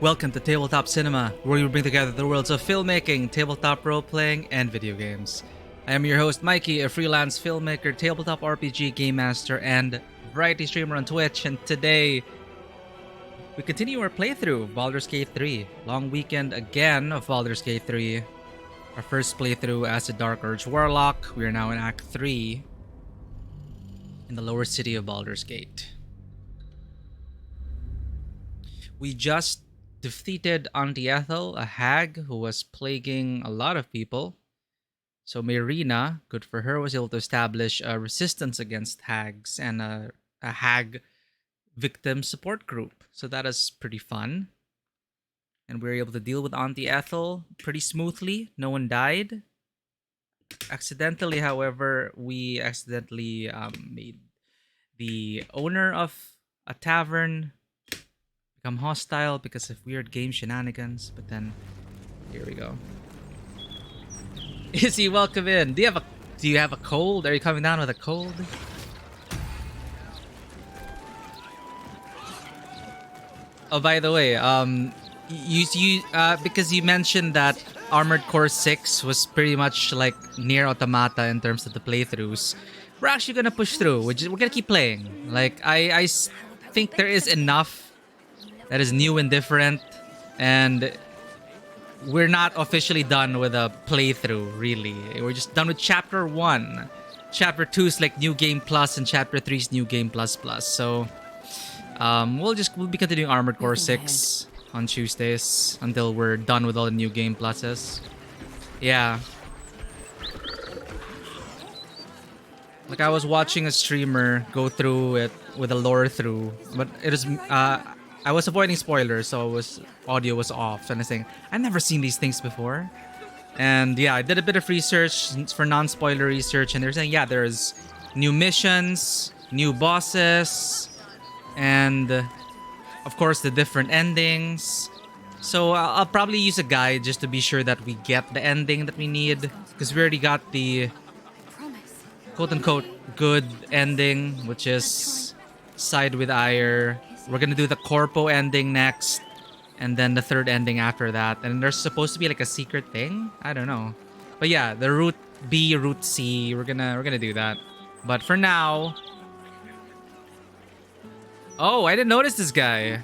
Welcome to Tabletop Cinema, where we bring together the worlds of filmmaking, tabletop role-playing, and video games. I am your host, Mikey, a freelance filmmaker, tabletop RPG game master, and variety streamer on Twitch, and today we continue our playthrough of Baldur's Gate 3. Long weekend again of Baldur's Gate 3. Our first playthrough as a Dark Urge Warlock. We are now in Act 3 in the lower city of Baldur's Gate. We just defeated Auntie Ethel, a hag who was plaguing a lot of people. So Myrina, good for her, was able to establish a resistance against hags and a hag victim support group. So that is pretty fun. And we were able to deal with Auntie Ethel pretty smoothly. No one died. Accidentally, however, we accidentally made the owner of a tavern become hostile because of weird game shenanigans, but then here we go. Izzy, welcome in. Do you have a cold? Are you coming down with a cold? Oh, by the way, because you mentioned that Armored Core 6 was pretty much like near automata in terms of the playthroughs. We're actually gonna push through. We're gonna keep playing. Like I think there is enough that is new and different, and we're not officially done with a playthrough, really. We're just done with Chapter 1. Chapter 2 is like New Game Plus, and Chapter 3 is New Game Plus Plus. So, we'll be continuing Armored Core 6 on Tuesdays until we're done with all the New Game Pluses. Yeah. Like, I was watching a streamer go through it with a lore through, but it was, I was avoiding spoilers, so audio was off, and I was saying, I've never seen these things before. And yeah, I did a bit of research for non-spoiler research, and they're saying, yeah, there's new missions, new bosses, and of course the different endings. So I'll probably use a guide just to be sure that we get the ending that we need, because we already got the quote-unquote good ending, which is Side with Ire. We're gonna do the Corpo ending next, and then the third ending after that. And there's supposed to be like a secret thing. I don't know, but yeah, the Route B, Route C. We're gonna do that. But for now, oh, I didn't notice this guy.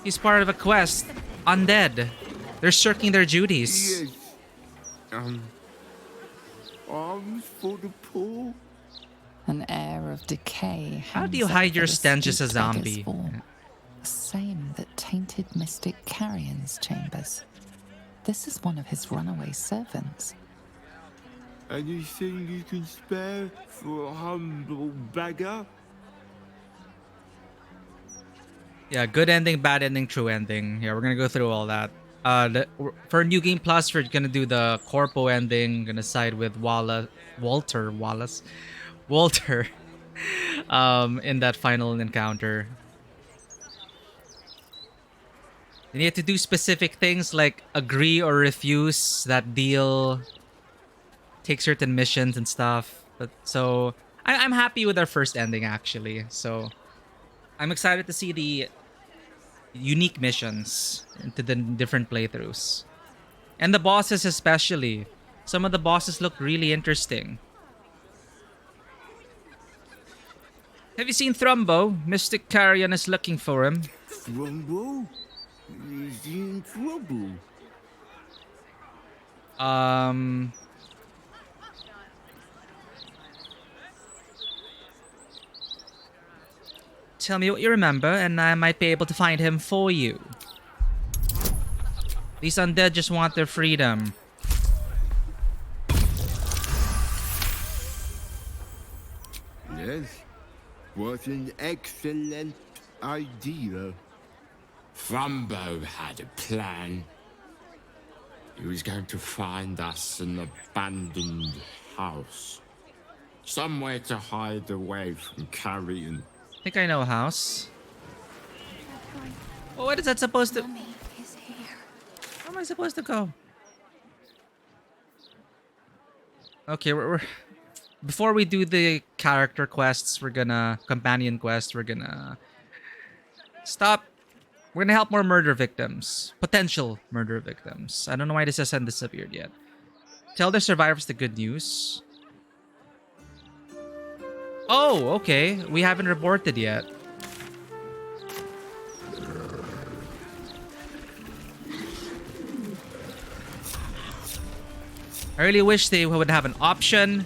He's part of a quest. Undead. They're shirking their duties. Yes. Arms for the poor. An air of decay. How do you hide your stench as a zombie? The same that tainted mystic Carrion's chambers. This is one of his runaway servants. Anything you can spare for a humble beggar? Yeah, good ending, bad ending, true ending. Yeah, we're gonna go through all that. For New Game Plus, we're gonna do the Corpo ending. Gonna side with Walter, in that final encounter. And you have to do specific things like agree or refuse that deal, take certain missions and stuff. But so I'm happy with our first ending, actually. So I'm excited to see the unique missions into the different playthroughs. And the bosses especially. Some of the bosses look really interesting. Have you seen Thrumbo? Mystic Carrion is looking for him. Rumble? Is he in trouble? Tell me what you remember, and I might be able to find him for you. These undead just want their freedom. Yes. What an excellent idea. Frumbo had a plan. He was going to find us an abandoned house. Somewhere to hide away from Carrion. I think I know a house. Oh, what is that supposed to... Where am I supposed to go? Okay, we're before we do the character quests, companion quests, we're gonna stop We're gonna help more murder victims. Potential murder victims. I don't know why this hasn't disappeared yet. Tell the survivors the good news. Oh, okay. We haven't reported yet. I really wish they would have an option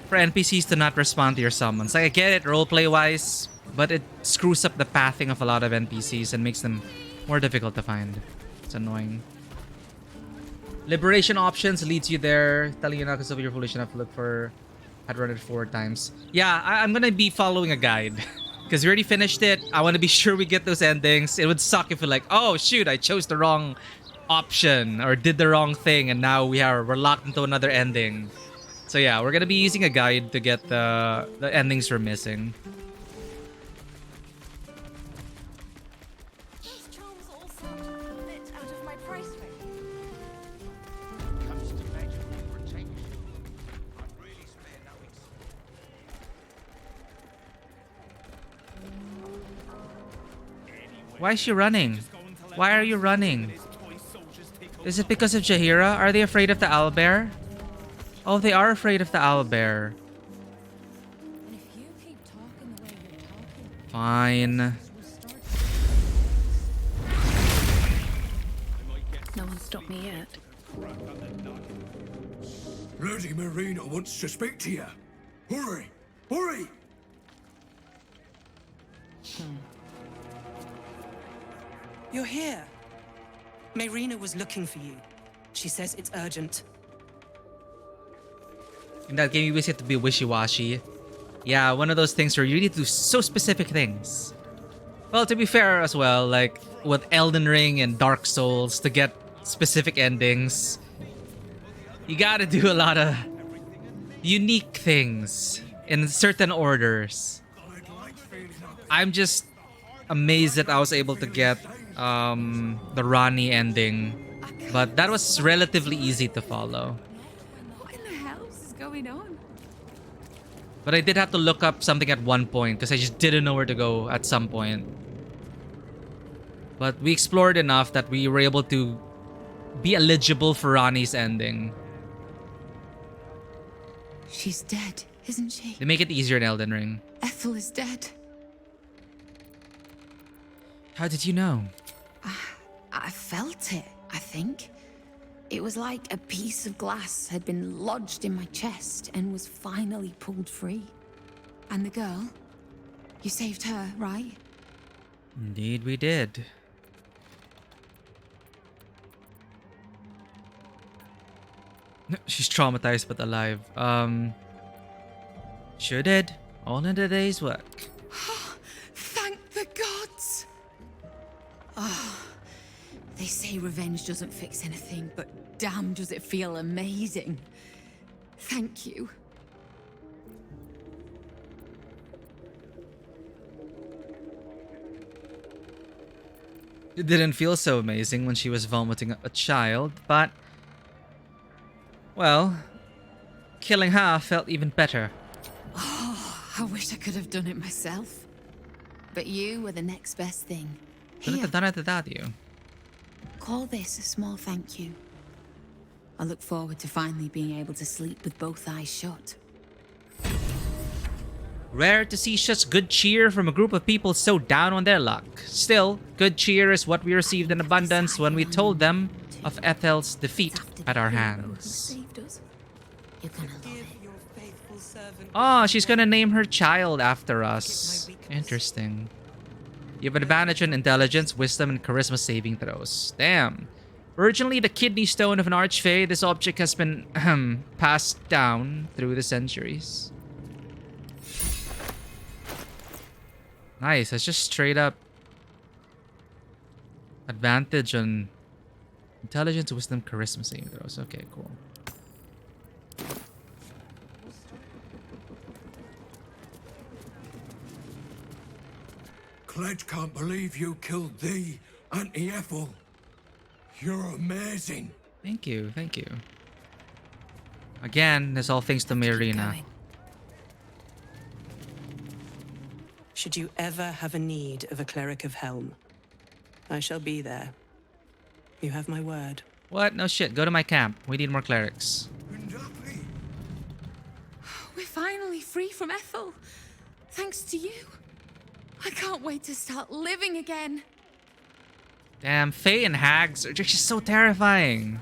for NPCs to not respond to your summons. Like, I get it roleplay wise, but it screws up the pathing of a lot of NPCs and makes them more difficult to find. It's annoying. Liberation options leads you there, telling you not because of you're foolish enough to look for. I'd run it 4 times. Yeah, I'm gonna be following a guide because we already finished it. I want to be sure we get those endings. It would suck if we're like, oh shoot, I chose the wrong option or did the wrong thing, and now we're locked into another ending. So yeah, we're gonna be using a guide to get the endings we're missing. These charms all sound a bit out of my price range. Comes to magical protection. I'm really spared no expense. Why is she running? Why are you running? Is it because of Jaheira? Are they afraid of the owlbear? Oh, they are afraid of the owlbear. And if you keep talking the way you're talking, Fine. No one stopped me yet. Lady Marina wants to speak to you. Hurry! Hurry! You're here. Marina was looking for you. She says it's urgent. In that game, you always have to be wishy-washy. Yeah, one of those things where you need to do so specific things. Well, to be fair as well, like with Elden Ring and Dark Souls, to get specific endings, you gotta do a lot of unique things in certain orders. I'm just amazed that I was able to get the Ronnie ending, but that was relatively easy to follow. What in the hell is going on? But I did have to look up something at one point because I just didn't know where to go at some point. But we explored enough that we were able to be eligible for Ronnie's ending. She's dead, isn't she? They make it easier in Elden Ring. Ethel is dead. How did you know? I felt it, I think. It was like a piece of glass had been lodged in my chest and was finally pulled free. And the girl? You saved her, right? Indeed we did. She's traumatized but alive. Sure did. All in a day's work. Thank the gods! Oh, they say revenge doesn't fix anything, but damn does it feel amazing. Thank you. It didn't feel so amazing when she was vomiting a child, but... well, killing her felt even better. Oh, I wish I could have done it myself. But you were the next best thing. Couldn't have done it without you. Call this a small thank you. I look forward to finally being able to sleep with both eyes shut. Rare to see such good cheer from a group of people so down on their luck. Still, good cheer is what we received in abundance when we told them of Ethel's defeat at our hands. Saved us. You're gonna love it. Oh, she's gonna name her child after us. Interesting. You have an advantage on intelligence, wisdom, and charisma saving throws. Damn. Originally the kidney stone of an archfey, this object has been passed down through the centuries. Nice, that's just straight up advantage on intelligence, wisdom, charisma saving throws. Okay, cool. Cledge can't believe you killed thee, Auntie Ethel. You're amazing. Thank you, thank you. Again, this all thanks to Marina. Going. Should you ever have a need of a cleric of Helm, I shall be there. You have my word. What? No shit. Go to my camp. We need more clerics. We're finally free from Ethel. Thanks to you. I can't wait to start living again. Damn, Fae and hags are just so terrifying.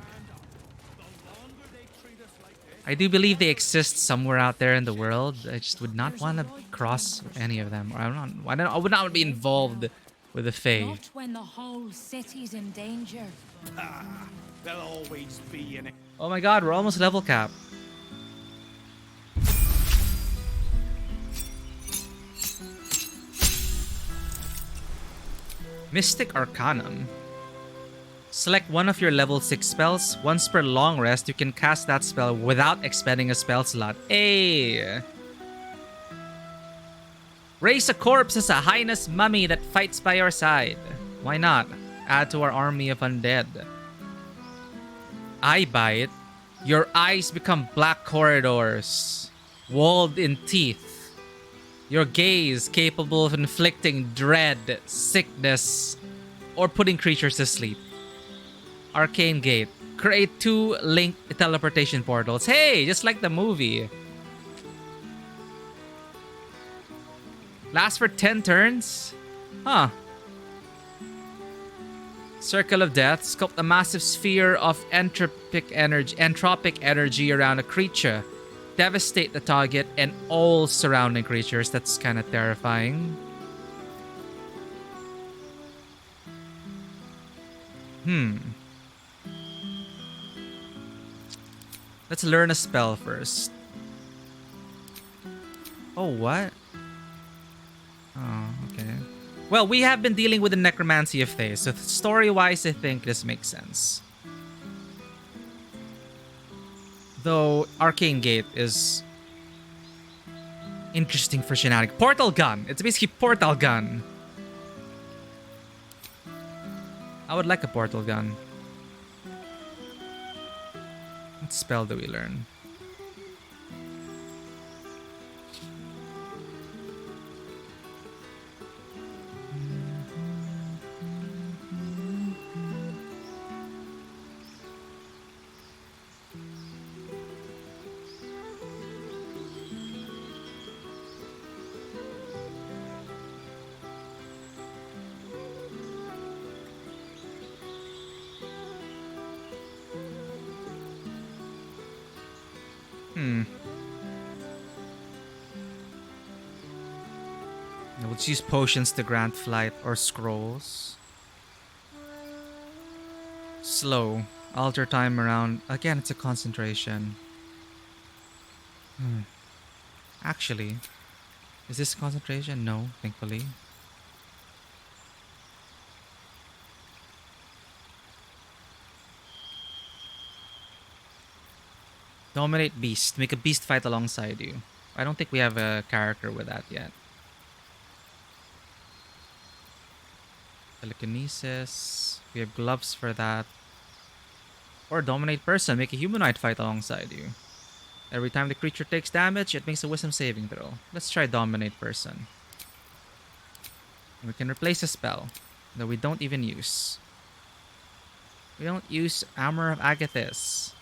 I do believe they exist somewhere out there in the world. I just would not want to cross any of them. Or I would not be involved with the Fae. Not when the whole city's in danger. There'll always be an... Oh my god, we're almost level cap. Mystic Arcanum. Select one of your level 6 spells. Once per long rest, you can cast that spell without expending a spell slot. Hey! Raise a corpse as a highness mummy that fights by your side. Why not? Add to our army of undead. Eye bite. Your eyes become black corridors, walled in teeth. Your gaze capable of inflicting dread, sickness, or putting creatures to sleep. Arcane Gate. Create 2 linked teleportation portals. Hey, just like the movie. Last for 10 turns? Huh. Circle of Death. Sculpt a massive sphere of entropic energy around a creature. Devastate the target and all surrounding creatures. That's kind of terrifying. Let's learn a spell first. Oh, what? Oh, okay. Well, we have been dealing with the necromancy of Fae, so story-wise, I think this makes sense. Though Arcane Gate is interesting for shenanigans. Portal gun! It's basically portal gun. I would like a portal gun. What spell do we learn? Let's use potions to grant flight or scrolls. Slow. Alter time around. Again, it's a concentration. Actually, is this concentration? No, thankfully. Dominate beast. Make a beast fight alongside you. I don't think we have a character with that yet. Telekinesis. We have gloves for that. Or dominate person. Make a humanoid fight alongside you. Every time the creature takes damage, it makes a wisdom saving throw. Let's try dominate person. We can replace a spell that we don't even use. We don't use Armor of Agathis.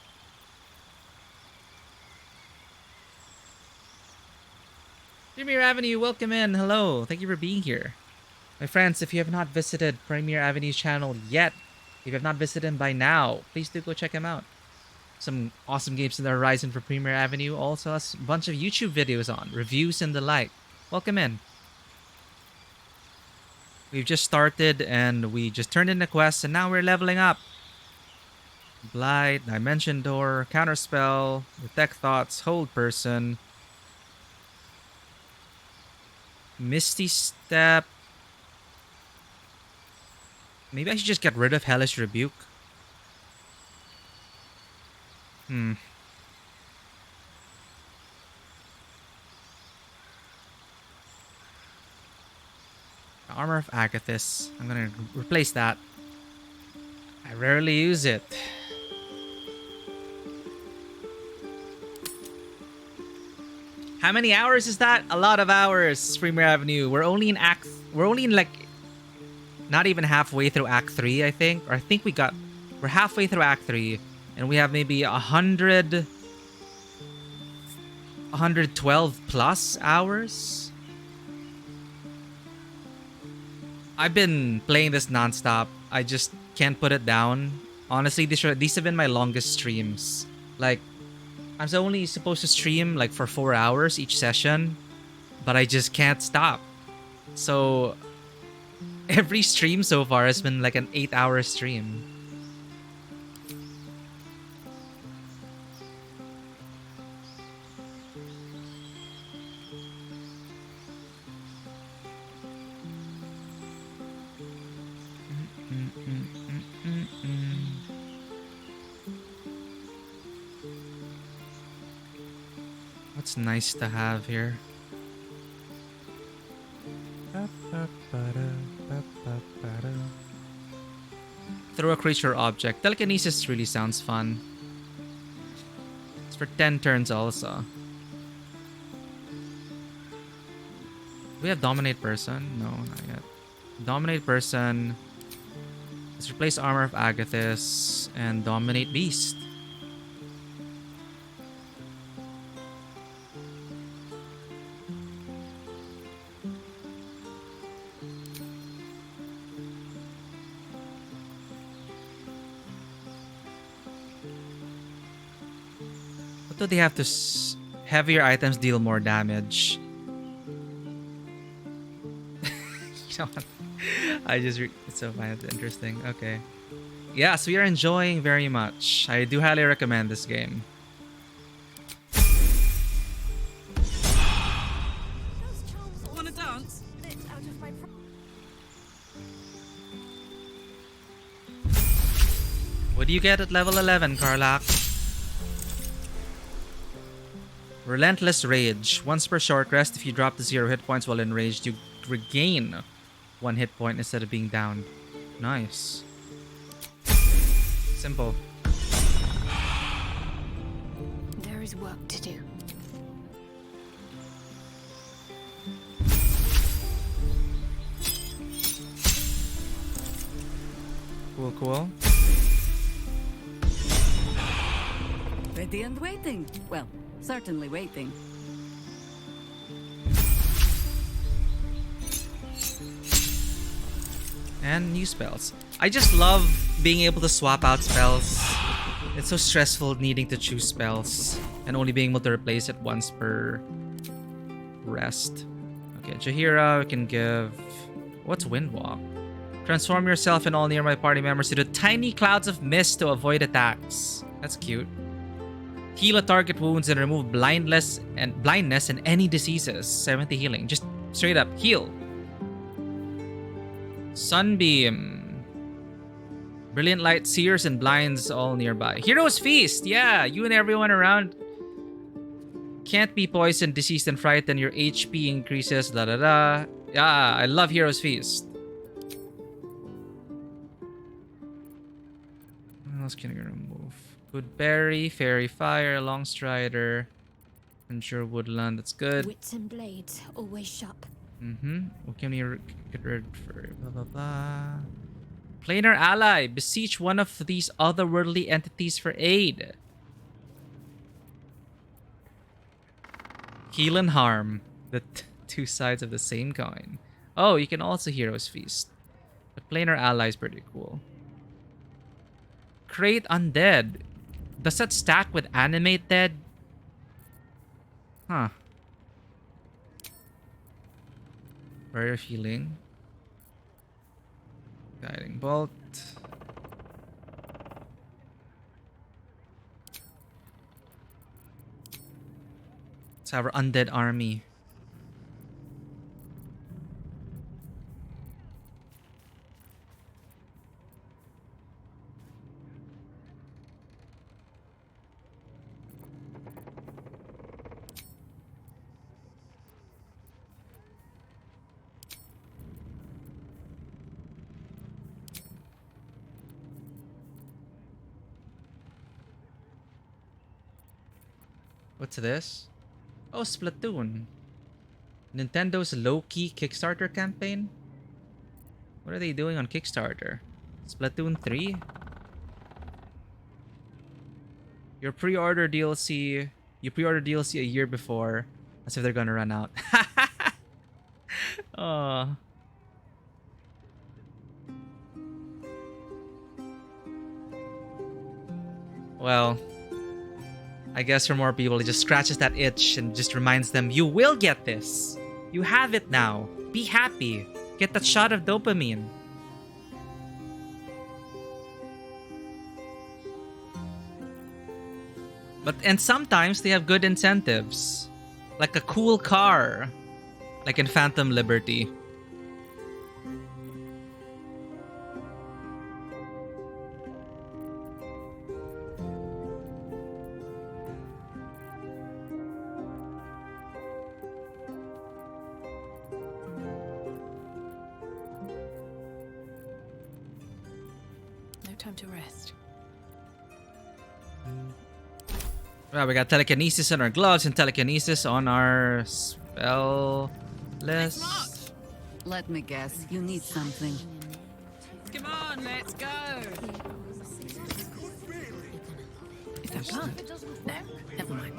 Premier Avenue, welcome in. Hello. Thank you for being here. My friends, if you have not visited Premier Avenue's channel yet, if you have not visited him by now, please do go check him out. Some awesome games in the horizon for Premier Avenue. Also has a bunch of YouTube videos on, reviews and the like. Welcome in. We've just started and we just turned in the quest and now we're leveling up. Blight, Dimension Door, Counterspell, Detect Thoughts, Hold Person, Misty Step. Maybe I should just get rid of Hellish Rebuke. Armor of Agathis. I'm gonna replace that. I rarely use it. How many hours is that? A lot of hours, Premier Avenue. We're only in like not even halfway through Act 3, I think. Or I think we're halfway through Act 3, and we have maybe 112 plus hours. I've been playing this nonstop. I just can't put it down. Honestly, these have been my longest streams. Like, I'm only supposed to stream like for 4 hours each session, but I just can't stop. So every stream so far has been like an 8-hour stream. What's nice to have here? Throw a creature or object. Telekinesis really sounds fun. It's for 10 turns also. We have Dominate Person? No, not yet. Dominate Person. Let's replace Armor of Agathis and Dominate Beast. What do they have to... Heavier items deal more damage. You know what? It's so fun. It's interesting. Okay. Yes, we are enjoying very much. I do highly recommend this game. Wanna dance? What do you get at level 11, Karlak? Relentless Rage. Once per short rest, if you drop to 0 hit points while enraged, you regain 1 hit point instead of being downed. Nice. Simple. There is work to do. Cool, cool. Ready and waiting. Well, certainly waiting. And new spells. I just love being able to swap out spells. It's so stressful needing to choose spells and only being able to replace it once per rest. Okay, Jaheira, we can give... What's Windwalk? Transform yourself and all nearby party members into tiny clouds of mist to avoid attacks. That's cute. Heal a target wounds and remove blindness and any diseases. 70 healing. Just straight up heal. Sunbeam. Brilliant light sears and blinds all nearby. Hero's Feast. Yeah, you and everyone around can't be poisoned, diseased, and frightened. Your HP increases. Da da da. Yeah, I love Hero's Feast. What else can we remove? Good Berry, Fairy Fire, Long Strider, Ensure Woodland. That's good. Wits and blades, always sharp. What can we get rid for? Blah blah blah. Planar ally. Beseech one of these otherworldly entities for aid. Heal and harm. The two sides of the same coin. Oh, you can also Hero's Feast. But Planar ally is pretty cool. Create Undead. Does that stack with Animate Dead? Huh. Prayer of Healing. Guiding Bolt. Let's have our Undead Army. What's this? Oh, Splatoon. Nintendo's low-key Kickstarter campaign? What are they doing on Kickstarter? Splatoon 3? Your pre-order DLC. You pre-order DLC a year before, as if they're gonna run out. Oh. Well, I guess for more people, it just scratches that itch and just reminds them, you will get this. You have it now. Be happy. Get that shot of dopamine. And sometimes they have good incentives. Like a cool car. Like in Phantom Liberty. No time to rest. Well, we got telekinesis on our gloves and telekinesis on our spell list. Let me guess, you need something. Come on, let's go. Is that blood? No, never mind.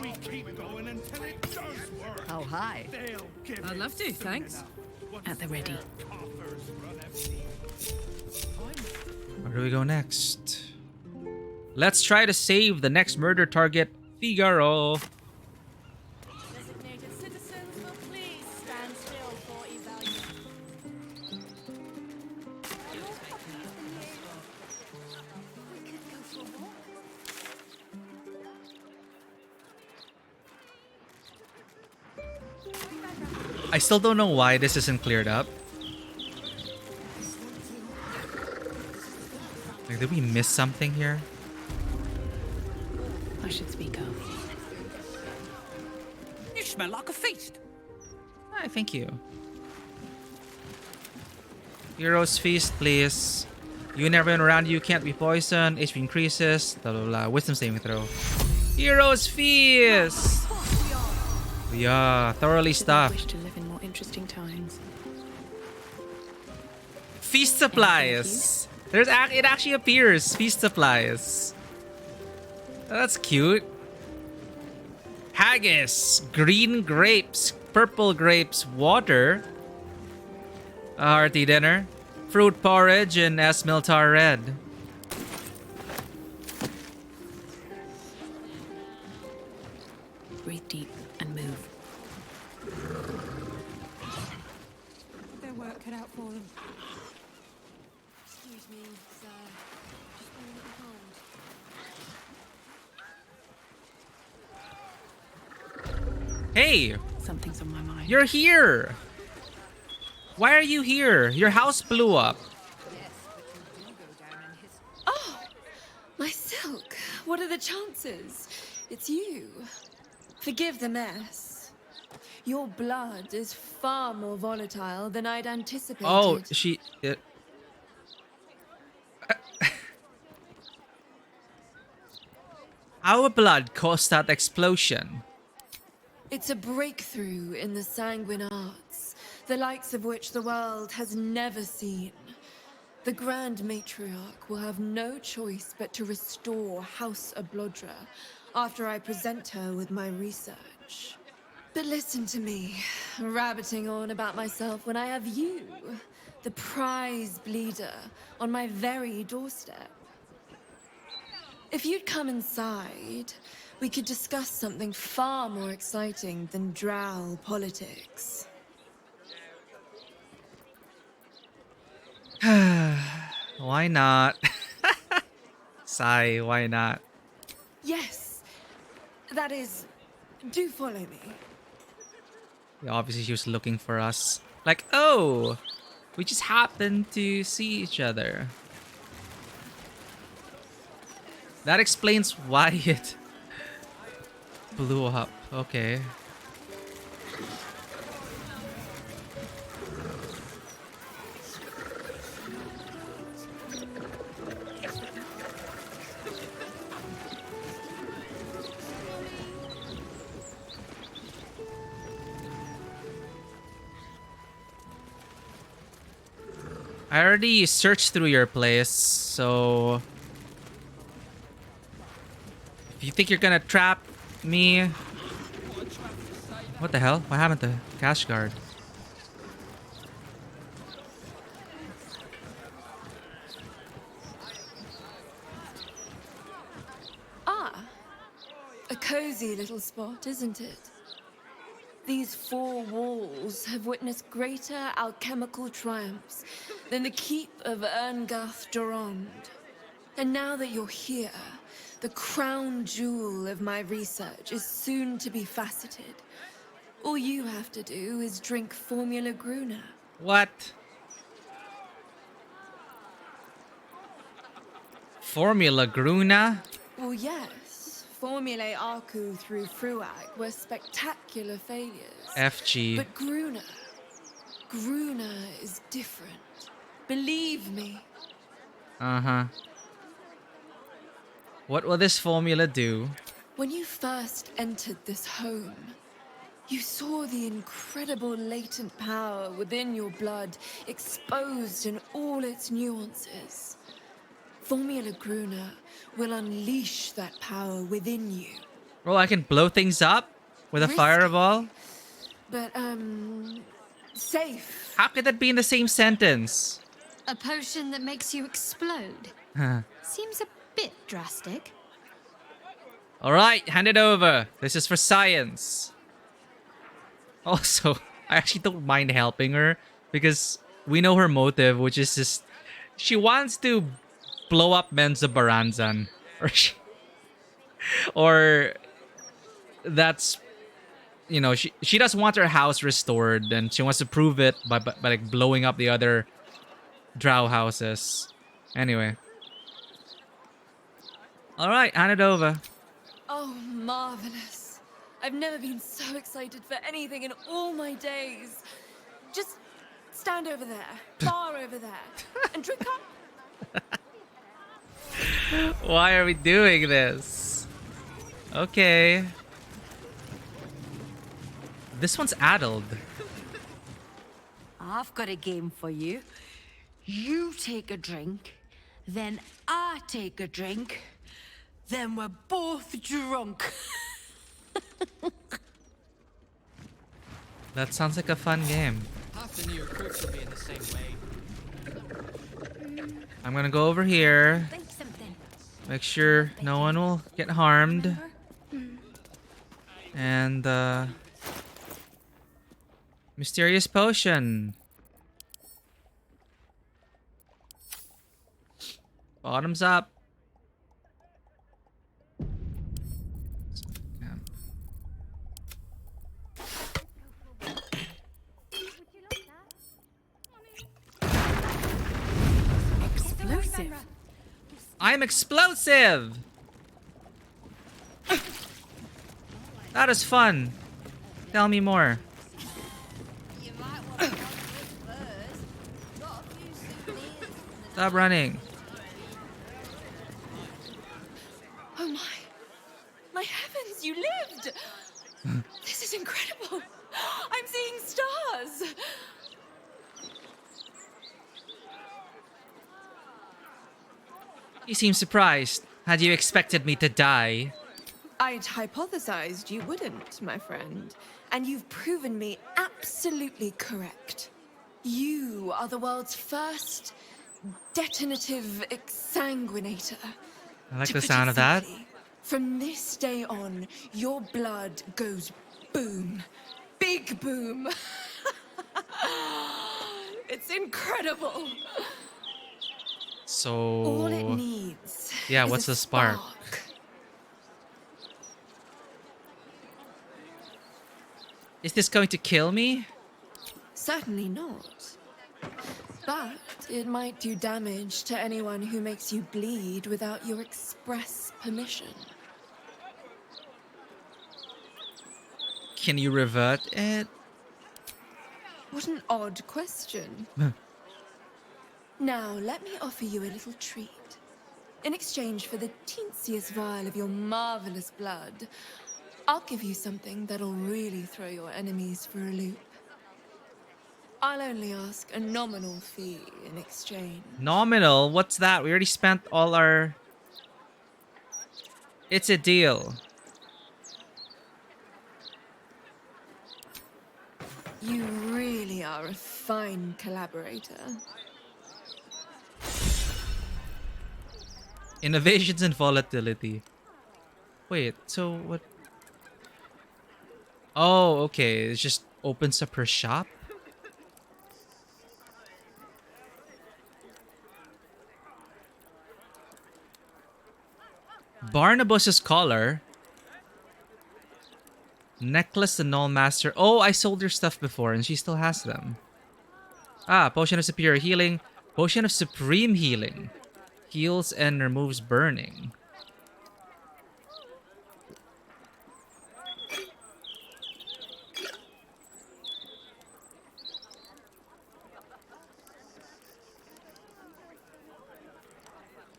How high? I'd love to, thanks. At the ready. Where do we go next? Let's try to save the next murder target, Figaro. Designated citizens will please stand still for evaluation. We could go for a walk. I still don't know why this isn't cleared up. Like, did we miss something here? I should speak up. You smell like a feast. Hi, thank you. Hero's Feast, please. You and everyone around you can't be poisoned. HP increases. Blah, blah, blah. Wisdom saving throw. Hero's Feast! Yeah, thoroughly I stuffed. wish to live in more interesting times. Feast supplies. It actually appears. Feast supplies. That's cute. Haggis, green grapes, purple grapes, water. A hearty dinner. Fruit porridge and Esmiltar red. Breathe deep and move. Their work cut out for them. Excuse me, sir. Just one little hold. Hey, Something's on my mind. you're here. Why are you here? Your house blew up. Oh, my silk. What are the chances? It's you. Forgive the mess. Your blood is far more volatile than I'd anticipated. Oh, Our blood caused that explosion. It's a breakthrough in the sanguine arts, the likes of which the world has never seen. The Grand Matriarch will have no choice but to restore House Ablodra after I present her with my research. But listen to me, rabbiting on about myself when I have you, the prize bleeder, on my very doorstep. If you'd come inside, we could discuss something far more exciting than drow politics. Why not? Sigh, why not? Yes, that is, do follow me. Yeah, obviously she was looking for us. Like, oh, we just happened to see each other. That explains why it blew up. Okay. I already searched through your place, so if you think you're gonna trap me, what the hell? What happened to Cash Guard? Ah, a cozy little spot, isn't it? These four walls have witnessed greater alchemical triumphs than the keep of Erngath Durand. And now that you're here, the crown jewel of my research is soon to be faceted. All you have to do is drink Formula Gruner. What? Formula Gruna? Well, yes. Formulae Arcu through Fruag were spectacular failures. FG. But Gruner is different. Believe me. Uh-huh. What will this formula do? When you first entered this home, you saw the incredible latent power within your blood exposed in all its nuances. Formula Gruner will unleash that power within you. Oh, I can blow things up with a Risky. fireball? But, safe. How could that be in the same sentence? A potion that makes you explode. Seems a bit drastic. Alright, hand it over. This is for science. Also, I actually don't mind helping her because we know her motive, which is just she wants to blow up Menzo Baranzan. Or that's, you know, she does want her house restored and she wants to prove it by like blowing up the other drow houses. Anyway. Alright, hand it over. Oh, marvelous. I've never been so excited for anything in all my days. Just stand over there, far over there, and drink up. Why are we doing this? Okay. This one's addled. I've got a game for you. You take a drink, then I take a drink, then we're both drunk. That sounds like a fun game. Half the new recruits will be in the same way. I'm gonna go over here. Think something. Make sure no one will get harmed. And, mysterious potion. Bottoms up. Explosive. I'm explosive! That is fun. Tell me more. Stop running. Oh my. My heavens, you lived! This is incredible. I'm seeing stars. You seem surprised. Had you expected me to die? I'd hypothesized you wouldn't, my friend. And you've proven me absolutely correct. You are the world's first detonative exsanguinator. I like To the put sound it of that. simply, from this day on, your blood goes boom. Big boom. It's incredible. So... All it needs yeah, is what's a the spark? Is this going to kill me? Certainly not. But it might do damage to anyone who makes you bleed without your express permission. Can you revert it? What an odd question. Now, let me offer you a little treat. In exchange for the teensiest vial of your marvelous blood, I'll give you something that'll really throw your enemies for a loop. I'll only ask a nominal fee in exchange. Nominal? What's that? We already spent all our... It's a deal. You really are a fine collaborator. Innovations and volatility. Wait, so what? Oh, okay. It just opens up her shop? Barnabas's collar. Necklace the Null Master. Oh, I sold her stuff before and she still has them. Ah, Potion of Superior Healing. Potion of Supreme Healing. Heals and removes burning.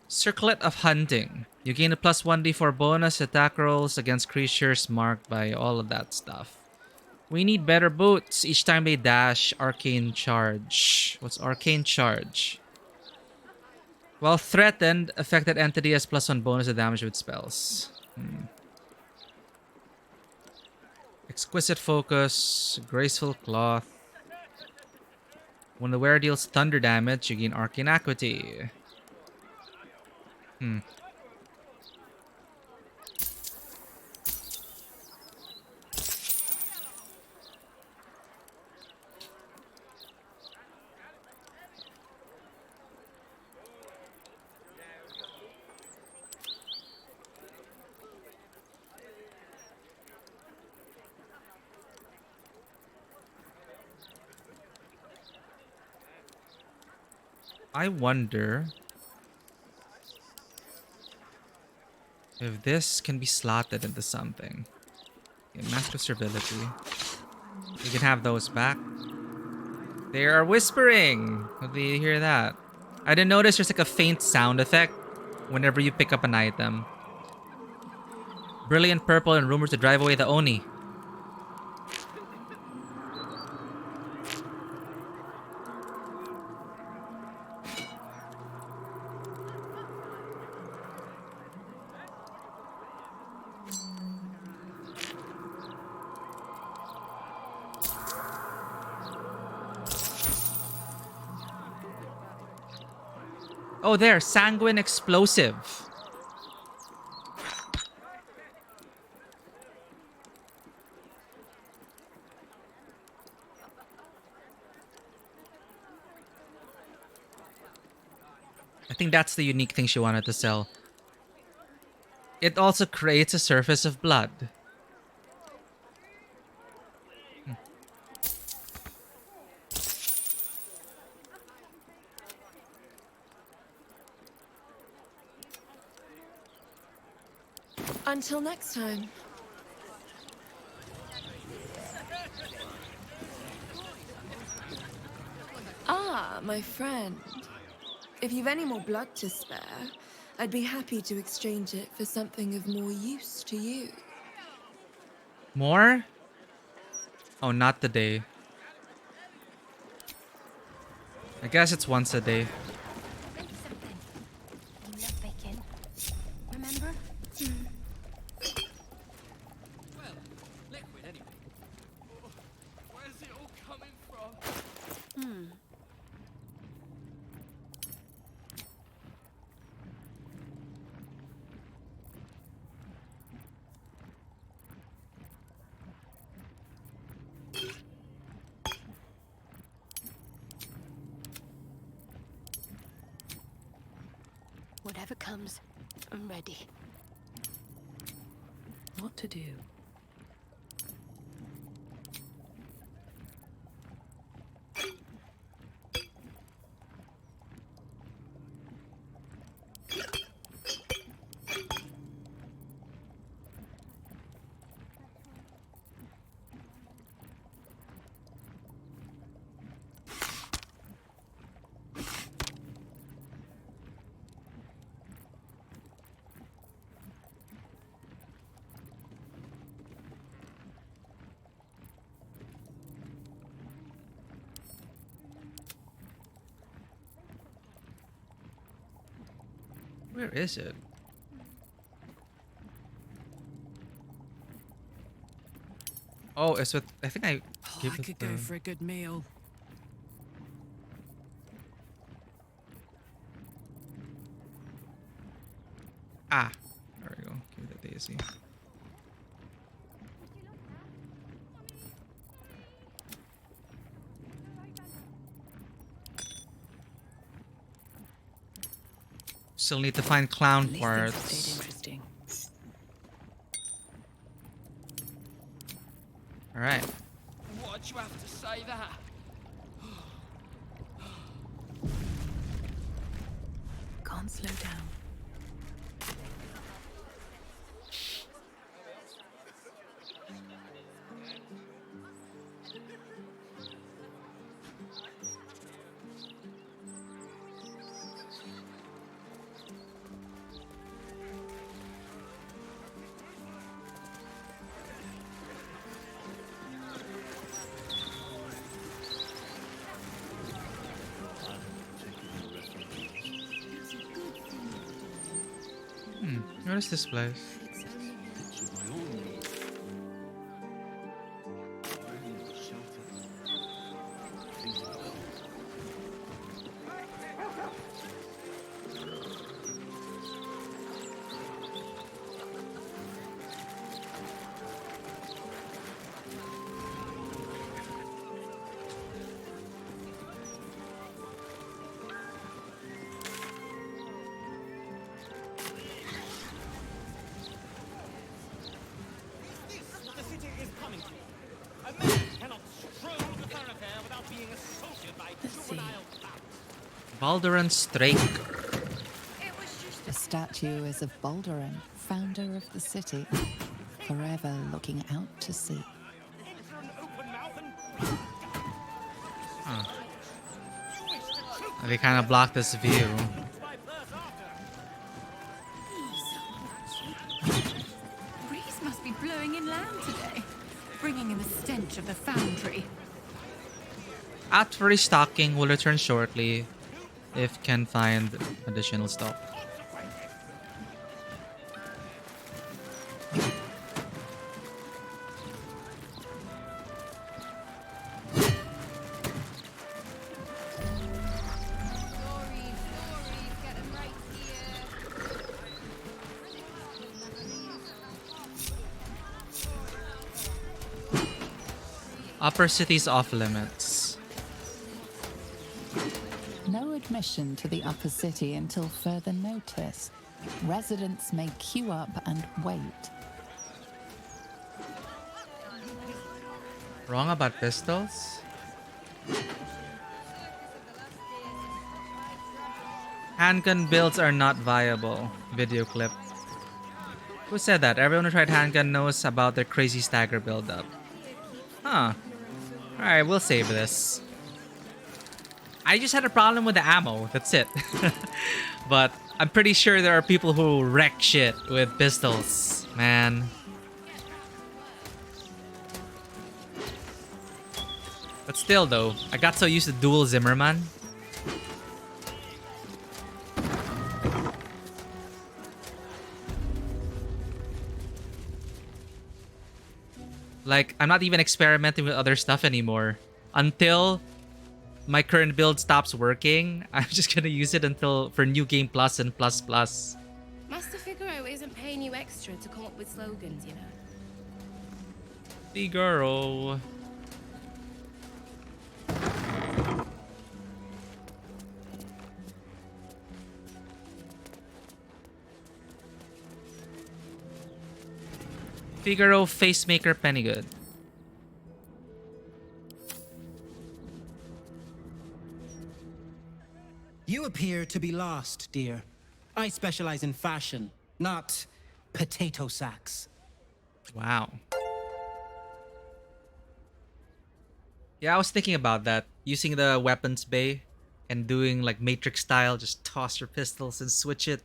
Circlet of Hunting. You gain a plus 1d4 bonus attack rolls against creatures marked by all of that stuff. We need better boots. Each time they dash, Arcane Charge. What's Arcane Charge? While threatened, affected entity has plus 1 bonus to damage with spells. Exquisite Focus. Graceful Cloth. When the wearer deals thunder damage, you gain Arcane Acuity. I wonder if this can be slotted into something. Okay, Master Servility. You can have those back. They are whispering. Do you hear that? I didn't notice there's like a faint sound effect whenever you pick up an item. Brilliant purple and rumored to drive away the Oni. Oh, there. Sanguine Explosive. I think that's the unique thing she wanted to sell. It also creates a surface of blood. Until next time. Ah, my friend. If you've any more blood to spare, I'd be happy to exchange it for something of more use to you. More? Oh, not today. I guess it's once a day. Remember? Well, liquid anyway. Where's it all coming from? Whatever comes, I'm ready. What to do? Where is it? Oh, it's with. I think I I could go for a good meal. Ah, there we go. Give it a daisy. Still need to find clown parts. Interesting. All right. Why'd you have to say that? Can't slow down. What is this place? Baldur Strake. The statue is of Baldur, founder of the city, forever looking out to sea. Huh. They kind of block this view. Breeze must be blowing inland today, bringing in the stench of the foundry. Out for restocking. Will return shortly if can find additional stuff. Upper city's off limits. No admission to the upper city until further notice. Residents may queue up and wait. Wrong about pistols? Handgun builds are not viable. Video clip. Who said that? Everyone who tried handgun knows about their crazy stagger buildup. Huh. Alright, we'll save this. I just had a problem with the ammo. That's it. But I'm pretty sure there are people who wreck shit with pistols. Man. But still though, I got so used to dual Zimmerman. Like, I'm not even experimenting with other stuff anymore. Until my current build stops working, I'm just gonna use it until for New Game Plus and Plus Plus. Master Figaro isn't paying you extra to come up with slogans, you know. Figaro. Figaro, Facemaker, Pennygood. You appear to be lost, dear. I specialize in fashion, not potato sacks. Wow. Yeah, I was thinking about that. Using the weapons bay and doing like Matrix style, just toss your pistols and switch it.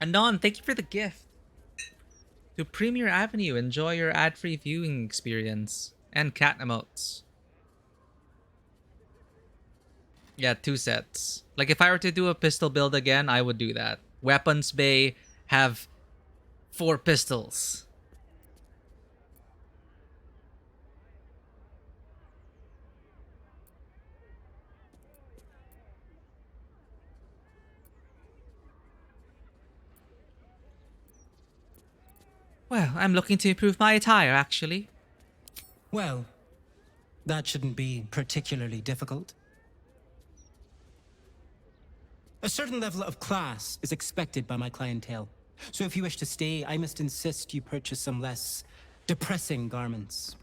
Anon, thank you for the gift. To Premier Avenue, enjoy your ad-free viewing experience and cat emotes. Yeah, 2 sets. Like if I were to do a pistol build again, I would do that. Weapons bay, have 4 pistols. Well, I'm looking to improve my attire, actually. Well, that shouldn't be particularly difficult. A certain level of class is expected by my clientele. So if you wish to stay, I must insist you purchase some less depressing garments.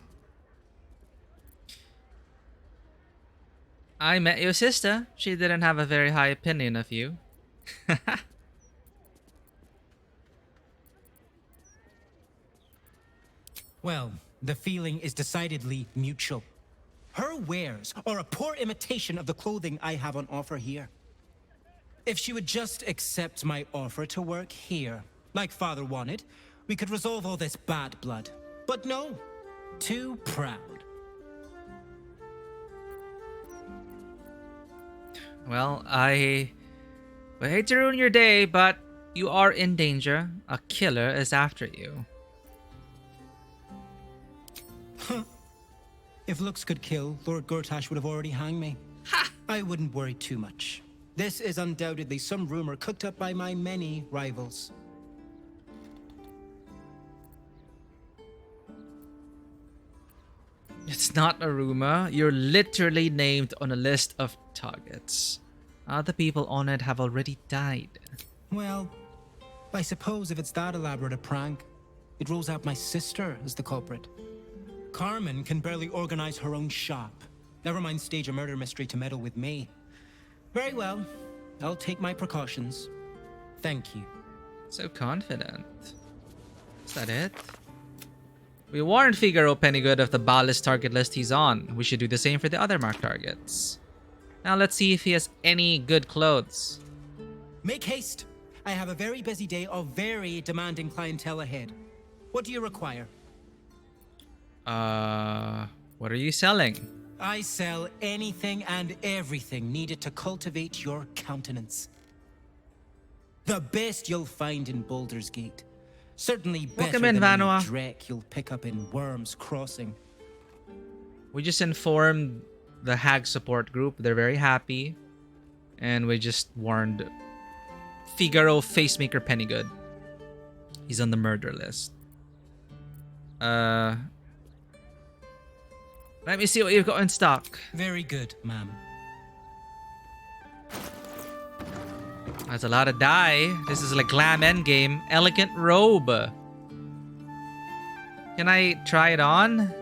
I met your sister. She didn't have a very high opinion of you. Well, the feeling is decidedly mutual. Her wares are a poor imitation of the clothing I have on offer here. If she would just accept my offer to work here, like Father wanted, we could resolve all this bad blood. But no, too proud. Well, I hate to ruin your day, but you are in danger. A killer is after you. If looks could kill, Lord Gortash would have already hanged me. Ha! I wouldn't worry too much. This is undoubtedly some rumor cooked up by my many rivals. It's not a rumor. You're literally named on a list of targets. Other people on it have already died. Well, I suppose if it's that elaborate a prank, it rolls out my sister as the culprit. Carmen can barely organize her own shop. Never mind stage a murder mystery to meddle with me. Very well. I'll take my precautions. Thank you. So confident. Is that it? We warned Figaro Pennygood of the ballast target list he's on. We should do the same for the other marked targets. Now let's see if he has any good clothes. Make haste. I have a very busy day of very demanding clientele ahead. What do you require? What are you selling? I sell anything and everything needed to cultivate your countenance. The best you'll find in Baldur's Gate. Certainly better Welcome in, than any Vanua. dreck you'll pick up in Worm's Crossing. We just informed the Hag support group. They're very happy. And we just warned Figaro Facemaker Pennygood. He's on the murder list. Let me see what you've got in stock. Very good, ma'am. That's a lot of dye. This is like glam endgame. Elegant robe. Can I try it on?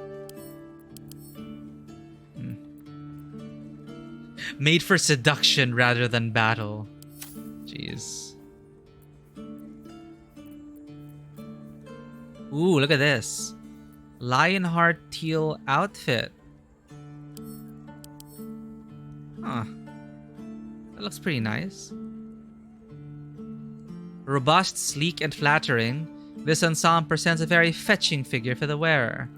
Made for seduction rather than battle. Jeez. Ooh, look at this. Lionheart teal outfit. Huh. That looks pretty nice. Robust, sleek, and flattering, this ensemble presents a very fetching figure for the wearer.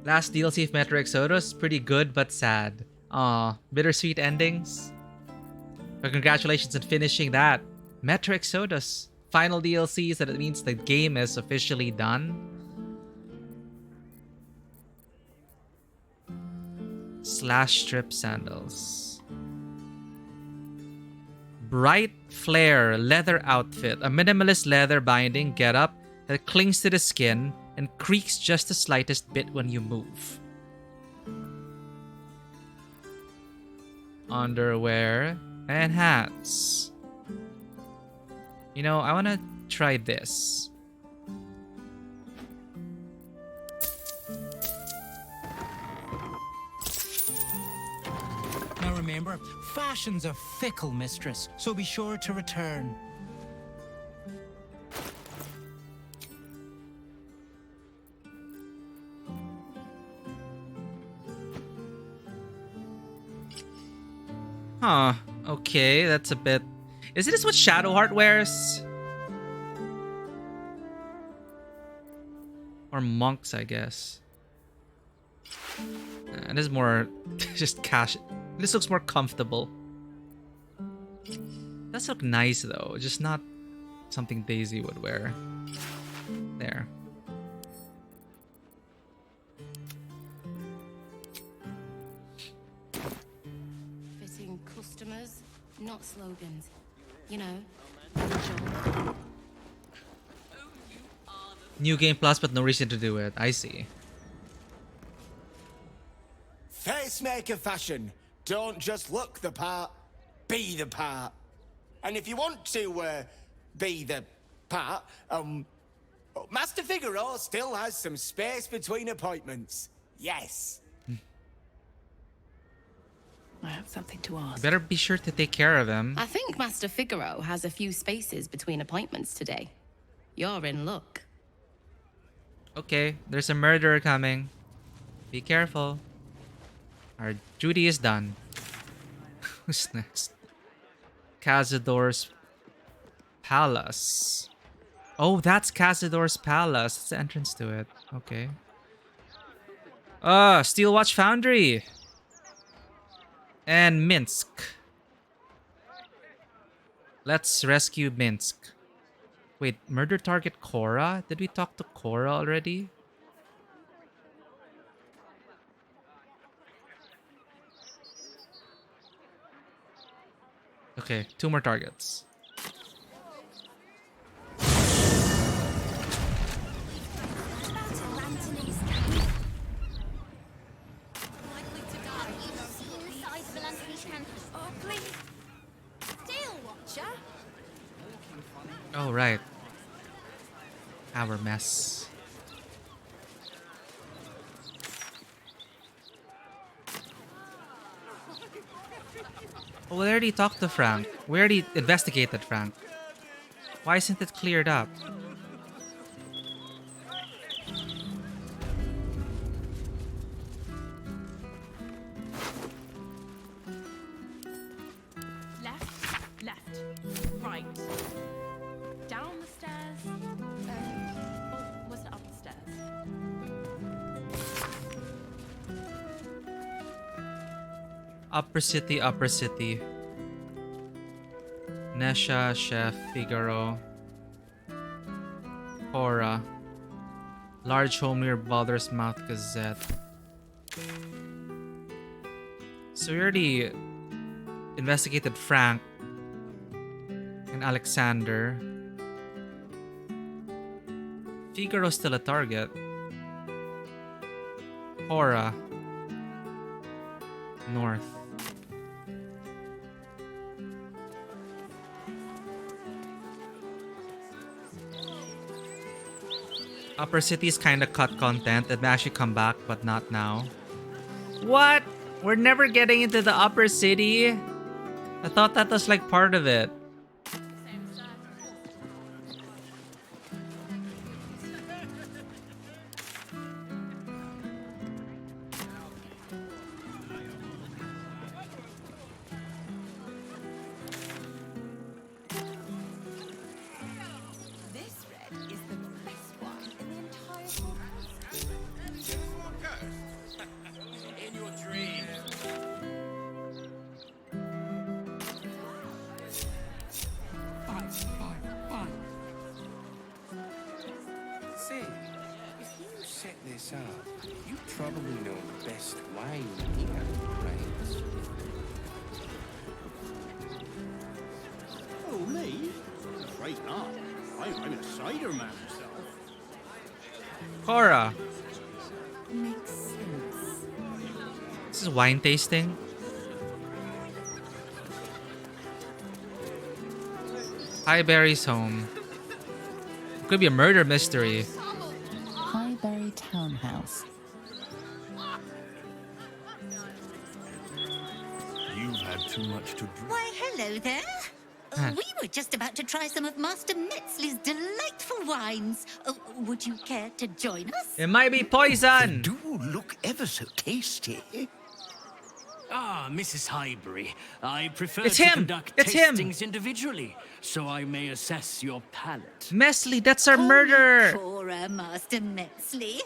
Last DLC of Metro Exodus, pretty good but sad. Aw, bittersweet endings. But congratulations on finishing that. Metro Exodus. Final DLC, so that means the game is officially done. Slash strip sandals. Bright flare leather outfit. A minimalist leather binding getup that clings to the skin and creaks just the slightest bit when you move. Underwear and hats. You know, I want to try this. Now remember, fashion's a fickle mistress, so be sure to return. Huh. Okay, that's a bit... Is this what Shadowheart wears? Or monks, I guess. And this is more just cash. This looks more comfortable. Does look nice though, just not something Daisy would wear. There. Fitting customers, not slogans. You know. New game plus, but no reason to do it. I see. Facemaker fashion. Don't just look the part, be the part. And if you want to be the part, Master Figaro still has some space between appointments. Yes. I have something to ask. Better be sure to take care of him. I think Master Figaro has a few spaces between appointments today. You're in luck. Okay, there's a murderer coming. Be careful. Our duty is done. Who's next? Cazador's Palace. Oh, that's Cazador's Palace. That's the entrance to it. Okay. Steel Watch Foundry. And Minsk. Let's rescue Minsk. Wait, murder target Cora? Did we talk to Cora already? Okay, 2 more targets. Oh, right. Our mess. Oh, we already talked to Frank. We already investigated Frank. Why isn't it cleared up? Left, right. Down the stairs. Or was it up the stairs? Upper City, Upper City. Nesha, Chef, Figaro. Cora. Large home near Baldur's Mouth Gazette. So we already investigated Frank and Alexander. Figaro's still a target. Cora. North. Upper City's kinda cut content. It may actually come back, but not now. What? We're never getting into the Upper City? I thought that was like part of it. This red is the best one in the entire process. In your dreams. Fine. Say, if you set this up, you probably know the best wine here, right? Oh, me? Afraid not. I'm a cider man myself. Cora. Makes sense. This is wine tasting. Highberry's home. Could be a murder mystery. Highbury Townhouse. You've had too much to drink. Why, hello there. We were just about to try some of Master Metzley's delightful wines. Would you care to join us? It might be poison. They do look ever so tasty. Ah, Mrs. Highbury, I prefer It's to him! conduct It's him! tastings individually, so I may assess your palate. Mesley, that's our murderer. Cora, Master Metzley.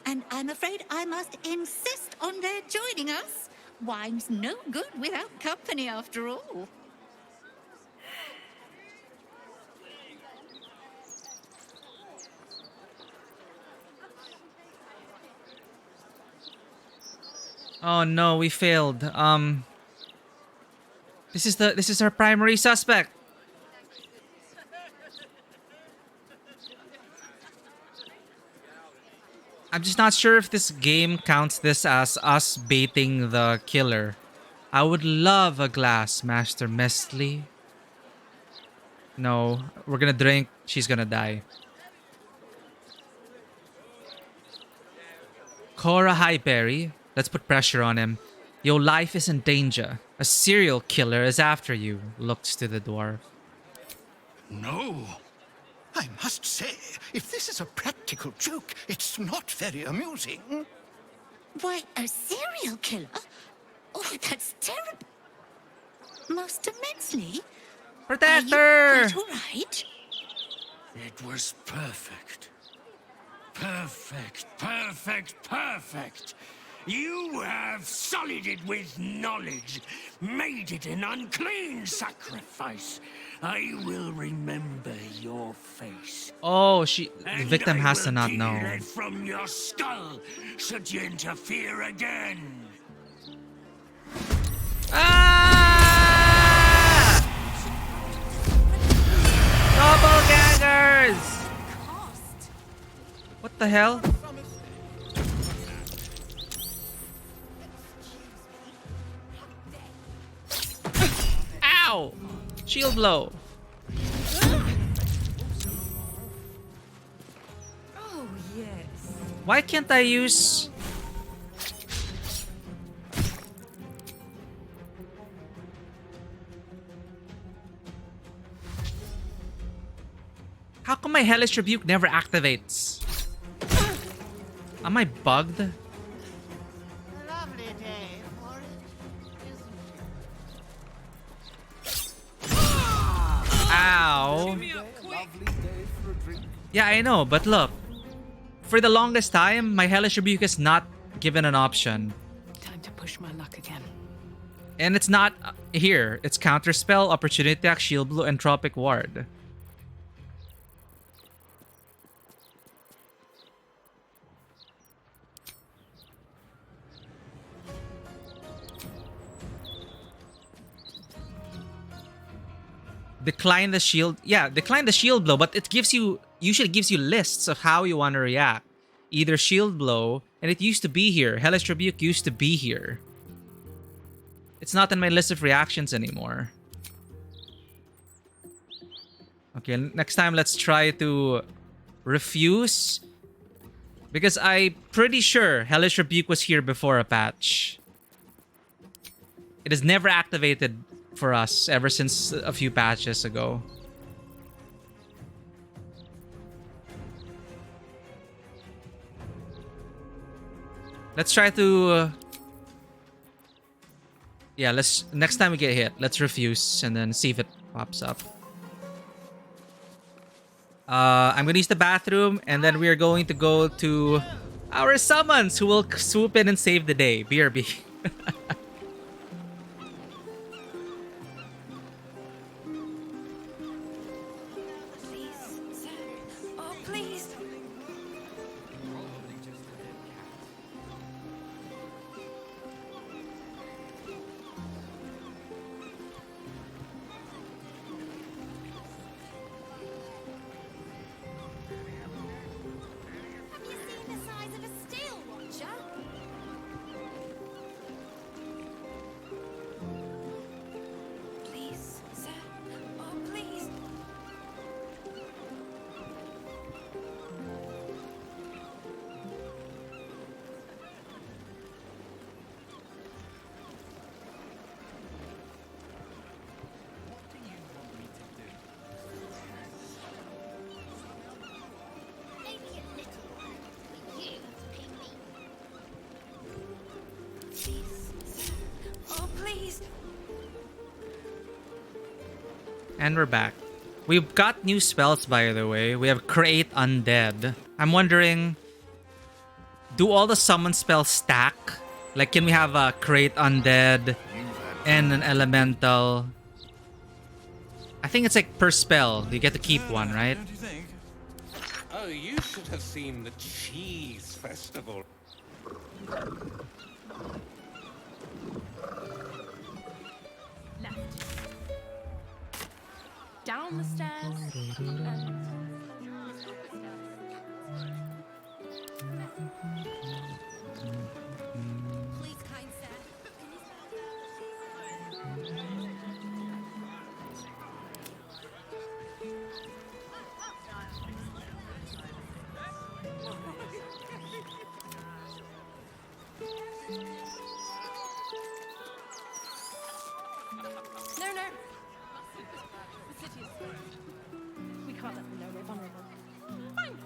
And I'm afraid I must insist on their joining us. Wine's no good without company, after all. Oh no, we failed. This is our primary suspect. I'm just not sure if this game counts this as us baiting the killer. I would love a glass, Master Mestley. No, we're gonna drink. She's gonna die. Cora Highberry. Let's put pressure on him. Your life is in danger. A serial killer is after you. Looks to the dwarf. No. I must say, if this is a practical joke, it's not very amusing. Why, a serial killer? Oh, that's terrible. Master Metzley? Protect her! her! All right? It was perfect. Perfect, perfect, perfect. You have sullied it with knowledge, made it an unclean sacrifice. I will remember your face. Oh, the victim has to not And know. I will peel it from your skull should you interfere again. Ah! Doppelgangers! What the hell? Ow! Shield blow. Oh, yes. Why can't I use... How come my Hellish Rebuke never activates? Am I bugged? Lovely day for it, Ow. Yeah, I know, but look. For the longest time, my Hellish Rebuke is not given an option. Time to push my luck again. And it's not here. It's Counterspell, Opportunity Attack, Shield Blow, and Tropic Ward. Decline the shield. Yeah, decline the shield blow, but it gives you, usually gives you lists of how you want to react. Either shield blow, and it used to be here. Hellish Rebuke used to be here. It's not in my list of reactions anymore. Okay, next time let's try to refuse. Because I'm pretty sure Hellish Rebuke was here before a patch. It is never activated for us ever since a few patches ago. Let's try to... yeah, let's... next time we get hit, let's refuse and then see if it pops up. I'm gonna use the bathroom and then we're going to go to our summons who will swoop in and save the day. BRB. Oh, please. Have you seen the size of a steel watcher? Please, sir. Oh, please. Maybe a little one, but you have to pay me. Please, sir. Oh, please. And we're back. We've got new spells, by the way. We have Create Undead. I'm wondering... do all the summon spells stack? Like, can we have a create undead and an elemental? I think it's like per spell. You get to keep one, right? Don't you think? Oh, you should have seen the cheese festival. Left. Down the stairs. And... Please, kind sir. No, no. The city is safe. We can't let them know we're vulnerable. Fine.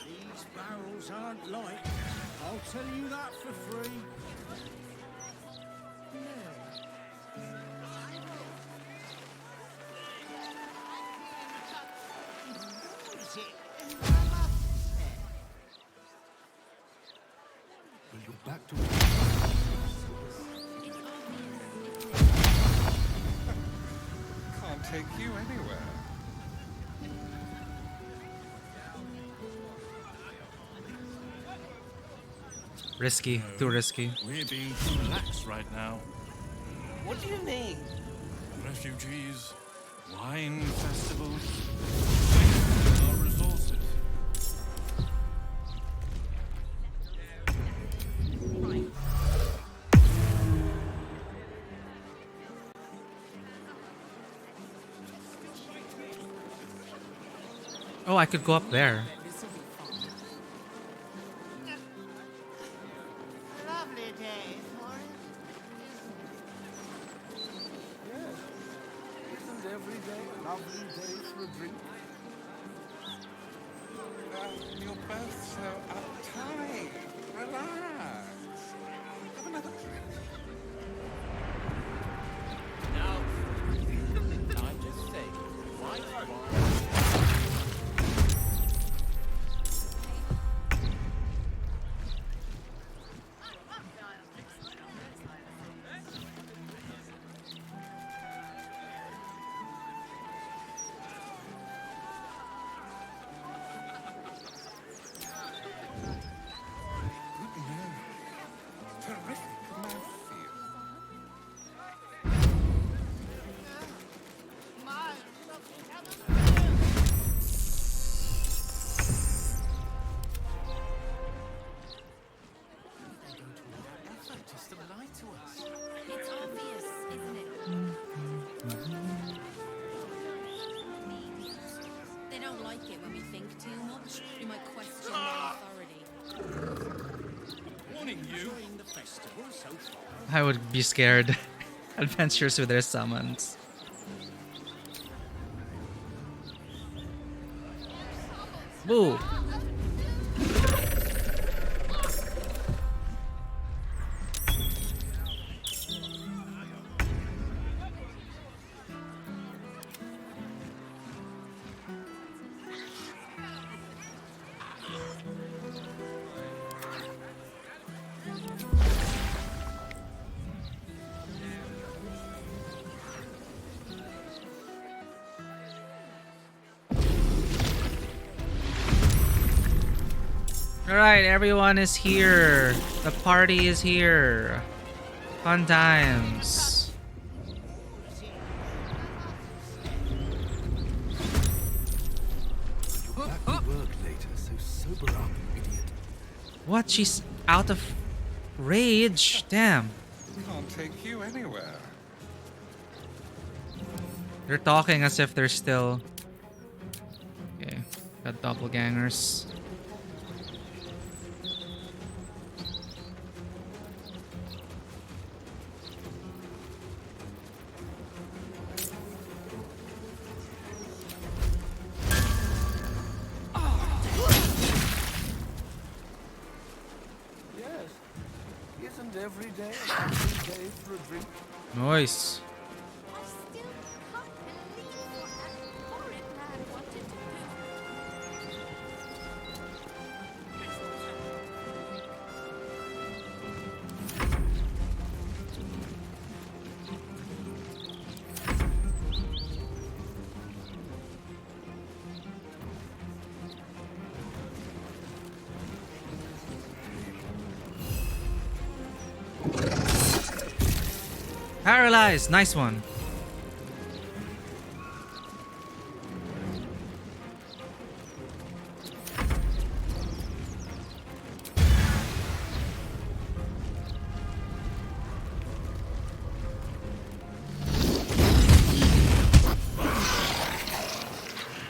These barrels aren't light. I'll tell you that for free. Well, you're back to Can't take you anywhere. Risky, too risky. We're being too lax right now. What do you mean? Refugees, wine festivals, our resources. Oh, I could go up there. Lovely day for it. Yes. Isn't every day a lovely day for a drink? You're both so uptight. Relax. Have another drink. Now, time to say white wine. Terrific mouthfeel. Effort is the lie to us. It's obvious, isn't it? They don't like it when we think too much. We might question their authority. Warning you. Enjoying the festival so far? I would be scared. Adventures with their summons. Woo! Alright, everyone is here. The party is here. Fun times. You're back to work later, so sober up, idiot. What? She's out of rage? Damn. Can't take you anywhere. They're talking as if they're still... Okay, got doppelgangers. Yes. Isn't every day a lovely day for a drink? Nice. Paralyzed. Nice one.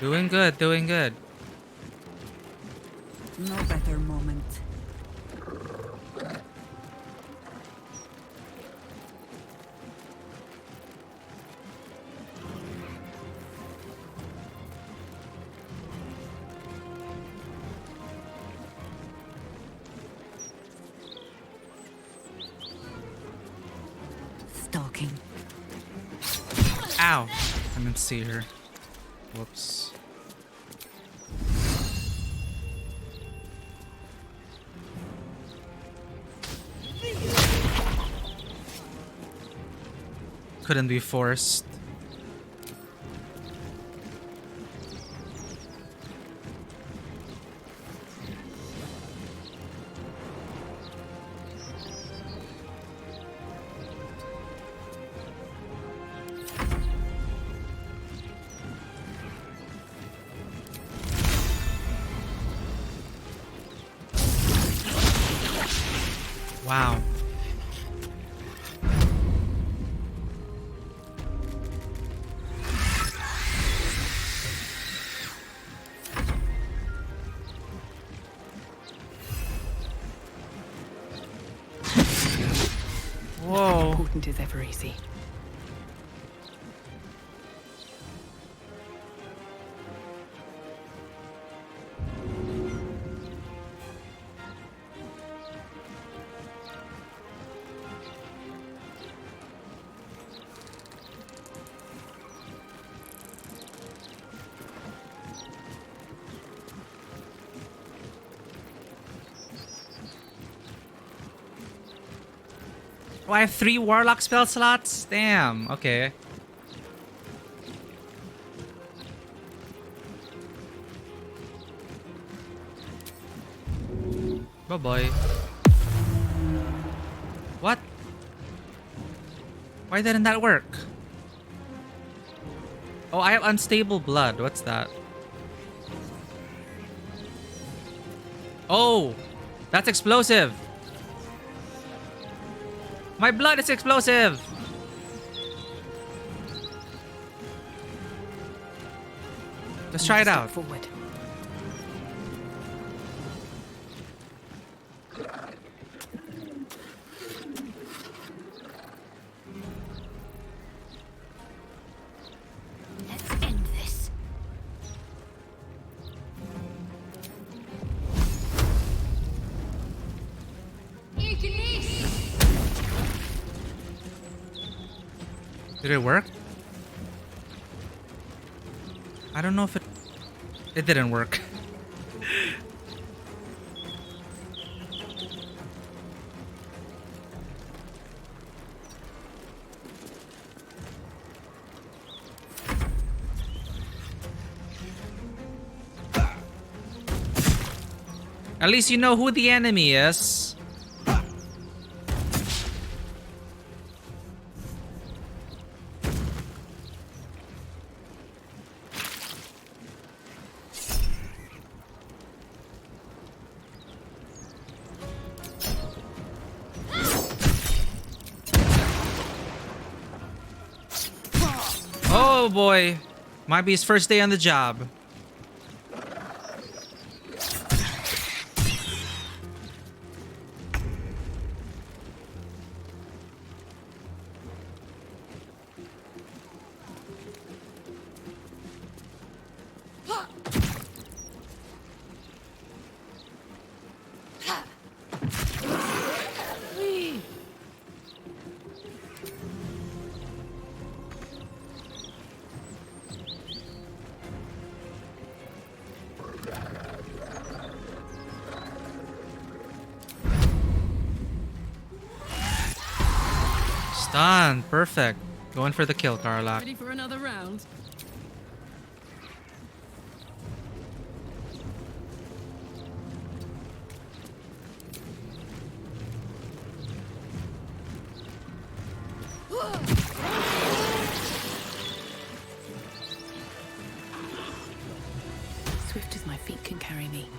Doing good, doing good. No better moment. Stalking. Ow. I didn't see her. Whoops. Couldn't be forced. Wow. Whoa. Potent is ever easy. Oh, I have 3 warlock spell slots? Damn, okay. Bye-bye. What? Why didn't that work? Oh, I have unstable blood. What's that? Oh, that's explosive. My blood is explosive. Let's try it out. Forward. Let's end this. Did it work? I don't know if it didn't work. At least you know who the enemy is. Oh boy, might be his first day on the job. Done. Perfect. Going for the kill, Karlach. Ready for another round? my feet can carry me.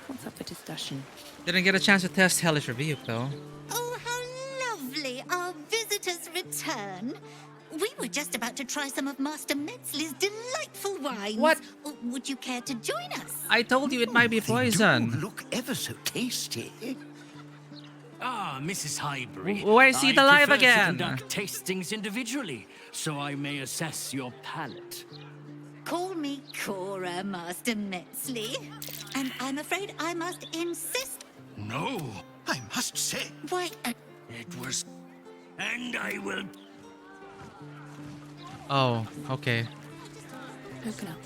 What's up for discussion? Didn't get a chance to test Hellish Rebuke though. Oh, how lovely. Our visitors return. We were just about to try some of Master Metzley's delightful wines. What? Would you care to join us? I told you it might be poison. They do look ever so tasty. Ah, Mrs. Highbury. Where's he alive prefer again? To conduct tastings individually, so I may assess your palate. Call me Cora, Master Metzley. And I'm afraid I must insist. No. I must say. Why, It was... And I will... Oh, okay. Open up.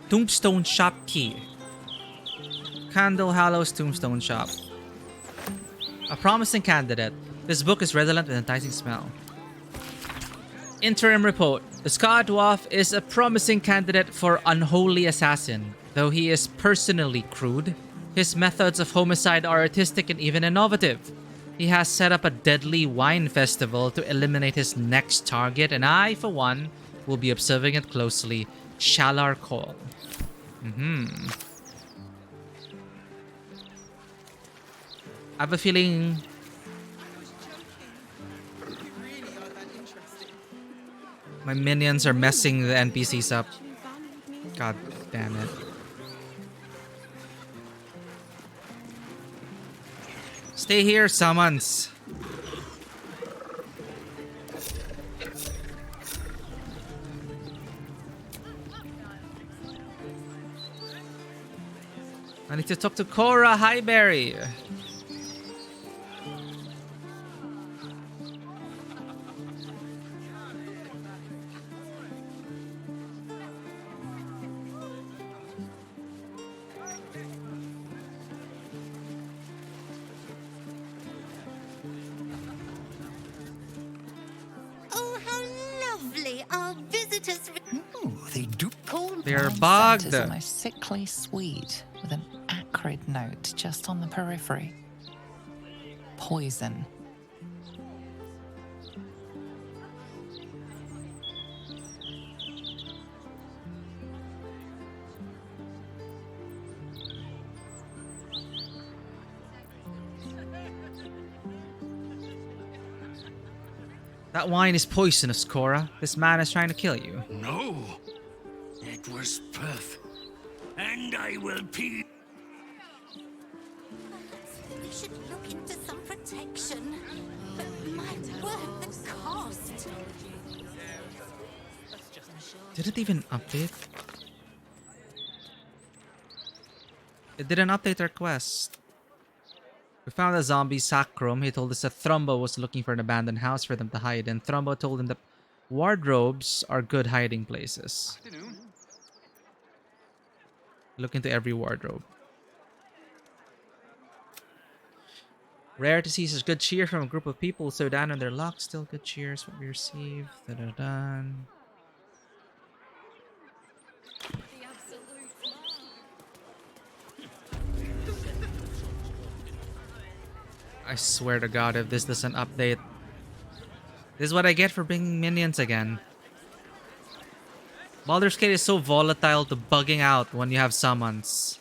Tombstone Shop Key. Candle Hallows Tombstone Shop. A promising candidate. This book is redolent with enticing smell. Interim report. The Scar Dwarf is a promising candidate for Unholy Assassin. Though he is personally crude, his methods of homicide are artistic and even innovative. He has set up a deadly wine festival to eliminate his next target, and I, for one, will be observing it closely. Shalar Call. I have a feeling... my minions are messing the NPCs up. God damn it. Stay here, summons. I need to talk to Cora Highbury. Oh, how lovely. Our visitors... They do. They're Scent bugged. is almost sickly sweet, with an acrid note just on the periphery. Poison. That wine is poisonous, Cora. This man is trying to kill you. No. It was perfect. And I will pee... We should look into some protection. But my word, the cost. Did it even update? It didn't update our quest. We found a zombie sacrum. He told us that Thrumbo was looking for an abandoned house for them to hide in. Thrumbo told him that wardrobes are good hiding places. Look into every wardrobe. Rare to see such good cheer from a group of people so down on their luck. Still good cheers what we receive. Da-da-da. I swear to God, if this doesn't update, this is what I get for bringing minions again. Baldur's Gate is so volatile to bugging out when you have summons.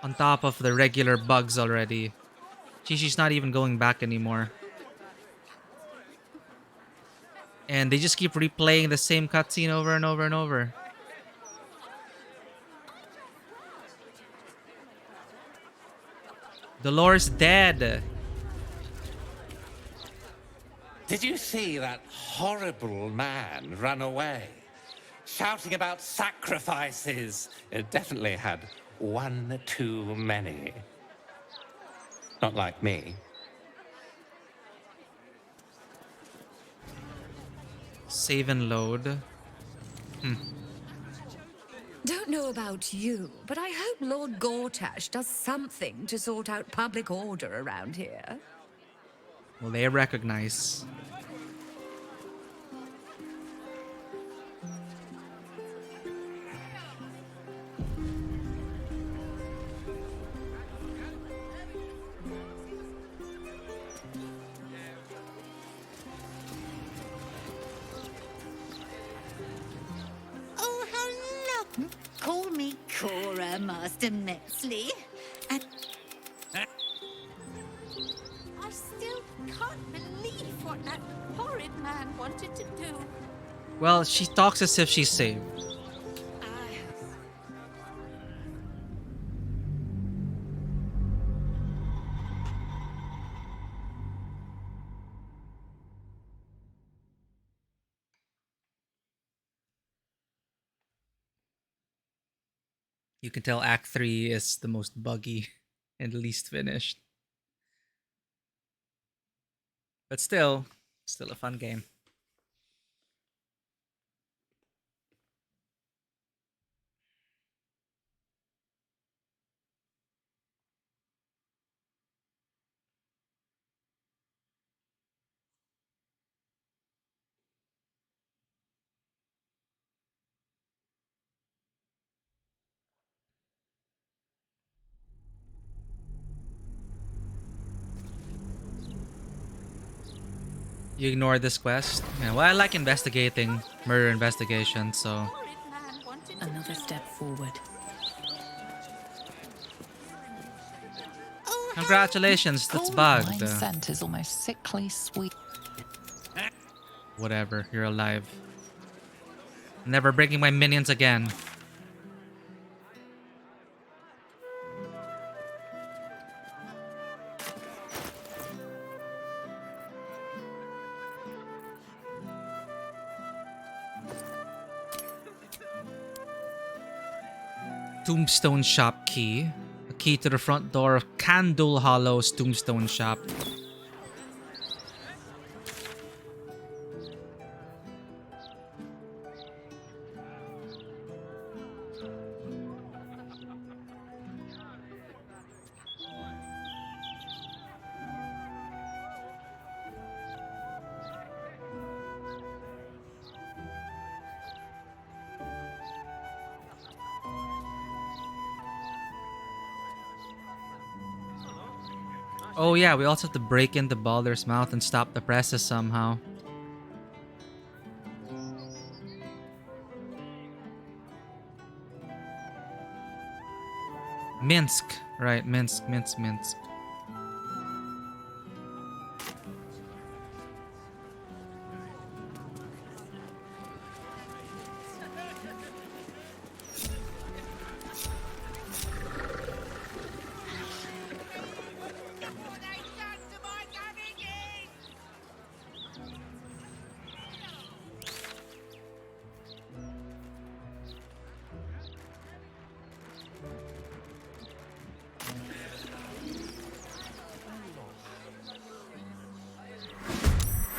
On top of the regular bugs already. Chi-Chi's not even going back anymore. And they just keep replaying the same cutscene over and over and over. Dolores dead. Did you see that horrible man run away? shouting about sacrifices. It definitely had one too many. Not like me. Save and load. Don't know about you, but I hope Lord Gortash does something to sort out public order around here. Well, they recognize. Oh, how lovely. Call me Cora, Master Metzley. And I still can't believe what that horrid man wanted to do. Well, she talks as if she's saved. You can tell Act 3 is the most buggy and least finished. But still a fun game. You ignore this quest? Yeah, well, I like investigating murder investigations, so... Another step forward. Congratulations, that's bugged. My scent is almost sickly sweet. Whatever, you're alive. Never breaking my minions again. Tombstone Shop key. A key to the front door of Candle Hollow's Tombstone Shop. Oh yeah, we also have to break into Baldur's mouth and stop the presses somehow. Minsk. Right, Minsk.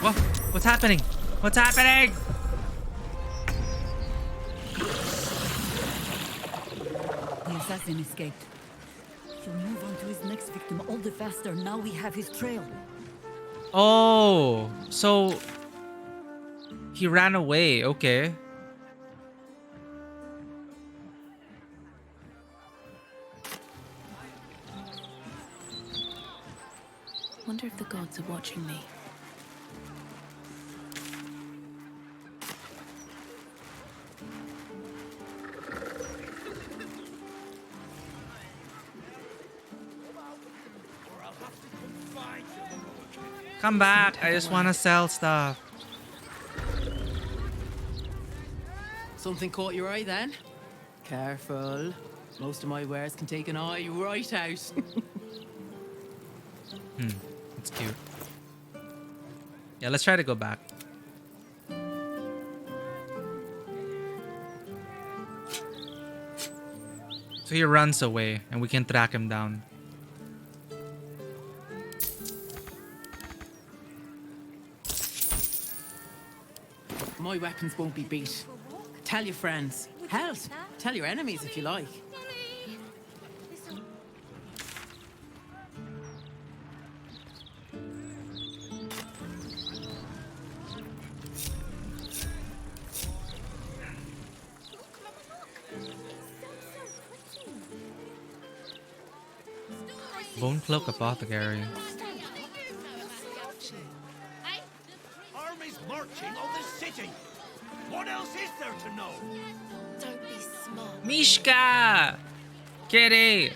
Whoa, what's happening? What's happening? The assassin escaped. He'll move on to his next victim all the faster now we have his trail. Oh, so he ran away. Okay. Wonder if the gods are watching me. Come back. I just want to sell stuff. Something caught your eye then? Careful. Most of my wares can take an eye right out. That's cute. Yeah, let's try to go back. So he runs away and we can track him down. My weapons won't be beat. Tell your friends. Hell, tell your enemies if you like. Bone Cloak Apothecary. Armies marching on the city. What else is there to know? Don't be smart. Mishka! Kitty!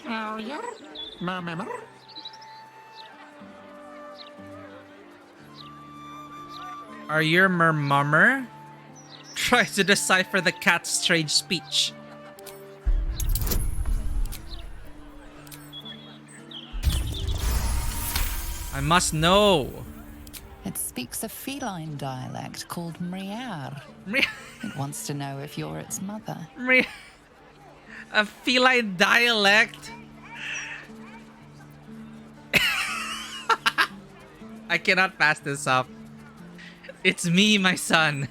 Oh, yeah? Remember? Are you mummer? Try to decipher the cat's strange speech. I must know. It speaks a feline dialect called Mriar. It wants to know if you're its mother. A feline dialect? I cannot pass this up. It's me, my son.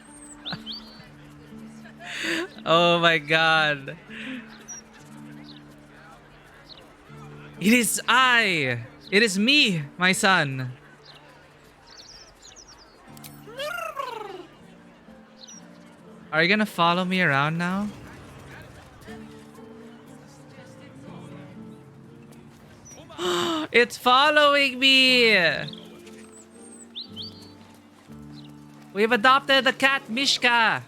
Oh my god. It is I. It is me, my son. Are you gonna follow me around now? It's following me! We've adopted the cat Mishka!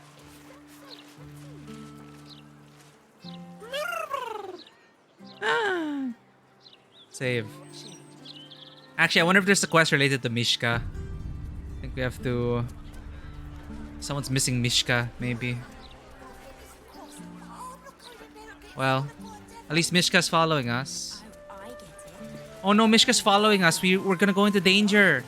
Save. Actually, I wonder if there's a quest related to Mishka. I think we have to... Someone's missing Mishka, maybe. Well, at least Mishka's following us. Oh no, Mishka's following us. We're gonna go into danger.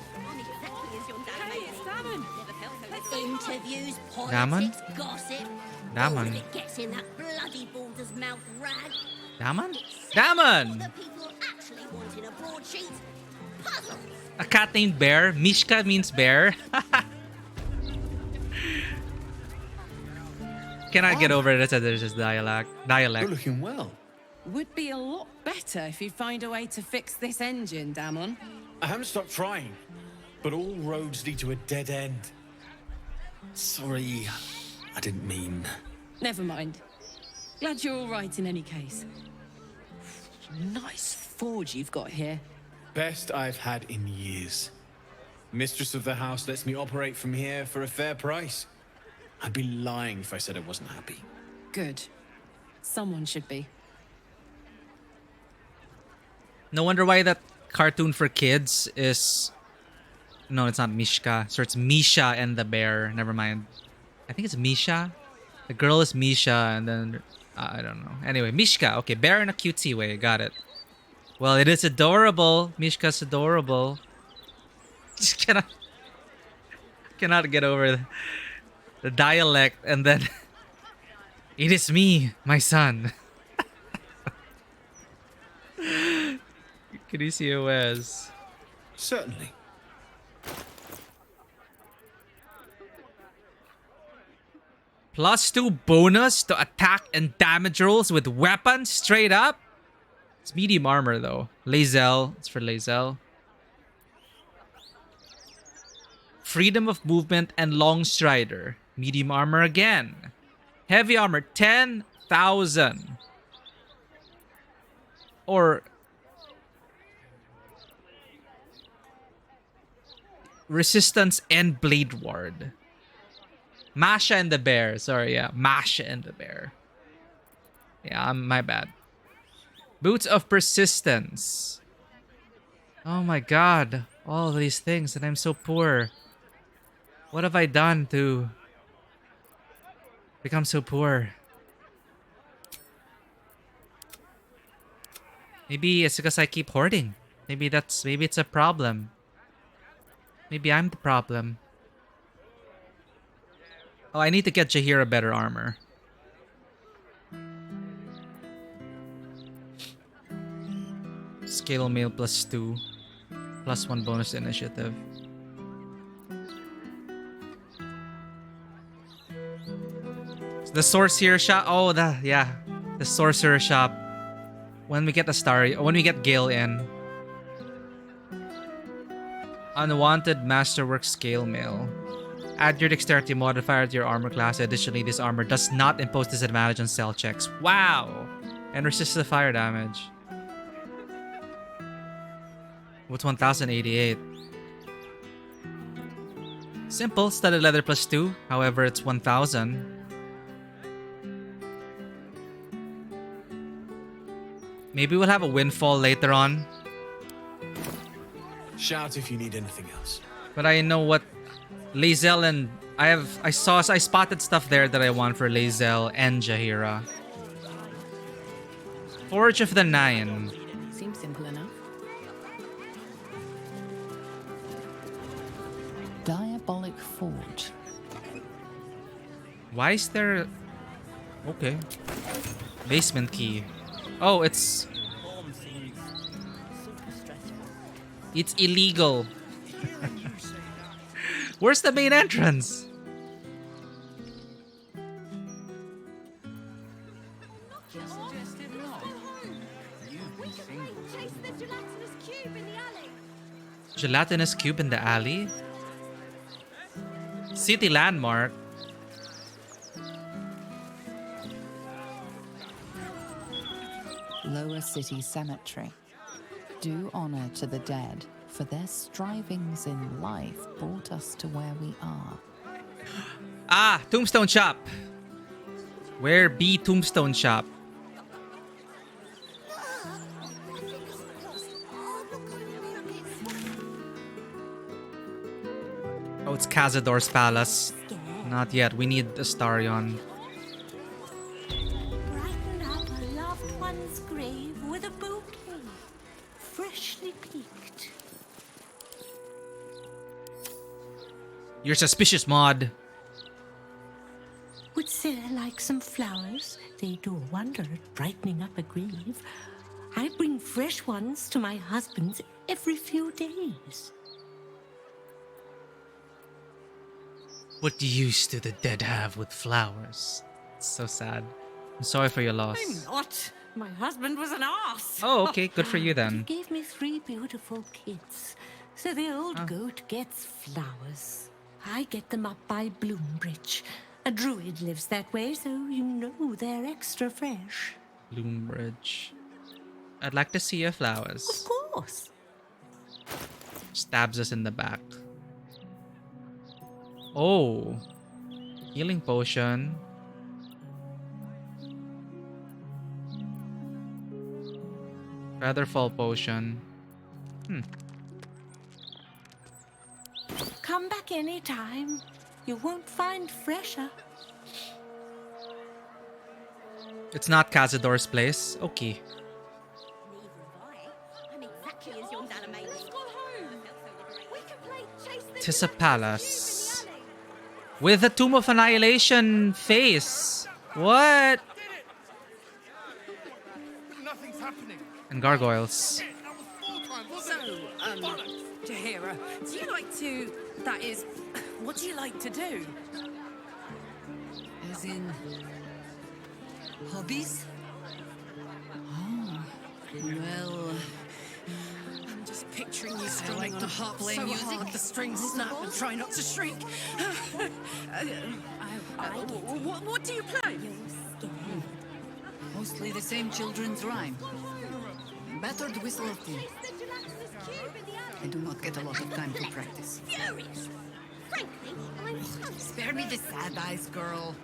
Interviews, Damon? politics, gossip. Damon. All of it gets in that bloody Baldur's mouth rag. Damon? Damon! The people actually wanted a broadsheet. Puzzles. A cat named Bear? Mishka means bear? Cannot get over it. There's this dialect. You're looking well. Would be a lot better if you'd find a way to fix this engine, Damon. I haven't stopped trying, but all roads lead to a dead end. Sorry, I didn't mean... Never mind. Glad you're all right in any case. Nice forge you've got here. Best I've had in years. Mistress of the house lets me operate from here for a fair price. I'd be lying if I said I wasn't happy. Good. Someone should be. No wonder why that cartoon for kids is... No, it's not Mishka. So it's Misha and the bear. Never mind. I think it's Misha. The girl is Misha and then... I don't know. Anyway, Mishka. Okay, bear in a cutesy way. Got it. Well, it is adorable. Mishka's adorable. Just cannot get over the dialect and then... It is me, my son. Can you see who is? Certainly. +2 bonus to attack and damage rolls with weapons straight up. It's medium armor though. Lae'zel. It's for Lae'zel. Freedom of movement and long strider. Medium armor again. Heavy armor 10,000. Or resistance and blade ward. Masha and the bear. Sorry, yeah. Masha and the bear. Yeah, my bad. Boots of persistence. Oh my god. All of these things and I'm so poor. What have I done to become so poor? Maybe it's because I keep hoarding. Maybe it's a problem. Maybe I'm the problem. Oh, I need to get Jaheira better armor. Scale mail +2. +1 bonus initiative. The sorcerer shop. Oh, yeah. The sorcerer shop. When we get the star, when we get Gale in. Unwanted masterwork scale mail. Add your dexterity modifier to your armor class. Additionally, this armor does not impose disadvantage on cell checks. Wow! And resists the fire damage. What's 1088? Simple, studded leather +2. However, it's 1000. Maybe we'll have a windfall later on. Shout if you need anything else. But I know what Lae'zel and I spotted stuff there that I want for Lae'zel and Jaheira. Forge of the Nine. Seems simple enough. Diabolic Forge. Why is there... Okay. Basement key. Oh, it's illegal. Where's the main entrance? Gelatinous cube in the alley? City landmark? Lower City Cemetery. Do honor to the dead, for their strivings in life brought us to where we are. Ah, Tombstone Shop. Where be Tombstone Shop? Oh, it's Cazador's palace. Not yet. We need Astarion. Brighten up a loved one's grave with a bouquet, freshly picked. You're suspicious, Maud. Would Sarah like some flowers? They do a wonder at brightening up a grave. I bring fresh ones to my husband's every few days. What use do the dead have with flowers? It's so sad. I'm sorry for your loss. I'm not. My husband was an arse. Oh, okay. Good for you He then. gave me 3 beautiful kids, so the old goat gets flowers. I get them up by Bloombridge. A druid lives that way, so you know they're extra fresh. Bloombridge. I'd like to see your flowers. Of course. Stabs us in the back. Oh. Healing potion. Featherfall potion. Come back anytime. You won't find fresher. It's not Cazador's place. Okay. I'm exactly as young animated. Let's go home. We can play chase the Tis a palace. With a Tomb of Annihilation face. What? Nothing's happening. And gargoyles. So, Jaheira, do you like to... That is, what do you like to do? As in... hobbies? Oh, well... I'm just picturing you strumming on a harp so hard the strings snap and try not to shriek. What do you play? Mostly the same children's rhyme. Battered whistle of tea. I do not get a lot of time to practice. Furious. Frankly, I'm Spare me the sad eyes, girl.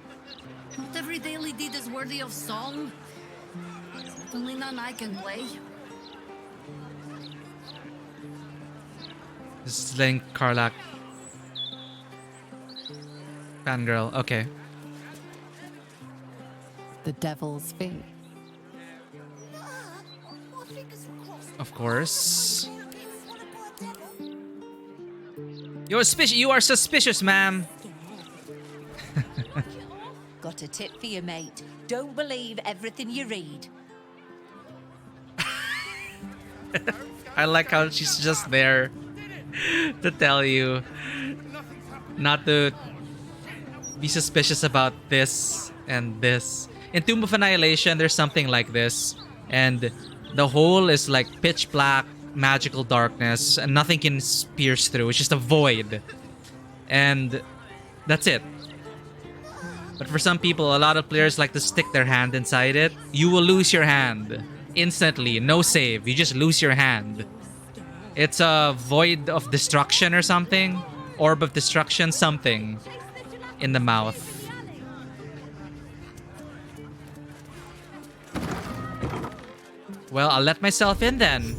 Not every daily deed is worthy of song. Certainly none I can play. This is Link Karlak. Fangirl. Okay. The Devil's Fee. Of course. You are suspicious, ma'am. Got a tip for you, mate. Don't believe everything you read. I like how she's just there to tell you not to be suspicious about this and this. In Tomb of Annihilation, there's something like this, and the hole is like pitch black, magical darkness, and nothing can pierce through. It's just a void, and that's it. But for some people, a lot of players like to stick their hand inside it. You will lose your hand instantly. No save. You just lose your hand. It's a void of destruction or something. Orb of destruction, something in the mouth. Well, I'll let myself in then.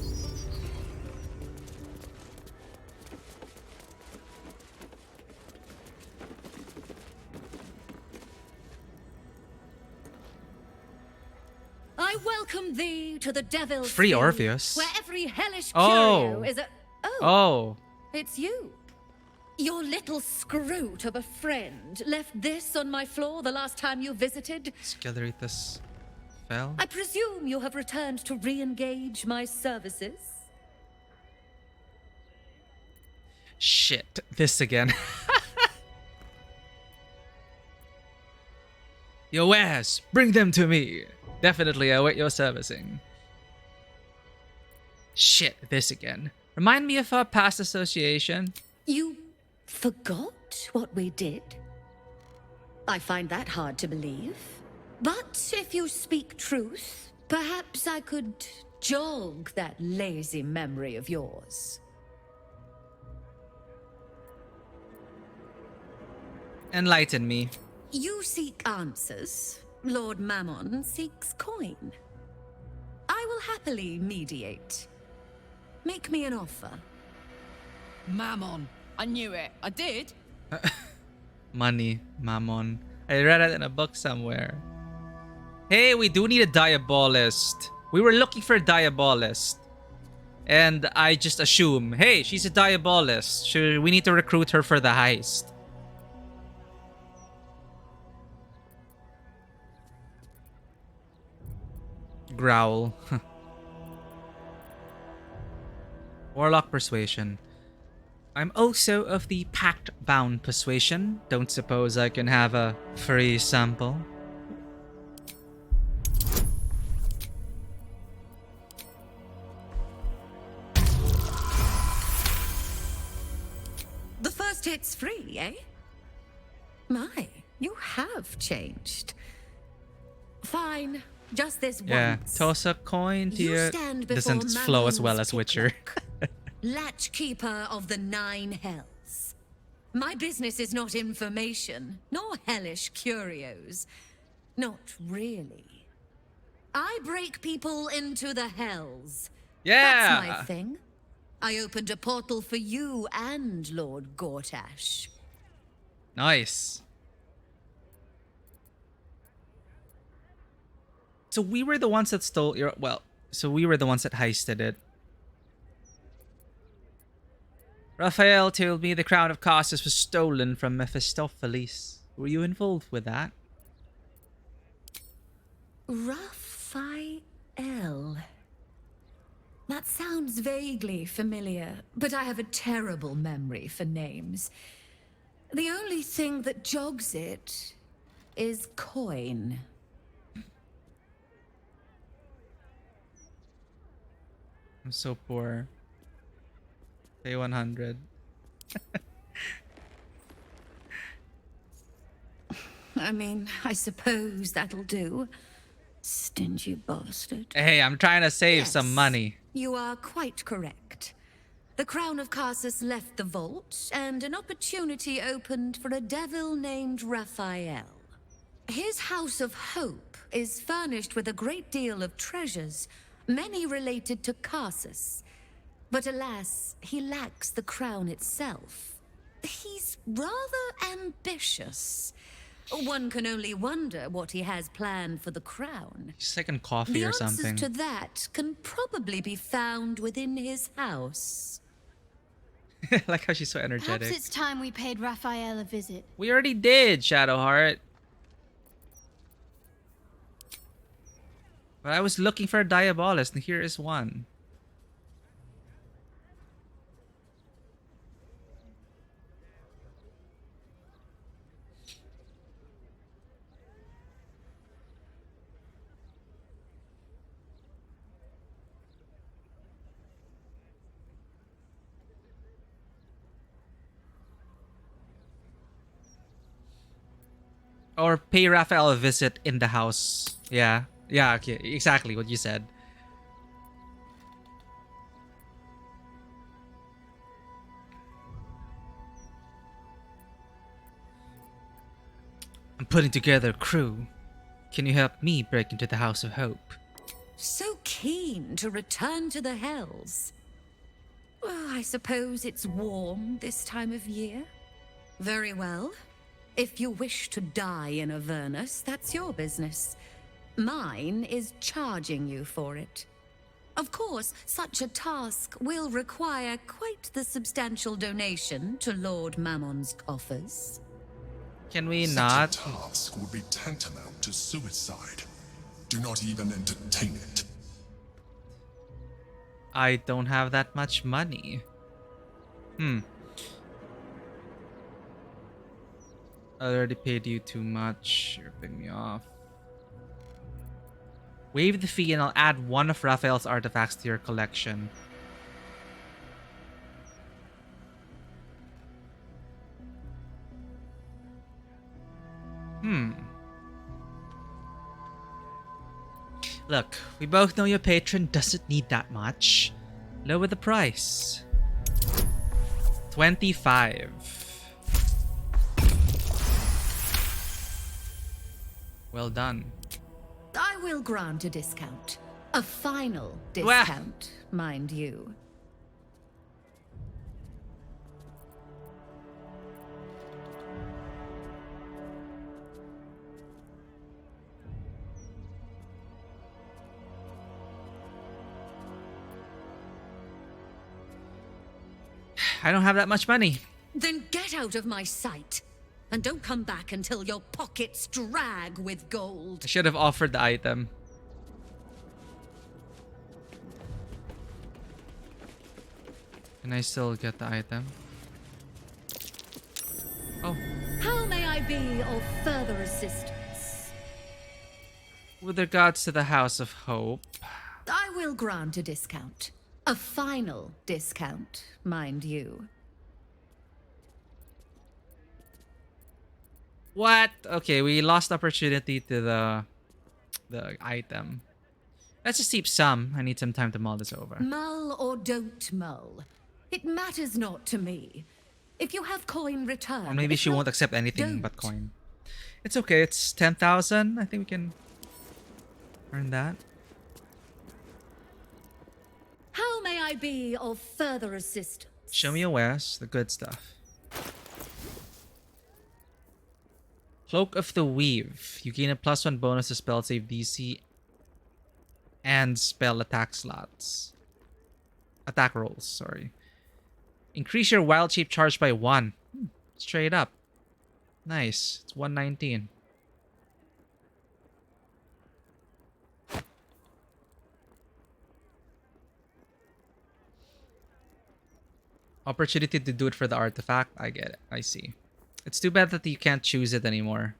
I welcome thee to the Devil's Free Field, Orpheus. where every hellish Oh. curio is a... Oh. It's you. Your little scroot of a friend left this on my floor the last time you visited. Scaleritas fell. I presume you have returned to re-engage my services. Shit. This again. Yo, ass, bring them to me. Definitely await your servicing. Shit, this again. Remind me of our past association. You forgot what we did? I find that hard to believe. But if you speak truth, perhaps I could jog that lazy memory of yours. Enlighten me. You seek answers. Lord Mammon seeks coin. I will happily mediate. Make me an offer. Mammon. I knew it. I did. Money, mammon. I read it in a book somewhere. Hey, we do need a diabolist. We were looking for a diabolist. And I just assume, hey, she's a diabolist. We need to recruit her for the heist. Growl. Warlock persuasion. I'm also of the pact-bound persuasion. Don't suppose I can have a free sample? The first hit's free, eh? My, you have changed. Fine, just this Yeah, once. toss a coin to You your... stand before Doesn't flow as well as Witcher. Latchkeeper of the 9 hells. My business is not information, nor hellish curios. Not really. I break people into the hells. Yeah! That's my thing. I opened a portal for you and Lord Gortash. Nice. So we were the ones that stole your... Well, so we were the ones that heisted it. Raphael told me the crown of Caucasus was stolen from Mephistopheles. Were you involved with that? Raphael. That sounds vaguely familiar, but I have a terrible memory for names. The only thing that jogs it is coin. I'm so poor. Pay 100. I mean, I suppose that'll do. Stingy bastard. Hey, I'm trying to save Yes. some money. You are quite correct. The crown of Caucasus left the vault, and an opportunity opened for a devil named Raphael. His House of Hope is furnished with a great deal of treasures, many related to Caucasus. But alas, he lacks the crown itself. He's rather ambitious. One can only wonder what he has planned for the crown. He's taking coffee The or answers something. to that can probably be found within his house. Like how she's so Perhaps energetic. it's time we paid Raphael a visit. We already did, Shadowheart. But I was looking for a Diabolist, and here is one. Or pay Raphael a visit in the house. Yeah. Yeah, okay. Exactly what you said. I'm putting together a crew. Can you help me break into the House of Hope? So keen to return to the Hells. Well, I suppose it's warm this time of year. Very well. If you wish to die in Avernus, that's your business. Mine is charging you for it. Of course, such a task will require quite the substantial donation to Lord Mammon's coffers. Can we Such not? a task would be tantamount to suicide. Do not even entertain it. I don't have that much money. I already paid you too much. You're ripping me off. Waive the fee and I'll add one of Raphael's artifacts to your collection. Look, we both know your patron doesn't need that much. Lower the price. 25. Well done. I will grant a discount. A final discount, mind you. I don't have that much money. Then get out of my sight. And don't come back until your pockets drag with gold. I should have offered the item. Can I still get the item? Oh. How may I be of further assistance? With regards to the House of Hope. I will grant a discount. A final discount, mind you. What? Okay, we lost opportunity to the item. Let's just keep some. I need some time to mull this over. Mull or don't mull. It matters not to me. If you have coin, return. Or maybe If she not, won't accept anything don't. but coin. It's okay. It's 10,000. I think we can earn that. How may I be of further assistance? Show me a West, the good stuff. Cloak of the Weave. You gain a +1 bonus to spell save DC and spell attack slots. Attack rolls, sorry. Increase your wild shape charge by 1. Straight up. Nice. It's 119. Opportunity to do it for the artifact. I get it. I see. It's too bad that you can't choose it anymore.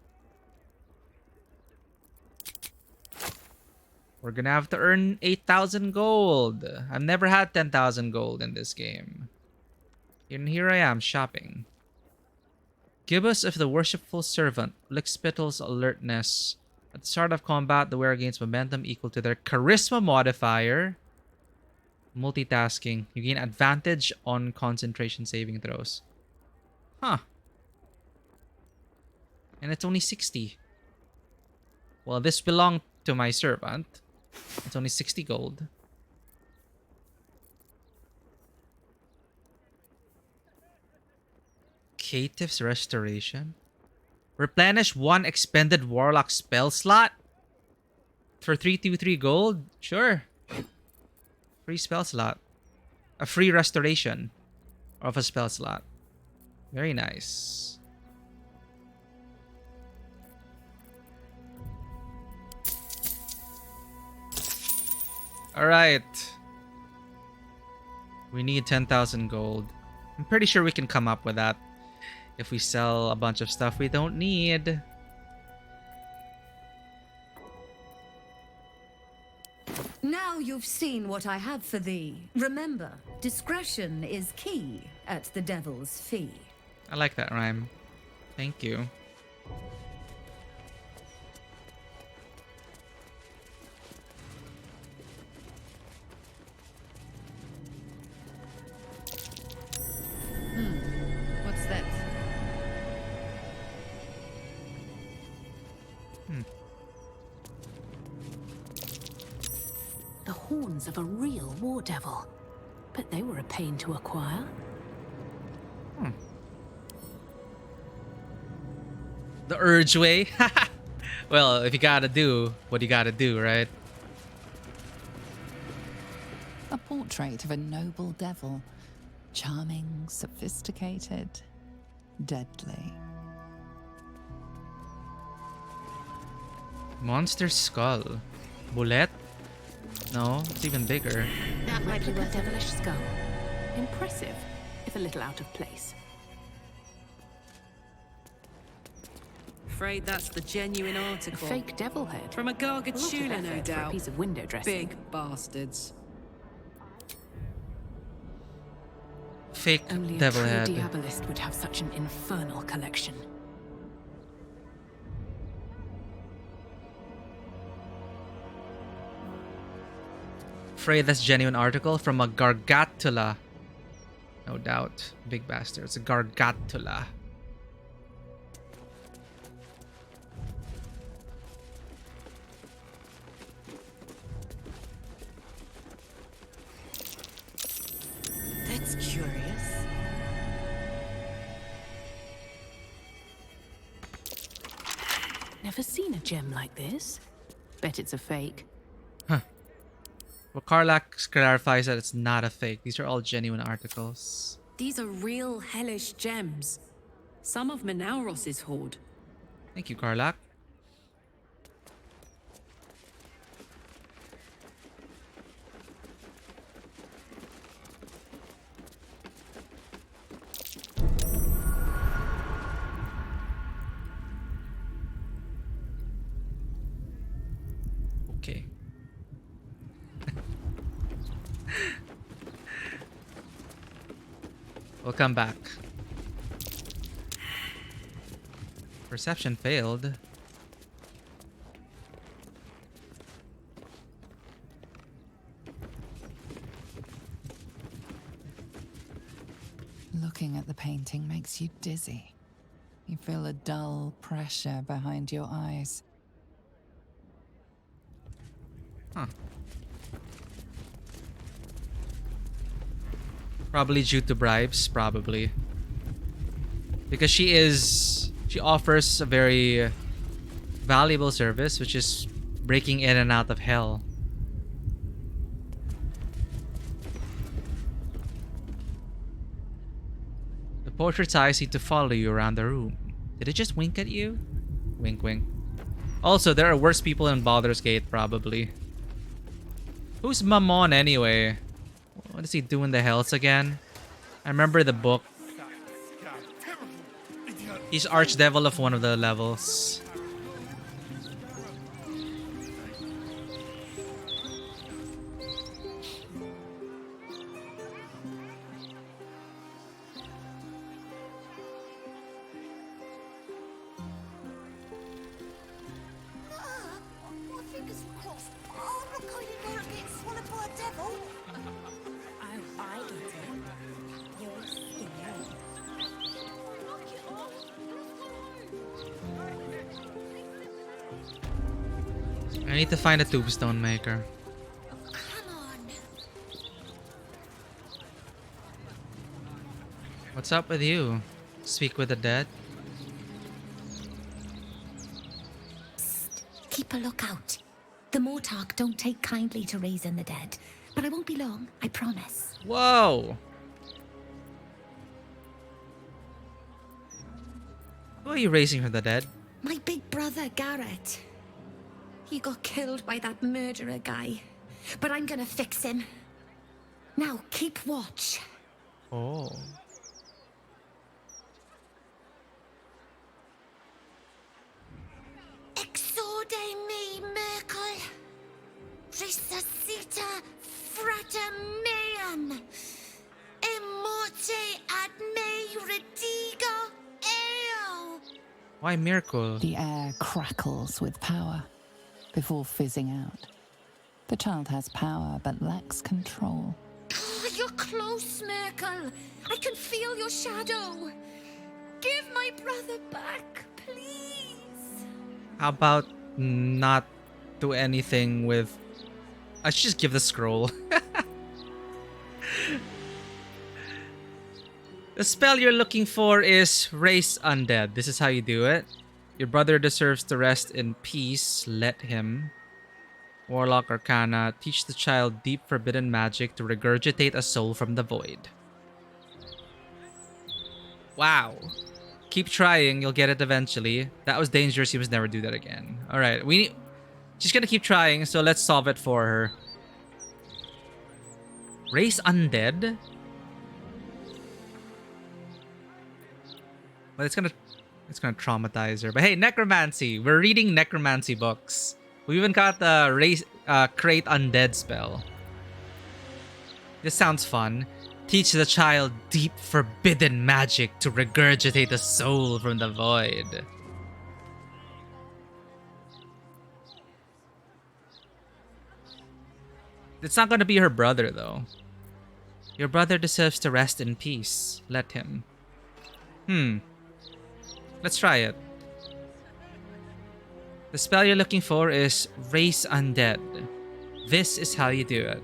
We're gonna have to earn 8,000 gold. I've never had 10,000 gold in this game. And here I am shopping. Gibbous of the Worshipful Servant. Lickspittle's alertness. At the start of combat, the wearer gains momentum equal to their charisma modifier. Multitasking. You gain advantage on concentration saving throws. Huh. And it's only 60. Well, this belonged to my servant. It's only 60 gold. Caitiff's Restoration. Replenish 1 expended Warlock spell slot. For 323 gold? Sure. Free spell slot. A free restoration. of a spell slot. Very nice. Alright. We need 10,000 gold. I'm pretty sure we can come up with that if we sell a bunch of stuff we don't need. Now you've seen what I have for thee. Remember, discretion is key at the Devil's Fee. I like that rhyme. Thank you. What's that? The horns of a real war devil. But they were a pain to acquire. The Urge way? Well, if you gotta do what you gotta do, right? A portrait of a noble devil. Charming, sophisticated, deadly. Monster skull. Bullet? No, it's even bigger. That might be a devilish skull. Impressive, if a little out of place. Afraid that's the genuine article. A fake devil head. From a Gargantula, no For a doubt. piece of window dressing. Big bastards. Fake Only devil a true head. diabolist would have such an infernal collection. Afraid that's genuine article from a Gargantula. No doubt. Big bastard. It's a Gargantula. That's curious. Never seen a gem like this. Bet it's a fake. Well, Karlak clarifies that it's not a fake. These are all genuine articles. These are real hellish gems. Some of Manauros's hoard. Thank you, Karlak. Okay. We'll come back. Perception failed. Looking at the painting makes you dizzy. You feel a dull pressure behind your eyes. Huh. Probably due to bribes, probably. Because she offers a very valuable service, which is breaking in and out of hell. The portrait's eyes seem to follow you around the room. Did it just wink at you? Wink, wink. Also, there are worse people in Baldur's Gate, probably. Who's Mammon anyway? What is he doing the hells again? I remember the book. He's Archdevil of one of the levels. My fingers crossed. I'm not going in there and getting swallowed by a devil. Oh, I get it. You're scared. I need to find a tombstone maker. What's up with you? Speak with the dead? Keep a lookout. The Mortark don't take kindly to raising the dead. But I won't be long, I promise. Whoa! Who are you raising from the dead? My big brother, Garrett. He got killed by that murderer guy. But I'm gonna fix him. Now, keep watch. Oh. Exorde me, Merkel. Resuscita frater meam. Immorte ad me redigo eo. Why Miracle? The air crackles with power before fizzing out. The child has power but lacks control. Oh, you're close, Merkel. I can feel your shadow. Give my brother back, please. How about not do anything with... I should just give the scroll. The spell you're looking for is Raise Undead. This is how you do it. Your brother deserves to rest in peace. Let him. Warlock Arcana. Teach the child deep forbidden magic to regurgitate a soul from the void. Wow. Keep trying. You'll get it eventually. That was dangerous. You must never do that again. Alright. She's gonna keep trying, so let's solve it for her. Raise Undead? But it's gonna traumatize her. But hey, necromancy. We're reading necromancy books. We even got the create undead spell. This sounds fun. Teach the child deep forbidden magic to regurgitate a soul from the void. It's not gonna be her brother though. Your brother deserves to rest in peace. Let him. Let's try it. The spell you're looking for is Raise Undead. This is how you do it.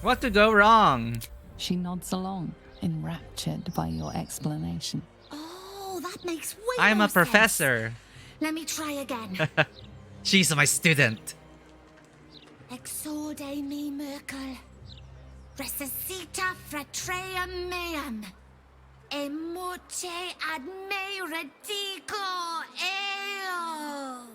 What could go wrong? She nods along, enraptured by your explanation. Oh, that makes way I'm more a professor. sense. Let me try again. She's my student. Exorde me, Merkel. Resuscita fratrea meam. Immorte ad me redigo eo.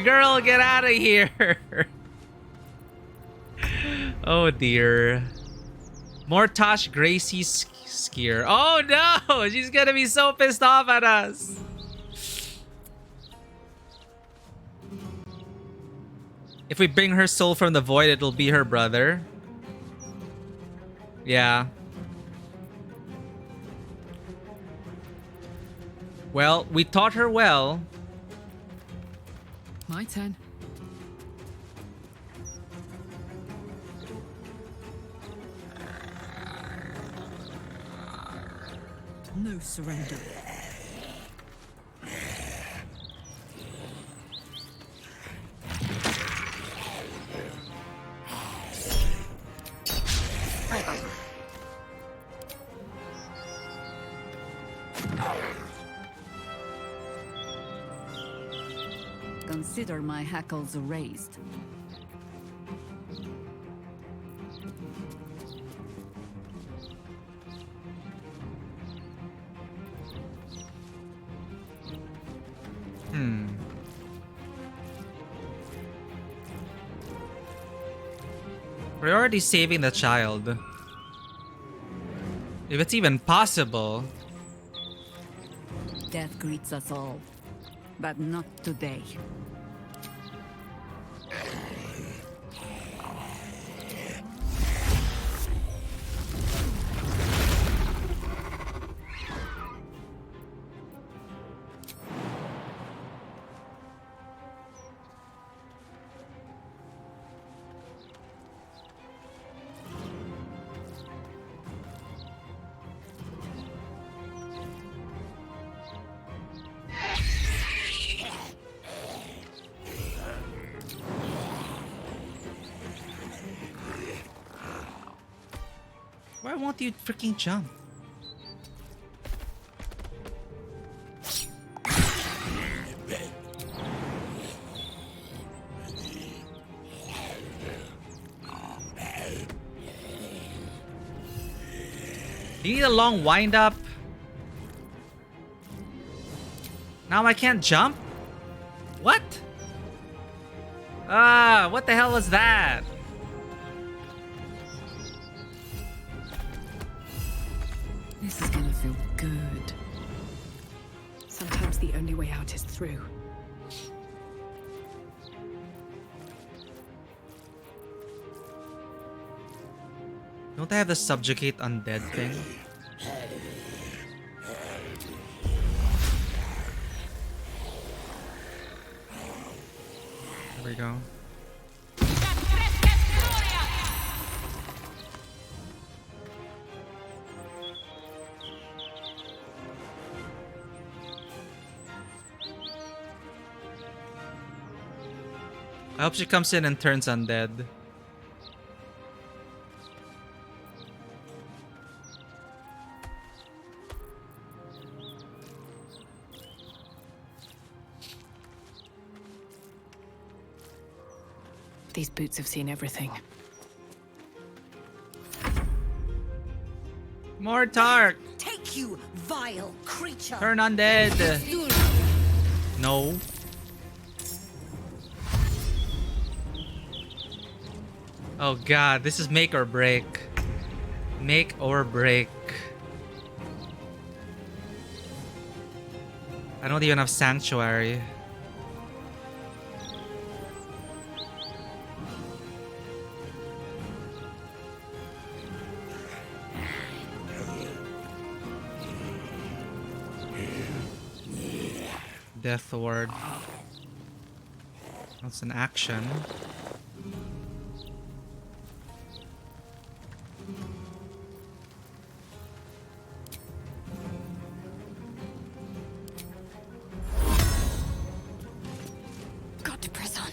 Girl, get out of here. Oh dear. Mortosh Gracie Skier. Oh no! She's gonna be so pissed off at us. If we bring her soul from the void, it'll be her brother. Yeah. Well, we taught her well. My turn. No surrender. Consider my hackles raised. We're already saving the child. If it's even possible. Death greets us all, but not today. Why won't you freaking jump? Do you need a long wind up? Now I can't jump? What? Ah, what the hell was that? This is gonna feel good. Sometimes the only way out is through. Don't I have the subjugate undead thing? There we go. I hope she comes in and turns undead. These boots have seen everything. More Tark! Take you, vile creature! Turn undead! No. Oh god, this is make or break. Make or break. I don't even have sanctuary. Death ward. That's an action. Got to press on.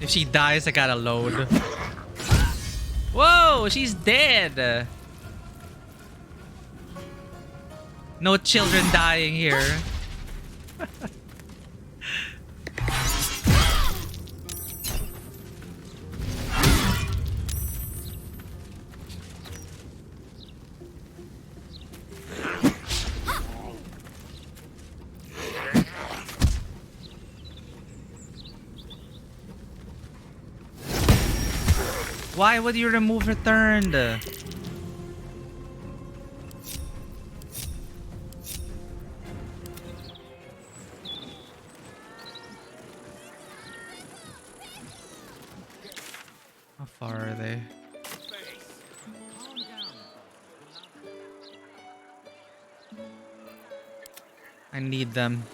If she dies, I gotta load. Whoa, she's dead. No children dying here. Why would you remove returned? How far are they? I need them.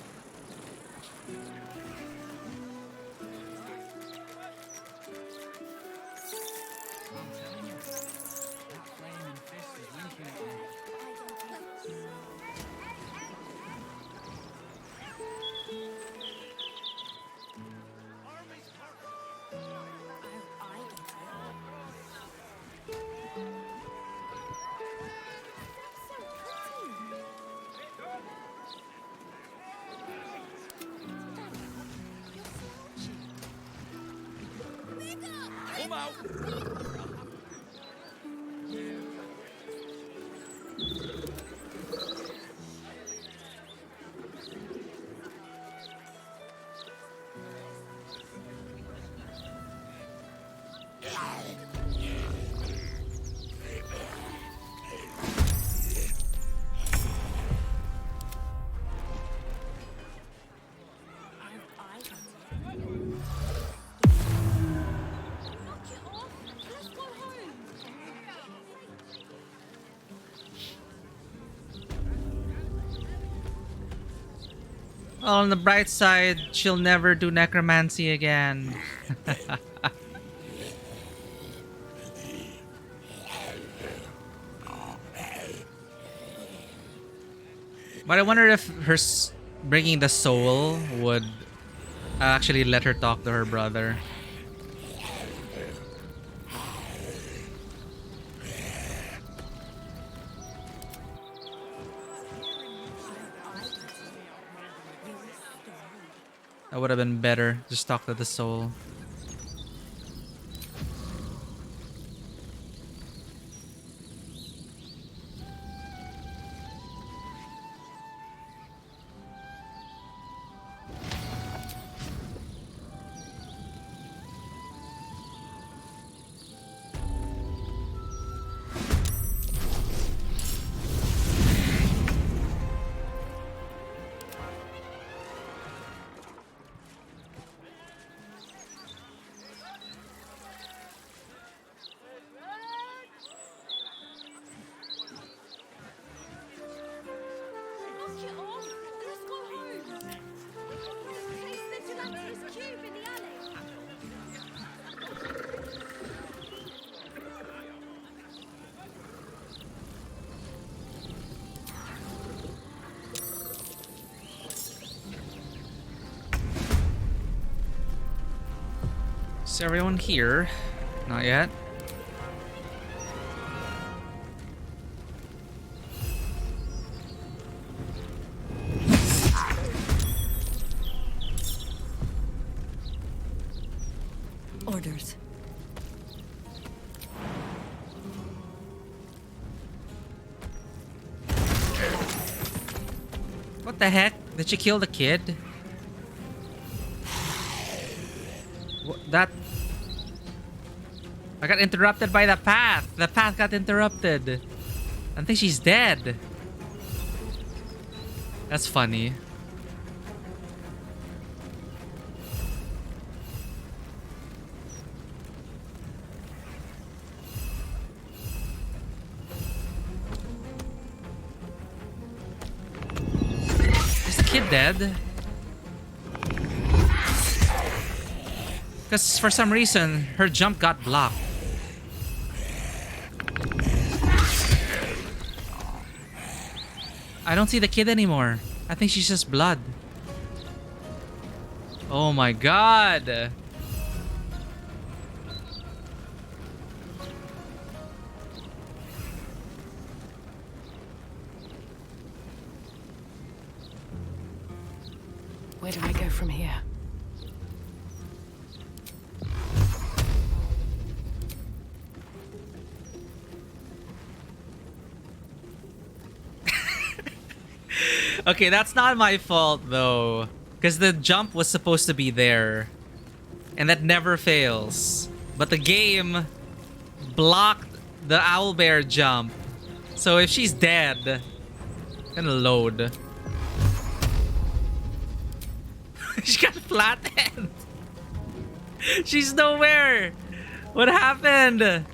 On the bright side, she'll never do necromancy again. But I wonder if bringing the soul would actually let her talk to her brother. That would have been better. Just talk to the soul. Is everyone here? Not yet. Orders. What the heck? Did she kill the kid? That... I got interrupted by the path. The path got interrupted. I think she's dead. That's funny. Is the kid dead? Because for some reason, her jump got blocked. I don't see the kid anymore. I think she's just blood. Oh my god. Where do I go from here? Okay, that's not my fault though. Because the jump was supposed to be there. And that never fails. But the game blocked the owlbear jump. So if she's dead, gonna load. She got flattened. She's nowhere. What happened?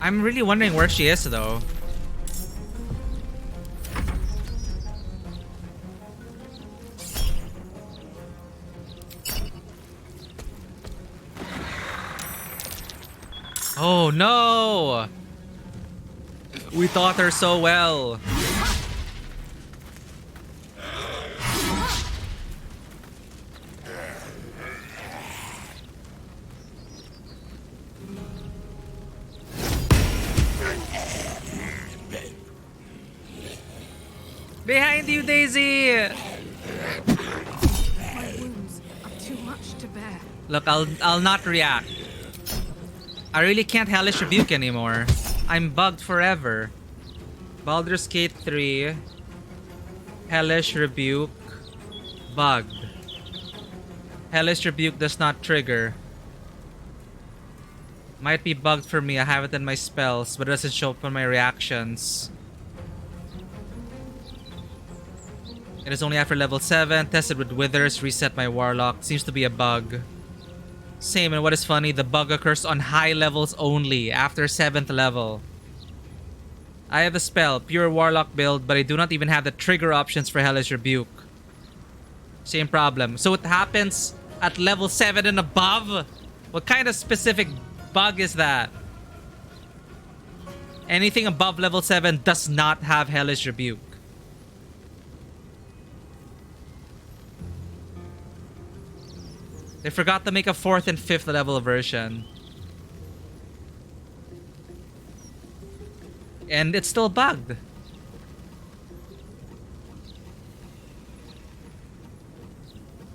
I'm really wondering where she is though. Oh no! We thought her so well. Behind you, Daisy! My wounds are too much to bear. Look, I'll not react. I really can't Hellish Rebuke anymore. I'm bugged forever. Baldur's Gate 3. Hellish Rebuke. Bugged. Hellish Rebuke does not trigger. Might be bugged for me. I have it in my spells, but it doesn't show up on my reactions. It is only after level 7. Tested with Withers. Reset my Warlock. Seems to be a bug. Same, and what is funny, the bug occurs on high levels only, after 7th level. I have a spell, pure Warlock build, but I do not even have the trigger options for Hellish Rebuke. Same problem. So it happens at level 7 and above? What kind of specific bug is that? Anything above level 7 does not have Hellish Rebuke. They forgot to make a 4th and 5th level version. And it's still bugged.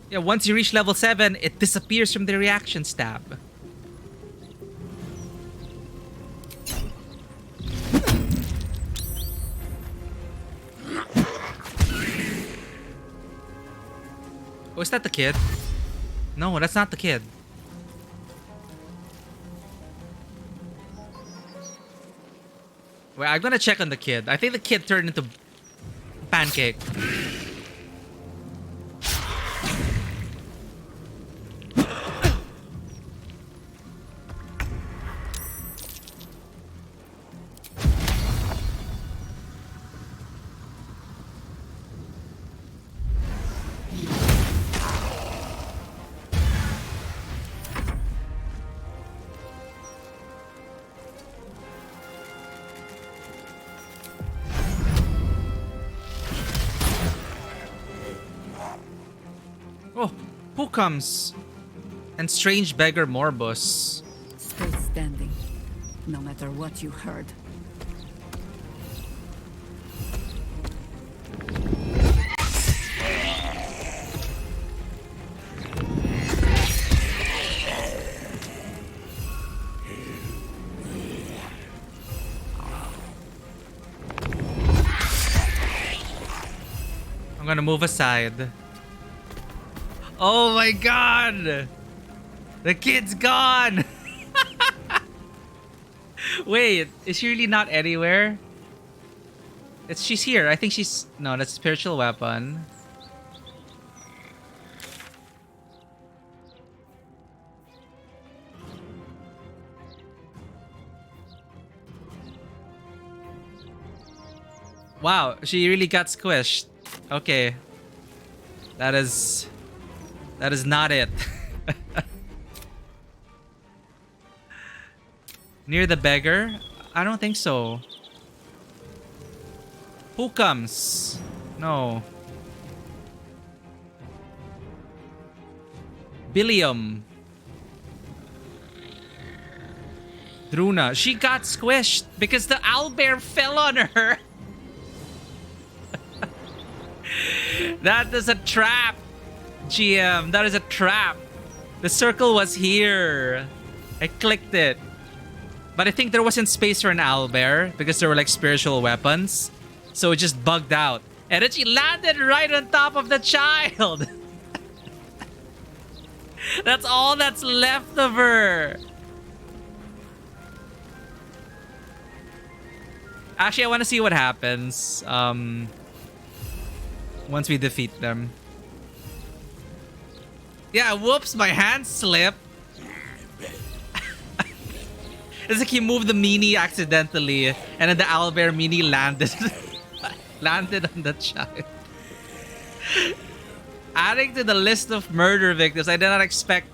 Yeah, once you reach level 7, it disappears from the reaction tab. Oh, is that the kid? No, that's not the kid. Wait, I'm gonna check on the kid. I think the kid turned into pancake. Oh, who comes? And strange beggar Morbus. Still standing, no matter what you heard. I'm gonna move aside. Oh my god! The kid's gone! Wait, is she really not anywhere? She's here. I think she's... No, that's a spiritual weapon. Wow, she really got squished. Okay. That is not it. Near the beggar? I don't think so. Who comes? No. Billiam. Druna. She got squished because the owlbear fell on her. That is a trap. GM, that is a trap. The circle was here. I clicked it. But I think there wasn't space for an owlbear because there were like spiritual weapons. So it just bugged out. And then she landed right on top of the child. That's all that's left of her. Actually, I want to see what happens once we defeat them. Yeah, whoops, my hand slipped. It's like he moved the meanie accidentally, and then the owlbear meanie landed on the child. Adding to the list of murder victims, I did not expect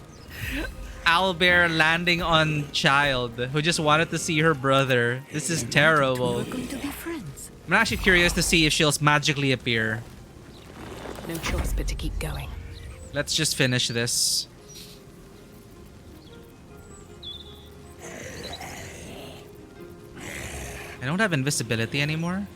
owlbear landing on child who just wanted to see her brother. This is terrible. I'm actually curious to see if she'll magically appear. No choice but to keep going. Let's just finish this. I don't have invisibility anymore.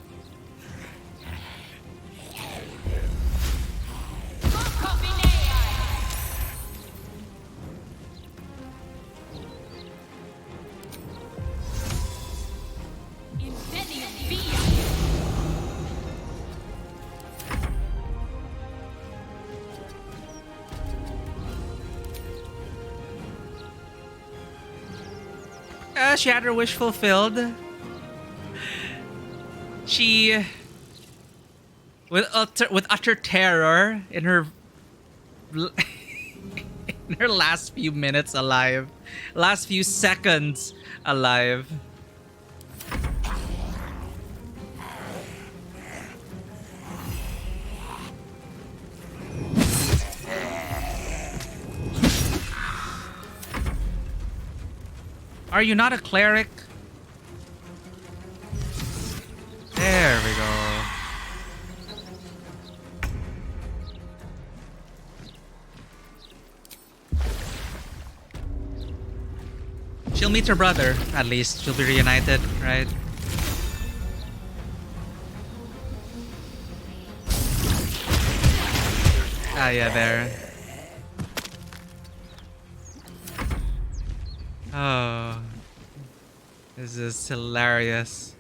She had her wish fulfilled. She, with utter terror in her in her last few minutes alive, last few seconds alive. Are you not a cleric? There we go. She'll meet her brother, at least. She'll be reunited, right? Ah, yeah, there. Oh, this is hilarious.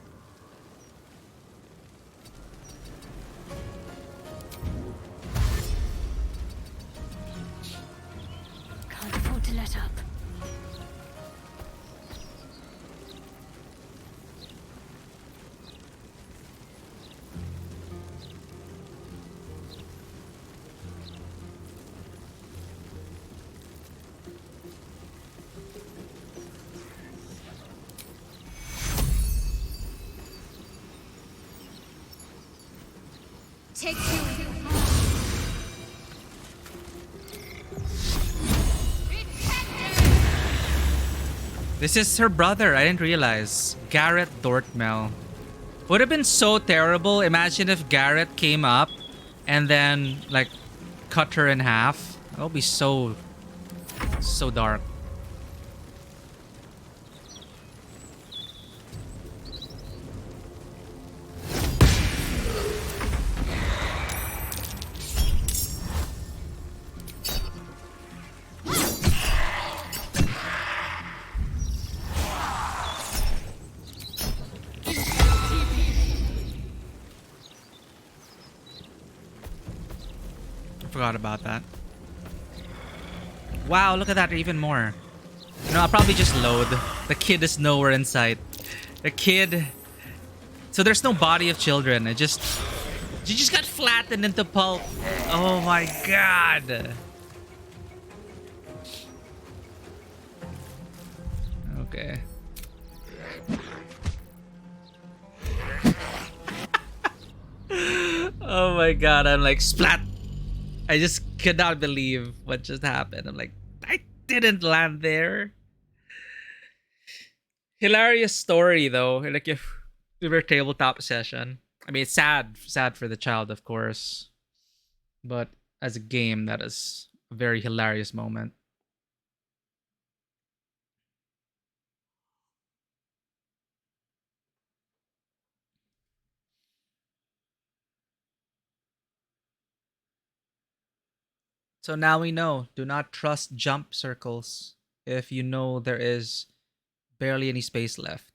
Can't afford to let up. Take two. This is her brother. I didn't realize. Garrett Dortmel. Would have been so terrible. Imagine if Garrett came up and then like cut her in half. That would be so dark. Forgot about that. Wow, look at that, even more. You know, I'll probably just load. The kid is nowhere in sight. The kid... So there's no body of children. She just got flattened into pulp. Oh my god. Okay. Oh my god, I'm like, splat! I just could not believe what just happened. I'm like, I didn't land there. Hilarious story though. Like if we were tabletop session. I mean, it's sad for the child, of course. But as a game, that is a very hilarious moment. So now we know, do not trust jump circles if you know there is barely any space left.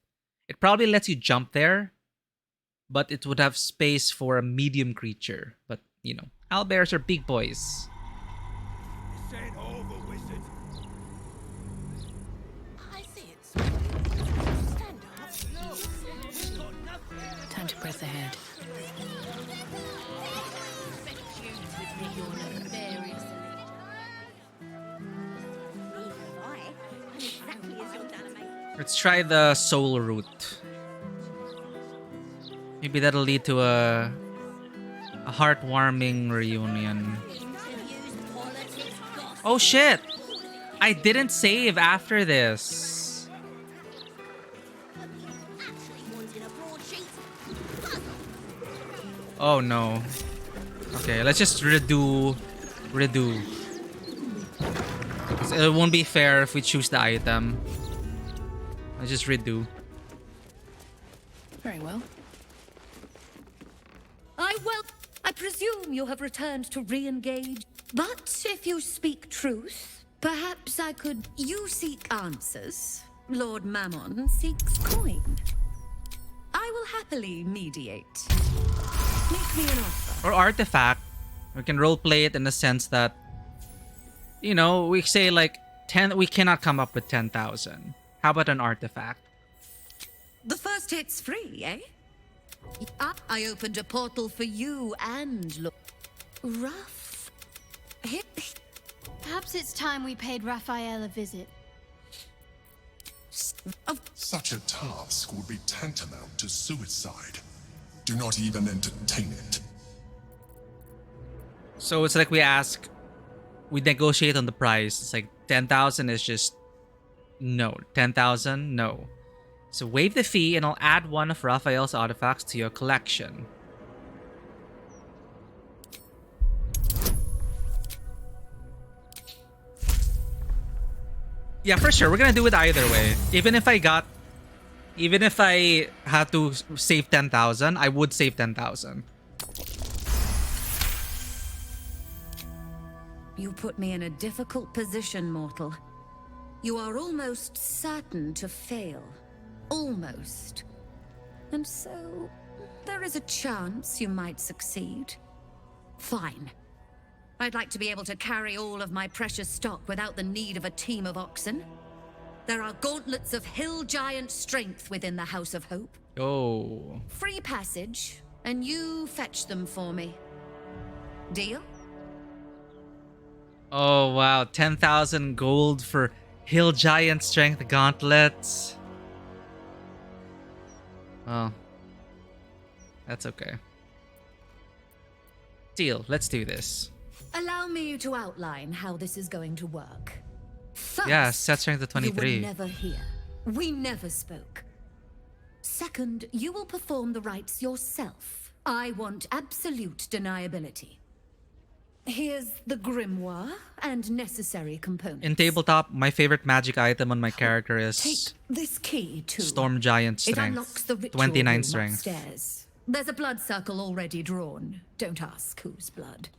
It probably lets you jump there, but it would have space for a medium creature. But, you know, owlbears are big boys. This ain't over, wizard. I see it. Stand up. Time to press ahead. Let's try the soul route. Maybe that'll lead to a heartwarming reunion. Oh shit! I didn't save after this. Oh no. Okay, let's just redo. It won't be fair if we choose the item. Let's just redo. Very well. I presume you have returned to re-engage. But if you speak truth, perhaps I could... You seek answers. Lord Mammon seeks coin. I will happily mediate. Make me an offer. Or artifact. We can roleplay it in the sense that, you know, we say like 10, we cannot come up with 10,000. How about an artifact? The first hit's free, eh? I opened a portal for you and look. Rough. Perhaps it's time we paid Raphael a visit. Such a task would be tantamount to suicide. Do not even entertain it. So it's like we negotiate on the price. It's like 10,000 is just no. 10,000, no. So waive the fee and I'll add one of Raphael's artifacts to your collection. Yeah, for sure. We're gonna do it either way. Even if I had to save 10,000, I would save 10,000. You put me in a difficult position, mortal. You are almost certain to fail. Almost. And so, there is a chance you might succeed. Fine. I'd like to be able to carry all of my precious stock without the need of a team of oxen. There are gauntlets of hill giant strength within the House of Hope. Oh. Free passage, and you fetch them for me. Deal? Oh wow, 10,000 gold for hill giant strength gauntlets. Oh. That's okay. Deal, let's do this. Allow me to outline how this is going to work. First, Yeah, set strength to 23. You were never here. We never spoke. Second, you will perform the rites yourself. I want absolute deniability. Here's the grimoire and necessary components. In tabletop, my favorite magic item on my character is Take this key too. Storm Giant It Strength. unlocks the ritual 29 room strength. upstairs. There's a blood circle already drawn. Don't ask whose blood.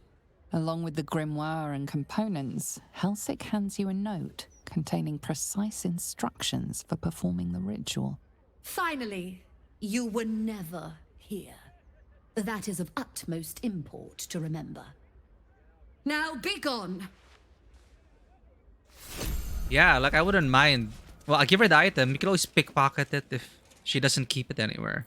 Along with the grimoire and components, Helsik hands you a note containing precise instructions for performing the ritual. Finally, you were never here. That is of utmost import to remember. Now be gone. Yeah, like I wouldn't mind. Well, I'll give her the item. You can always pickpocket it if she doesn't keep it anywhere.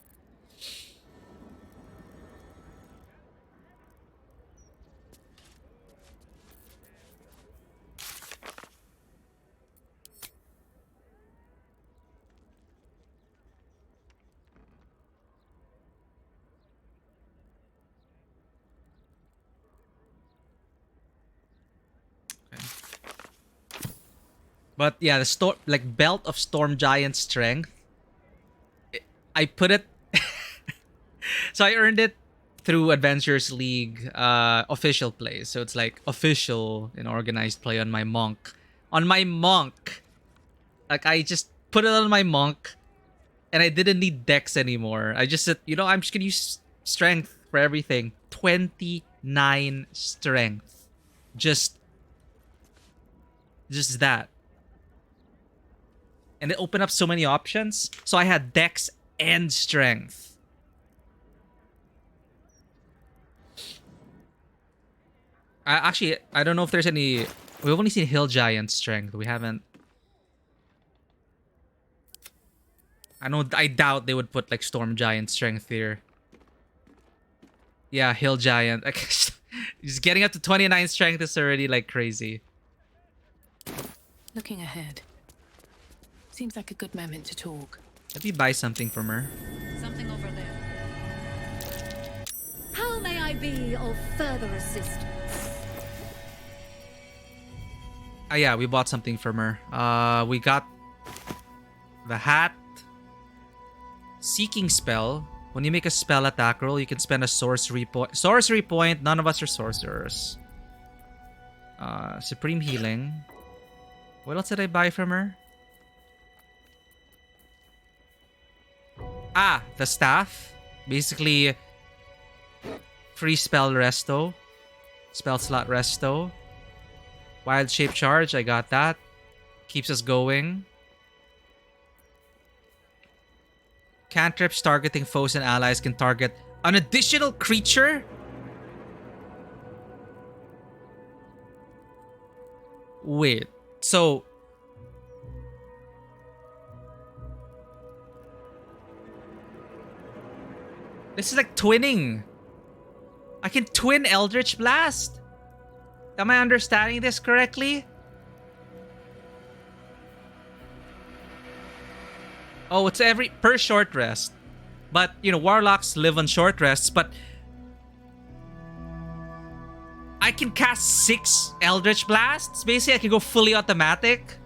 But yeah, the belt of Storm Giant Strength. I put it so I earned it through Adventures League official play. So it's like official in organized play on my monk. On my monk. Like I just put it on my monk and I didn't need dex anymore. I just said, you know, I'm just gonna use strength for everything. 29 strength. Just that. And it opened up so many options. So I had dex and strength. Actually, I don't know if there's any... We've only seen Hill Giant strength. We haven't... I doubt they would put like Storm Giant strength here. Yeah, Hill Giant. Just getting up to 29 strength is already like crazy. Looking ahead. Seems like a good moment to talk. Let me buy something from her. Something over there. How may I be of further assistance? Oh yeah, we bought something from her. We got the hat. Seeking spell. When you make a spell attack roll, you can spend a sorcery point. Sorcery point. None of us are sorcerers. Supreme healing. What else did I buy from her? Ah, the staff. Basically, free spell resto. Spell slot resto. Wild shape charge, I got that. Keeps us going. Cantrips targeting foes and allies can target an additional creature? Wait, so... This is like twinning. I can twin Eldritch Blast? Am I understanding this correctly? Oh, it's every per short rest. But, you know, warlocks live on short rests, but I can cast 6 Eldritch Blasts. Basically, I can go fully automatic.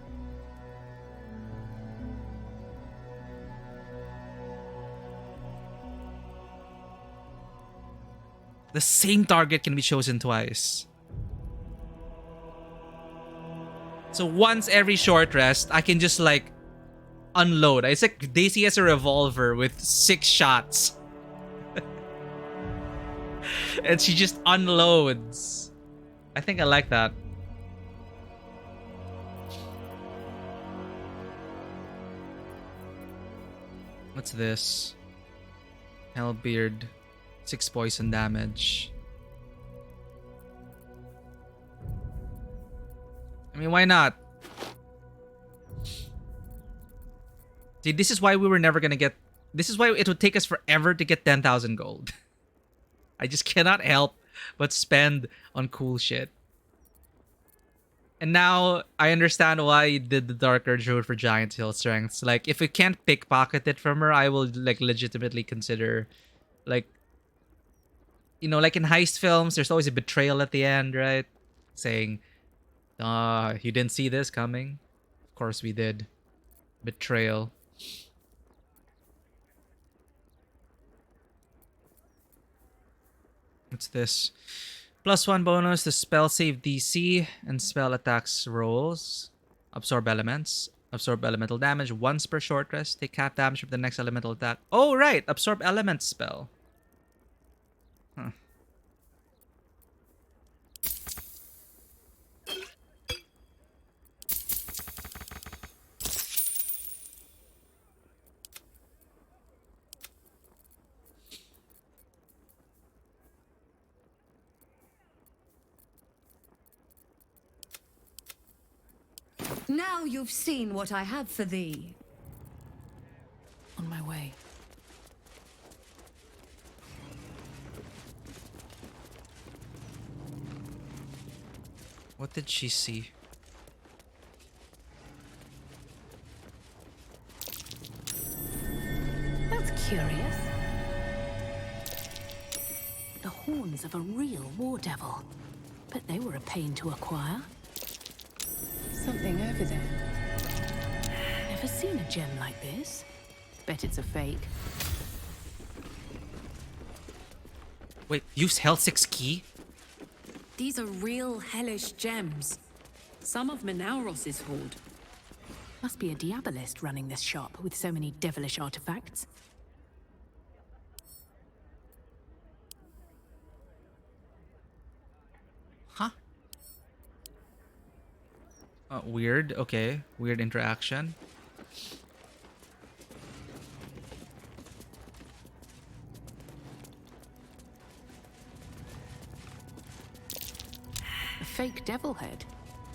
The same target can be chosen twice. So once every short rest, I can just like unload. It's like Daisy has a revolver with 6 shots. And she just unloads. I think I like that. What's this? Hellbeard. 6 poison damage. I mean, why not? See, this is why we were never gonna get... This is why it would take us forever to get 10,000 gold. I just cannot help but spend on cool shit. And now, I understand why you did the Darker Druid for Giant Hill Strengths. Like, if we can't pickpocket it from her, I will, like, legitimately consider, like... You know, like in heist films, there's always a betrayal at the end, right? Saying, you didn't see this coming. Of course we did. Betrayal. What's this? +1 bonus to spell save DC and spell attacks rolls. Absorb elements. Absorb elemental damage once per short rest. Take half damage from the next elemental attack. Oh, right! Absorb elements spell. Huh. Now you've seen what I have for thee. On my way. What did she see? That's curious. The horns of a real war devil. But they were a pain to acquire. Something over there. Never seen a gem like this. Bet it's a fake. Wait, use Helsix's key? These are real hellish gems. Some of Menauros's hoard. Must be a diabolist running this shop with so many devilish artifacts. Huh? Weird. Okay. Weird interaction. A fake devil head.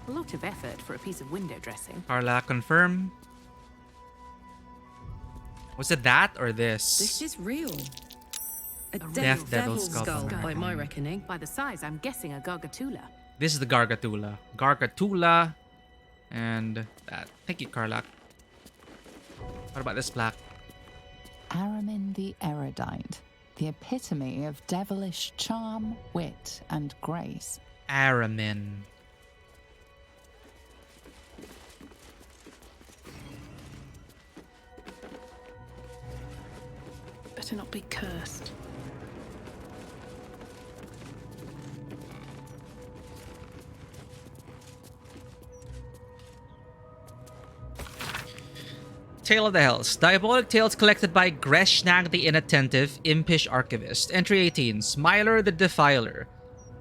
A lot of effort for a piece of window dressing. Carla, confirm. Was it that or this? This is real. A Death Devil skull, skull. by my reckoning. By the size, I'm guessing a Gargatula. This is the Gargatula. Gargatula. And that. Thank you, Carla. What about this black? Aramin the Erudite, the epitome of devilish charm, wit, and grace. Aramin. Better not be cursed. Tale of the Hells. Diabolic tales collected by Greshnag the Inattentive, Impish Archivist. Entry 18. Smiler the Defiler.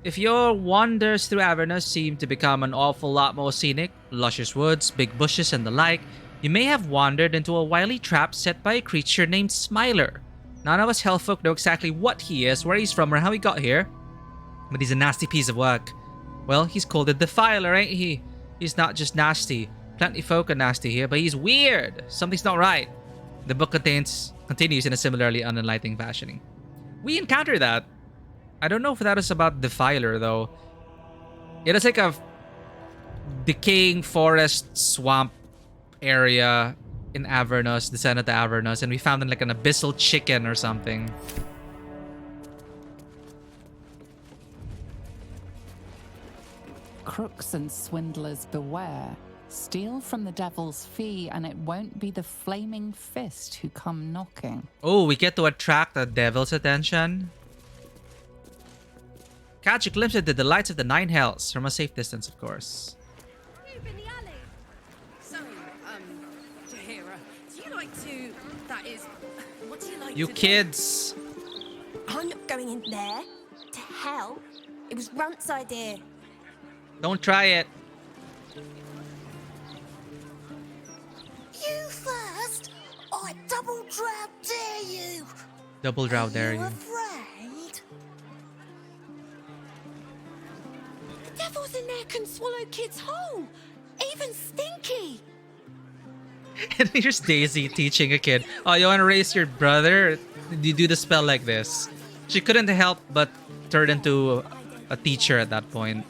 If your wanders through Avernus seem to become an awful lot more scenic, luscious woods, big bushes, and the like, you may have wandered into a wily trap set by a creature named Smiler. None of us hellfolk know exactly what he is, where he's from, or how he got here, but he's a nasty piece of work. Well, he's called a Defiler, ain't he? He's not just nasty. Plenty folk are nasty here, but he's weird. Something's not right. The book continues in a similarly unenlightening fashioning. We encountered that. I don't know if that is about Defiler though. It is like a decaying forest swamp area in Avernus, descended to Avernus, and we found like an abyssal chicken or something. Crooks and swindlers beware. Steal from the devil's fee, and it won't be the flaming fist who come knocking. Oh, we get to attract the devil's attention. Catch a glimpse of the delights of the nine hells from a safe distance, of course. So, Tahira, do you like to... That is... What do you like You to kids! I'm not going in there. To hell. It was Runt's idea. Don't try it. You first. I double drow dare you. Double drow dare you. Afraid? The devils in there can swallow kids whole. Even Stinky. And here's Daisy teaching a kid. Oh, you want to raise your brother? You do the spell like this. She couldn't help but turn into a teacher at that point.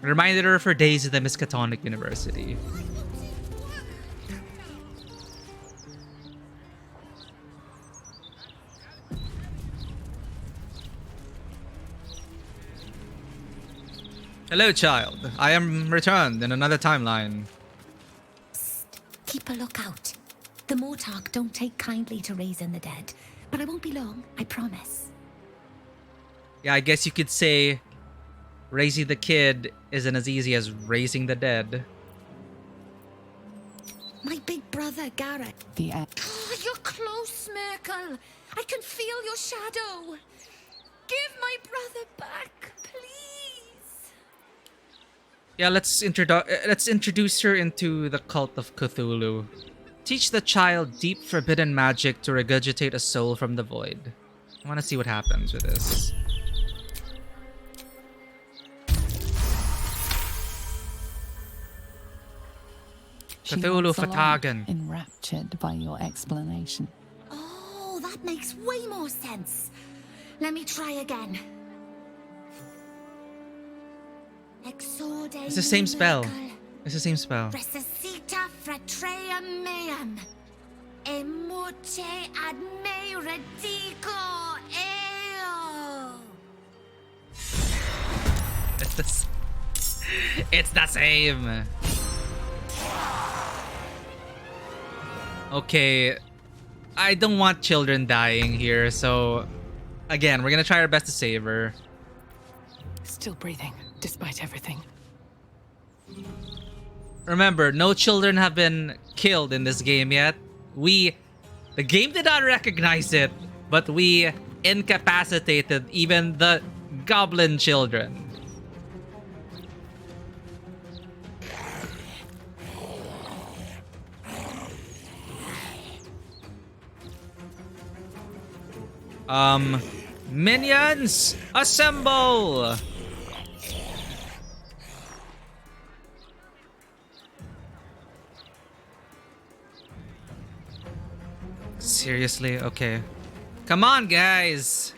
Reminded her of her days at the Miskatonic University. Hello, child. I am returned in another timeline. Keep a lookout. The Mortark don't take kindly to raising the dead, but I won't be long, I promise. Yeah, I guess you could say raising the kid isn't as easy as raising the dead. My big brother, Garrett. Oh, you're close, Merkel. I can feel your shadow. Give my brother back, please. Yeah, let's introduce her into the cult of Cthulhu. Teach the child deep forbidden magic to regurgitate a soul from the void. I want to see what happens with this. Cthulhu Fatagan. Enraptured by your explanation. Oh, that makes way more sense. Let me try again. Exorde It's the same spell. It's the same spell. Resuscita fratrea meam. Emute ad me redico eo. It's the same. Okay, I don't want children dying here, so again, we're gonna try our best to save her. Still breathing, despite everything. Remember, no children have been killed in this game yet. The game did not recognize it, but we incapacitated even the goblin children. Minions, assemble! Seriously? Okay. Come on, guys!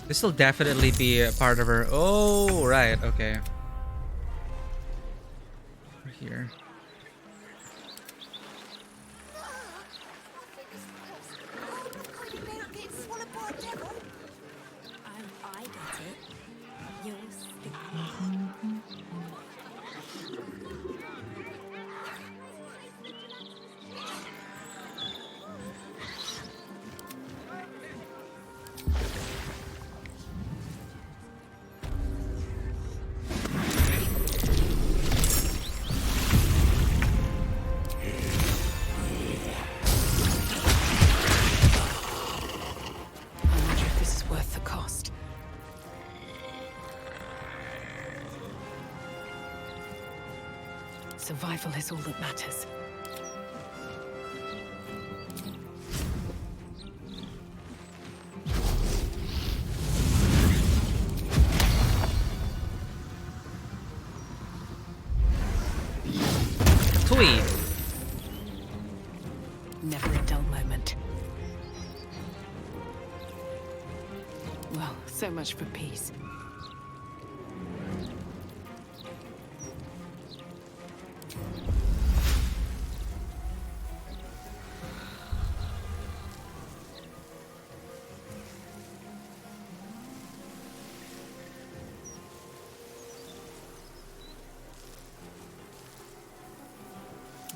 This will definitely be a part of her. Oh, right. Okay. We're here. I get it. You're Survival is all that matters. Tweet. Never a dull moment. Well, so much for peace.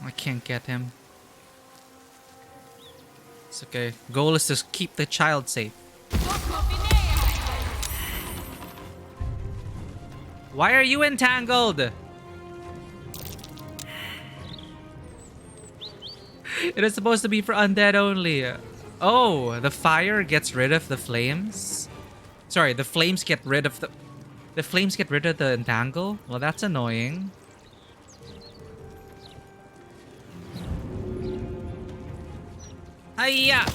I can't get him. It's okay. Goal is to keep the child safe. Why are you entangled? It is supposed to be for undead only. Oh, the fire gets rid of the flames? Sorry, the flames get rid of the... The flames get rid of the entangle? Well, that's annoying. Hiya!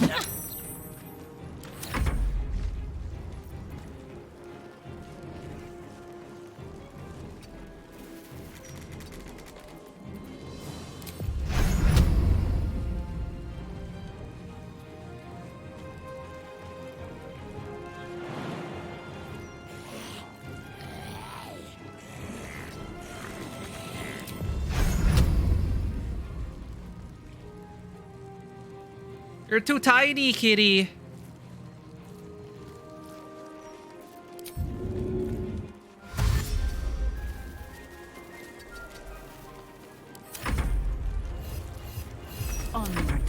You're too tiny, kitty. Onward.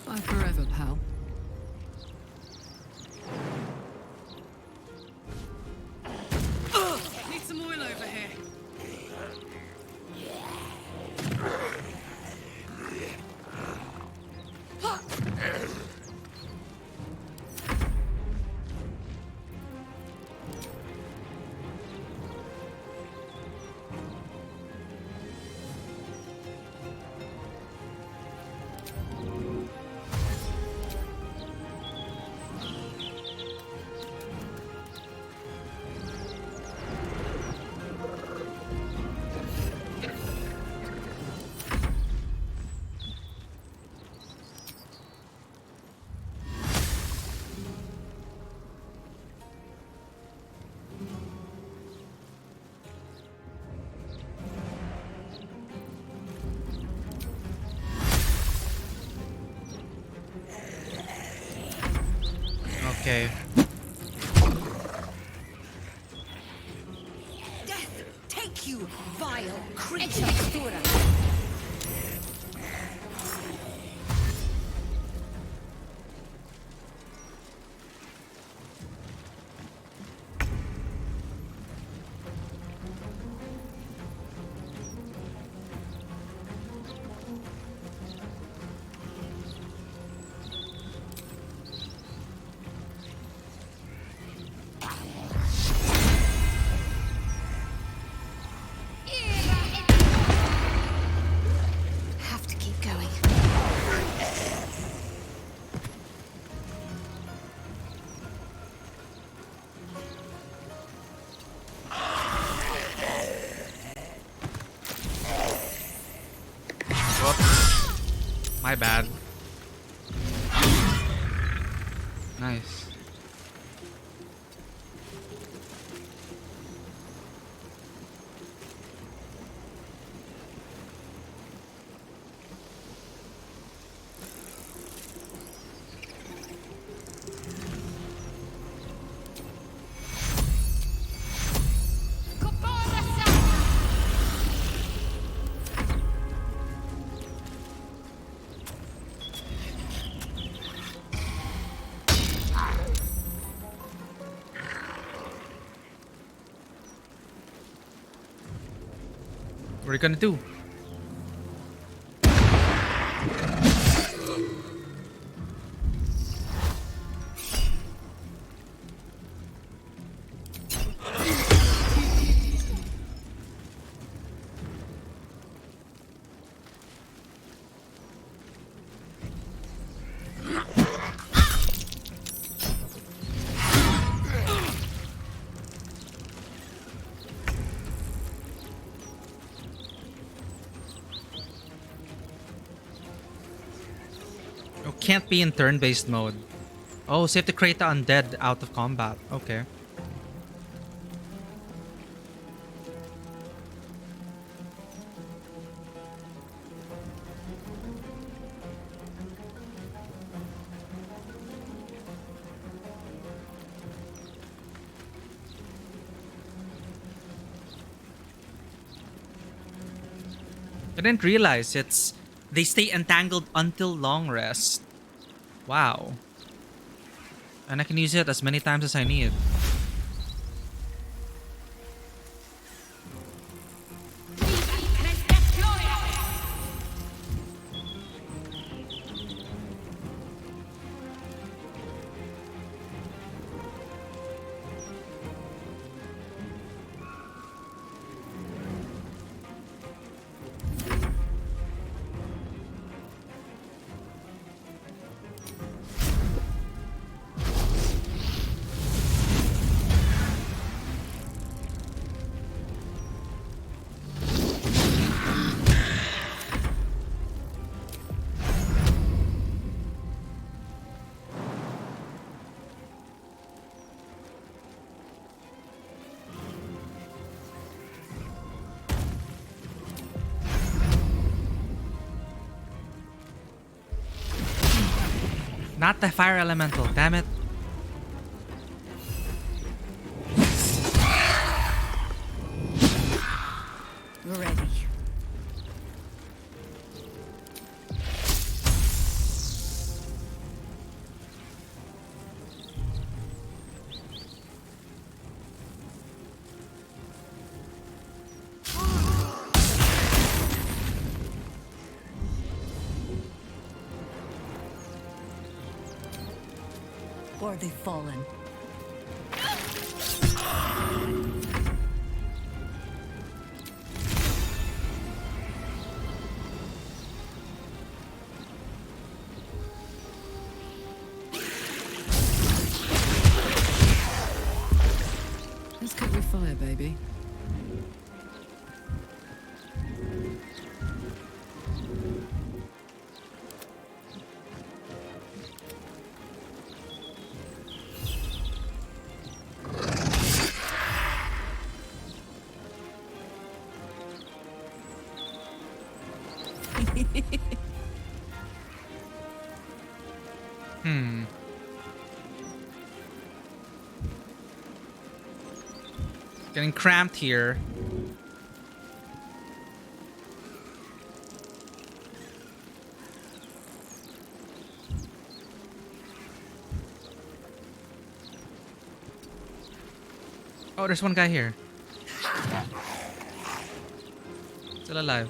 Bye forever, pal. Need some oil over here. Okay. Death take you, vile creature! Have to keep going. Whoops. My bad. Nice. are you gonna do? Oh, can't be in turn-based mode. Oh, so you have to create the undead out of combat. Okay. I didn't realize they stay entangled until long rest. Wow. And I can use it as many times as I need. Not the fire elemental, damn it. Ready. For the fallen. Let's cook with fire, baby. Getting cramped here. Oh, there's one guy here. Still alive.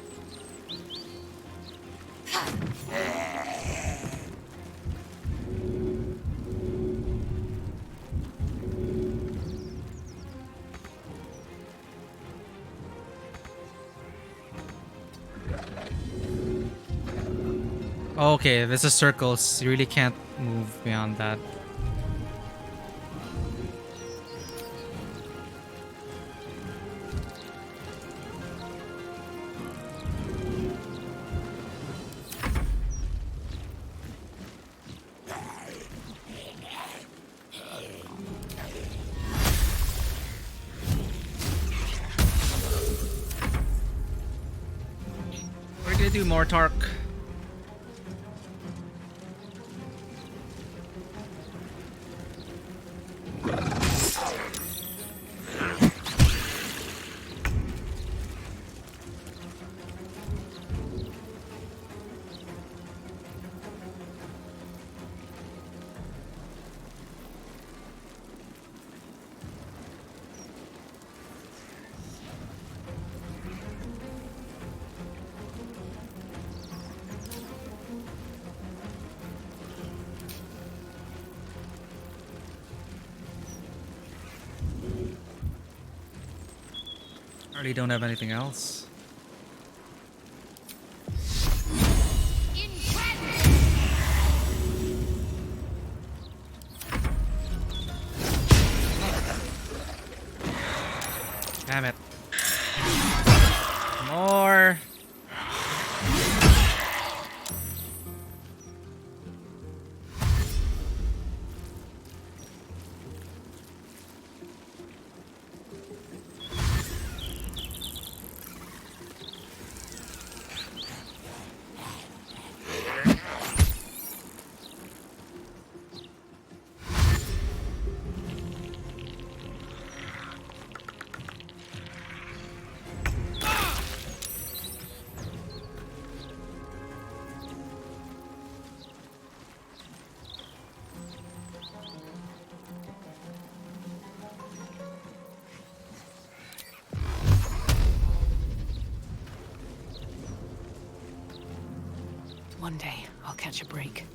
Okay, this is circles. You really can't move beyond that. We're gonna do more Tark. I really don't have anything else. Damn it. More. One day, I'll catch a break.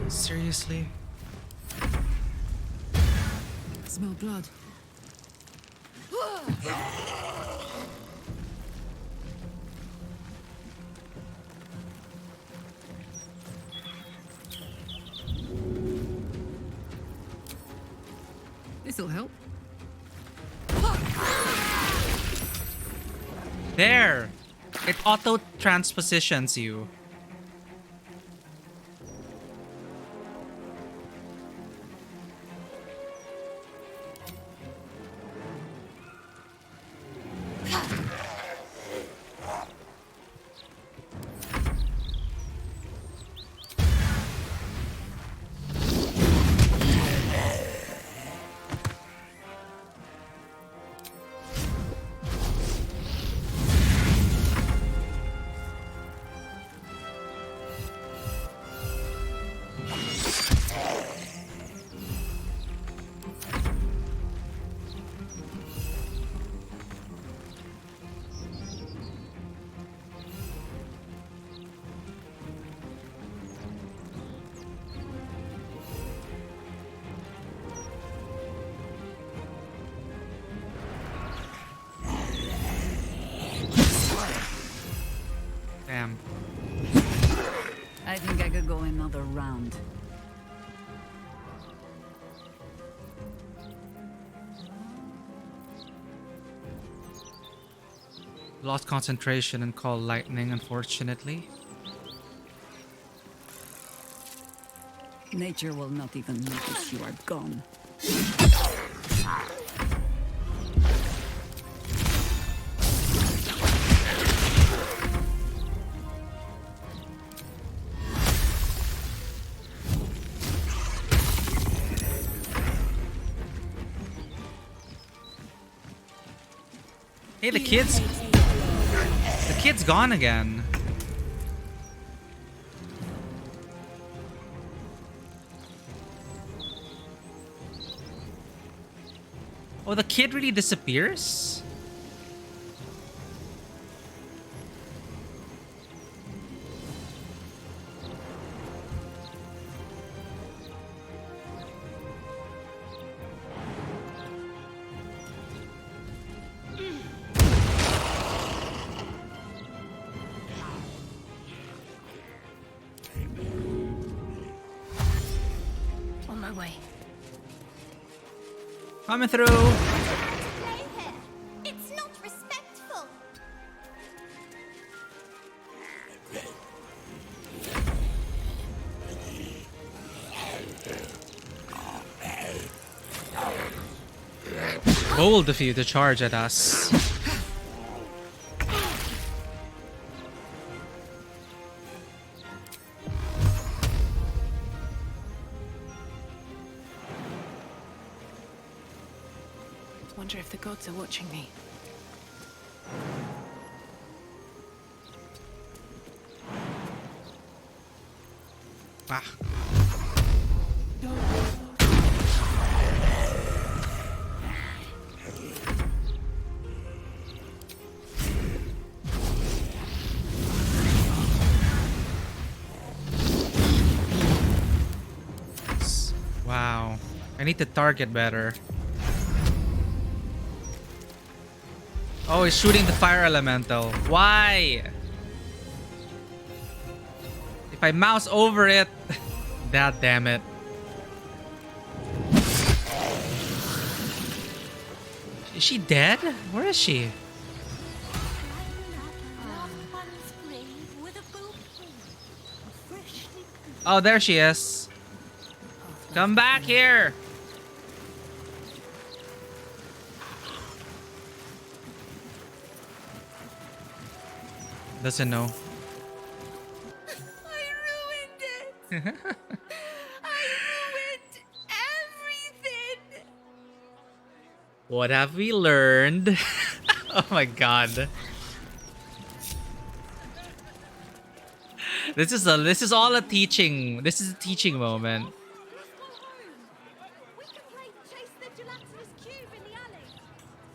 Seriously? Smell blood. This'll help. There! It auto-transpositions you. Damn. I think I could go another round. Lost concentration and call lightning, unfortunately. Nature will not even notice you are gone. Hey, the kid's gone again. Oh, the kid really disappears? On my way. Coming through. It's not respectful. Bold of you to charge at us. Wonder if the gods are watching me. Ah. I need to target better. Oh, he's shooting the fire elemental. Why? If I mouse over it... God damn it. Is she dead? Where is she? Oh, there she is. Come back here. Doesn't know. I ruined it! I ruined everything! What have we learned? Oh my god. This is all a teaching. This is a teaching moment.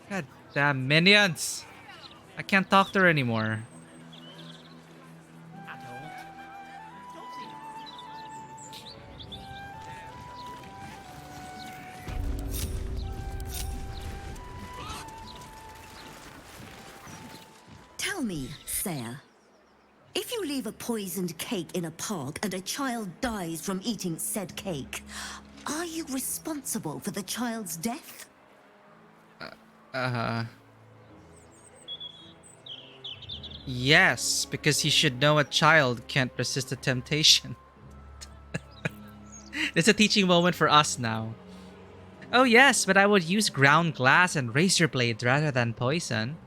God damn minions. I can't talk to her anymore. Tell me, Sarah, if you leave a poisoned cake in a park and a child dies from eating said cake, are you responsible for the child's death? Yes, because he should know a child can't resist the temptation. It's a teaching moment for us now. Oh yes, but I would use ground glass and razor blades rather than poison.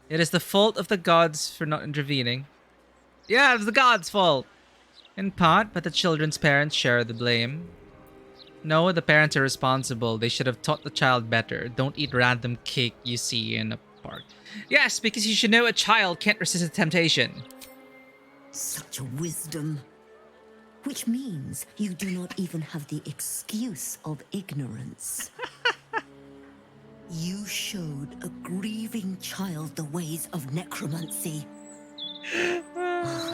It is the fault of the gods for not intervening. Yeah, it's the gods' fault. In part, but the children's parents share the blame. No, the parents are responsible. They should have taught the child better. Don't eat random cake you see in a park. Yes, because you should know a child can't resist a temptation. Such wisdom. Which means you do not even have the excuse of ignorance. You showed a grieving child the ways of necromancy.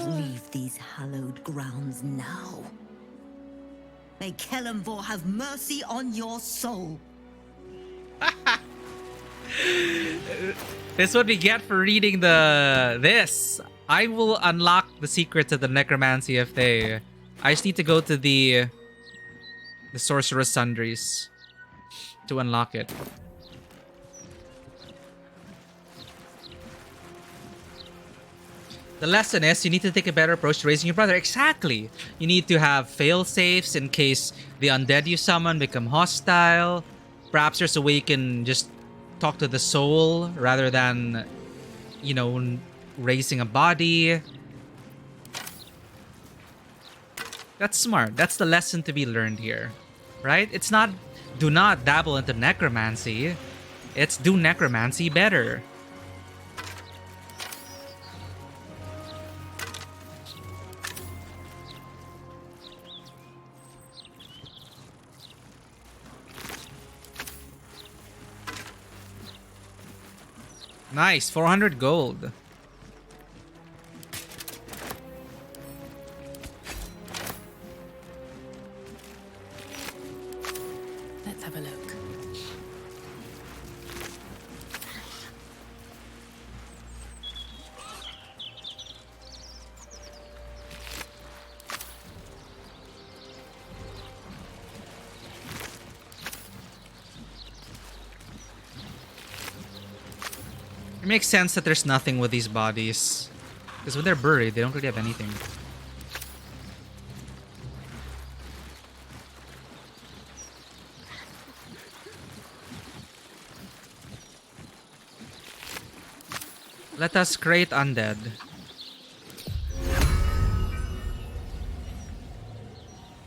Leave these hallowed grounds now. May Kellamvor have mercy on your soul. This is what we get for reading this. I will unlock the secrets of the necromancy if they... I just need to go to the sorcerer's sundries to unlock it. The lesson is you need to take a better approach to raising your brother. Exactly. You need to have fail-safes in case the undead you summon become hostile. Perhaps there's a way you can just talk to the soul rather than, you know, raising a body. That's smart. That's the lesson to be learned here. Right? It's not do not dabble into necromancy. It's do necromancy better. Nice, 400 gold. Let's have a look. It makes sense that there's nothing with these bodies. Because when they're buried, they don't really have anything. Let us create undead.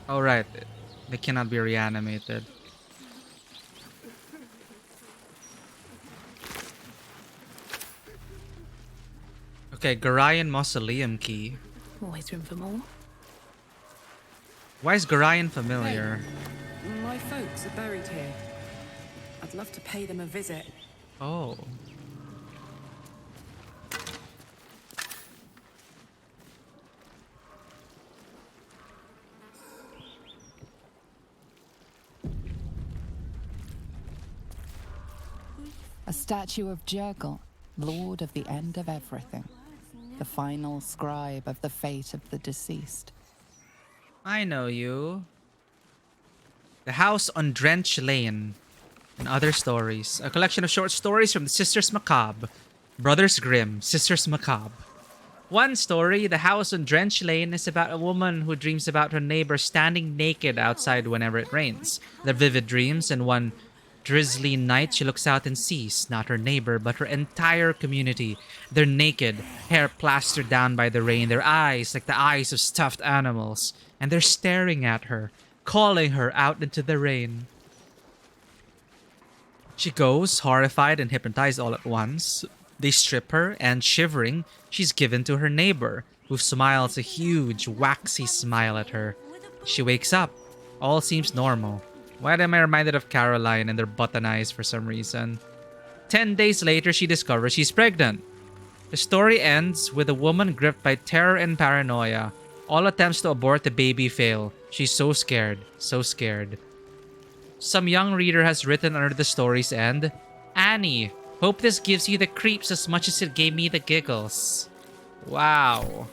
Oh right, they cannot be reanimated. Okay, Gorian Mausoleum key. Always room for more. Why is Gorian familiar? Hey, my folks are buried here. I'd love to pay them a visit. Oh. A statue of Jurgle, lord of the end of everything. The final scribe of the fate of the deceased. I know you. The House on Drench Lane and Other Stories. A collection of short stories from the Sisters Macabre. Brothers Grimm, Sisters Macabre. One story, The House on Drench Lane, is about a woman who dreams about her neighbor standing naked outside whenever it rains. They're vivid dreams, and one drizzly night she looks out and sees not her neighbor, but her entire community. They're naked, hair plastered down by the rain, their eyes like the eyes of stuffed animals, and they're staring at her, calling her out into the rain. She goes, horrified and hypnotized all at once. They strip her, and shivering, she's given to her neighbor, who smiles a huge, waxy smile at her. She wakes up. All seems normal. Why am I reminded of Caroline and their button eyes for some reason? 10 days later, she discovers she's pregnant. The story ends with a woman gripped by terror and paranoia. All attempts to abort the baby fail. She's so scared, so scared. Some young reader has written under the story's end, Annie, hope this gives you the creeps as much as it gave me the giggles. Wow.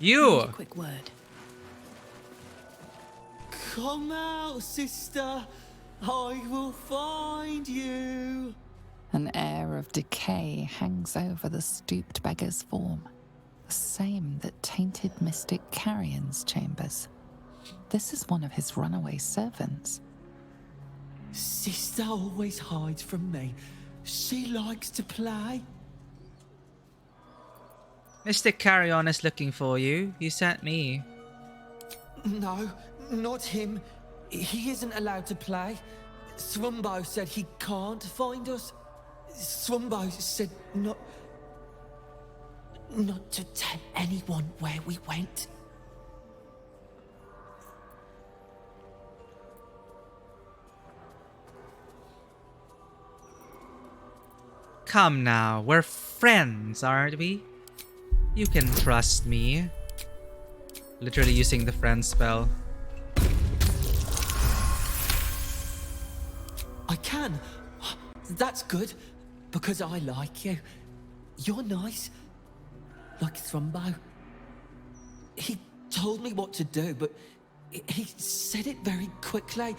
You! A quick word. Come out, sister. I will find you. An air of decay hangs over the stooped beggar's form, the same that tainted mystic Carrion's chambers. This is one of his runaway servants. Sister always hides from me. She likes to play. Mr. Carrion is looking for you. He sent me. No, not him. He isn't allowed to play. Swumbo said he can't find us. Swumbo said not to tell anyone where we went. Come now, we're friends, aren't we? You can trust me. Literally using the friend spell. I can. That's good, because I like you. You're nice. Like Thrumbo. He told me what to do, but he said it very quickly.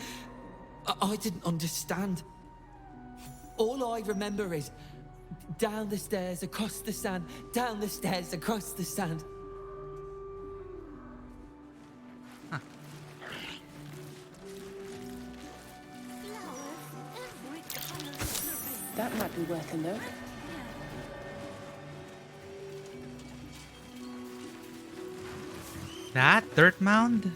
I didn't understand. All I remember is down the stairs, across the sand, down the stairs, across the sand. That might be worth a look. That dirt mound?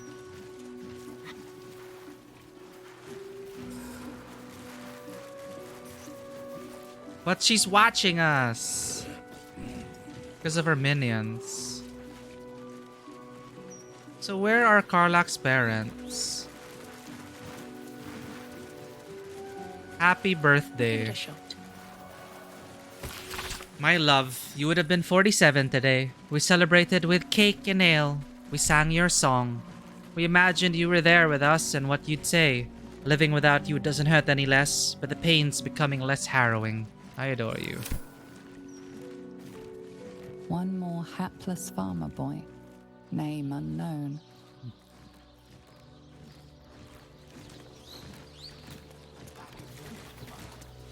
But she's watching us. Because of her minions. So where are Karlach's parents? Happy birthday. My love, you would have been 47 today. We celebrated with cake and ale. We sang your song. We imagined you were there with us and what you'd say. Living without you doesn't hurt any less, but the pain's becoming less harrowing. I adore you. One more hapless farmer boy, name unknown.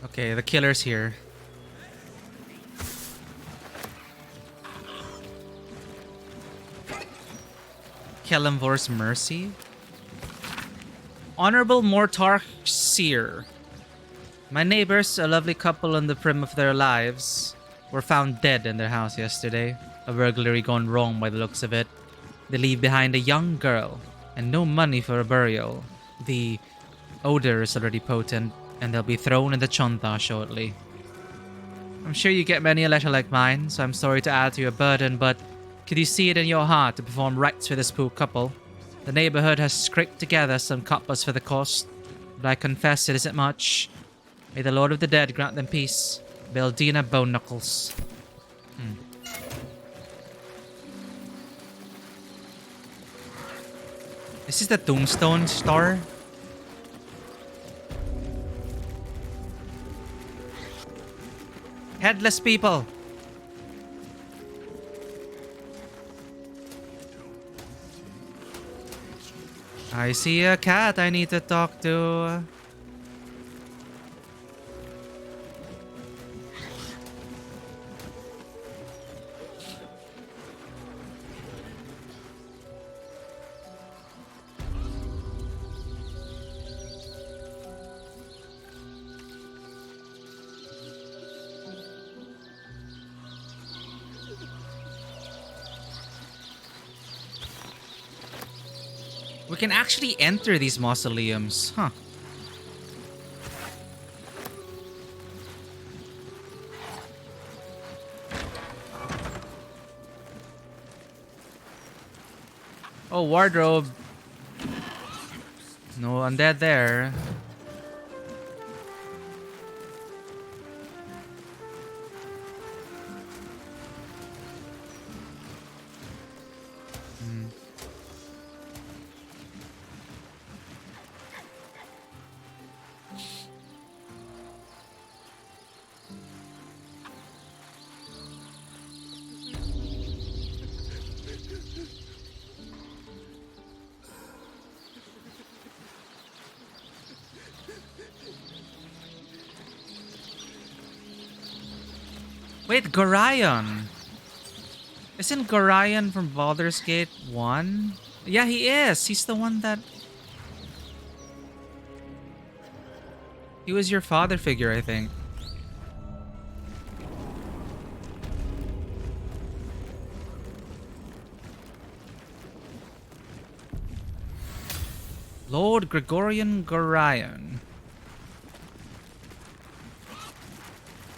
Okay, the killer's here. Kelemvor's Mercy. Honorable Mortarch Seer. My neighbors, a lovely couple on the prim of their lives, were found dead in their house yesterday. A burglary gone wrong by the looks of it. They leave behind a young girl and no money for a burial. The odor is already potent and they'll be thrown in the chonta shortly. I'm sure you get many a letter like mine, so I'm sorry to add to your burden, but could you see it in your heart to perform rites for this poor couple? The neighborhood has scraped together some coppers for the cost, but I confess it isn't much. May the Lord of the Dead grant them peace. Beldina Bone Knuckles. This is the tombstone star. Headless people. I see a cat I need to talk to. We can actually enter these mausoleums, huh? Oh, wardrobe. No undead there. Wait, Gorion. Isn't Gorion from Baldur's Gate 1? Yeah, he is. He's the one that... He was your father figure, I think. Lord Gregorian Gorion.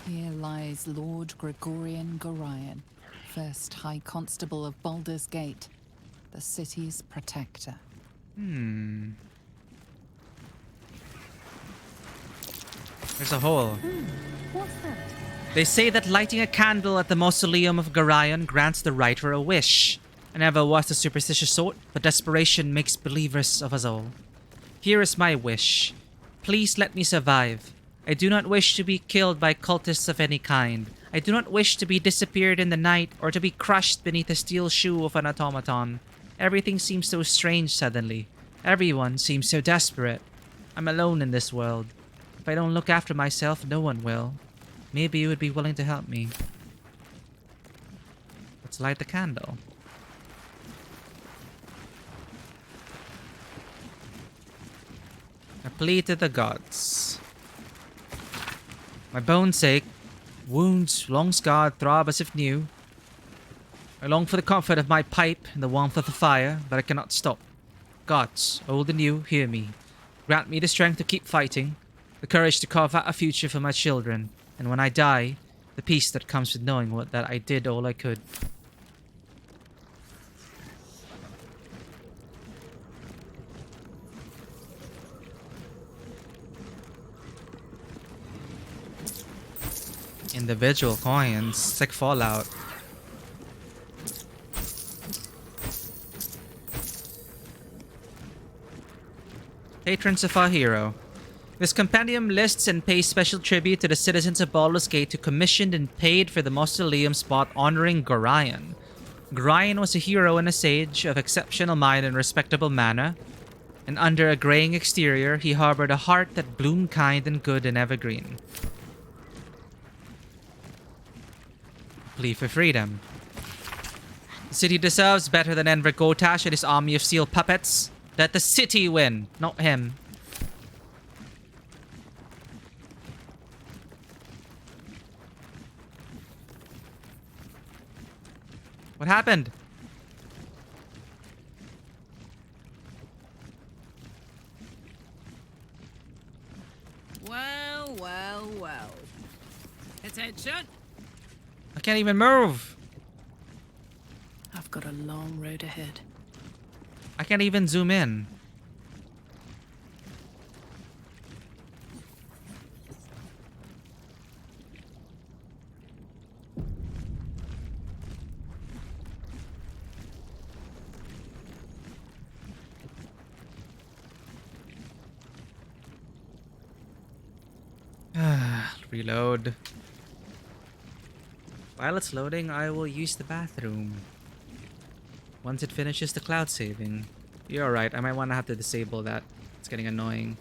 Here lies Lord Gregorian Gorion, first High Constable of Baldur's Gate, the city's protector. There's a hole. What's that? They say that lighting a candle at the mausoleum of Gorion grants the writer a wish. I never was the superstitious sort, but desperation makes believers of us all. Here is my wish. Please let me survive. I do not wish to be killed by cultists of any kind. I do not wish to be disappeared in the night or to be crushed beneath the steel shoe of an automaton. Everything seems so strange suddenly. Everyone seems so desperate. I'm alone in this world. If I don't look after myself, no one will. Maybe you would be willing to help me. Let's light the candle. I plead to the gods. My bones ache, wounds long scarred throb as if new. I long for the comfort of my pipe and the warmth of the fire, but I cannot stop. Gods, old and new, hear me. Grant me the strength to keep fighting, the courage to carve out a future for my children, and when I die, the peace that comes with knowing that I did all I could. Individual coins. It's like Fallout. Patrons of our hero. This compendium lists and pays special tribute to the citizens of Baldur's Gate who commissioned and paid for the mausoleum spot honoring Gorion. Gorion was a hero and a sage of exceptional mind and respectable manner, and under a graying exterior, he harbored a heart that bloomed kind and good and evergreen. Plea for freedom. The city deserves better than Enver Gotash and his army of steel puppets. Let the city win, not him. What happened? Well, well, well. Attention. I can't even move. I've got a long road ahead. I can't even zoom in. Reload. While it's loading, I will use the bathroom. Once it finishes the cloud saving. You're right, I might want to have to disable that. It's getting annoying.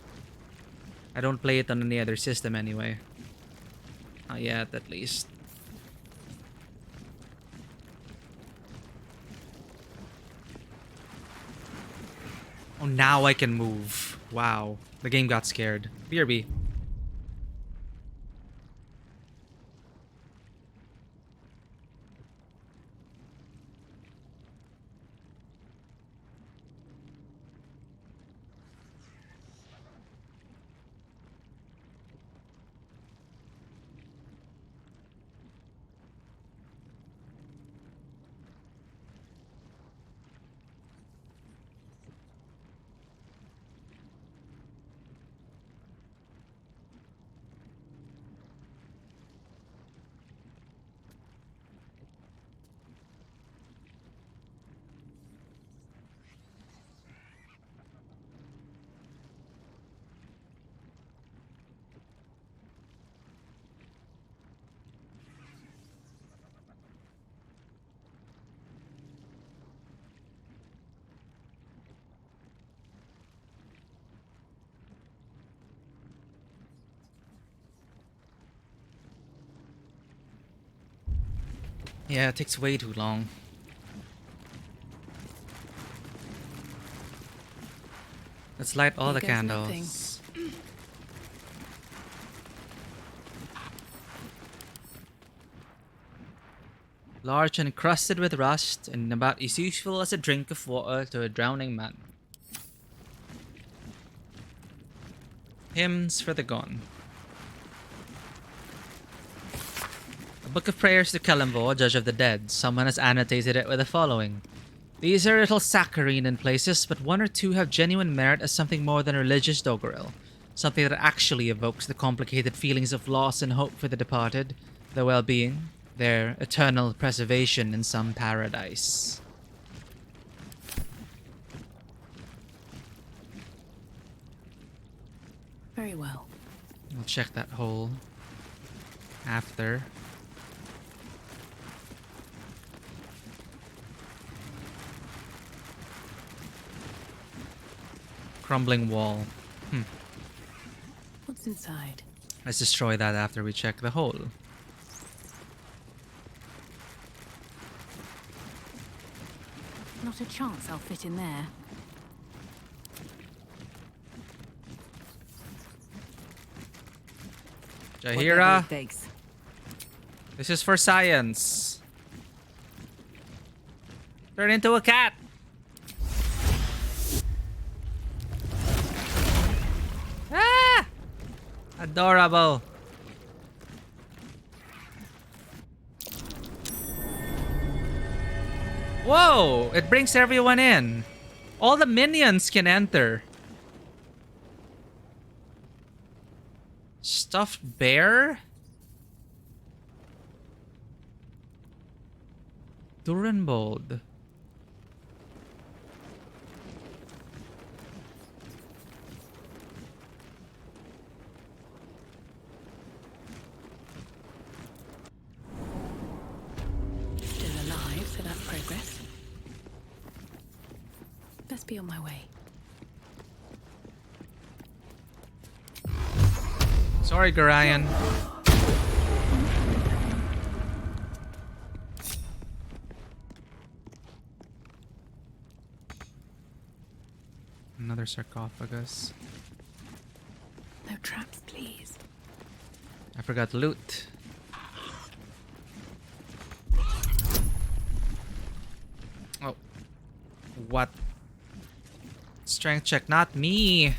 I don't play it on any other system anyway. Not yet, at least. Oh, now I can move. Wow. The game got scared. BRB. Yeah, it takes way too long. Let's light all Here the goes candles. Large and crusted with rust, and about as useful as a drink of water to a drowning man. Hymns for the gone. A book of prayers to Kelemvor, judge of the dead. Someone has annotated it with the following. These are a little saccharine in places, but one or two have genuine merit as something more than religious doggerel. Something that actually evokes the complicated feelings of loss and hope for the departed, their well-being, their eternal preservation in some paradise. Very well. I'll check that hole after. Crumbling wall. What's inside? Let's destroy that after we check the hole. Not a chance I'll fit in there. Jahira, this is for science. Turn into a cat. Ah! Adorable. Whoa! It brings everyone in. All the minions can enter. Stuffed bear? Durenbold. Still alive, so that's progress. Best be on my way. Sorry, Gorion. Another sarcophagus. No traps, please. I forgot loot. Oh. What? Strength check, not me.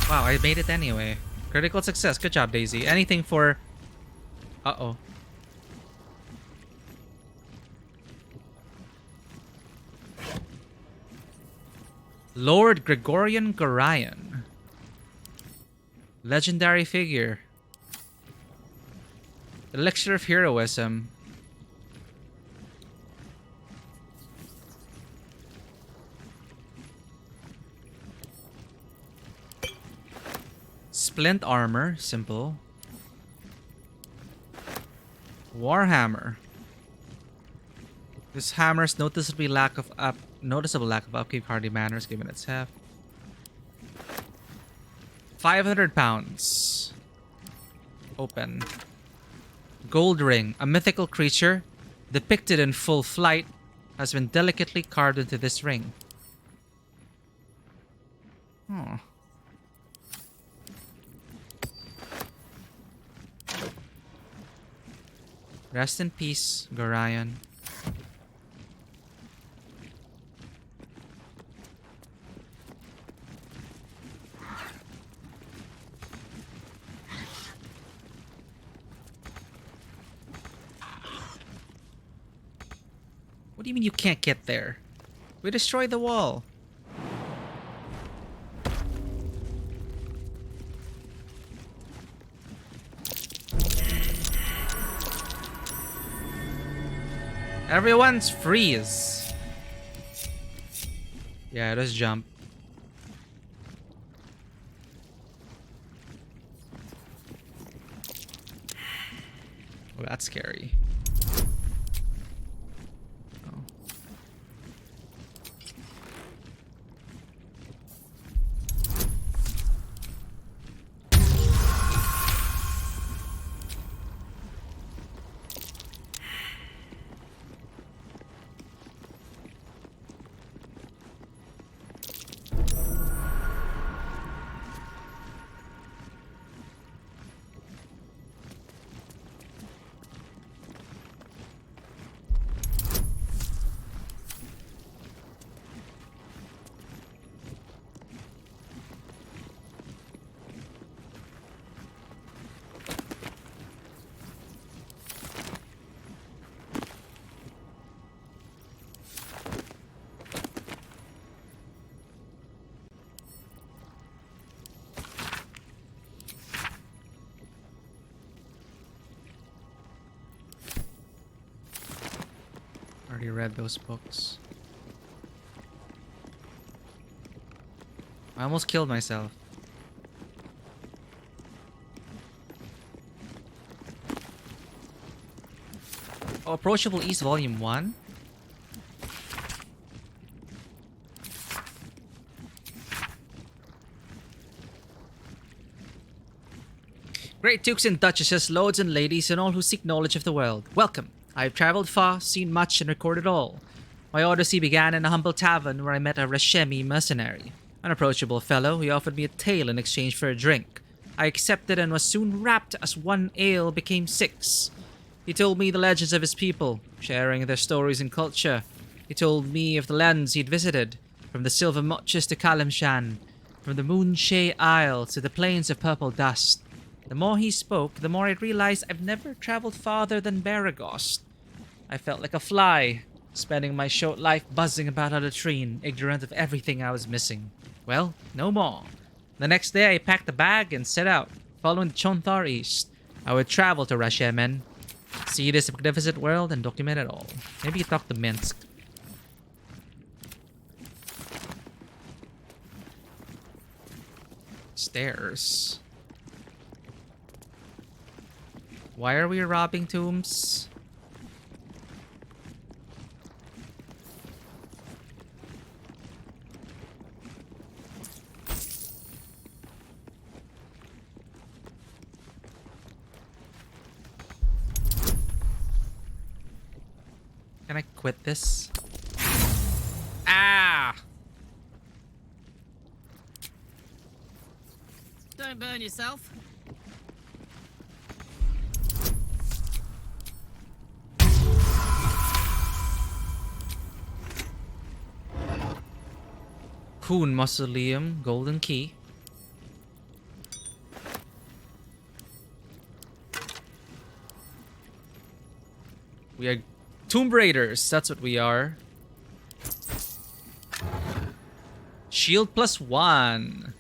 Wow, I made it anyway. Critical success. Good job, Daisy. Anything for... Uh-oh. Lord Gregorian Gorion. Legendary figure. Elixir of Heroism. Splint armor, simple. Warhammer. This hammer's noticeable lack of upkeep hardly matters given its heft. 500 pounds. Open. Gold ring. A mythical creature depicted in full flight has been delicately carved into this ring. Oh. Rest in peace, Gorion. What do you mean you can't get there? We destroyed the wall. Everyone's freeze. Yeah, let's jump. Oh, that's scary. Oh. Already read those books. I almost killed myself. Oh, Approachable East Volume 1? Great dukes and duchesses, lords and ladies, and all who seek knowledge of the world. Welcome. I have traveled far, seen much, and recorded all. My odyssey began in a humble tavern where I met a Rashemi mercenary. An approachable fellow, he offered me a tale in exchange for a drink. I accepted and was soon rapt as one ale became 6. He told me the legends of his people, sharing their stories and culture. He told me of the lands he'd visited, from the Silver Moches to Kalimshan, from the Moonshay Isle to the plains of Purple Dust. The more he spoke, the more I realized I've never traveled farther than Baragost. I felt like a fly, spending my short life buzzing about a latrine, ignorant of everything I was missing. Well, no more. The next day I packed a bag and set out, following the Chonthar east. I would travel to Rashemen, see this magnificent world, and document it all. Maybe talk to Minsk. Stairs. Why are we robbing tombs? Can I quit this? Ah! Don't burn yourself. Hoon Mausoleum, Golden Key. We are Tomb Raiders, that's what we are. Shield +1.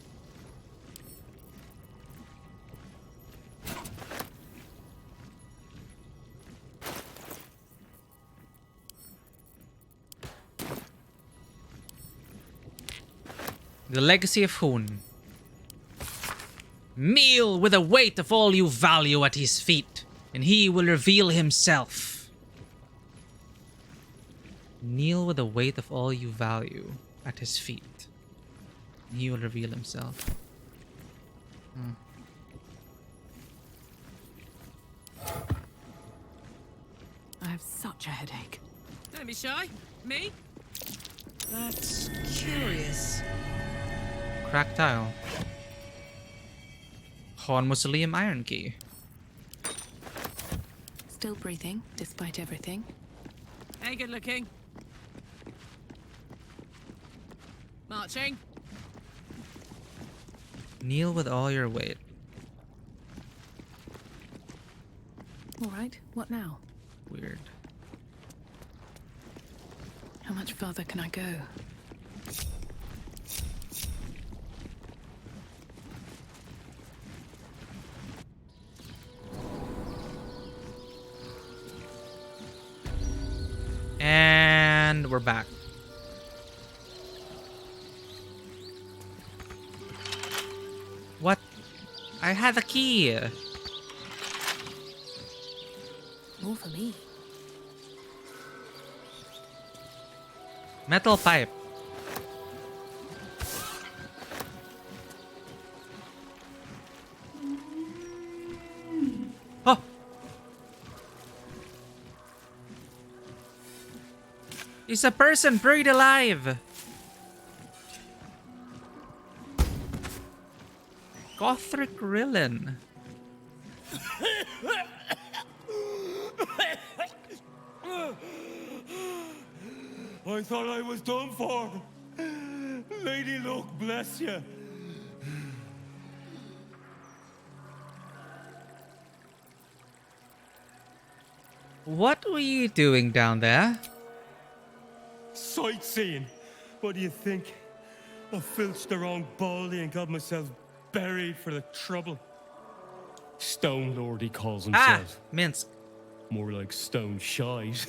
The Legacy of Hoon. Kneel with the weight of all you value at his feet. and he will reveal himself. Kneel with the weight of all you value at his feet, and he will reveal himself. I have such a headache. Don't be shy. Me? That's curious. Cracked tile. Horn Mausoleum Iron Key. Still breathing, despite everything. Hey, good looking. Marching. Kneel with all your weight. All right, what now? Weird. How much further can I go? And we're back. What? I had the key. More for me. Metal pipe. Oh! It's a person buried alive! Gothic Rillen. I thought I was done for. Lady Luck, bless you. What were you doing down there? Sightseeing. What do you think? I filched around Baldy and got myself buried for the trouble. Stone Lord, he calls himself. Minsk. More like Stone Shite.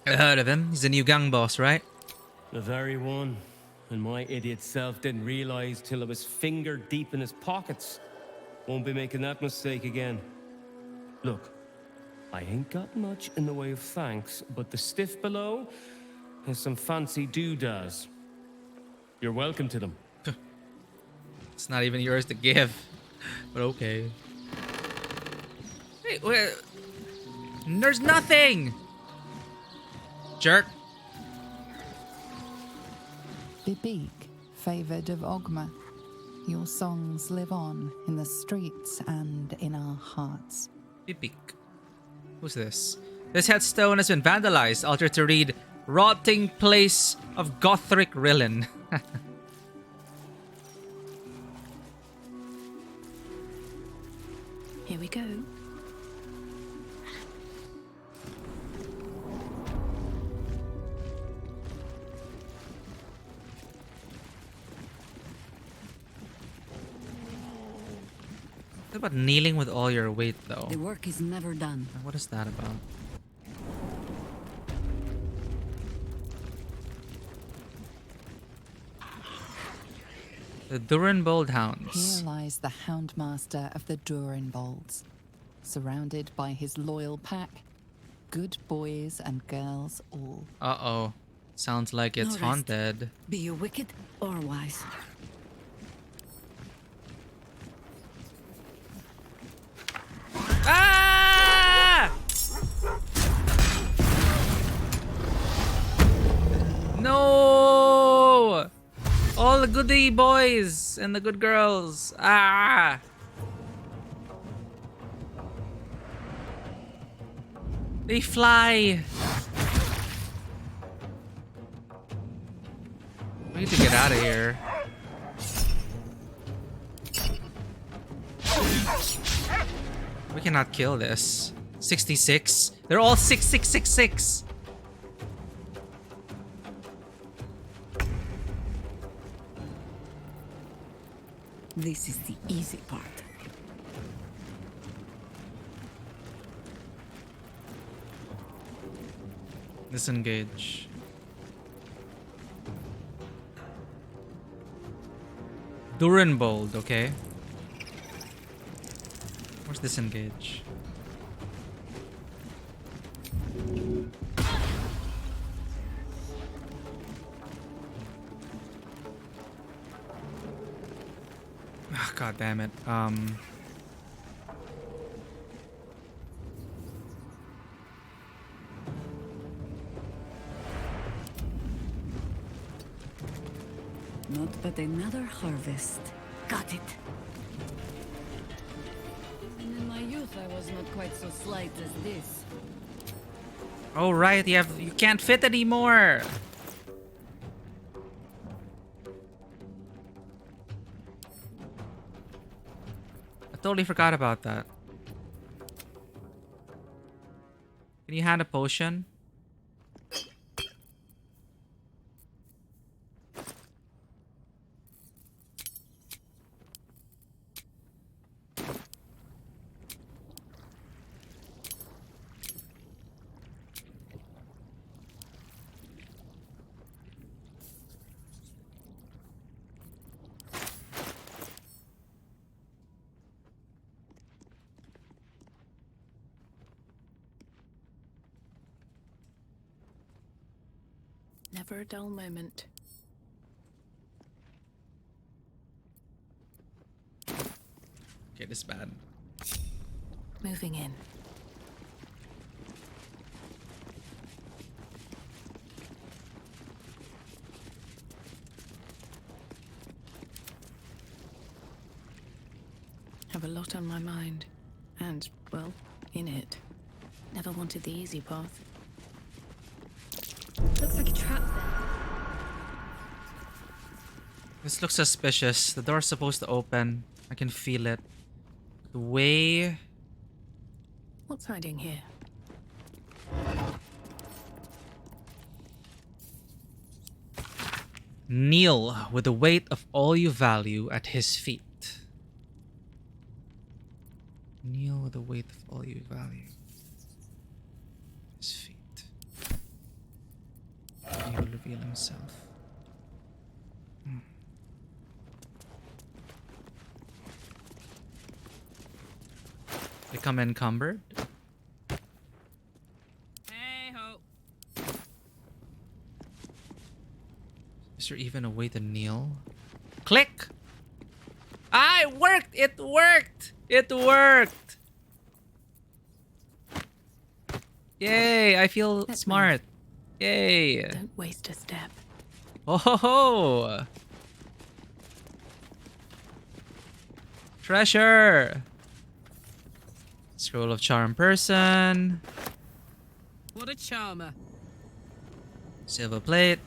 I heard of him. He's a new gang boss, right? The very one. And my idiot self didn't realize till I was finger deep in his pockets. Won't be making that mistake again. Look, I ain't got much in the way of thanks, but the stiff below has some fancy doodads. You're welcome to them. It's not even yours to give. But okay. Wait. There's nothing! Jerk. Bibik, favoured of Ogma, your songs live on in the streets and in our hearts. Bibik. Who's this? This headstone has been vandalized, altered to read, Rotting Place of Gothic Rillen. Here we go. What about kneeling with all your weight, though? The work is never done. What is that about? The Durenbold Hounds. Here lies the Houndmaster of the Durenbolds, surrounded by his loyal pack, good boys and girls all. Uh-oh. Sounds like it's No rest. haunted. Be you wicked or wise. Ah! No! All the goody boys and the good girls. Ah! They fly. We need to get out of here. We cannot kill this. 66. They're all 6666. This is the easy part. Disengage. Durenbold, okay. Where's disengage? Ah, God damn it. Not but another harvest. Got it. In my youth, I was not quite so slight as this. Oh right, you can't fit anymore. I totally forgot about that. Can you hand a potion? Never a dull moment. Okay, this is bad. Moving in. Have a lot on my mind. And, well, in it. Never wanted the easy path. Looks like a trap there. This looks suspicious. The door's supposed to open. I can feel it. The way... What's hiding here? Kneel with the weight of all you value at his feet. Kneel with the weight of all you value. His feet. He will reveal himself. Become encumbered. Hey ho. Is there even a way to kneel? Click! Ah, it worked! It worked! It worked! Yay! I feel smart. Yay! Don't waste a step. Oh ho ho! Treasure! Scroll of Charm Person. What a charmer. Silver plate.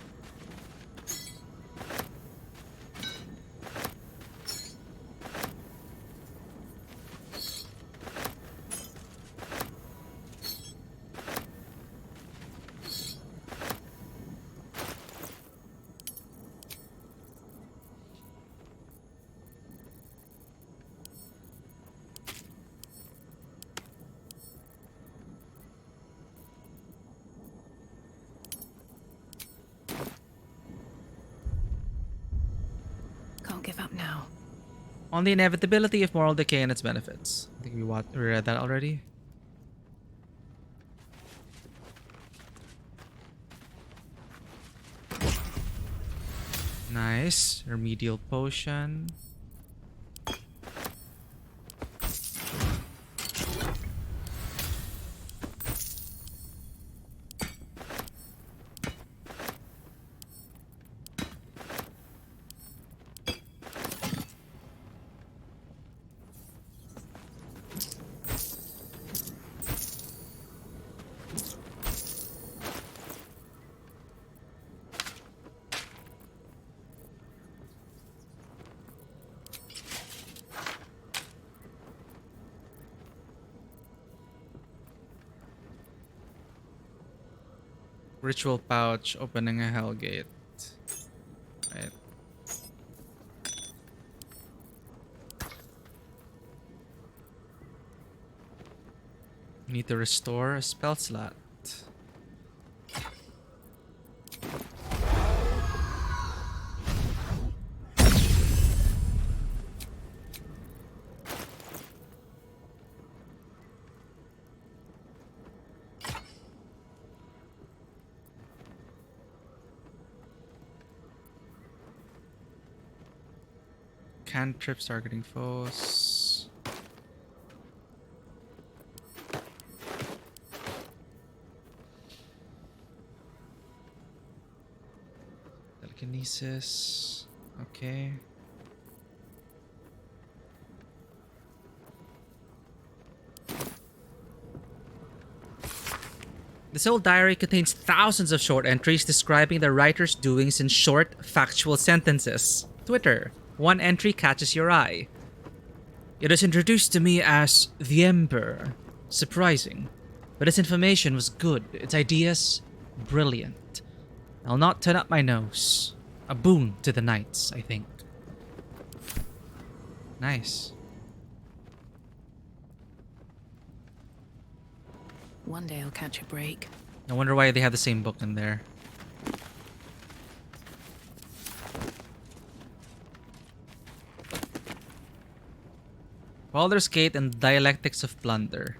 Can't give up now. On the inevitability of moral decay and its benefits. I think we read that already. Nice. Remedial potion. Ritual pouch opening a hell gate. Right. Need to restore a spell slot. Cantrips targeting foes. Telekinesis. Okay. This old diary contains thousands of short entries describing the writer's doings in short, factual sentences. Twitter. One entry catches your eye. It is introduced to me as the Emperor. Surprising. But its information was good. Its ideas, brilliant. I'll not turn up my nose. A boon to the knights, I think. Nice. One day I'll catch a break. I wonder why they have the same book in there. Baldur's Gate and Dialectics of Plunder.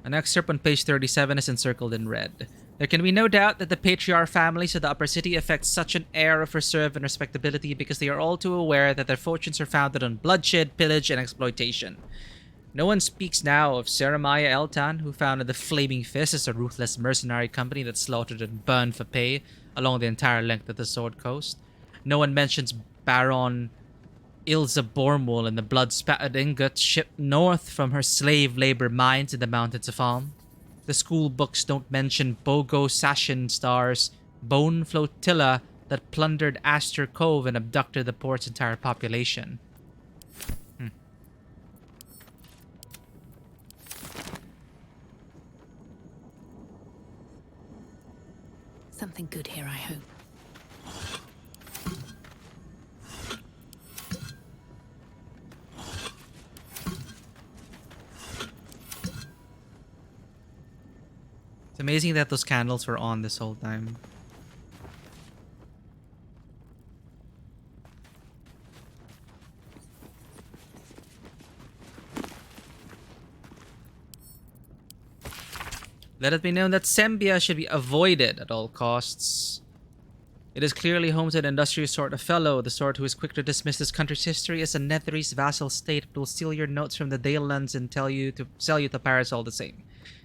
An excerpt on page 37 is encircled in red. There can be no doubt that the patriarch families of the Upper City affect such an air of reserve and respectability because they are all too aware that their fortunes are founded on bloodshed, pillage, and exploitation. No one speaks now of Jeremiah Eltan, who founded the Flaming Fist as a ruthless mercenary company that slaughtered and burned for pay along the entire length of the Sword Coast. No one mentions Baron Ilza Bormul and the blood-spattered ingots shipped north from her slave labor mines in the mountains of Alm. The school books don't mention Bogo Sashin Star's bone flotilla that plundered Astor Cove and abducted the port's entire population. Something good here, I hope. It's amazing that those candles were on this whole time. Let it be known that Sembia should be avoided at all costs. It is clearly home to an industrious sort of fellow, the sort who is quick to dismiss his country's history as a Netherese vassal state, but will steal your notes from the Dalelands and sell you to pirates all the same.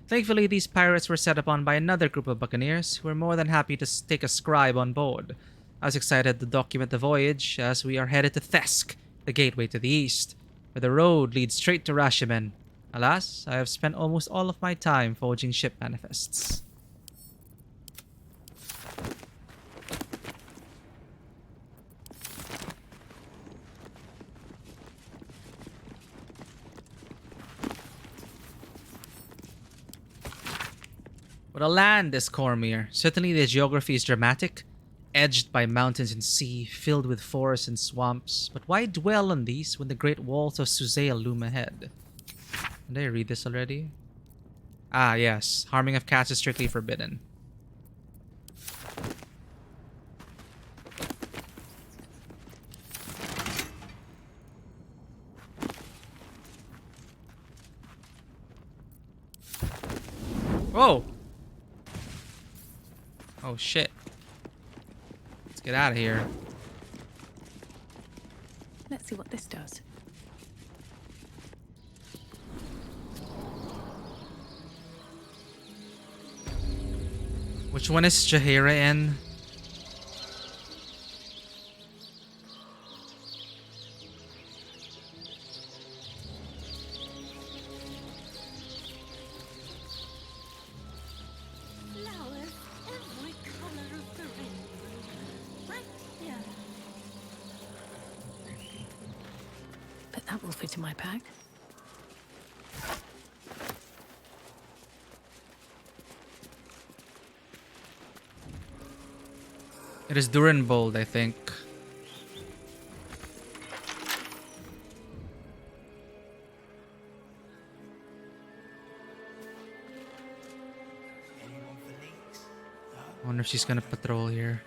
Thankfully, these pirates were set upon by another group of buccaneers who were more than happy to take a scribe on board. I was excited to document the voyage as we are headed to Thesk, the gateway to the east, where the road leads straight to Rashimen. Alas, I have spent almost all of my time forging ship manifests. What a land is Cormyr. Certainly the geography is dramatic, edged by mountains and sea, filled with forests and swamps. But why dwell on these when the great walls of Suzail loom ahead? Did I read this already? Ah, yes. Harming of cats is strictly forbidden. Whoa! Oh, shit. Let's get out of here. Let's see what this does. Which one is Jaheira in? Flowers, every color of the rainbow. Right here. But that will fit in my pack. It is Durinbold, I think. I wonder if she's gonna patrol here.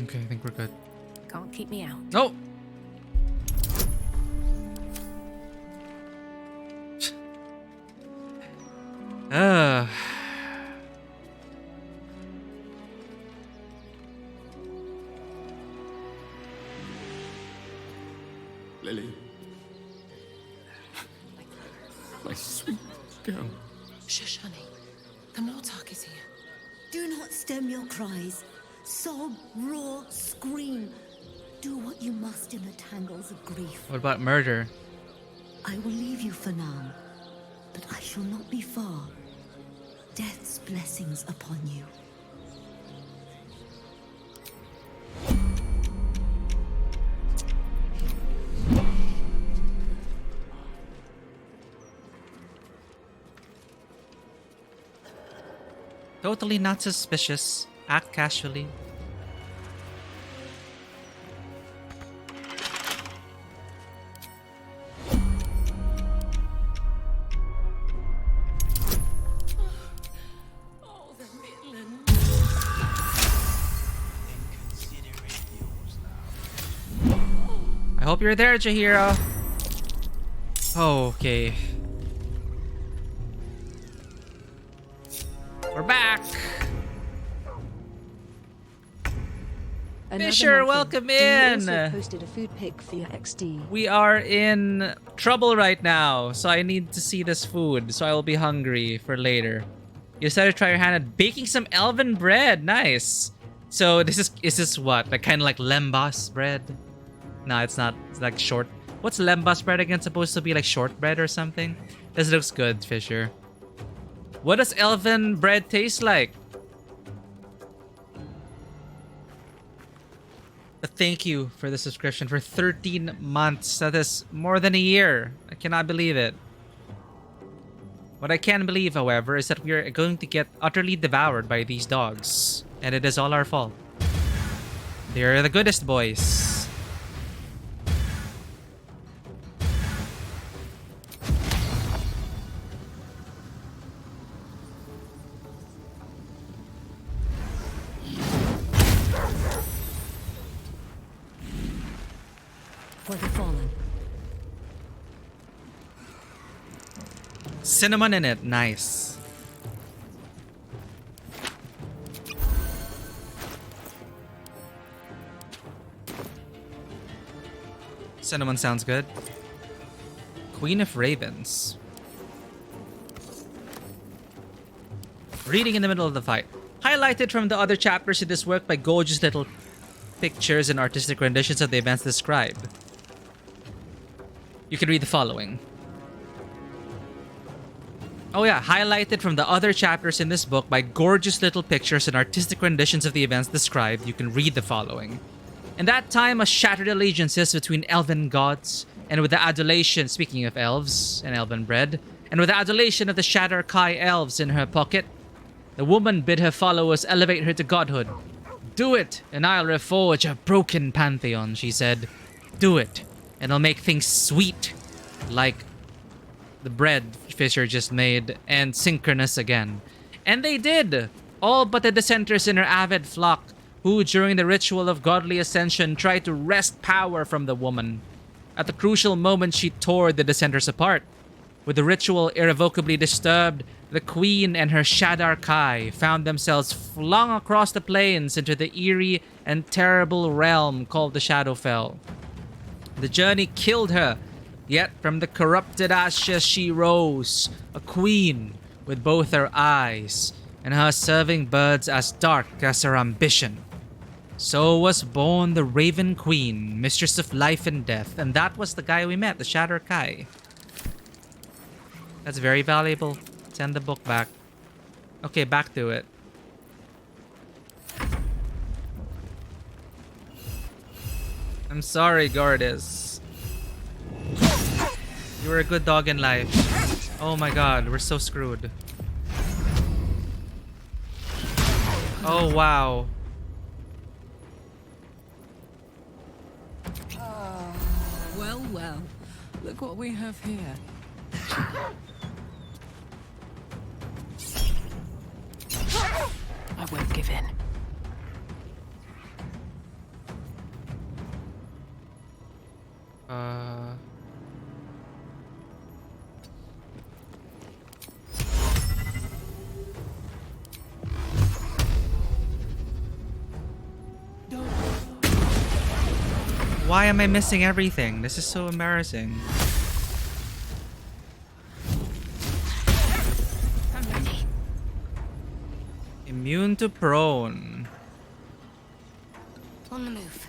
Okay, I think we're good. Can't keep me out. No! Lily. My sweet girl. Shush, honey. The Mortark is here. Do not stem your cries. Sob, roar, scream. Do what you must in the tangles of grief. What about murder? I will leave you for now, but I shall not be far. Death's blessings upon you. Totally not suspicious. Act casually. I hope you're there, Chihiro. Okay. We're back. Fisher, welcome in. You also posted a food pic for your XD. We are in trouble right now, so I need to see this food, so I will be hungry for later. You decided to try your hand at baking some elven bread. Nice. So is this what? Like kind of like lembas bread? No, it's not. It's like short. What's lembas bread again? Supposed to be like shortbread or something? This looks good, Fisher. What does elven bread taste like? Thank you for the subscription for 13 months. That is more than a year. I cannot believe it. What I can believe, however, is that we are going to get utterly devoured by these dogs. And it is all our fault. They're the goodest boys. For the fallen. Cinnamon in it. Nice. Cinnamon sounds good. Queen of Ravens. Reading in the middle of the fight. Highlighted from the other chapters in this work by gorgeous little pictures and artistic renditions of the events described. You can read the following. Oh yeah, highlighted from the other chapters in this book by gorgeous little pictures and artistic renditions of the events described, you can read the following. In that time, a shattered allegiances between elven gods, and with the adulation, speaking of elves and elven bread, and with the adulation of the Shatter Kai elves in her pocket, the woman bid her followers elevate her to godhood. Do it, and I'll reforge a broken pantheon, she said. Do it, and I'll make things sweet, like the bread Fisher just made, and synchronous again. And they did, all but the dissenters in her avid flock, who during the ritual of godly ascension tried to wrest power from the woman. At the crucial moment, she tore the dissenters apart. With the ritual irrevocably disturbed, the queen and her Shaddar Kai found themselves flung across the plains into the eerie and terrible realm called the Shadowfell. The journey killed her, yet from the corrupted ashes she rose, a queen with both her eyes, and her serving birds as dark as her ambition. So was born the Raven Queen, mistress of life and death, and that was the guy we met, the Shatter Kai. That's very valuable. Send the book back. Okay, back to it. I'm sorry, Gordis. You were a good dog in life. Oh my god, we're so screwed. Oh wow. Well, well. Look what we have here. I won't give in. Why am I missing everything? This is so embarrassing. I'm ready. Immune to prone. On the move.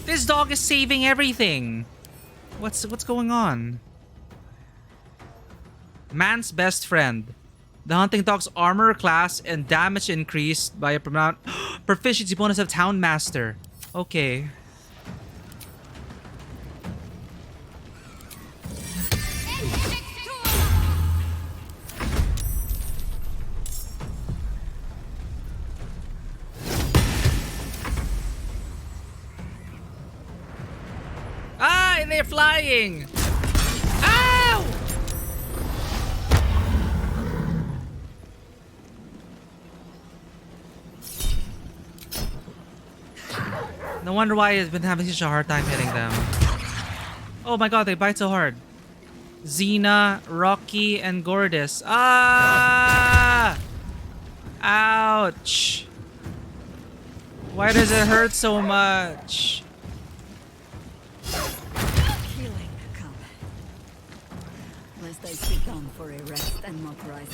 This dog is saving everything. What's going on? Man's best friend. The hunting dog's armor class and damage increased by a proficiency bonus of Town Master. Okay. Ah, they're flying. Ow! No wonder why I've been having such a hard time hitting them. Oh my god, they bite so hard. Xena, Rocky, and Gordis. Ah! Ouch! Why does it hurt so much? Killing come. Lest I sit down for a rest and not rise.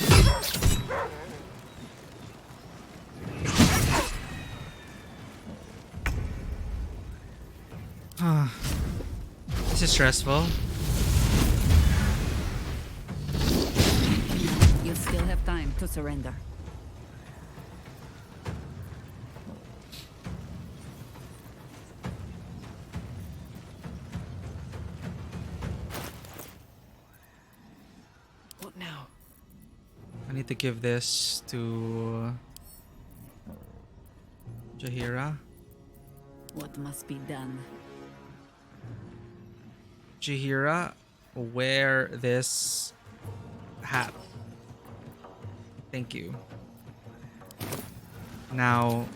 This is stressful. You still have time to surrender. What now? I need to give this to Jahira. What must be done? Jahira, wear this hat. Thank you. Now,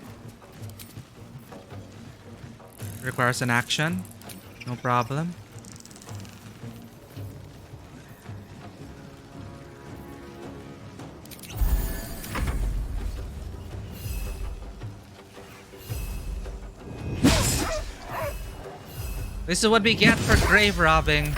requires an action. No problem. This is what we get for grave robbing.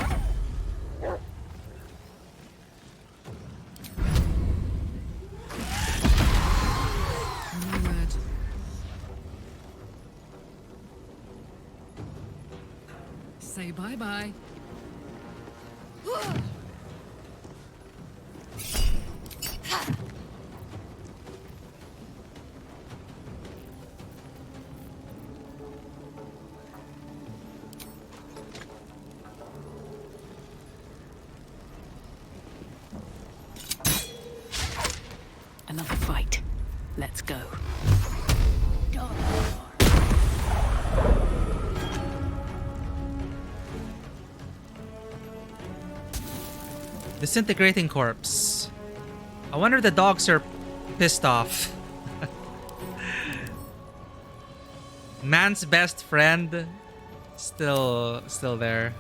Say bye-bye. Another fight. Let's go. Disintegrating corpse. I wonder if the dogs are pissed off. Man's best friend still there.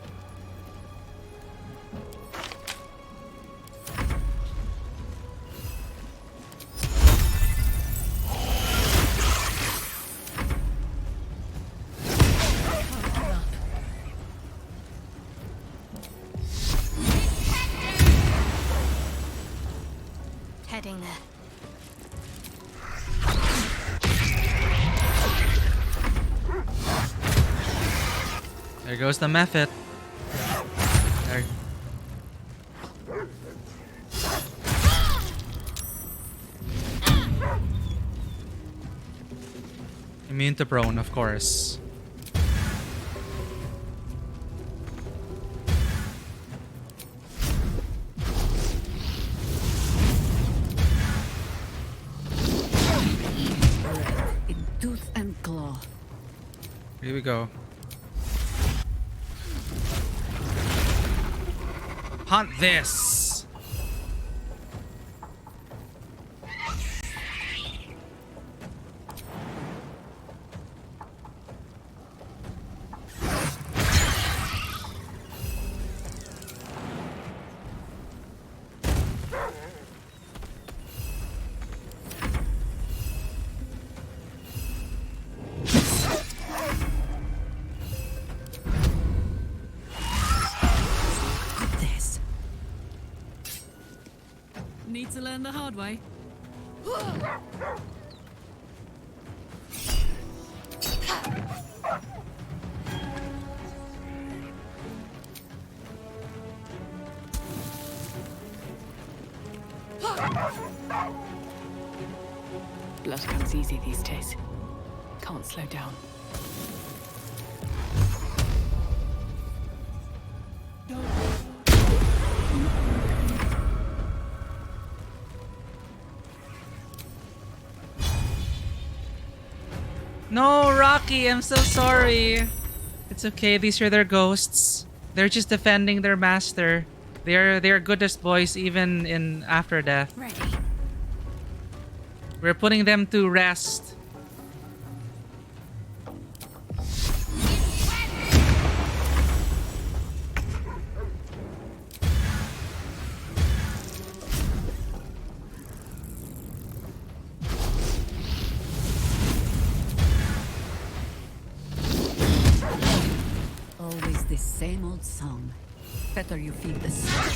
Heading there. There goes the method. There. Immune to prone, of course. In tooth and claw. Here we go. Hunt this. Need to learn the hard way. Blood comes easy these days. Can't slow down. No, Rocky, I'm so sorry. It's okay, these are their ghosts. They're just defending their master. They're goodest boys even in after death. Ready. We're putting them to rest. Always the same old song. Better you feed the swine.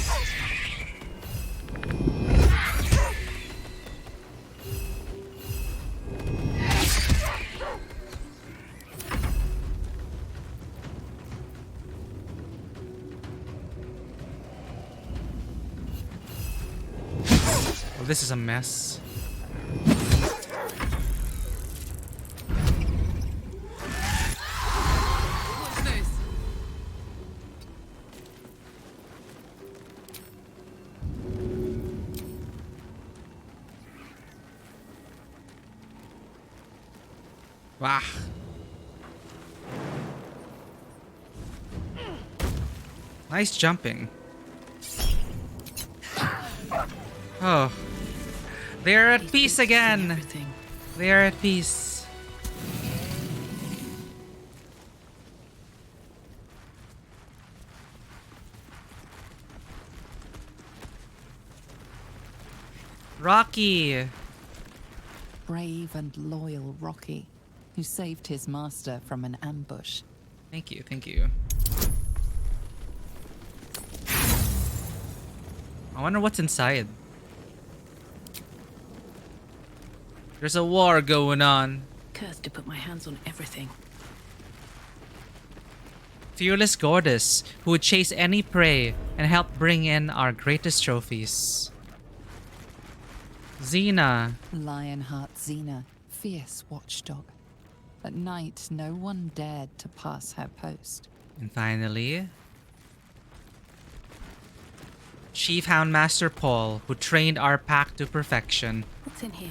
Well, this is a mess. What's this? Wow. Nice jumping. Oh. They're at peace again. They're at peace. Rocky. Brave and loyal Rocky, who saved his master from an ambush. Thank you, thank you. I wonder what's inside. There's a war going on. Cursed to put my hands on everything. Fearless goddess who would chase any prey and help bring in our greatest trophies. Xena. Lionheart Xena, fierce watchdog. At night, no one dared to pass her post. And finally, Chief Houndmaster Paul, who trained our pack to perfection. What's in here?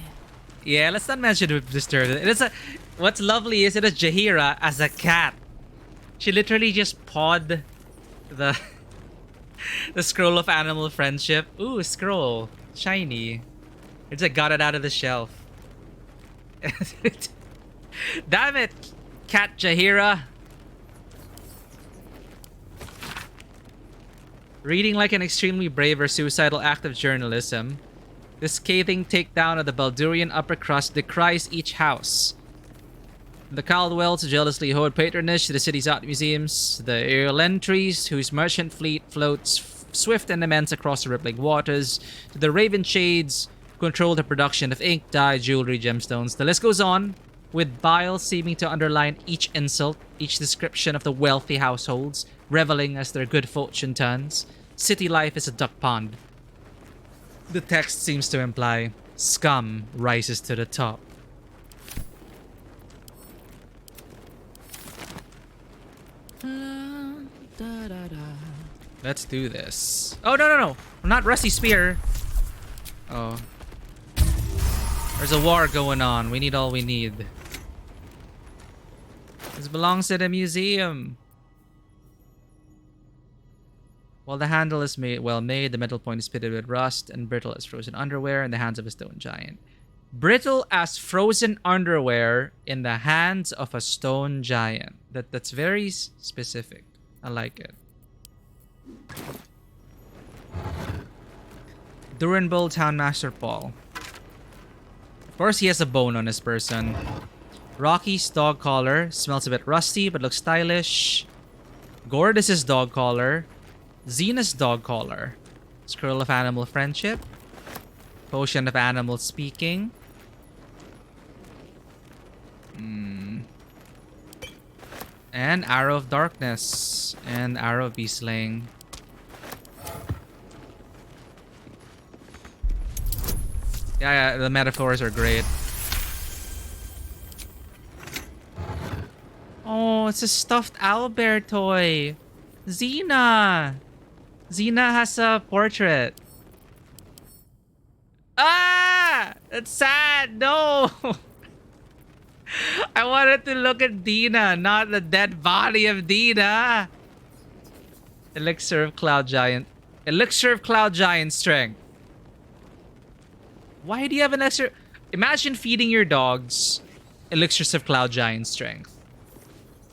Yeah, let's not mention it disturbed. It is a. What's lovely is it is Jaheira as a cat. She literally just pawed the the scroll of animal friendship. Ooh, scroll, shiny. It's like got it out of the shelf. Damn it, Cat Jaheira. Reading like an extremely brave or suicidal act of journalism. This scathing takedown of the Baldurian upper crust decries each house. The Caldwells jealously hoard patronage to the city's art museums. The Irlentries, whose merchant fleet floats swift and immense across the rippling waters. To the Raven Shades, who control the production of ink, dye, jewelry, gemstones. The list goes on, with bile seeming to underline each insult, each description of the wealthy households, reveling as their good fortune turns. City life is a duck pond. The text seems to imply scum rises to the top. Let's do this. Oh, no. Not Rusty Spear. Oh. There's a war going on. We need all we need. This belongs to the museum. While the handle is well made, the metal point is pitted with rust and brittle as frozen underwear in the hands of a stone giant. Brittle as frozen underwear in the hands of a stone giant. That's very specific. I like it. Durenbold Townmaster Paul. Of course, he has a bone on his person. Rocky's dog collar smells a bit rusty but looks stylish. Gordis' dog collar. Xena's dog collar. Scroll of animal friendship. Potion of animal speaking. And arrow of darkness. And arrow of beast slaying. Yeah, the metaphors are great. Oh, it's a stuffed owlbear toy. Xena. Xena has a portrait. Ah! It's sad. No. I wanted to look at Dina, not the dead body of Dina. Elixir of Cloud Giant. Elixir of Cloud Giant strength. Why do you have an elixir? Imagine feeding your dogs elixirs of Cloud Giant strength.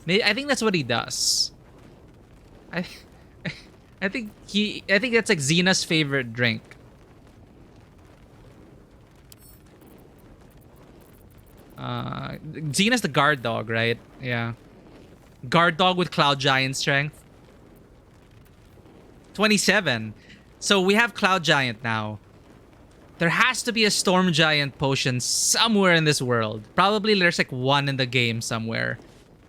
I think that's what he does. I think that's like Xena's favorite drink. Xena's the guard dog, right? Yeah. Guard dog with Cloud Giant strength. 27. So we have Cloud Giant now. There has to be a Storm Giant potion somewhere in this world. Probably there's like one in the game somewhere.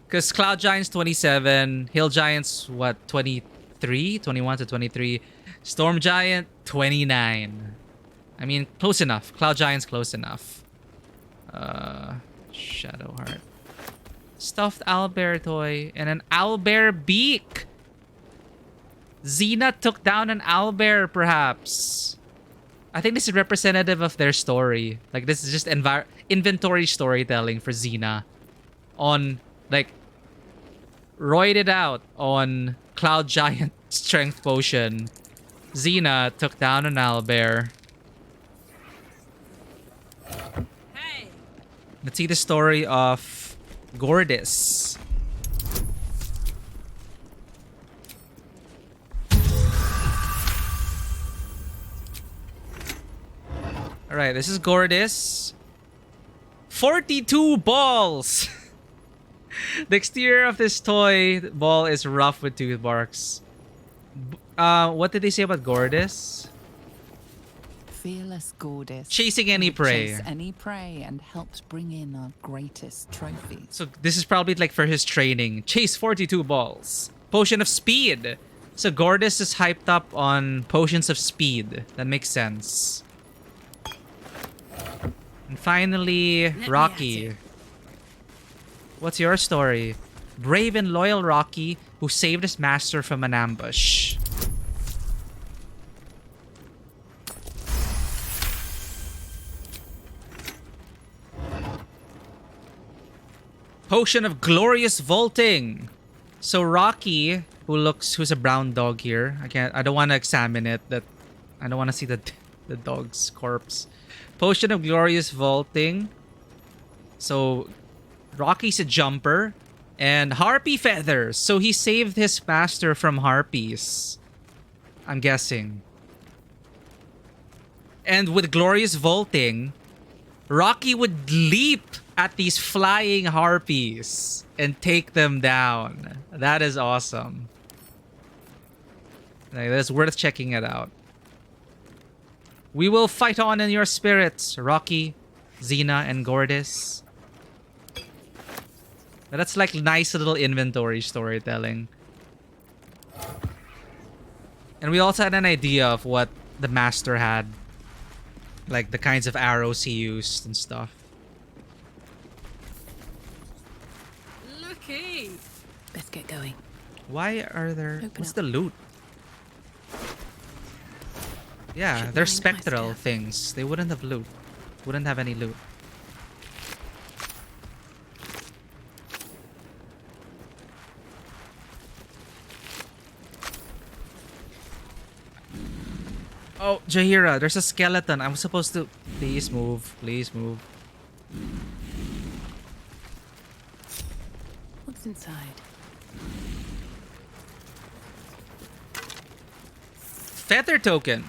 Because Cloud Giant's 27. Hill Giant's what? 23? 21 to 23. Storm Giant, 29. I mean, close enough. Cloud Giant's close enough. Shadowheart. Stuffed owlbear toy. And an owlbear beak. Xena took down an owlbear, perhaps. I think this is representative of their story. Like, this is just inventory storytelling for Xena. On, like, roided out on Cloud Giant strength potion. Xena took down an owlbear. Hey. Let's see the story of Gordis. Alright, this is Gordis. 42 balls! The exterior of this toy ball is rough with tooth marks. What did they say about Gordis? Fearless Gordis. Chasing any prey. Chase any prey and helped bring in our greatest trophies. So this is probably like for his training. Chase 42 balls. Potion of speed. So Gordis is hyped up on potions of speed. That makes sense. And finally, Rocky. What's your story? Brave and loyal Rocky who saved his master from an ambush. Potion of glorious vaulting. So Rocky, who's a brown dog here. I don't want to examine it. I don't want to see the dog's corpse. Potion of glorious vaulting. So Rocky's a jumper. And harpy feathers. So he saved his master from harpies. I'm guessing. And with glorious vaulting, Rocky would leap at these flying harpies and take them down. That is awesome. Like, that's worth checking it out. We will fight on in your spirits, Rocky, Xena, and Gordis. That's like nice little inventory storytelling. And we also had an idea of what the master had. Like the kinds of arrows he used and stuff. Looky. Let's get going. Why are there... What's up. the loot? Yeah, they're spectral things. They wouldn't have loot. Wouldn't have any loot. Oh, Jahira, there's a skeleton. I'm supposed to... Please move. Please move. What's inside? Feather token.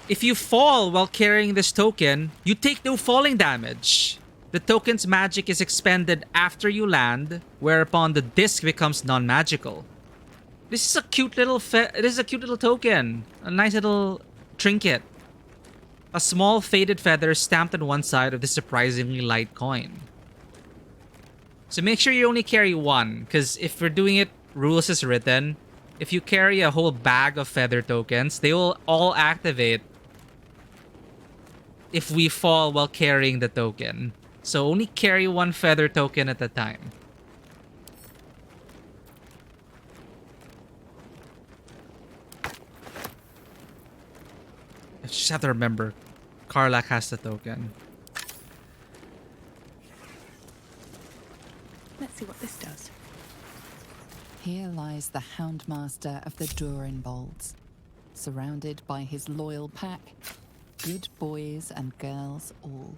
If you fall while carrying this token, you take no falling damage. The token's magic is expended after you land, whereupon the disc becomes non-magical. This is a cute little token. A nice little trinket. a small faded feather stamped on one side of the surprisingly light coin. So make sure you only carry one, because if we're doing it rules as written, if you carry a whole bag of feather tokens, they will all activate if we fall while carrying the token. So only carry one feather token at a time. I just have to remember, Karlak has the token. Let's see what this does. Here lies the Houndmaster of the Durinbolds, surrounded by his loyal pack, good boys and girls all.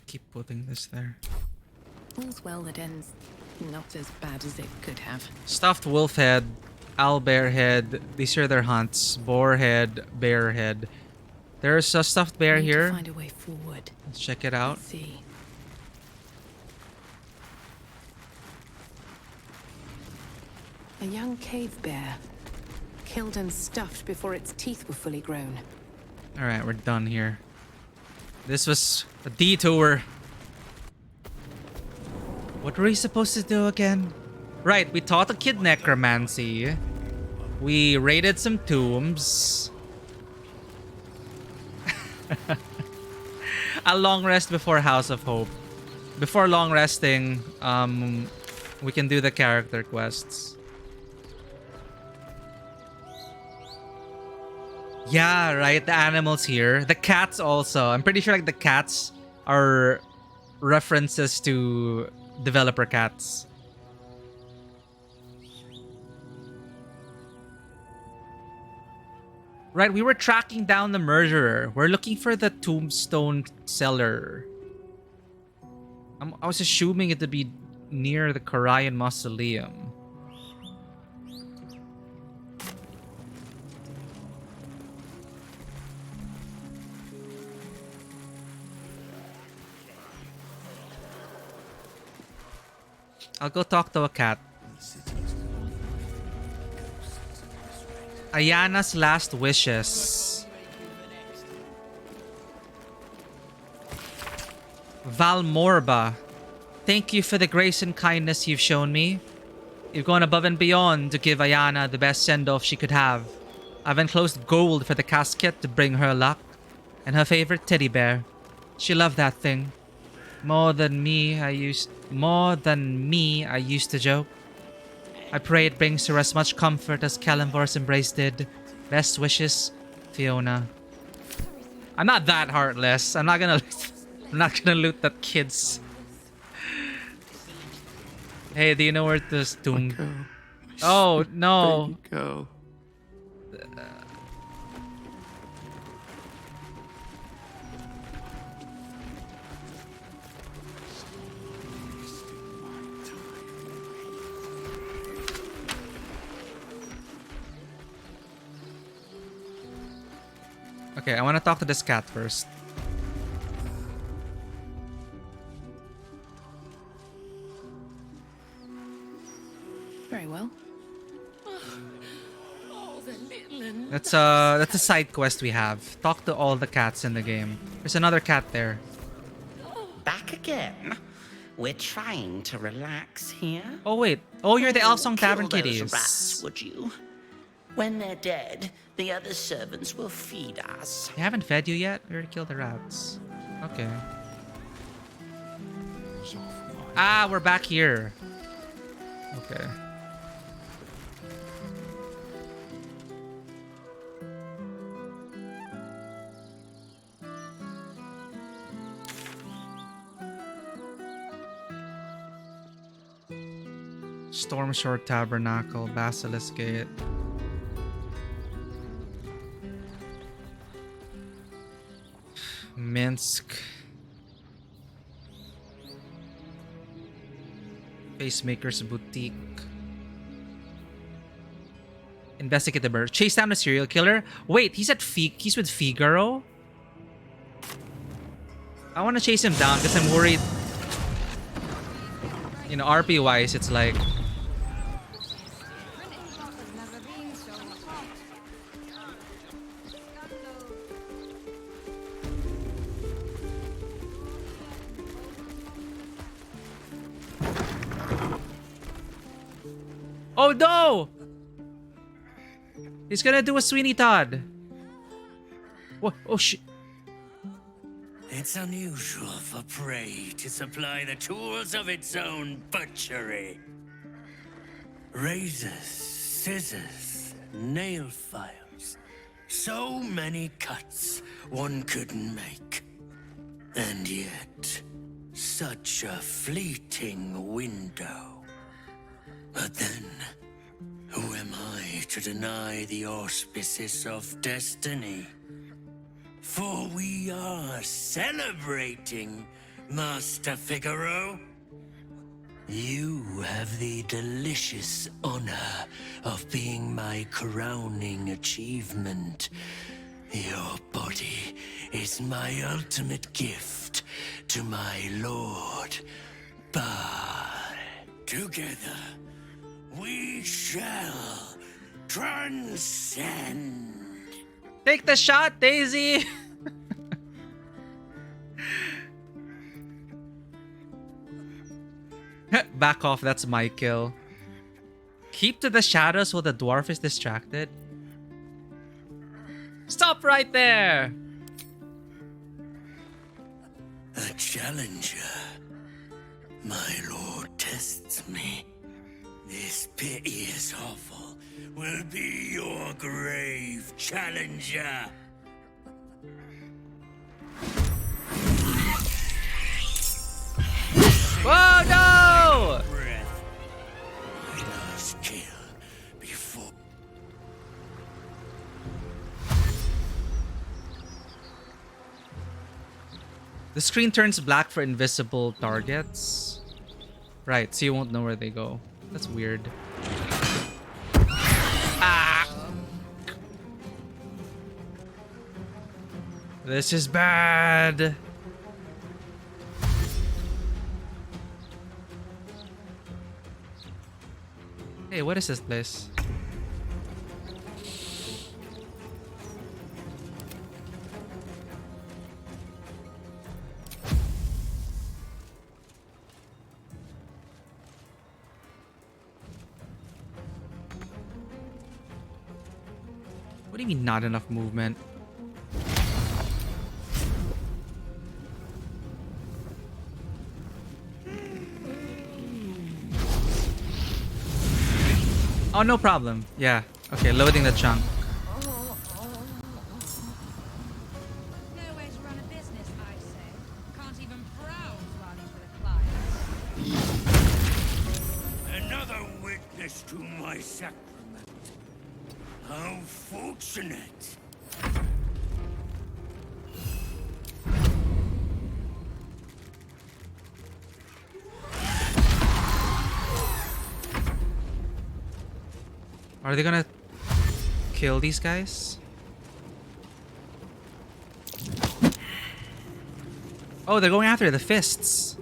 Keep putting this there. All's well that ends not as bad as it could have. Stuffed wolf head, owlbear head. These are their hunts. Boar head, bear head. There's a stuffed bear Need to here. find a way forward. Let's check it out. Let's see. A young cave bear, killed and stuffed before its teeth were fully grown. All right, we're done here. This was a detour. What were we supposed to do again? Right, we taught a kid necromancy. We raided some tombs. A long rest before House of Hope. Before long resting, we can do the character quests. Yeah, right, the animals here. The cats also. I'm pretty sure like the cats are references to developer cats. Right, we were tracking down the murderer. We're looking for the tombstone seller. I was assuming it to be near the Korean mausoleum. I'll go talk to a cat. Ayana's last wishes. Valmorba, thank you for the grace and kindness you've shown me. You've gone above and beyond to give Ayana the best send-off she could have. I've enclosed gold for the casket to bring her luck, and her favorite teddy bear. She loved that thing. More than me, I used to joke. I pray it brings her as much comfort as Kalimvor's embrace did. Best wishes, Fiona. I'm not that heartless. I'm not gonna loot that kid's. Hey, do you know where this tomb? Oh no. Go. Okay, I want to talk to this cat first. Very well. That's a side quest we have. Talk to all the cats in the game. There's another cat there. Back again. We're trying to relax here. Oh wait. Oh, you're the Elsong Tavern Kill kitties. those rats, would you? When they're dead, the other servants will feed us. They haven't fed you yet? We already killed the rats. Okay. Ah, we're back here. Okay. Stormshore Tabernacle, Basilisk Gate. Minsk. Pacemaker's Boutique. Investigate the murder. Chase down the serial killer. Wait, he's with Figaro? I want to chase him down because I'm worried. You know, RP wise, it's like Oh no! He's gonna do a Sweeney Todd. What? Oh shit. It's unusual for prey to supply the tools of its own butchery. Razors, scissors, nail files. So many cuts one couldn't make. And yet, such a fleeting window. But then, who am I to deny the auspices of destiny? For we are celebrating, Master Figaro. You have the delicious honor of being my crowning achievement. Your body is my ultimate gift to my lord. But together, we shall transcend. Take the shot, Daisy! Back off, that's my kill. Keep to the shadows while the dwarf is distracted. Stop right there! A challenger. My lord tests me. This piteous hovel will be your grave, challenger. Whoa, no! Breath. My last kill before. The screen turns black for invisible targets. Right, so you won't know where they go. That's weird. Ah! This is bad. Hey, what is this place? What do you mean not enough movement? Oh, no problem. Yeah. Okay, loading the chunk. Nowhere to run a business, I say. Can't even browse while he's with a client. Another witness to my sacrament. How fortunate. Are they gonna kill these guys? Oh, they're going after the fists.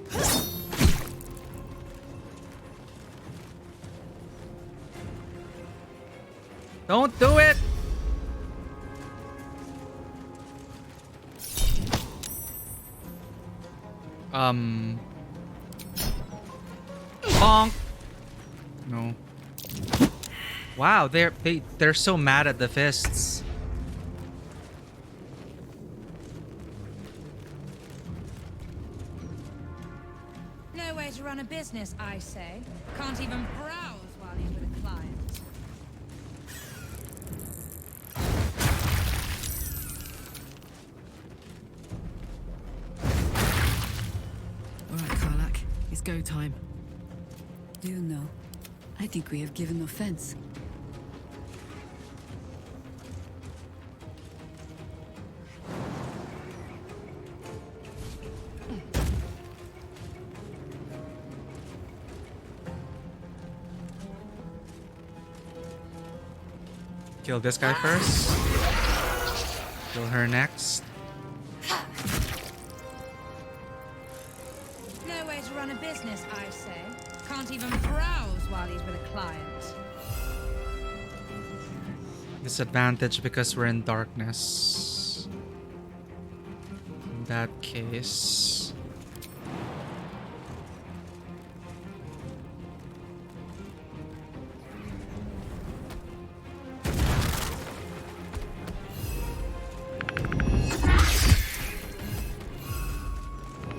Don't do it! Bonk. No. Wow, they're so mad at the fists. Nowhere to run a business, I say. Can't even browse while he's with a client. All right, Karlak, it's go time. Do you know? I think we have given offense. Kill this guy first. Kill her next. Nowhere to run a business, I say. Can't even browse while he's with a client. Disadvantage because we're in darkness. In that case.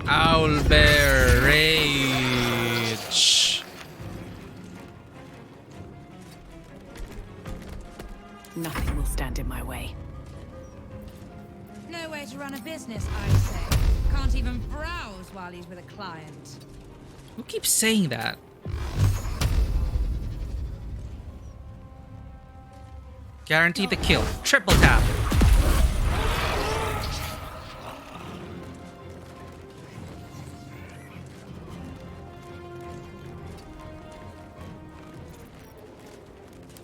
Owlbear Rage. Nothing will stand in my way. No way to run a business, I say. Can't even browse while he's with a client. Who keeps saying that? Guaranteed the kill. Triple tap.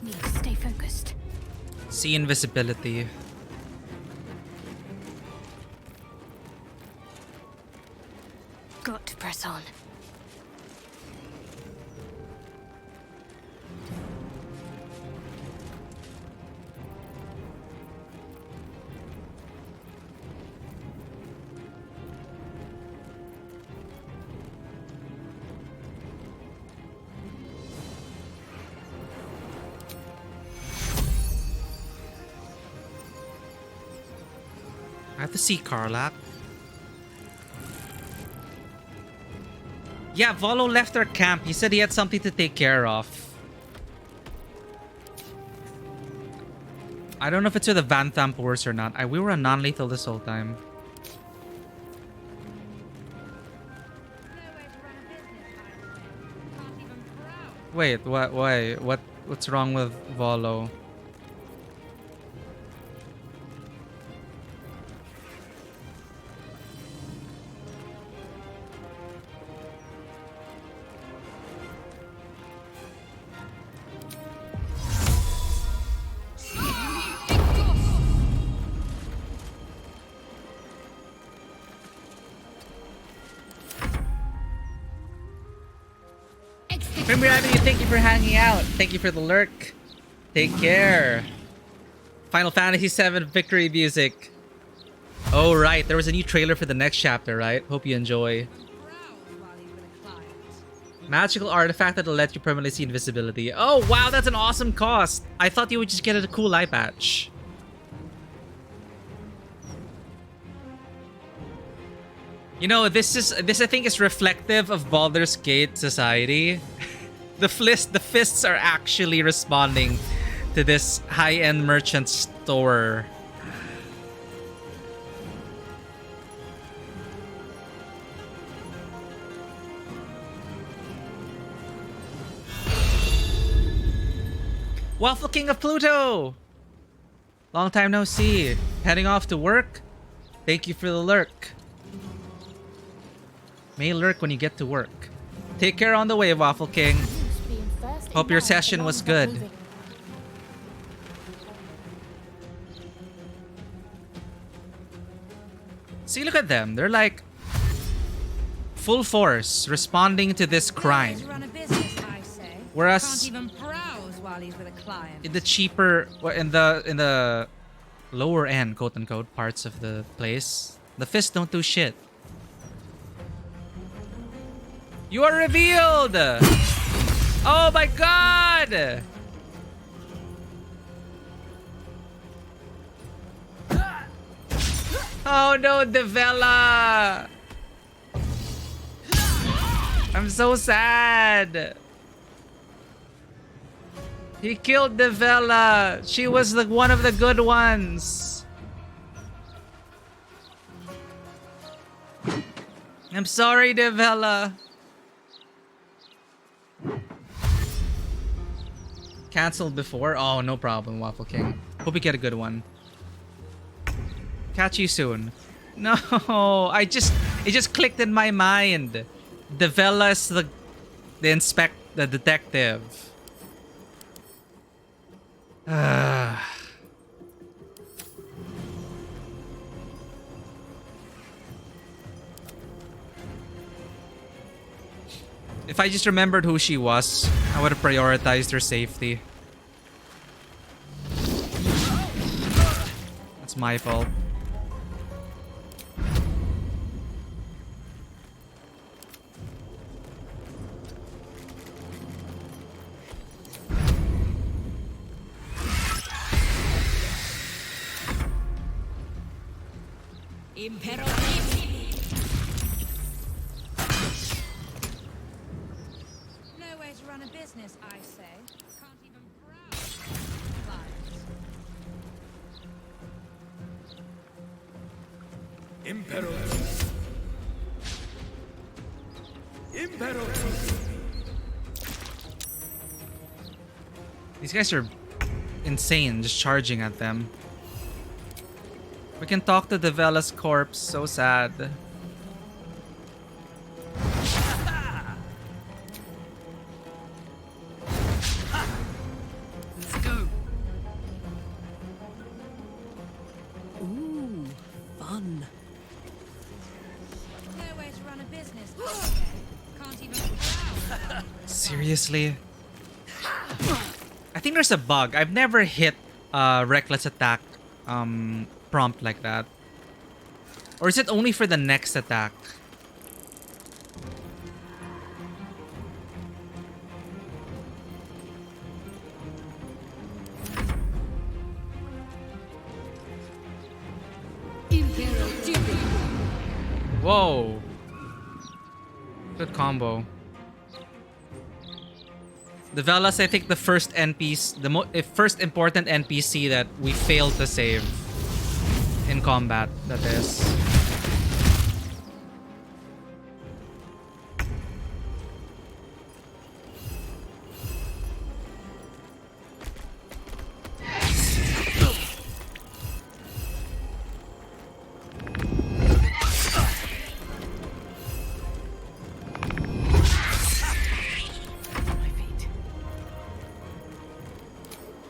Need to stay focused. See invisibility. Got to press on. I have to see Karlak. Yeah, Volo left our camp. He said he had something to take care of. I don't know if it's with the Van Thampors or not. We were on non-lethal this whole time. Wait, what? Why? What's wrong with Volo? Remember, Avenue, thank you for hanging out. Thank you for the lurk. Take care. Final Fantasy VII victory music. Oh, right. There was a new trailer for the next chapter, right? Hope you enjoy. Magical artifact that'll let you permanently see invisibility. Oh, wow. That's an awesome cost. I thought you would just get a cool eye patch. You know, this I think is reflective of Baldur's Gate society. The fists are actually responding to this high-end merchant store. Waffle King of Pluto! Long time no see. Heading off to work? Thank you for the lurk. May lurk when you get to work. Take care on the way, Waffle King. Hope your session was good. See, look at them. They're like full force responding to this crime. Whereas in the cheaper, in the lower end, quote unquote, parts of the place, the fists don't do shit. You are revealed! Oh my god! Oh no, Devella! I'm so sad! He killed Devella! She was one of the good ones! I'm sorry, Devella! Cancelled before? Oh, no problem, Waffle King. Hope you get a good one. Catch you soon. No, it just clicked in my mind. Devella's the detective. If I just remembered who she was, I would have prioritized her safety. It's my fault. No way to run a business, I say. Can't even browse clients. Imperatus. Imperatus. These guys are insane, just charging at them. We can talk to Devella's corpse, so sad. Let's go. Ooh, fun. No way to run a business, I say. Can't even browse. Seriously? I think there's a bug. I've never hit a reckless attack prompt like that. Or is it only for the next attack? Whoa. Good combo. The Velas, I think the first NPC, first important NPC that we failed to save in combat, that is.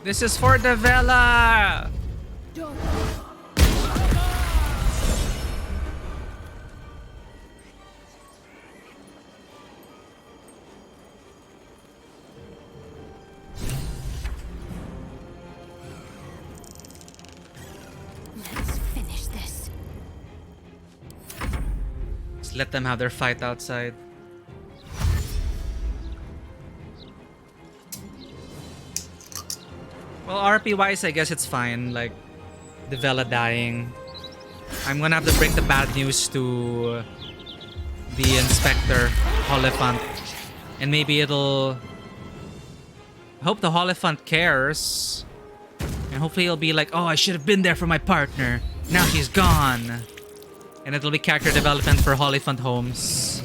This is for the Vela! Let's finish this. Just let them have their fight outside. Well, RP wise, I guess it's fine. Like, the Vela dying. I'm gonna have to break the bad news to the Inspector, Oliphant. And maybe it'll... I hope the Oliphant cares. And hopefully he'll be like, oh, I should have been there for my partner. Now she's gone. And it'll be character development for Oliphant Holmes.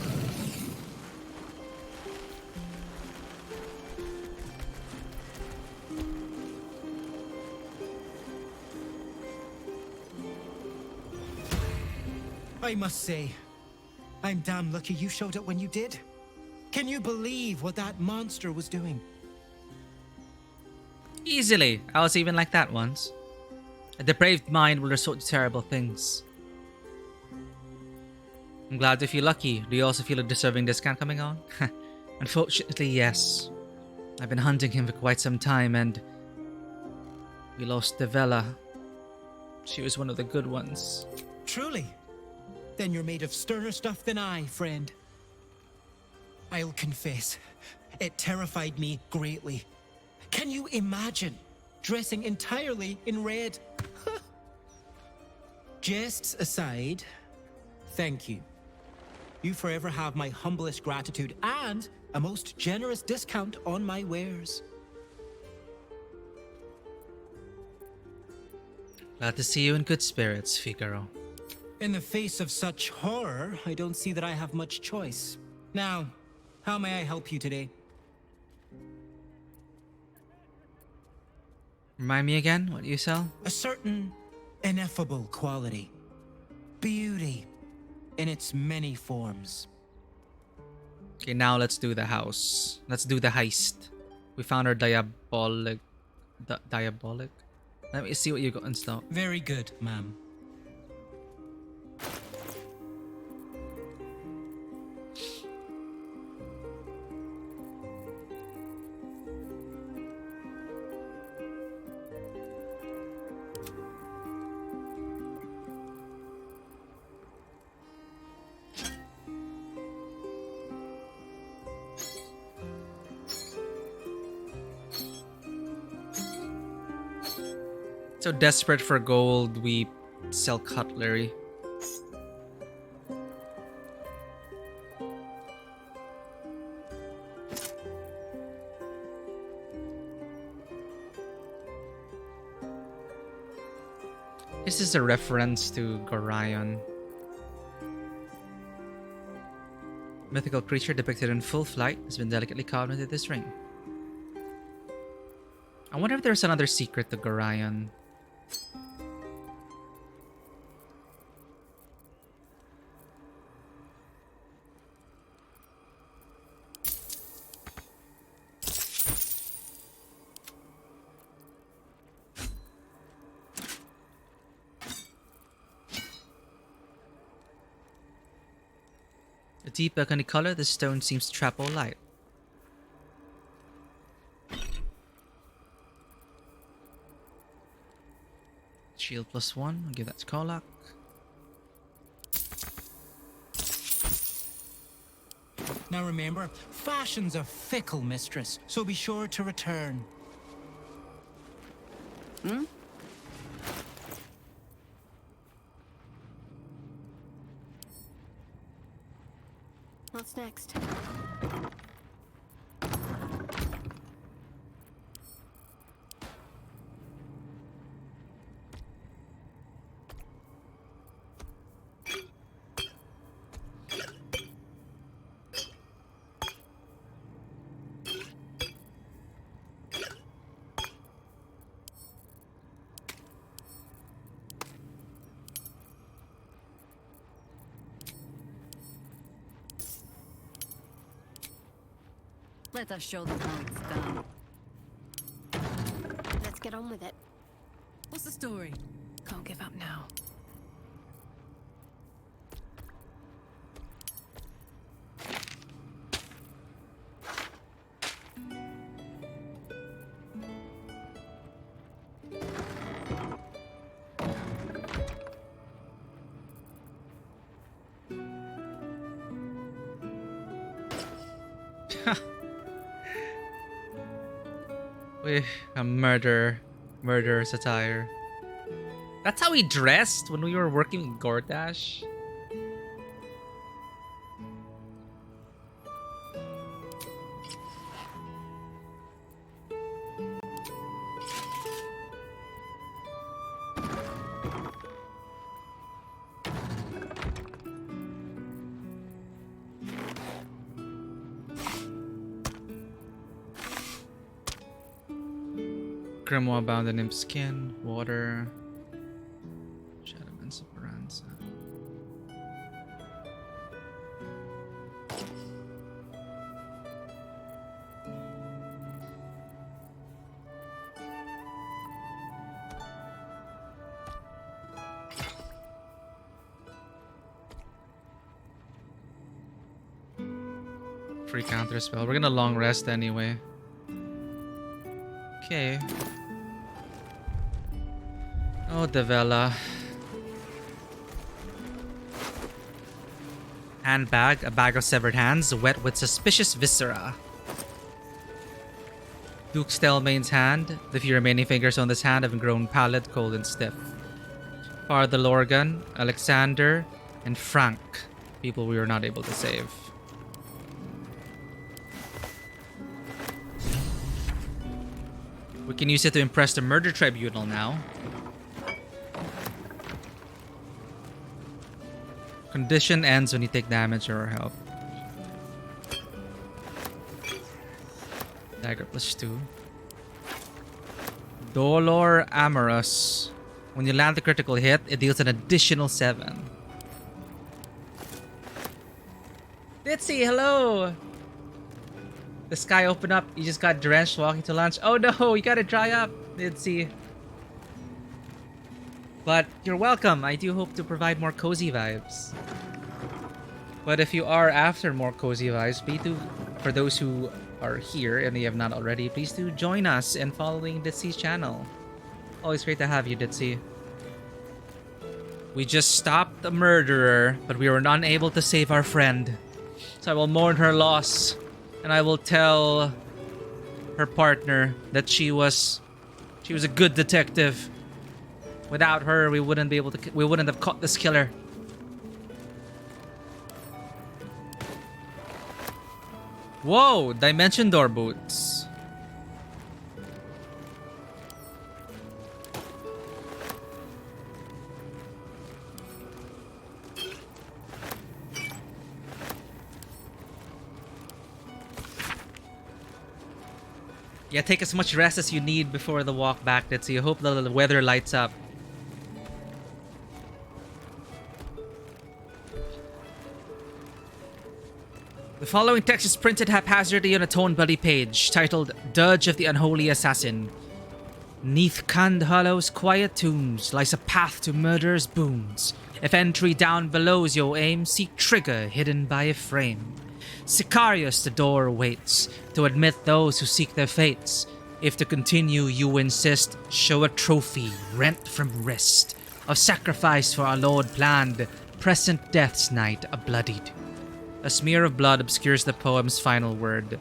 I must say, I'm damn lucky you showed up when you did. Can you believe what that monster was doing? Easily. I was even like that once. A depraved mind will resort to terrible things. I'm glad to feel lucky. Do you also feel a deserving discount coming on? Unfortunately, yes. I've been hunting him for quite some time and we lost Devella. She was one of the good ones. Truly? Then you're made of sterner stuff than I, friend. I'll confess, it terrified me greatly. Can you imagine dressing entirely in red? Jests aside, thank you. You forever have my humblest gratitude and a most generous discount on my wares. Glad to see you in good spirits, Figaro. In the face of such horror, I don't see that I have much choice. Now, how may I help you today? Remind me again what you sell? A certain ineffable quality. Beauty in its many forms. Okay, now let's do the house. Let's do the heist. We found our diabolic... diabolic? Let me see what you got in stock. Very good, ma'am. So desperate for gold, we sell cutlery. This is a reference to Gorion. Mythical creature depicted in full flight has been delicately carved into this ring. I wonder if there's another secret to Gorion. A deep burgundy color, the stone seems to trap all light. Shield +1, I'll give that to Kolak. Now remember, fashion's a fickle mistress, so be sure to return. Hmm? What's next? Let us show them how it's done. Let's get on with it. What's the story? Can't give up now. A murderer's attire. That's how we dressed when we were working in Gordash. Grimoire bound in imp's skin, water, Shadowman's Esperanza. Free counter spell. We're gonna long rest anyway. Okay. Oh, Devella. Handbag, a bag of severed hands, wet with suspicious viscera. Duke Stelmane's hand. The few remaining fingers on this hand have grown pallid, cold, and stiff. Father Lorgan, Alexander, and Frank. People we were not able to save. We can use it to impress the murder tribunal now. Condition ends when you take damage or help. Dagger +2. Dolor Amorous. When you land the critical hit, it deals an additional 7. Ditzy, hello! The sky opened up. You just got drenched walking to lunch. Oh no, you gotta dry up, Ditzy. But you're welcome. I do hope to provide more cozy vibes. But if you are after more cozy vibes, please do, for those who are here and they have not already, please do join us in following Ditzy's channel. Always great to have you, Ditzy. We just stopped the murderer, but we were unable to save our friend. So I will mourn her loss, and I will tell her partner that she was a good detective. Without her, we wouldn't be able to. We wouldn't have caught this killer. Whoa! Dimension door boots. Yeah, take as much rest as you need before the walk back, Ditzy. I hope the weather lights up. The following text is printed haphazardly on a torn bloody page, titled Dirge of the Unholy Assassin. Neath Kand Hollow's quiet tombs lies a path to murder's boons. If entry down below's your aim, seek trigger hidden by a frame. Sicarius the door awaits, to admit those who seek their fates. If to continue you insist, show a trophy rent from wrist. Of sacrifice for our Lord planned, present death's night a bloodied. A smear of blood obscures the poem's final word.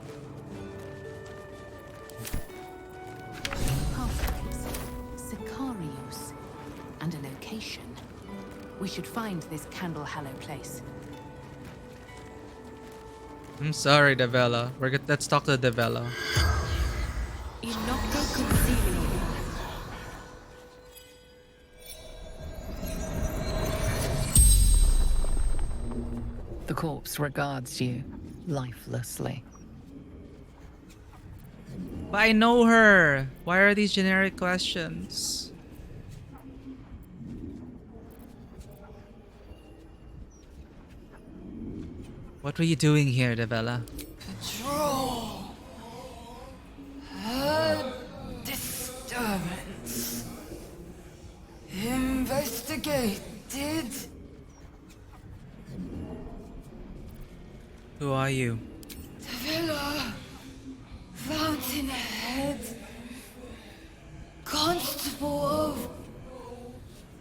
Sicarius. And a location. We should find this Candle Hallow place. I'm sorry, Devella. Let's talk to Devella. The corpse regards you lifelessly. But I know her. Why are these generic questions? What were you doing here, Devella? Patrol. Heard disturbance. Investigated. Who are you? The villa. Fountainhead. Constable of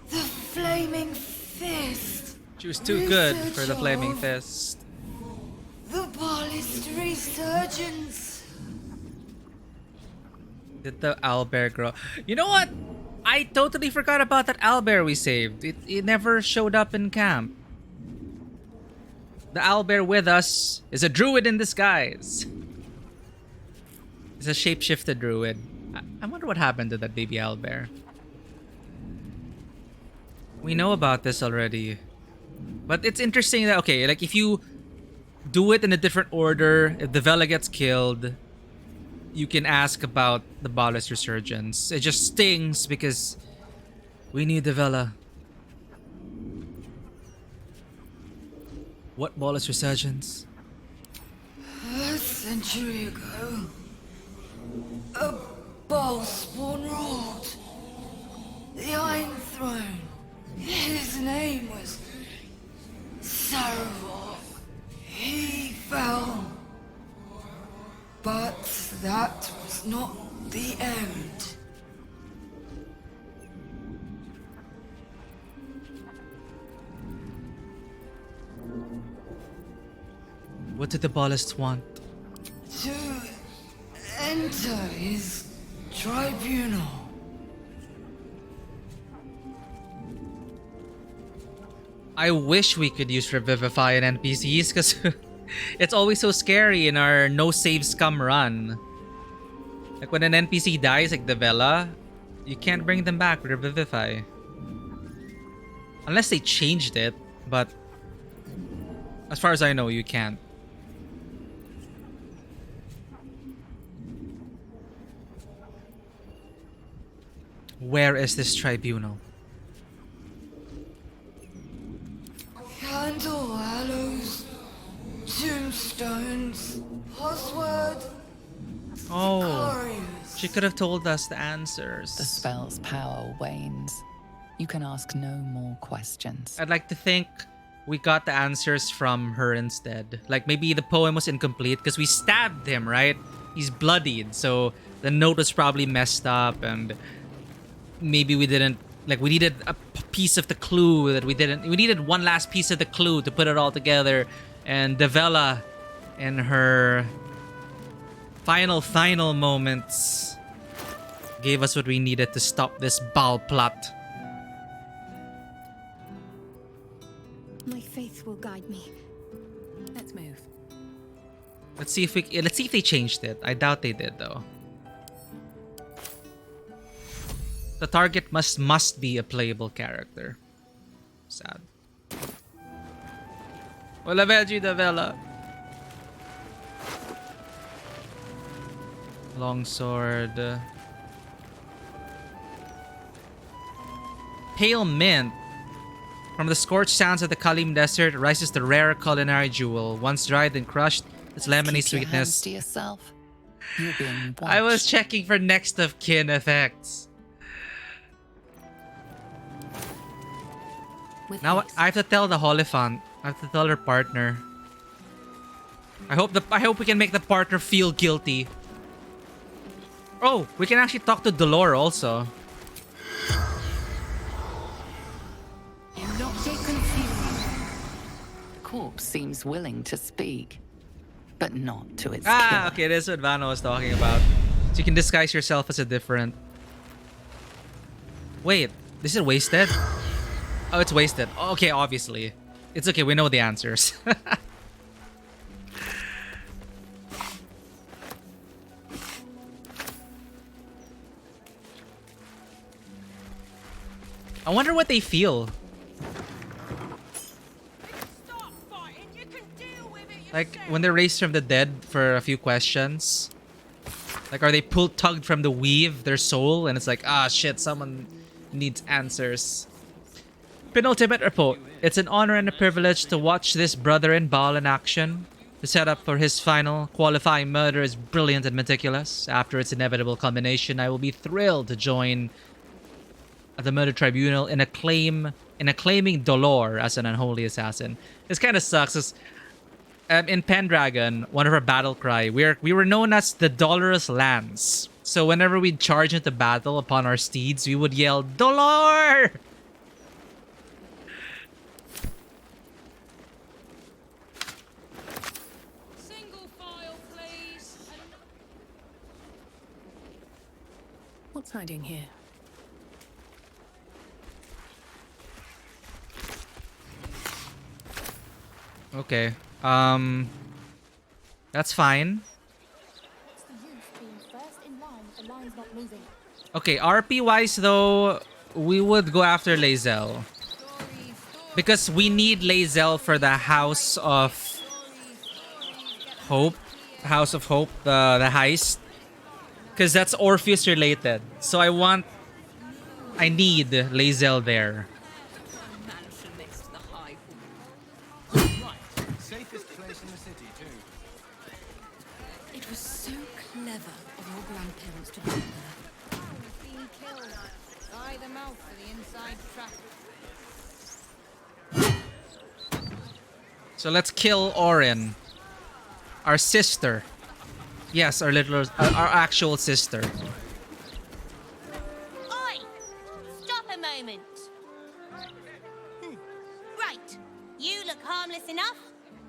the Flaming Fist. She was too good for the Flaming Fist. The ballast resurgence. Did the owlbear grow? You know what? I totally forgot about that owlbear we saved. It never showed up in camp. The owlbear with us is a druid in disguise. It's a shapeshifted druid. I wonder what happened to that baby owlbear. We know about this already. But it's interesting that, okay, like if you do it in a different order, if the Vela gets killed, you can ask about the Ballast Resurgence. It just stings because we need the Vela. What Ballast Resurgence? A century ago, a ball spawn ruled the Iron Throne. His name was Saravok. He fell, but that was not the end. What did the Ballists want? To enter his tribunal. I wish we could use Revivify and NPCs because it's always so scary in our no save scum run. Like when an NPC dies, like the Vela, you can't bring them back with Revivify. Unless they changed it, but as far as I know, you can't. Where is this tribunal? Candle Hallows, tombstones, password. Oh, she could have told us the answers. The spell's power wanes. You can ask no more questions. I'd like to think we got the answers from her instead. Like maybe the poem was incomplete because we stabbed him, right? He's bloodied, so the note was probably messed up and maybe we didn't, like we needed a piece of the clue that we didn't, we needed one last piece of the clue to put it all together, and Devella in her final moments gave us what we needed to stop this Baal plot. will guide me. Let's move. Let's see if they changed it. I doubt they did though. The target must be a playable character. Sad. Wala veggie da vela. Longsword. Pale mint. From the scorched sands of the Kalim Desert rises the rare culinary jewel. Once dried and crushed, its lemony Keep your hands sweetness. to yourself. You're being I was watched. checking for next of kin effects. Now I have to tell the Holifant. I have to tell her partner. I hope we can make the partner feel guilty. Oh, we can actually talk to Dolor also. Do not get confused. The corpse seems willing to speak, but not to its killer. Okay, this is what Vano was talking about. So you can disguise yourself as a different. Wait, this is wasted? Oh, it's wasted. Okay, obviously. It's okay, we know the answers. I wonder what they feel. Like, when they're raised from the dead for a few questions. Like, are they tugged from the weave, their soul? And it's like, ah, shit, someone needs answers. Penultimate report. It's an honor and a privilege to watch this brother in Baal in action. The setup for his final qualifying murder is brilliant and meticulous. After its inevitable culmination, I will be thrilled to join the murder tribunal in acclaiming Dolor as an unholy assassin. This kind of sucks. In Pendragon, one of our battle cry, we were known as the Dolorous Lance. So whenever we'd charge into battle upon our steeds, we would yell, Dolor! Single file, please. What's hiding here? Okay. That's fine. Okay, RP wise though, we would go after Lae'zel. Because we need Lae'zel for the House of Hope. House of Hope, the heist. Because that's Orpheus related. So I need Lae'zel there. Safest place in the city, too. It was so clever of your grandparents to do that. Being killed. Eye them out for the inside track. So let's kill Orin. Our sister. Yes, our actual sister. Oi! Stop a moment. Right. You look harmless enough.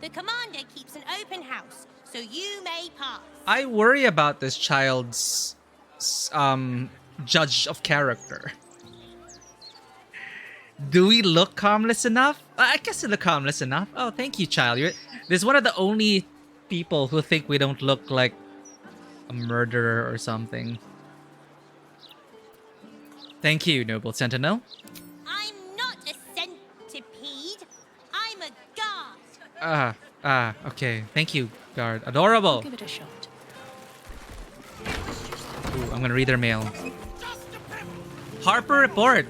The commander keeps an open house, so you may pass. I worry about this child's judge of character. Do we look harmless enough? I guess we look harmless enough. Oh, thank you, child. This is one of the only people who think we don't look like a murderer or something. Thank you, noble sentinel. I'm not a centipede. I'm a guard. Okay. Thank you, guard. Adorable. Give it a shot. Ooh, I'm gonna read their mail. Harper report.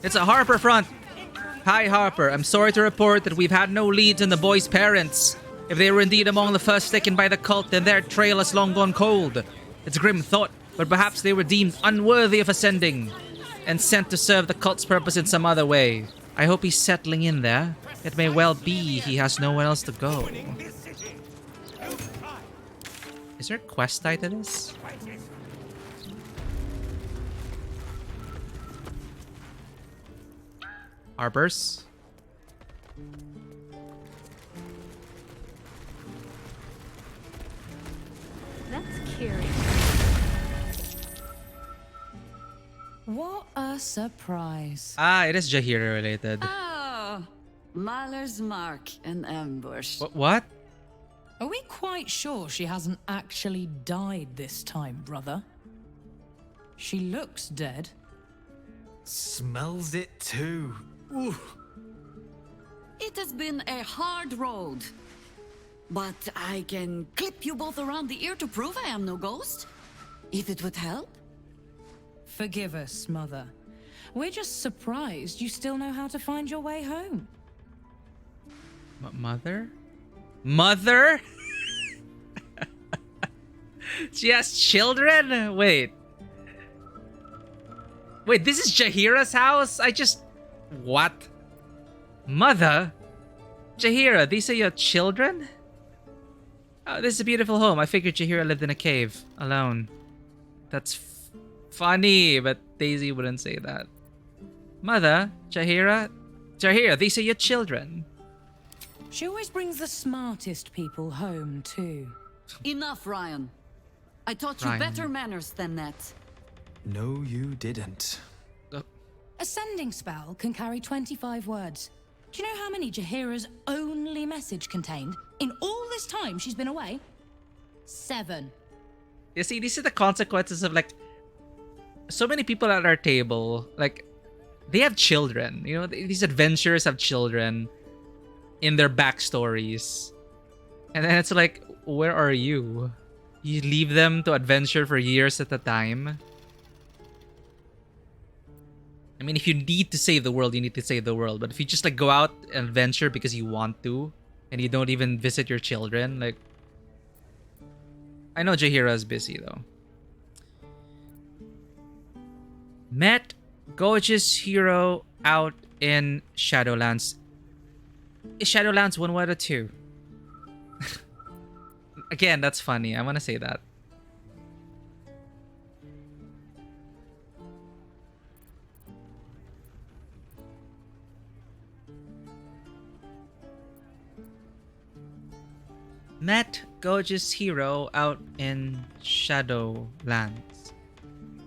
It's a Harper front. Hi, Harper. I'm sorry to report that we've had no leads on the boys' parents. If they were indeed among the first taken by the cult, then their trail has long gone cold. It's a grim thought, but perhaps they were deemed unworthy of ascending and sent to serve the cult's purpose in some other way. I hope he's settling in there. It may well be he has nowhere else to go. Is there a quest tied to this? Harper's? That's curious. What a surprise. It is Jahira related. Oh, Mahler's mark, an ambush. What? Are we quite sure she hasn't actually died this time, brother? She looks dead. Smells it too. Ooh. It has been a hard road. But I can clip you both around the ear to prove I am no ghost. If it would help. Forgive us, Mother. We're just surprised you still know how to find your way home. Mother? Mother? She has children? Wait, this is Jaheira's house? What? Mother? Jaheira, these are your children? Oh, this is a beautiful home. I figured Jaheira lived in a cave, alone. That's funny, but Daisy wouldn't say that. Mother, Jaheira, these are your children. She always brings the smartest people home, too. Enough, Ryan. I taught you Ryan. better manners than that. No, you didn't. A sending spell can carry 25 words. Do you know how many Jaheira's only message contained in all this time she's been away? 7. You see, these are the consequences of, like, so many people at our table, like, they have children. You know, these adventurers have children in their backstories. And then it's like, where are you? You leave them to adventure for years at a time. I mean, if you need to save the world, you need to save the world. But if you just, like, go out and adventure because you want to, and you don't even visit your children, like... I know Jaheira is busy, though. Met gorgeous hero out in Shadowlands. Is Shadowlands 1 word or 2? Again, that's funny. I want to say that. Met gorgeous hero out in Shadowlands.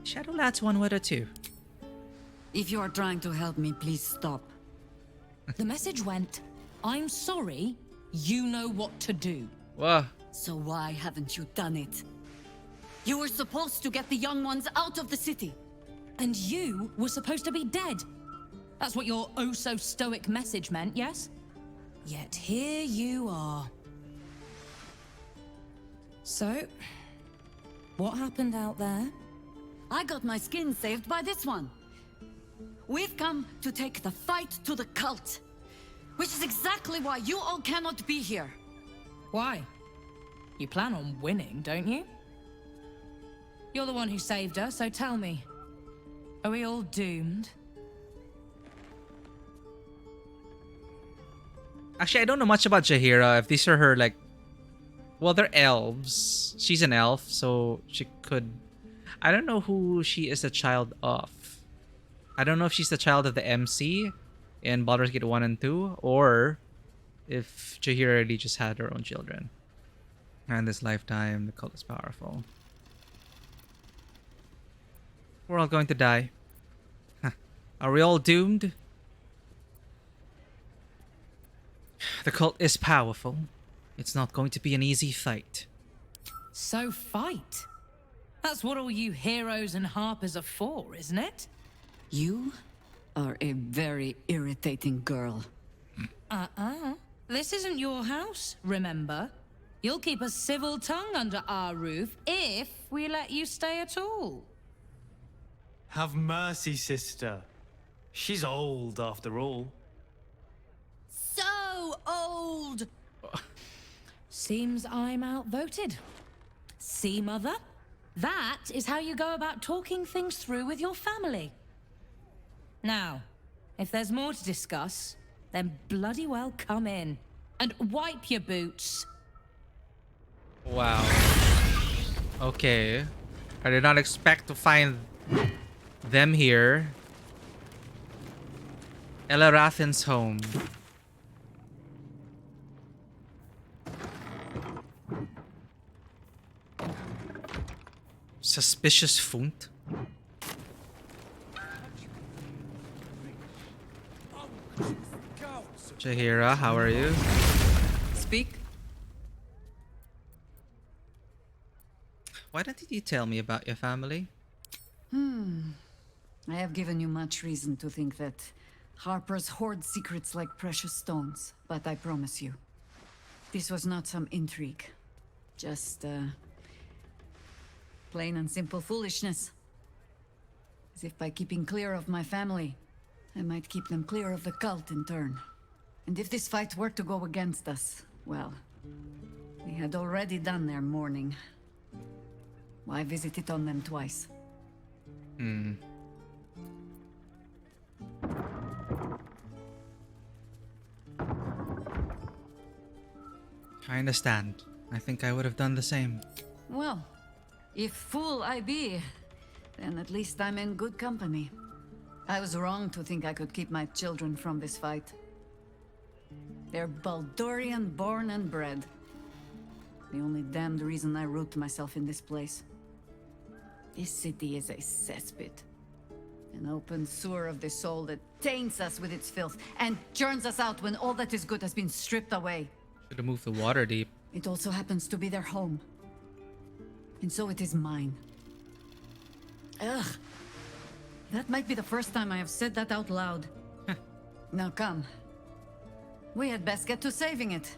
Shadowlands 1 word or 2? If you are trying to help me, please stop. The message went, I'm sorry, you know what to do. Whoa. So why haven't you done it? You were supposed to get the young ones out of the city. And you were supposed to be dead. That's what your oh-so-stoic message meant, yes? Yet here you are. So, what happened out there? I got my skin saved by this one. We've come to take the fight to the cult. Which is exactly why you all cannot be here. Why? You plan on winning, don't you? You're the one who saved her, so tell me. Are we all doomed? Actually, I don't know much about Jaheira. If these are her, like... Well, they're elves. She's an elf, so she could... I don't know who she is a child of. I don't know if she's the child of the MC in Baldur's Gate 1 and 2, or if Jaheira really just had her own children. And this lifetime, the cult is powerful. We're all going to die. Are we all doomed? The cult is powerful. It's not going to be an easy fight. So fight. That's what all you heroes and harpers are for, isn't it? You are a very irritating girl. This isn't your house, remember? You'll keep a civil tongue under our roof if we let you stay at all. Have mercy, sister. She's old, after all. So old! Seems I'm outvoted. See, Mother? That is how you go about talking things through with your family. Now, if there's more to discuss, then bloody well come in. And wipe your boots. Wow. Okay. I did not expect to find them here. Elarathan's home. Suspicious font. Jahira, how are you? Speak. Why didn't you tell me about your family? I have given you much reason to think that Harper's hoard secrets like precious stones, but I promise you, this was not some intrigue. Just, plain and simple foolishness. As if by keeping clear of my family, I might keep them clear of the cult in turn. And if this fight were to go against us, well, we had already done their mourning. Why visit it on them twice? I understand. I think I would have done the same. Well, if fool I be, then at least I'm in good company. I was wrong to think I could keep my children from this fight. They're Baldurian born and bred. The only damned reason I root myself in this place. This city is a cesspit. An open sewer of the soul that taints us with its filth and churns us out when all that is good has been stripped away. Should have moved the water deep. It also happens to be their home. And so it is mine. Ugh. That might be the first time I have said that out loud. Now come. We had best get to saving it.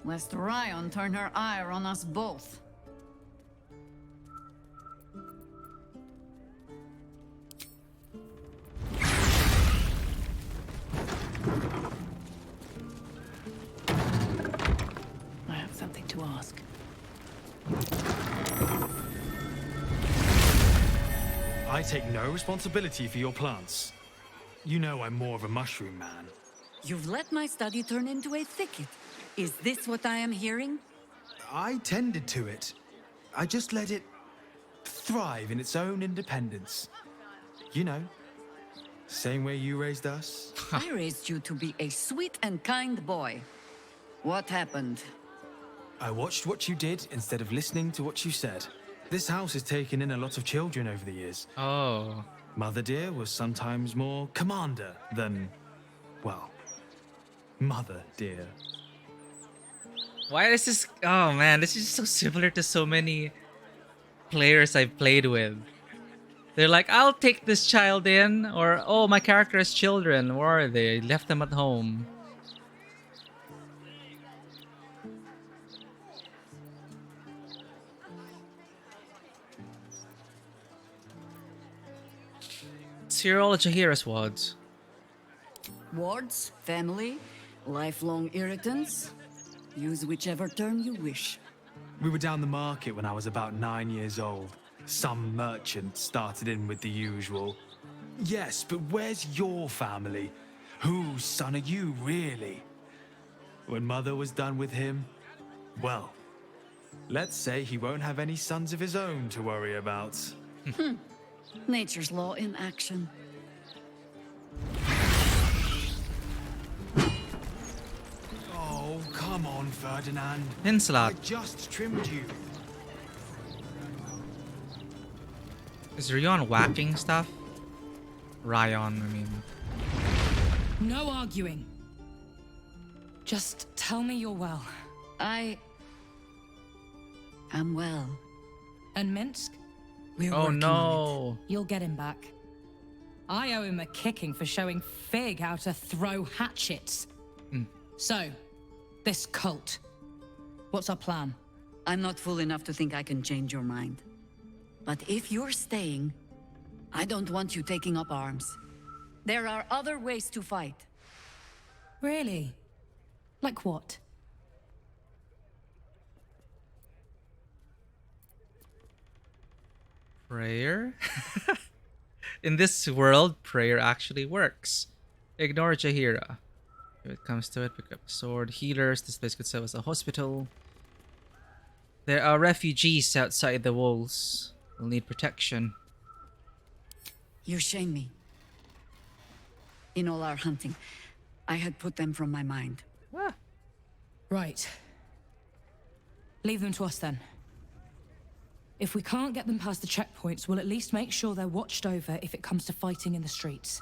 Lest Ryan turn her ire on us both. I have something to ask. I take no responsibility for your plants. You know I'm more of a mushroom man. You've let my study turn into a thicket. Is this what I am hearing? I tended to it. I just let it thrive in its own independence. You know, same way you raised us. I raised you to be a sweet and kind boy. What happened? I watched what you did instead of listening to what you said. This house has taken in a lot of children over the years. Oh. Mother dear was sometimes more commander than, well, mother dear. Why is this? Oh man, this is so similar to so many players I've played with. They're like, I'll take this child in, or oh, my character has children. Where are they? Left them at home. Let's hear all of Jahira's wads. Wards, family, lifelong irritants. Use whichever term you wish. We were down the market when I was about 9 years old. Some merchant started in with the usual. Yes, but where's your family? Whose son are you, really? When Mother was done with him, well, let's say he won't have any sons of his own to worry about. Nature's law in action. Oh, come on, Ferdinand. Hinslot. I just trimmed you. Is Ryan whacking stuff? Ryan, I mean. No arguing. Just tell me you're well. I am well. And Minsk? We're Oh working on no. You'll get him back. I owe him a kicking for showing Fig how to throw hatchets. So, this cult. What's our plan? I'm not fool enough to think I can change your mind. But if you're staying, I don't want you taking up arms. There are other ways to fight. Really? Like what? Prayer? In this world, prayer actually works. Ignore Jahira. If it comes to it, pick up a sword. Healers, this place could serve as a hospital. There are refugees outside the walls. We'll need protection. You shame me. In all our hunting, I had put them from my mind. Right. Leave them to us then. If we can't get them past the checkpoints, we'll at least make sure they're watched over if it comes to fighting in the streets.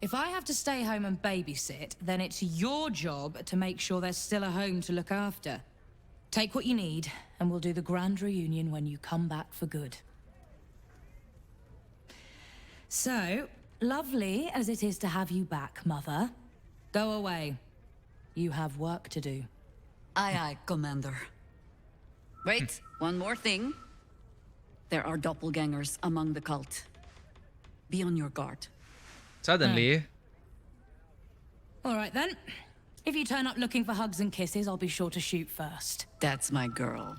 If I have to stay home and babysit, then it's your job to make sure there's still a home to look after. Take what you need, and we'll do the grand reunion when you come back for good. So, lovely as it is to have you back, Mother, go away. You have work to do. Aye, aye, Commander. Wait, one more thing. There are doppelgangers among the cult. Be on your guard. Suddenly. All right then. If you turn up looking for hugs and kisses, I'll be sure to shoot first. That's my girl.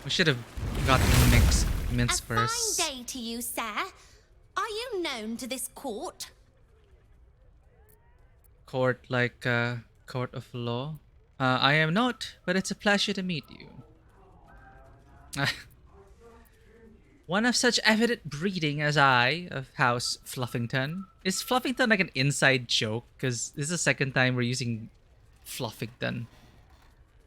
We should have gotten mince first. Fine day to you, sir. Are you known to this court? Court like court of law? I am not, but it's a pleasure to meet you. One of such evident breeding as I, of House Fluffington. Is Fluffington like an inside joke? Because this is the second time we're using Fluffington.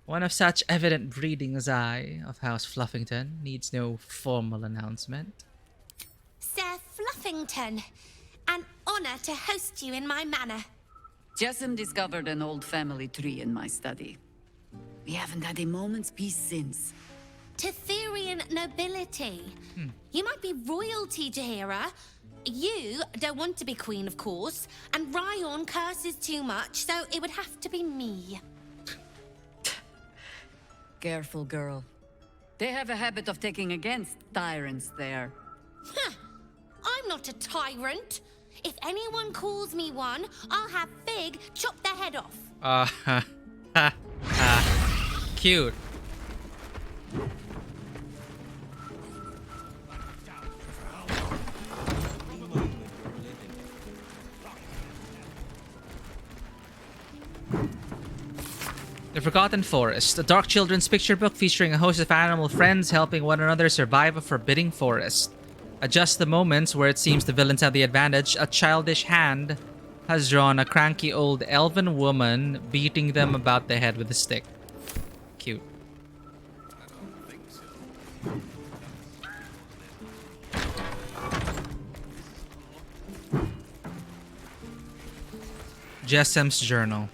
One of such evident breeding as I, of House Fluffington, needs no formal announcement. Sir Fluffington, an honor to host you in my manor. Jessam discovered an old family tree in my study. We haven't had a moment's peace since. Tetherian nobility. You might be royalty, Jahira. You don't want to be queen, of course, and Ryon curses too much, so it would have to be me. Careful, girl. They have a habit of taking against tyrants there. I'm not a tyrant. If anyone calls me one, I'll have Fig chop their head off. Cute. The Forgotten Forest, a dark children's picture book featuring a host of animal friends helping one another survive a forbidding forest. At just the moments where it seems the villains have the advantage, a childish hand has drawn a cranky old elven woman beating them about the head with a stick. Cute. Jessam's journal.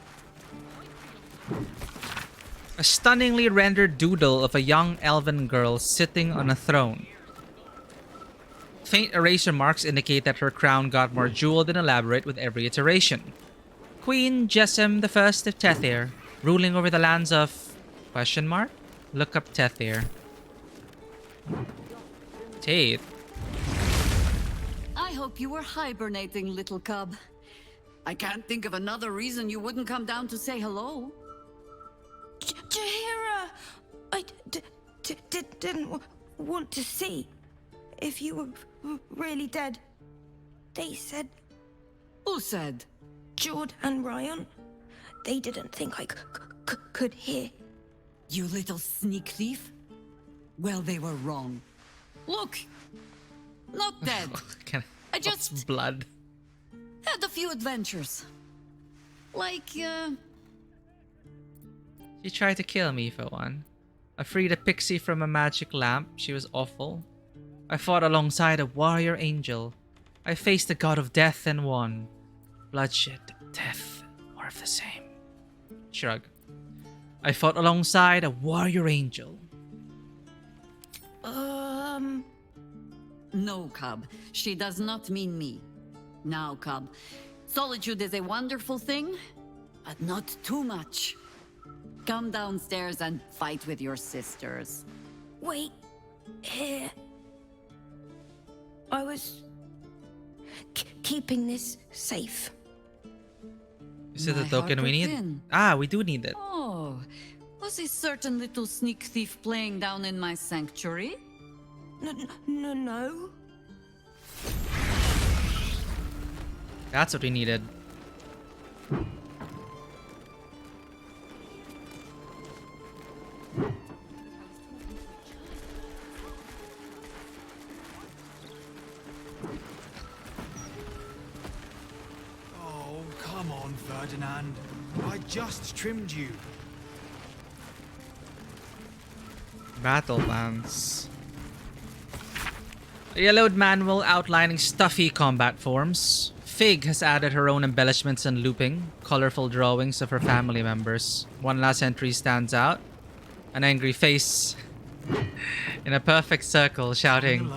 A stunningly rendered doodle of a young elven girl sitting on a throne. Faint eraser marks indicate that her crown got more jeweled and elaborate with every iteration. Queen Jessam the First of Tethir, ruling over the lands of... Question mark? Look up Tethir. Tate. I hope you were hibernating, little cub. I can't think of another reason you wouldn't come down to say hello. Jahira, I didn't want to see if you were really dead. They said... Who said? Jord and Ryan. They didn't think I could hear. You little sneak thief? Well, they were wrong. Look! Not dead. I just... blood. Had a few adventures. Like, She tried to kill me for one. I freed a pixie from a magic lamp. She was awful. I fought alongside a warrior angel. I faced the god of death and won. Bloodshed, death, more of the same. Shrug. I fought alongside a warrior angel. No, cub. She does not mean me. Now, cub. Solitude is a wonderful thing, but not too much. Come downstairs and fight with your sisters. Wait here. I was keeping this safe. Is it the My token we heart need? within. Ah, we do need it. Oh, was a certain little sneak thief playing down in my sanctuary? No. That's what we needed. Oh, come on, Ferdinand. I just trimmed you. Battle lance. A yellowed manual outlining stuffy combat forms. Fig has added her own embellishments and looping, colorful drawings of her family members. One last entry stands out. An angry face in a perfect circle shouting,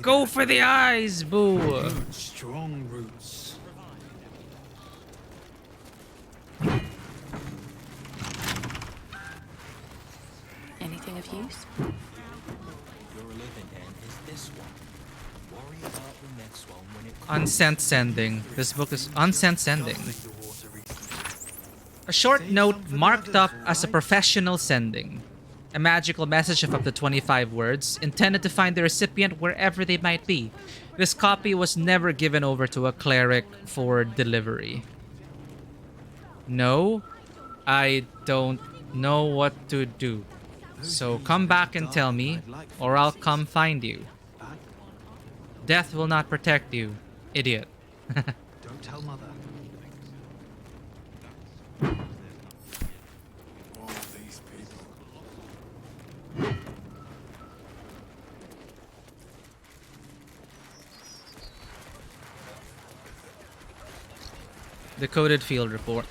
"Go for the eyes, boo!" Good, strong roots. Anything of use? Your living end is this one. Worry about the next one when it Unsent sending. This book is unsent sending. A short note marked up as a professional sending. A magical message of up to 25 words, intended to find the recipient wherever they might be. This copy was never given over to a cleric for delivery. No, I don't know what to do. So come back and tell me, or I'll come find you. Death will not protect you, idiot. Don't tell Mother. All these people. Decoded field report.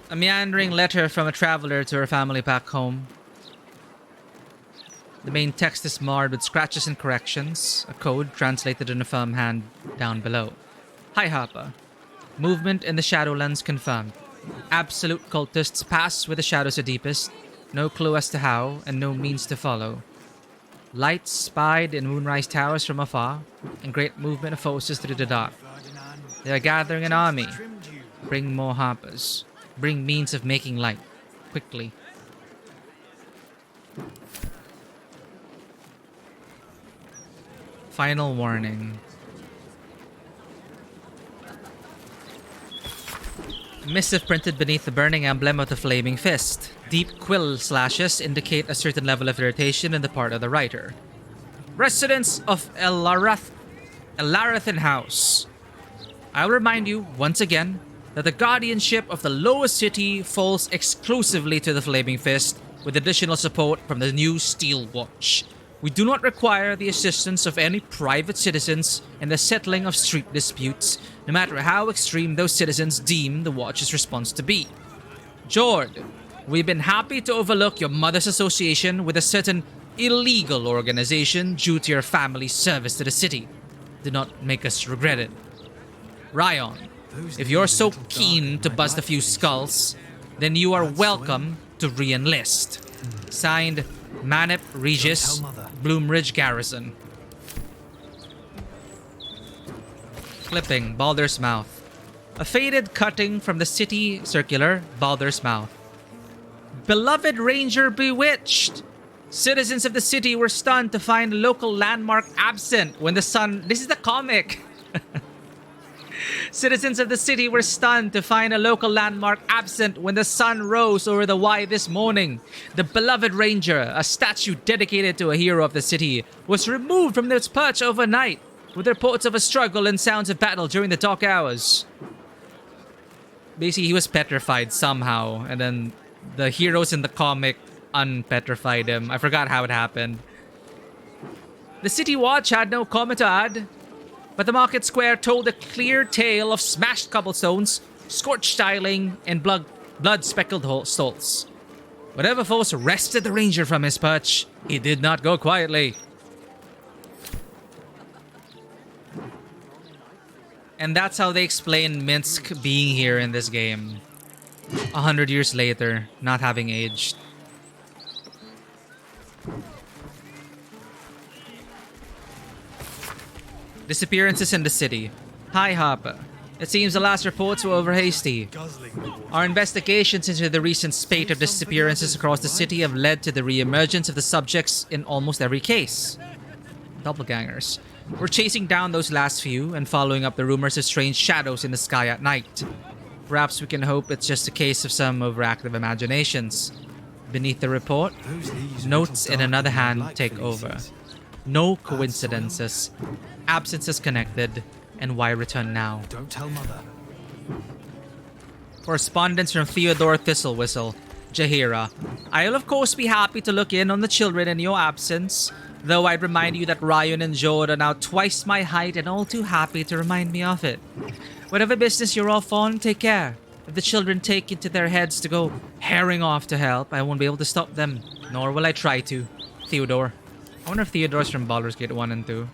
A meandering letter from a traveler to her family back home. The main text is marred with scratches and corrections. A code translated in a firm hand down below. Hi, Harper. Movement in the Shadowlands confirmed. Absolute cultists pass with the shadows the deepest. No clue as to how, and no means to follow. Lights spied in Moonrise Towers from afar, and great movement of forces through the dark. They are gathering an army. Bring more Harpers. Bring means of making light. Quickly. Final warning. Missive printed beneath the burning emblem of the Flaming Fist. Deep quill slashes indicate a certain level of irritation in the part of the writer. Residents of Elarathan House. I'll remind you, once again, that the guardianship of the lowest city falls exclusively to the Flaming Fist, with additional support from the new Steel Watch. We do not require the assistance of any private citizens in the settling of street disputes, no matter how extreme those citizens deem the Watch's response to be. Jord, we've been happy to overlook your mother's association with a certain illegal organization due to your family's service to the city. Do not make us regret it. Ryan, if you're so keen to bust a few skulls, then you are welcome to re-enlist. Signed, Manip Regis, Bloomridge Garrison. Clipping, Baldur's Mouth. A faded cutting from the city circular, Baldur's Mouth. Beloved Ranger bewitched! Citizens of the city were stunned to find a local landmark absent when the sun... This is the comic! Citizens of the city were stunned to find a local landmark absent when the sun rose over the Y this morning. The beloved ranger, a statue dedicated to a hero of the city, was removed from its perch overnight, with reports of a struggle and sounds of battle during the dark hours. Basically, he was petrified somehow, and then the heroes in the comic unpetrified him. I forgot how it happened. The City Watch had no comment to add, but the market square told a clear tale of smashed cobblestones, scorched tiling, and blood-speckled stalls. Whatever force wrested the ranger from his perch, he did not go quietly. And that's how they explain Minsk being here in this game. 100 years later, not having aged. Disappearances in the city. Hi, Harper. It seems the last reports were over hasty. Our investigations into the recent spate of disappearances across the city have led to the re-emergence of the subjects in almost every case. Doppelgangers. We're chasing down those last few and following up the rumors of strange shadows in the sky at night. Perhaps we can hope it's just a case of some overactive imaginations. Beneath the report, notes in another hand take over. No coincidences. Absences connected, and why return now? Don't tell Mother. Correspondence from Theodore Thistlewhistle. Jaheira. I'll of course be happy to look in on the children in your absence, though I'd remind you that Ryan and Jode are now twice my height and all too happy to remind me of it. Whatever business you're off on, take care. If the children take it to their heads to go herring off to help, I won't be able to stop them, nor will I try to. Theodore. I wonder if Theodore's from Baldur's Gate 1 and 2.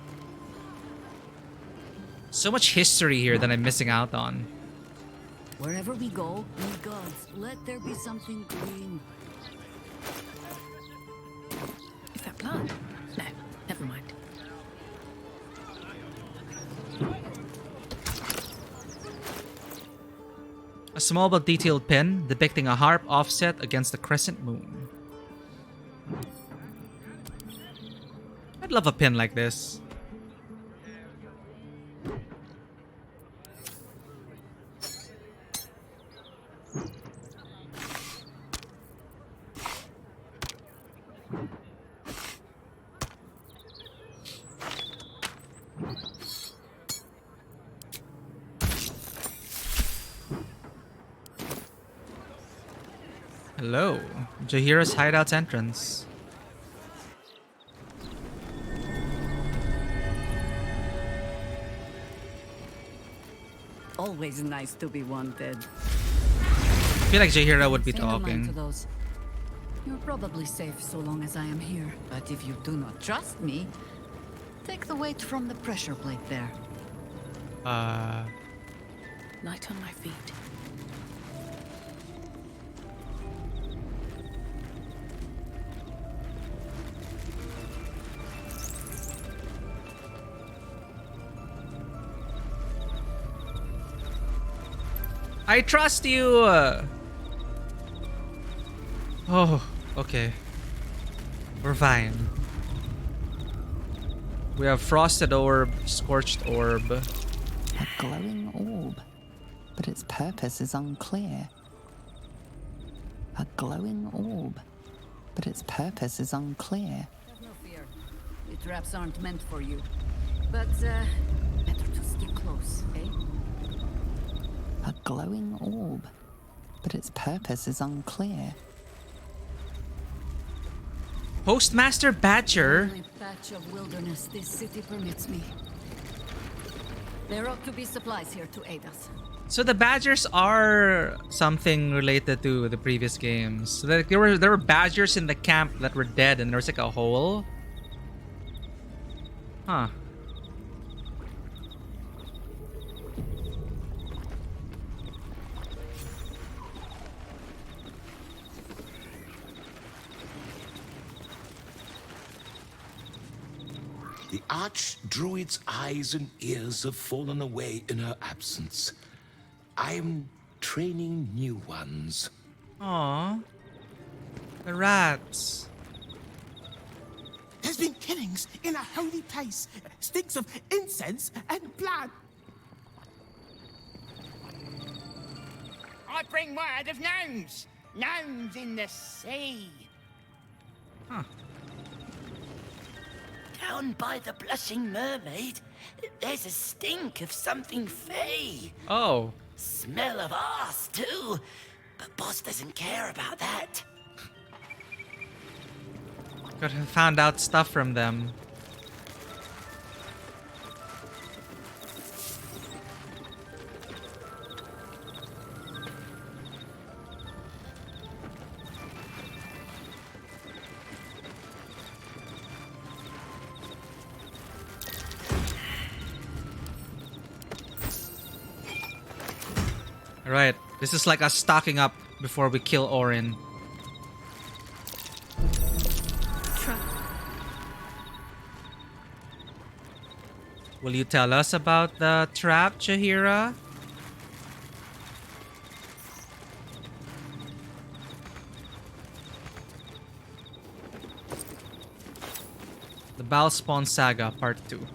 So much history here that I'm missing out on. Wherever we go, we gods, let there be something green. Is that blood? No, never mind. A small but detailed pin depicting a harp offset against the crescent moon. I'd love a pin like this. Hello, Jaheira's hideout's entrance. Always nice to be wanted. I feel like Jaheira would be Pay no mind to talking. those. You're probably safe so long as I am here. But if you do not trust me, take the weight from the pressure plate there. Light on my feet. I trust you! Oh, okay. We're fine. We have Frosted Orb, Scorched Orb. A glowing orb, but its purpose is unclear. A glowing orb, but its purpose is unclear. Have no fear. The traps aren't meant for you. But, better to stick close, eh? A glowing orb, but its purpose is unclear. Postmaster Badger? Only patch of wilderness this city permits me. There ought to be supplies here to aid us. So the Badgers are something related to the previous games. So there were Badgers in the camp that were dead and there was like a hole. Huh. The Archdruid's eyes and ears have fallen away in her absence. I'm training new ones. Aww. The rats. There's been killings in a holy place. Stinks of incense and blood. I bring word of gnomes. Gnomes in the sea. Huh. Down by the Blushing Mermaid, there's a stink of something fey. Oh. Smell of arse, too. But boss doesn't care about that. Could have found out stuff from them. Alright, this is like us stocking up before we kill Orin. Will you tell us about the trap, Jaheira? The Balspawn Saga, Part 2.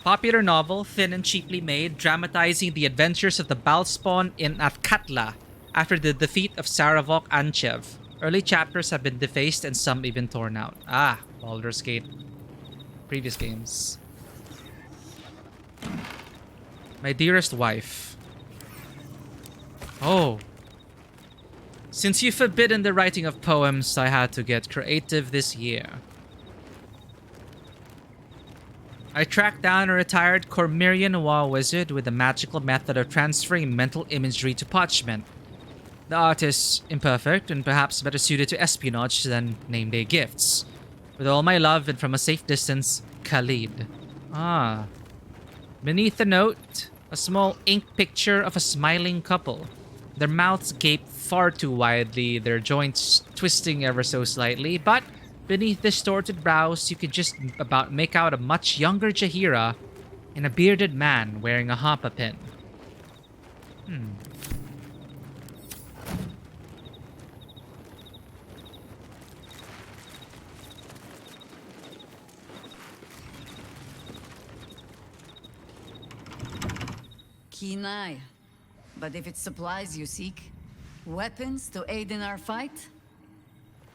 Popular novel, thin and cheaply made, dramatizing the adventures of the Balspawn in Athkatla after the defeat of Saravok Anchev. Early chapters have been defaced and some even torn out. Ah, Baldur's Gate. Previous games. My dearest wife. Oh. Since you've forbidden the writing of poems, I had to get creative this year. I tracked down a retired Cormyrian war wizard with a magical method of transferring mental imagery to parchment. The art is imperfect and perhaps better suited to espionage than name-day gifts. With all my love and from a safe distance, Khalid. Ah. Beneath the note, a small ink picture of a smiling couple. Their mouths gape far too widely, their joints twisting ever so slightly, but beneath distorted brows, you could just about make out a much younger Jaheira and a bearded man wearing a hopper pin. Keen eye. But if it's supplies you seek, weapons to aid in our fight,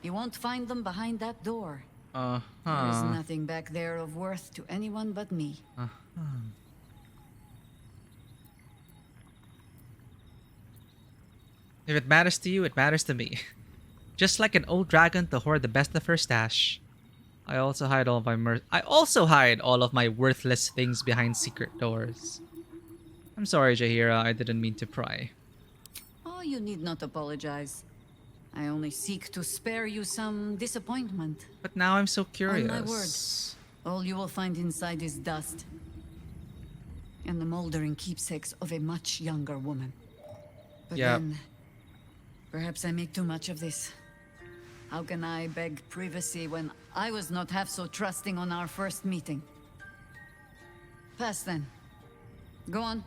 you won't find them behind that door. There's nothing back there of worth to anyone but me. If it matters to you, it matters to me. Just like an old dragon to hoard the best of her stash. I also hide all of my worthless things behind secret doors. I'm sorry, Jaheira, I didn't mean to pry. Oh, you need not apologize. I only seek to spare you some disappointment. But now I'm so curious. On my word, all you will find inside is dust. And the moldering keepsakes of a much younger woman. But then, perhaps I make too much of this. How can I beg privacy when I was not half so trusting on our first meeting? Pass then. Go on.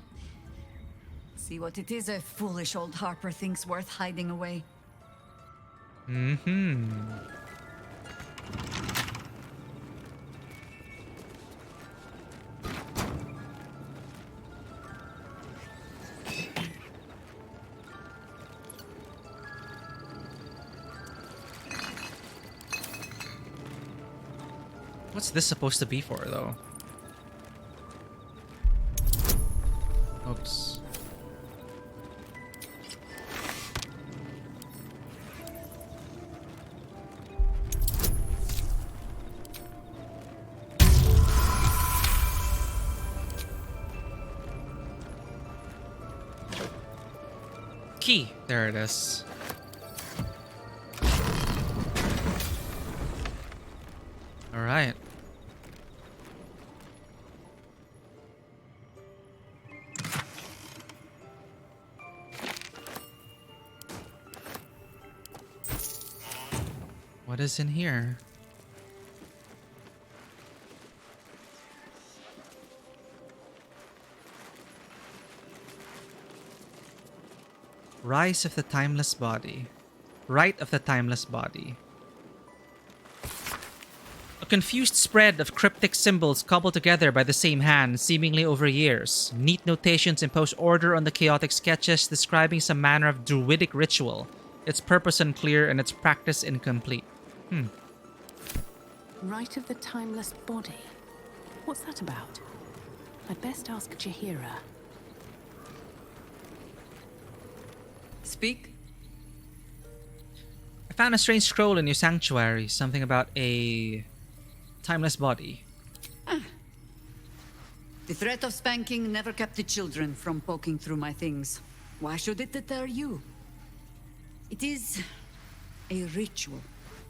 See what it is a foolish old Harper thinks worth hiding away. What's this supposed to be for, though? Oops. Key. There it is. All right. What is in here? Rise of the Timeless Body. Rite of the Timeless Body. A confused spread of cryptic symbols cobbled together by the same hand, seemingly over years. Neat notations impose order on the chaotic sketches describing some manner of druidic ritual. Its purpose unclear and its practice incomplete. Rite of the Timeless Body. What's that about? I'd best ask Jaheira. Speak. I found a strange scroll in your sanctuary. Something about a timeless body. The threat of spanking never kept the children from poking through my things. Why should it deter you? It is a ritual,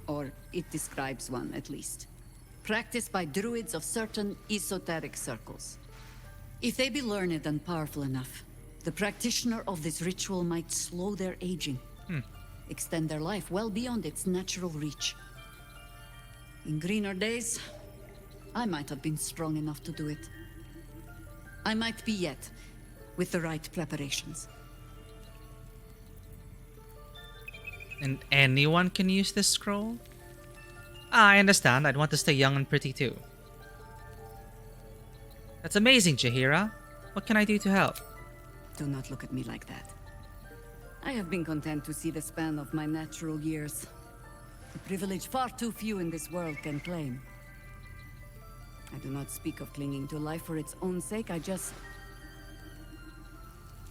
or it describes one at least, practiced by druids of certain esoteric circles. If they be learned and powerful enough, the practitioner of this ritual might slow their aging, extend their life well beyond its natural reach. In greener days, I might have been strong enough to do it. I might be yet, with the right preparations. And anyone can use this scroll? I understand. I'd want to stay young and pretty too. That's amazing, Jaheira. What can I do to help? Do not look at me like that. I have been content to see the span of my natural years. A privilege far too few in this world can claim. I do not speak of clinging to life for its own sake. I just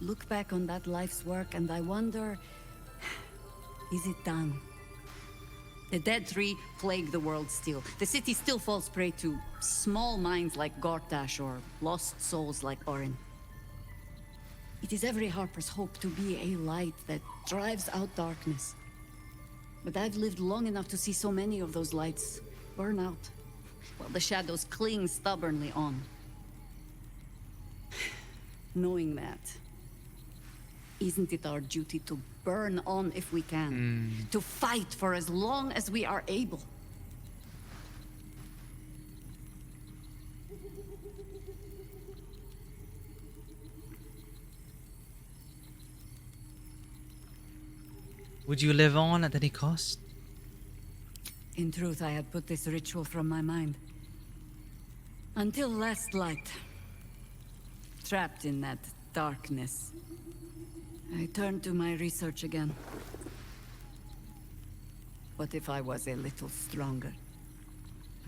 look back on that life's work and I wonder is it done? The dead tree plague the world still. The city still falls prey to small minds like Gortash or lost souls like Orin. It is every Harper's hope to be a light that drives out darkness. But I've lived long enough to see so many of those lights burn out, while the shadows cling stubbornly on. Knowing that, isn't it our duty to burn on if we can? To fight for as long as we are able? Would you live on at any cost? In truth, I had put this ritual from my mind. Until last light. Trapped in that darkness. I turned to my research again. What if I was a little stronger?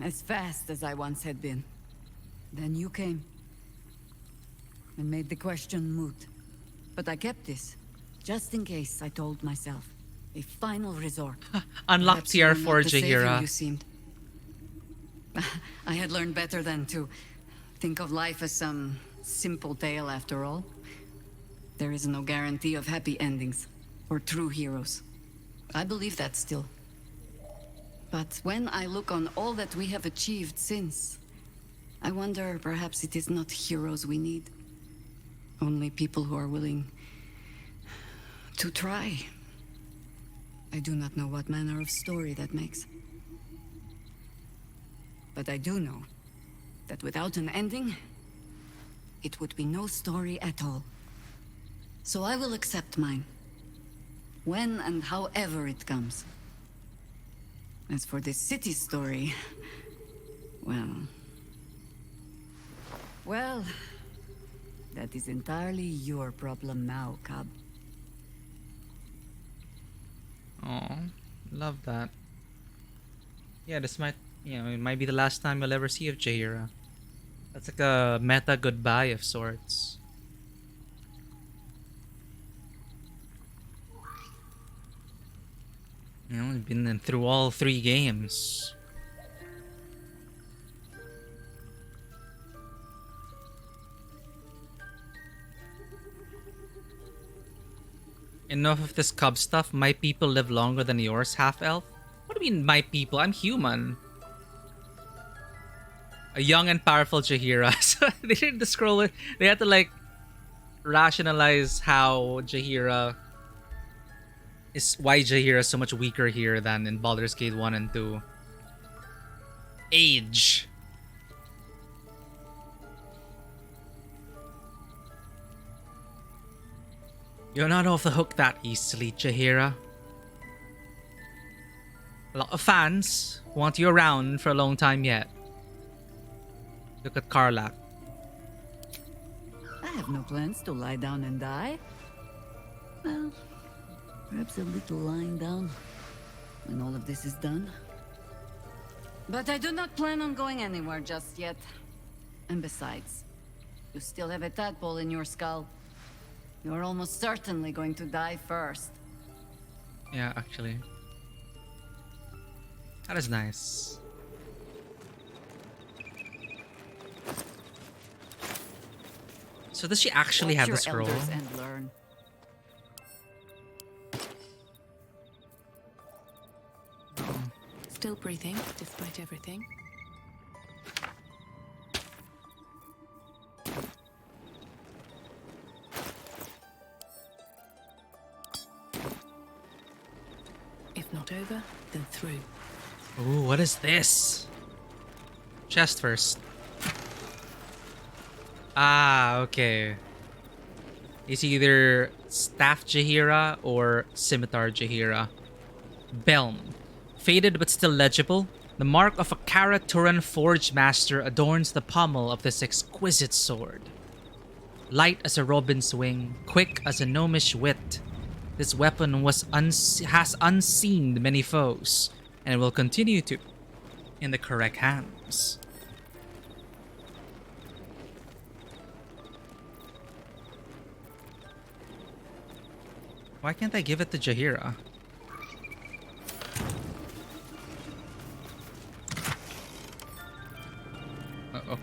As fast as I once had been. Then you came. And made the question moot. But I kept this. Just in case, I told myself. A final resort. Unlock Perhaps you are TR4 not the savior Jaheira. you seemed. I had learned better than to think of life as some simple tale after all. There is no guarantee of happy endings, or true heroes. I believe that still. But when I look on all that we have achieved since, I wonder perhaps it is not heroes we need. Only people who are willing to try. I do not know what manner of story that makes. But I do know that without an ending, it would be no story at all. So I will accept mine. When and however it comes. As for this city story, well, that is entirely your problem now, Cub. Oh, love that. Yeah, this might, it might be the last time you'll ever see of Jaheira. That's like a meta goodbye of sorts. We've been through all 3 games. Enough of this cub stuff. My people live longer than yours, half-elf? What do you mean, my people? I'm human. A young and powerful Jaheira. So they did the scroll. They had to like rationalize how Jaheira is, why Jaheira is so much weaker here than in Baldur's Gate 1 and 2. Age. You're not off the hook that easily, Jaheira. A lot of fans want you around for a long time yet. Look at Karlach. I have no plans to lie down and die. Well, perhaps a little lying down when all of this is done. But I do not plan on going anywhere just yet. And besides, you still have a tadpole in your skull. You're almost certainly going to die first. Yeah, actually. That is nice. So does she actually have the scroll? And learn. Still breathing, despite everything. If not over, then through. Ooh, what is this? Chest first. Ah, okay. It's either Staff Jaheira or Scimitar Jaheira. Belm. Faded but still legible, the mark of a Kara-Turan Forge Master adorns the pommel of this exquisite sword. Light as a robin's wing, quick as a gnomish wit, this weapon has unseen many foes, and will continue to, in the correct hands. Why can't I give it to Jaheira?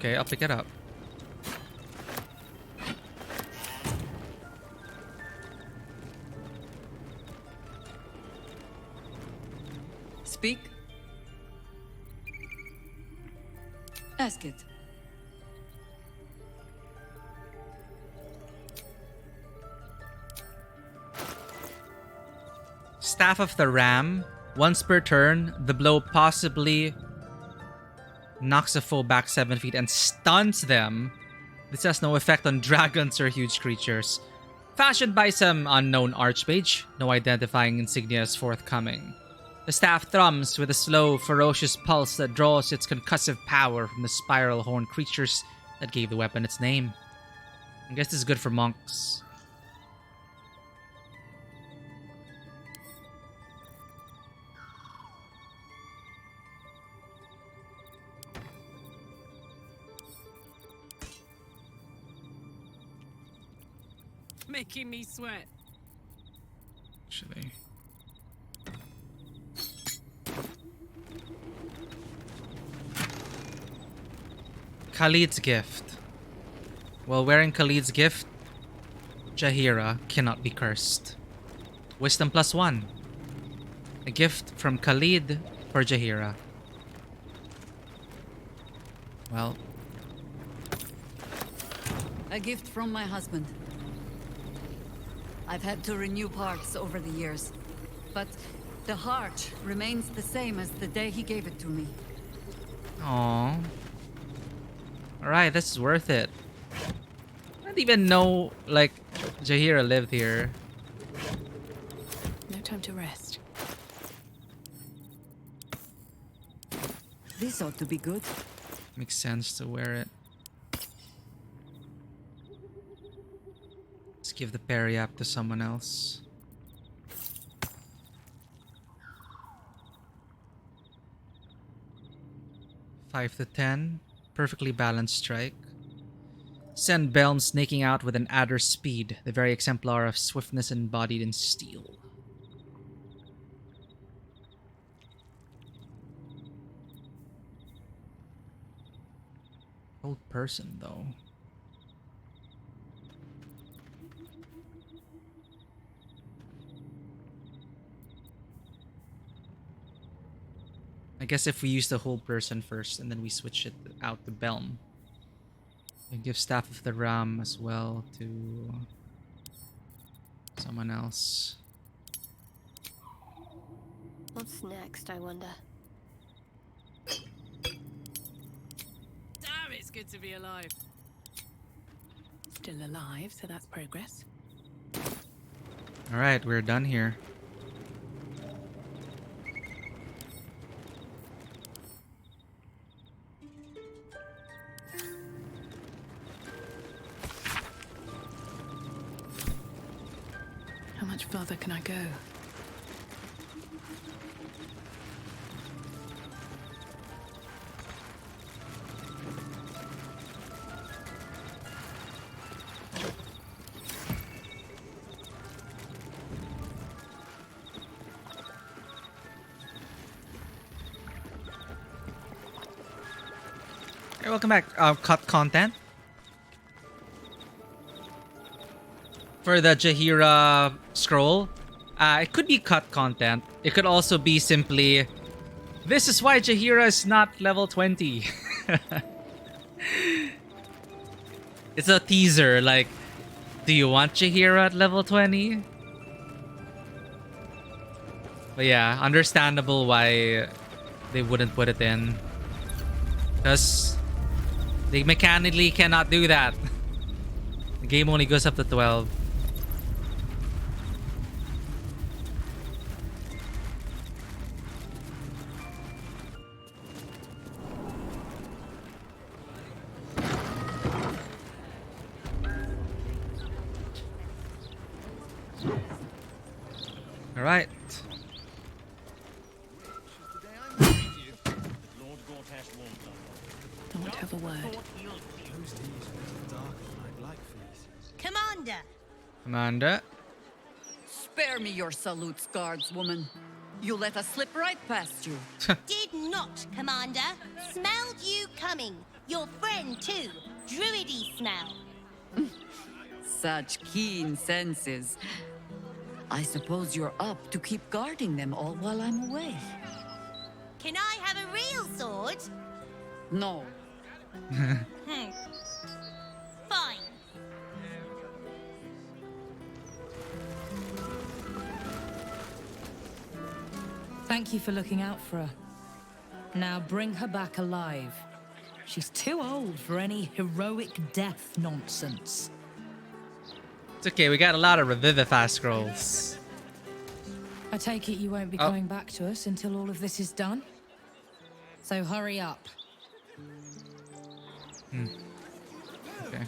Okay, I'll pick it up. Speak. Ask it. Staff of the Ram. Once per turn, the blow possibly knocks a foe back 7 feet and stuns them. This has no effect on dragons or huge creatures. Fashioned by some unknown archmage, no identifying insignia is forthcoming. The staff thrums with a slow, ferocious pulse that draws its concussive power from the spiral horned creatures that gave the weapon its name. I guess this is good for monks. Making me sweat. Actually. Khalid's gift. While wearing Khalid's gift, Jaheira cannot be cursed. Wisdom +1. A gift from Khalid for Jaheira. Well. A gift from my husband. I've had to renew parts over the years, but the heart remains the same as the day he gave it to me. Aww. Alright, this is worth it. I didn't even know, like, Jaheira lived here. No time to rest. This ought to be good. Makes sense to wear it. Let's give the periap to someone else. Five to 10. Perfectly balanced strike. Send Belm snaking out with an adder speed, the very exemplar of swiftness embodied in steel. Old person, though. I guess if we use the whole person first and then we switch it out to Belm. And give Staff of the Ram as well to someone else. What's next, I wonder? Damn, it's good to be alive. Still alive, so that's progress. Alright, we're done here. How much further can I go? Hey, welcome back. Cut content. For the Jaheira scroll, it could be cut content. It could also be simply, this is why Jaheira is not level 20. It's a teaser, like, do you want Jaheira at level 20? But yeah, understandable why they wouldn't put it in. Because they mechanically cannot do that. The game only goes up to 12. All right. I want to have a word. Commander! Commander. Spare me your salutes, guardswoman. You let us slip right past you. Did not, Commander. Smelled you coming. Your friend, too. Druidy smell. Such keen senses. I suppose you're up to keep guarding them all while I'm away. Can I have a real sword? No. Fine. Thank you for looking out for her. Now bring her back alive. She's too old for any heroic death nonsense. It's okay, we got a lot of Revivify scrolls. I take it you won't be coming back to us until all of this is done? So hurry up. Okay.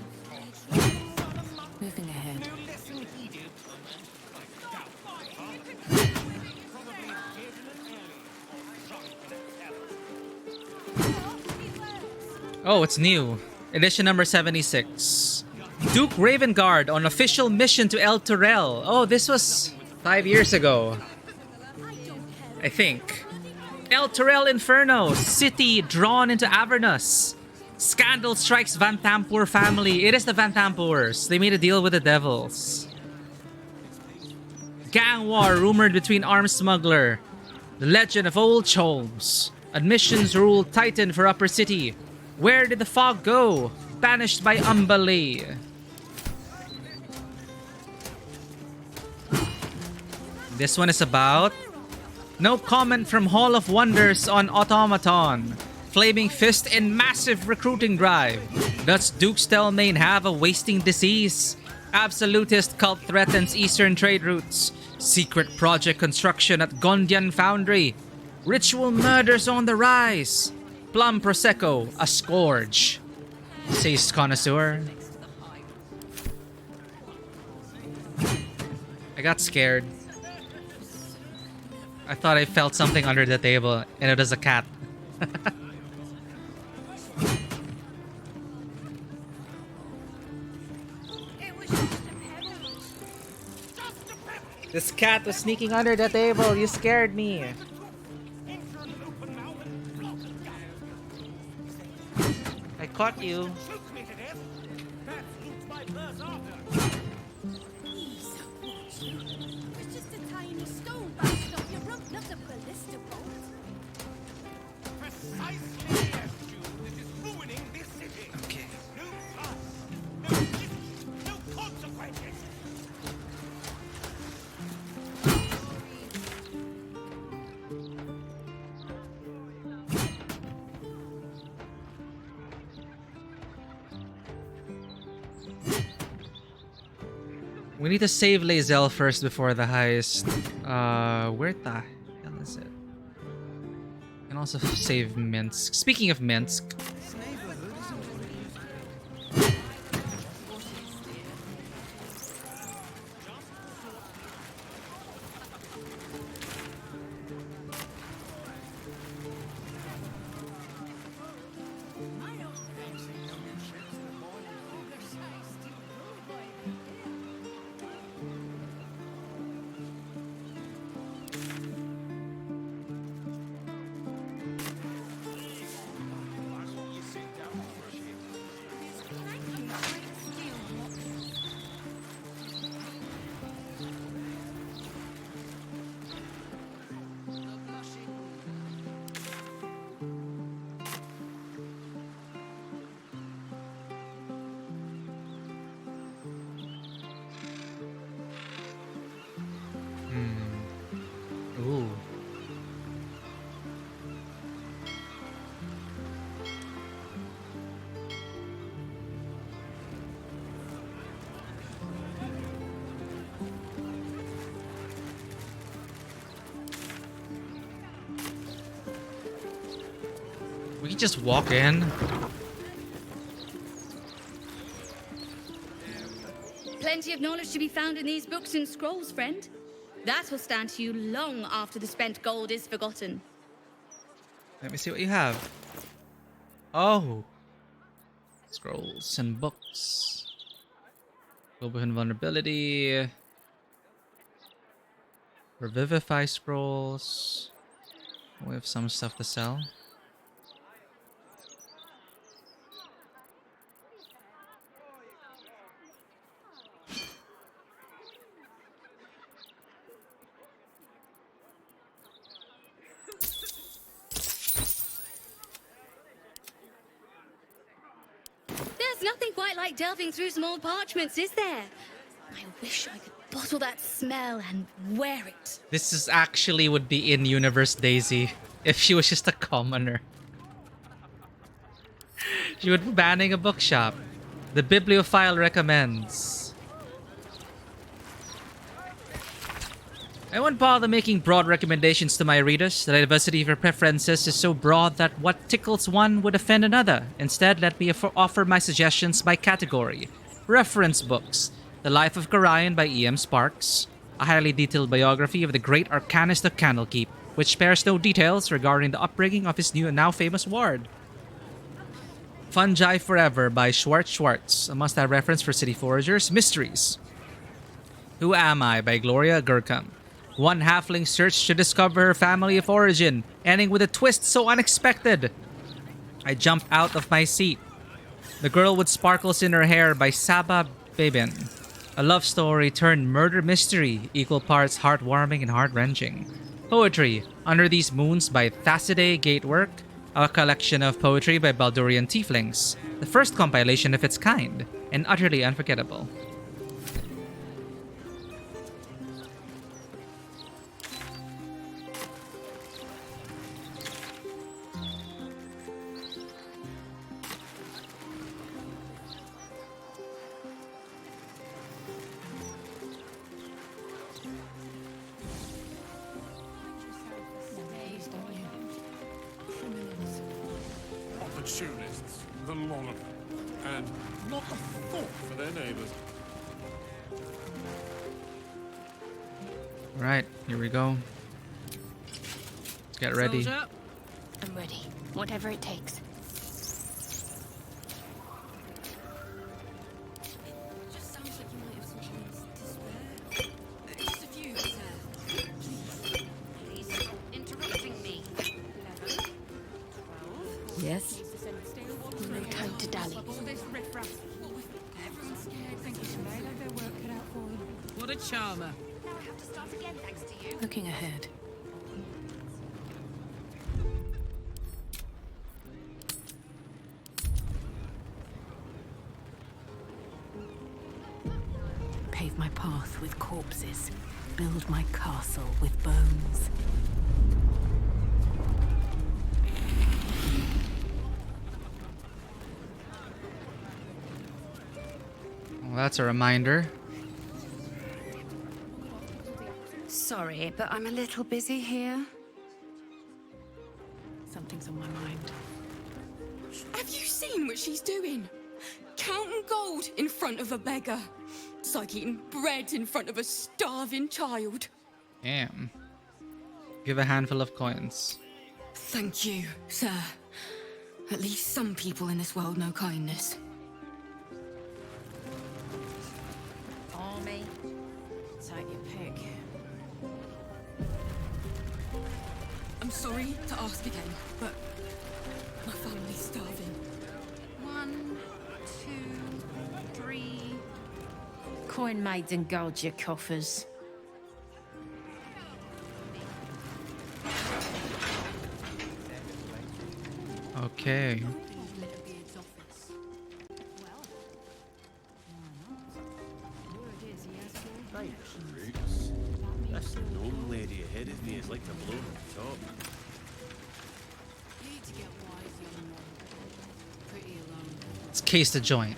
Moving ahead. Oh, it's new. Edition number 76. Duke Ravengard on official mission to El Turel. Oh, this was 5 years ago. I think. El Turel Inferno. City drawn into Avernus. Scandal strikes Van Thampur family. It is the Van Thampurs. They made a deal with the devils. Gang war rumored between armed smuggler. The legend of Old Cholmes. Admissions rule tightened for Upper City. Where did the fog go? Banished by Umbalay. This one is about... No comment from Hall of Wonders on Automaton. Flaming fist and massive recruiting drive. Does Duke Stelmane have a wasting disease? Absolutist cult threatens eastern trade routes. Secret project construction at Gondian Foundry. Ritual murders on the rise. Plum Prosecco, a scourge. Says connoisseur. I got scared. I thought I felt something under the table, and it was a cat. This cat was sneaking under the table. You scared me. I caught you. It's just a tiny stone bounced off your rump, not a ballista bolt. Precisely, yes, Jude. This is ruining this city. Okay. No blood, no risk, no consequences. We need to save Lae'zel first before the heist. Where the hell is it? And also save Minsk. Speaking of Minsk. Ooh. We can just walk in. Plenty of knowledge to be found in these books and scrolls, friend. That will stand to you long after the spent gold is forgotten. Let me see what you have. Oh. Scrolls and books. Global invulnerability. Revivify scrolls. We have some stuff to sell. There's nothing quite like delving through some old parchments, is there? I wish I could bottle that smell and wear it. This is actually would be in universe Daisy if she was just a commoner. She would be banning a bookshop. The bibliophile recommends. I won't bother making broad recommendations to my readers. The diversity of your preferences is so broad that what tickles one would offend another. Instead, let me offer my suggestions by category. Reference books. The Life of Gorion by E.M. Sparks. A highly detailed biography of the great arcanist of Candlekeep, which spares no details regarding the upbringing of his new and now famous ward. Fungi Forever by Schwartz, a must-have reference for City Foragers. Mysteries. Who Am I by Gloria Gurkham. One halfling search to discover her family of origin, ending with a twist so unexpected. I jumped out of my seat. The Girl with Sparkles in Her Hair by Saba Babin. A love story turned murder mystery, equal parts heartwarming and heart-wrenching. Poetry, Under These Moons by Thasidae Gatework, a collection of poetry by Baldurian tieflings, the first compilation of its kind, and utterly unforgettable. Opportunists, the lot of them, and not a thought for their neighbors. Alright, here we go. Let's get ready. I'm ready. Whatever it takes. Just sounds like you might have some things to spare. Just a few, sir. Please stop interrupting me. 11, 12. Yes? No time to dally. Everyone's scared, thinking they may have their work cut out for them. What a charmer. Now I have to start again thanks to you. Looking ahead. Pave my path with corpses. Build my castle with bones. Well, that's a reminder. Sorry, but I'm a little busy here. Something's on my mind. Have you seen what she's doing? Counting gold in front of a beggar. It's like eating bread in front of a starving child. Damn. Give a handful of coins. Thank you, sir. At least some people in this world know kindness. Army. Take your pick. I'm sorry to ask again, but my family's starving. 1, 2, 3. Coin maiden guard your coffers. Okay. This gnome lady ahead of me is like to blow on the top. You need to get wise, young man. Pretty alone. Let's case the joint.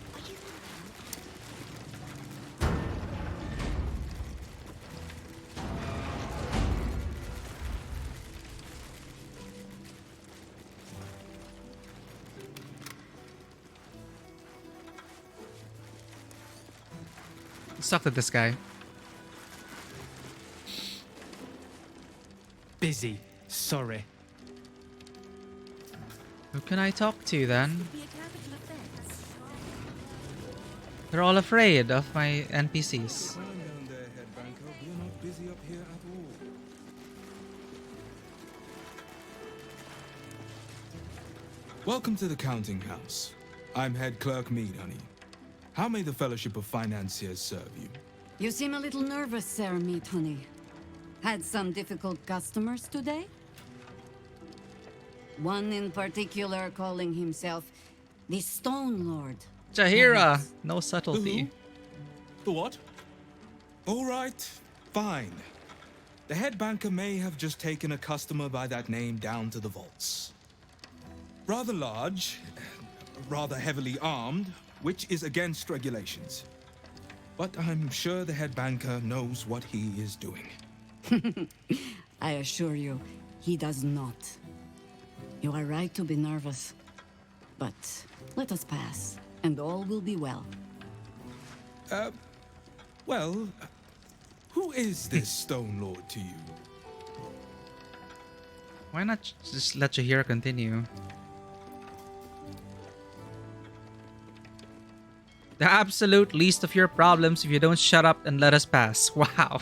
Let's talk to this guy. Busy. Sorry. Who can I talk to then? They're all afraid of my NPCs. Welcome to the counting house. I'm head clerk Mead, honey. How may the Fellowship of Financiers serve you? You seem a little nervous, Sir Meat Honey. Had some difficult customers today? One in particular calling himself the Stone Lord. Jahira, no subtlety. The what? All right, fine. The head banker may have just taken a customer by that name down to the vaults. Rather large, rather heavily armed, which is against regulations. But I'm sure the head banker knows what he is doing. I assure you, he does not. You are right to be nervous. But let us pass, and all will be well. Well, who is this Stone Lord to you? Why not just let Jahira continue? The absolute least of your problems if you don't shut up and let us pass. Wow.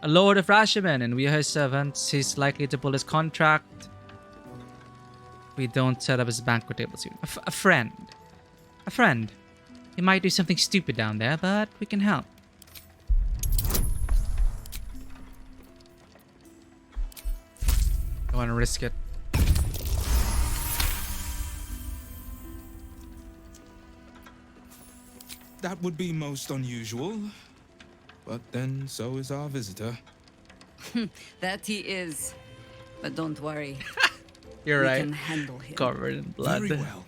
A lord of Rashiman, and we are his servants. He's likely to pull his contract. We don't set up his banquet table soon. A friend. A friend. He might do something stupid down there, but we can help. Don't want to risk it. That would be most unusual. But then so is our visitor. That he is. But don't worry. You're we right. Can handle him. Covered in blood. Very well.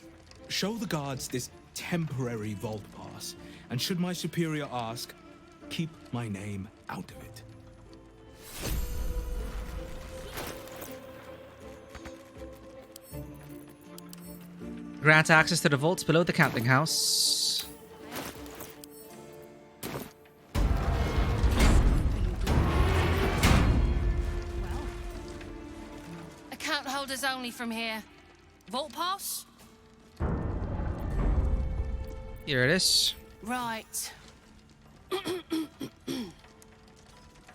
Show the guards this temporary vault pass. And should my superior ask, keep my name out of it. Grant access to the vaults below the counting house. Account holders only from here. Vault pass? Here it is. Right.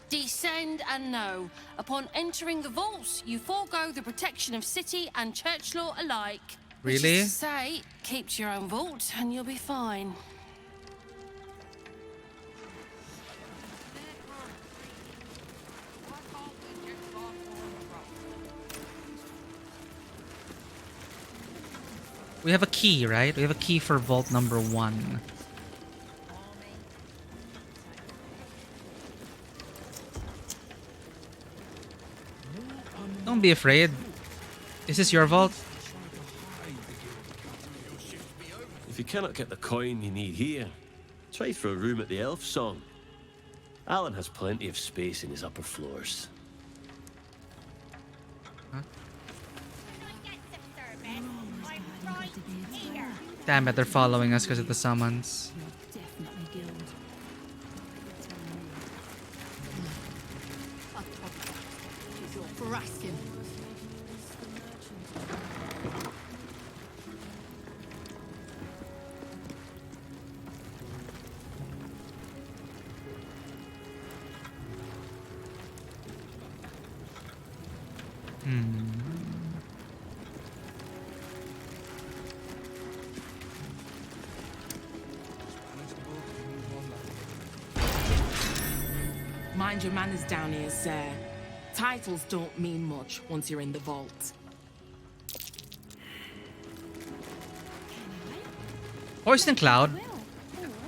Descend and know. Upon entering the vaults, you forego the protection of city and church law alike. Which Really? is to say, keep to your own vault and you'll be fine. We have a key, right? We have a key for vault number 1. Don't be afraid. Is this your vault? If you cannot get the coin you need here, try for a room at the Elf Song. Alan has plenty of space in his upper floors. Damn it, they're following us because of the summons. Mind your manners down here, sir. Titles don't mean much once you're in the vault. Poison Cloud?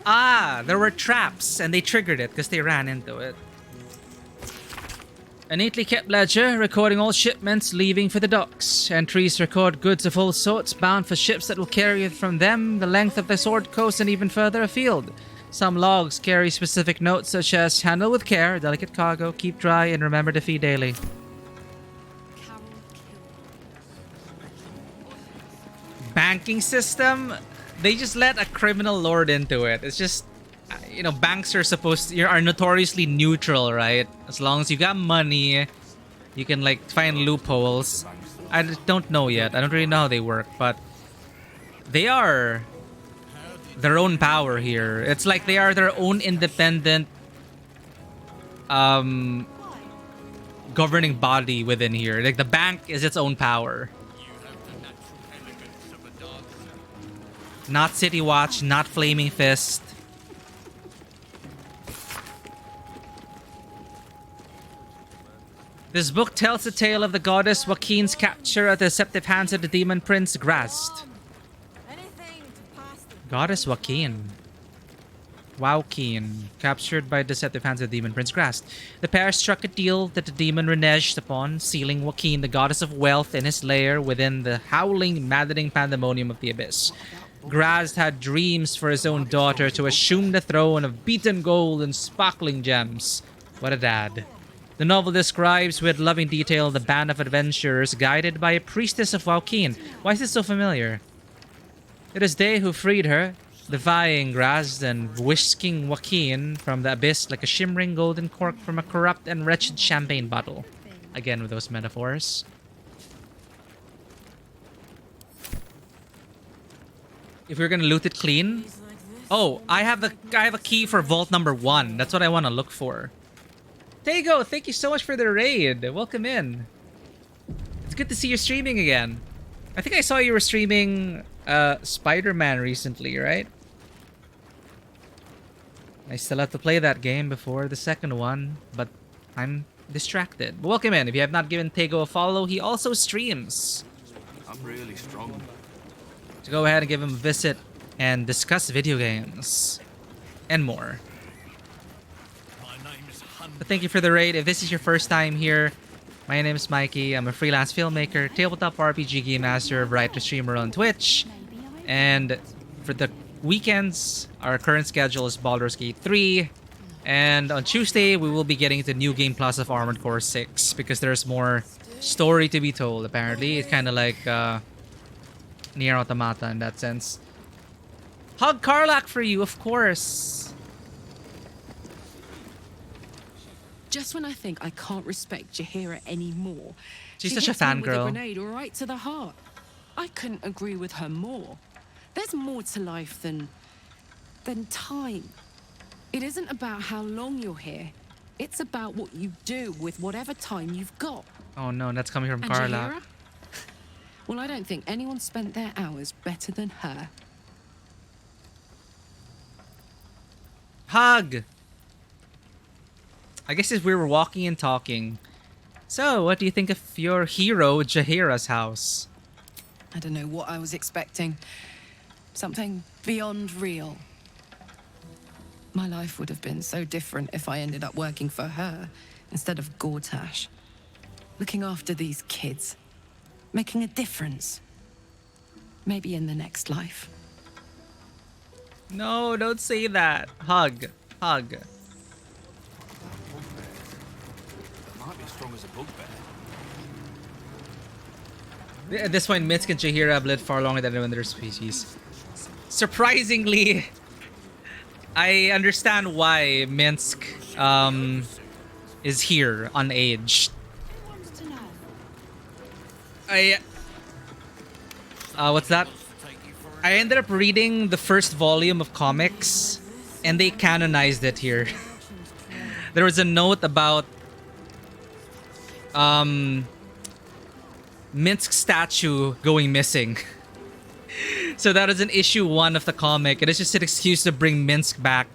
Ah, there were traps and they triggered it because they ran into it. A neatly kept ledger recording all shipments leaving for the docks. Entries record goods of all sorts bound for ships that will carry from them the length of the Sword Coast and even further afield. Some logs carry specific notes such as handle with care, delicate cargo, keep dry, and remember to feed daily. Banking system? They just let a criminal lord into it. It's just, you know, banks are supposed to, are notoriously neutral, right? As long as you got money, you can like find loopholes. I don't know yet. I don't really know how they work, but they are their own power here. It's like they are their own independent governing body within here. Like the bank is its own power. Not City Watch, not Flaming Fist. This book tells the tale of the goddess Joaquin's capture at the deceptive hands of the demon prince Grast. Goddess Joaquin. Wowkeen, captured by deceptive hands of the demon Prince Grast. The pair struck a deal that the demon reneged upon, sealing Joaquin, the goddess of wealth, in his lair within the howling, maddening pandemonium of the abyss. Grast had dreams for his own daughter to assume the throne of beaten gold and sparkling gems. What a dad. The novel describes with loving detail the band of adventurers guided by a priestess of Joaquin. Why is this so familiar? It is they who freed her, defying Grast and whisking Joaquin from the abyss like a shimmering golden cork from a corrupt and wretched champagne bottle. Again with those metaphors. If we're gonna loot it clean. Oh, I have a key for vault number 1. That's what I want to look for. Tego, thank you so much for the raid. Welcome in. It's good to see you streaming again. I think I saw you were streaming Spider-Man recently, right? I still have to play that game before the second one, but I'm distracted. But welcome in. If you have not given Tego a follow, he also streams. I'm really strong. So go ahead and give him a visit and discuss video games and more. But thank you for the raid. If this is your first time here, my name is Mikey. I'm a freelance filmmaker, tabletop RPG game master, writer, streamer on Twitch. And for the weekends, our current schedule is Baldur's Gate 3. And on Tuesday, we will be getting the new Game Plus of Armored Core 6 because there's more story to be told, apparently. It's kind of like Nier Automata in that sense. Hug Karlak for you, of course. Just when I think I can't respect Jaheira anymore, She's she such a hits me with fangirl. a grenade right to the heart. I couldn't agree with her more. There's more to life than time. It isn't about how long you're here. It's about what you do with whatever time you've got. Oh no, that's coming from And Karlak. Jaheira? Well, I don't think anyone spent their hours better than her. Hug! I guess if we were walking and talking. So, what do you think of your hero, Jaheira's house? I don't know what I was expecting. Something beyond real. My life would have been so different if I ended up working for her instead of Gortash. Looking after these kids. Making a difference. Maybe in the next life. No, don't say that. Hug. Hug. Might be as strong as a bugbear. At this point, Minsk and Jaheira have lived far longer than anyone in their species. Surprisingly, I understand why Minsk is here, unaged. What's that? I ended up reading the first volume of comics, and they canonized it here. There was a note about Minsk's statue going missing. So that is in issue 1 of the comic. It is just an excuse to bring Minsk back.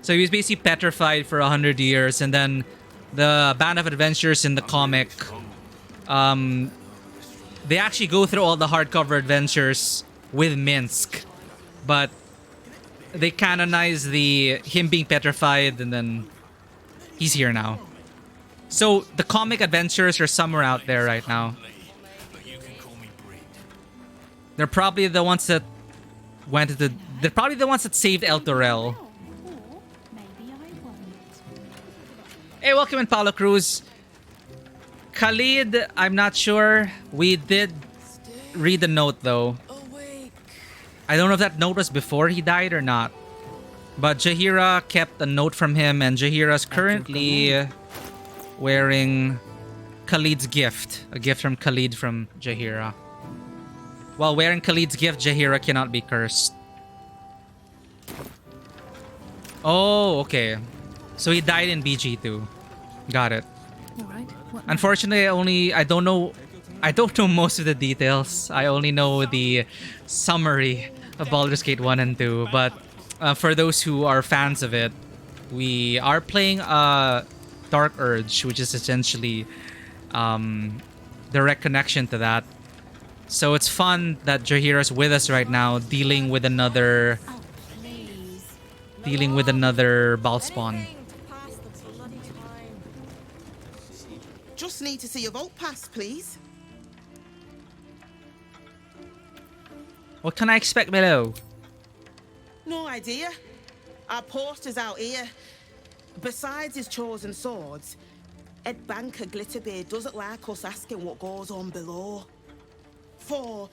So he was basically petrified for 100 years, and then the band of adventures in the comic, they actually go through all the hardcover adventures with Minsk, but they canonize him being petrified, and then he's here now. So the comic adventures are somewhere out there right now. They're probably the ones that they're probably the ones that saved El Dorel. Hey, welcome in, Paulo Cruz. Khalid, I'm not sure. We did read the note though. I don't know if that note was before he died or not. But Jaheira kept a note from him, and Jaheira's currently wearing Khalid's gift. A gift from Khalid from Jaheira. While wearing Khalid's gift, Jaheira cannot be cursed. Oh, okay. So he died in BG2. Got it. Unfortunately, I don't know most of the details. I only know the summary of Baldur's Gate 1 and 2. But for those who are fans of it, we are playing Dark Urge, which is essentially direct connection to that. So it's fun that Jaheira's with us right now, dealing with another dealing with another Bal spawn. Just need to see your vault pass, please. What can I expect below? No idea. Our poster's out here. Besides his chosen swords, Ed Banker Glitterbeard doesn't like us asking what goes on below. For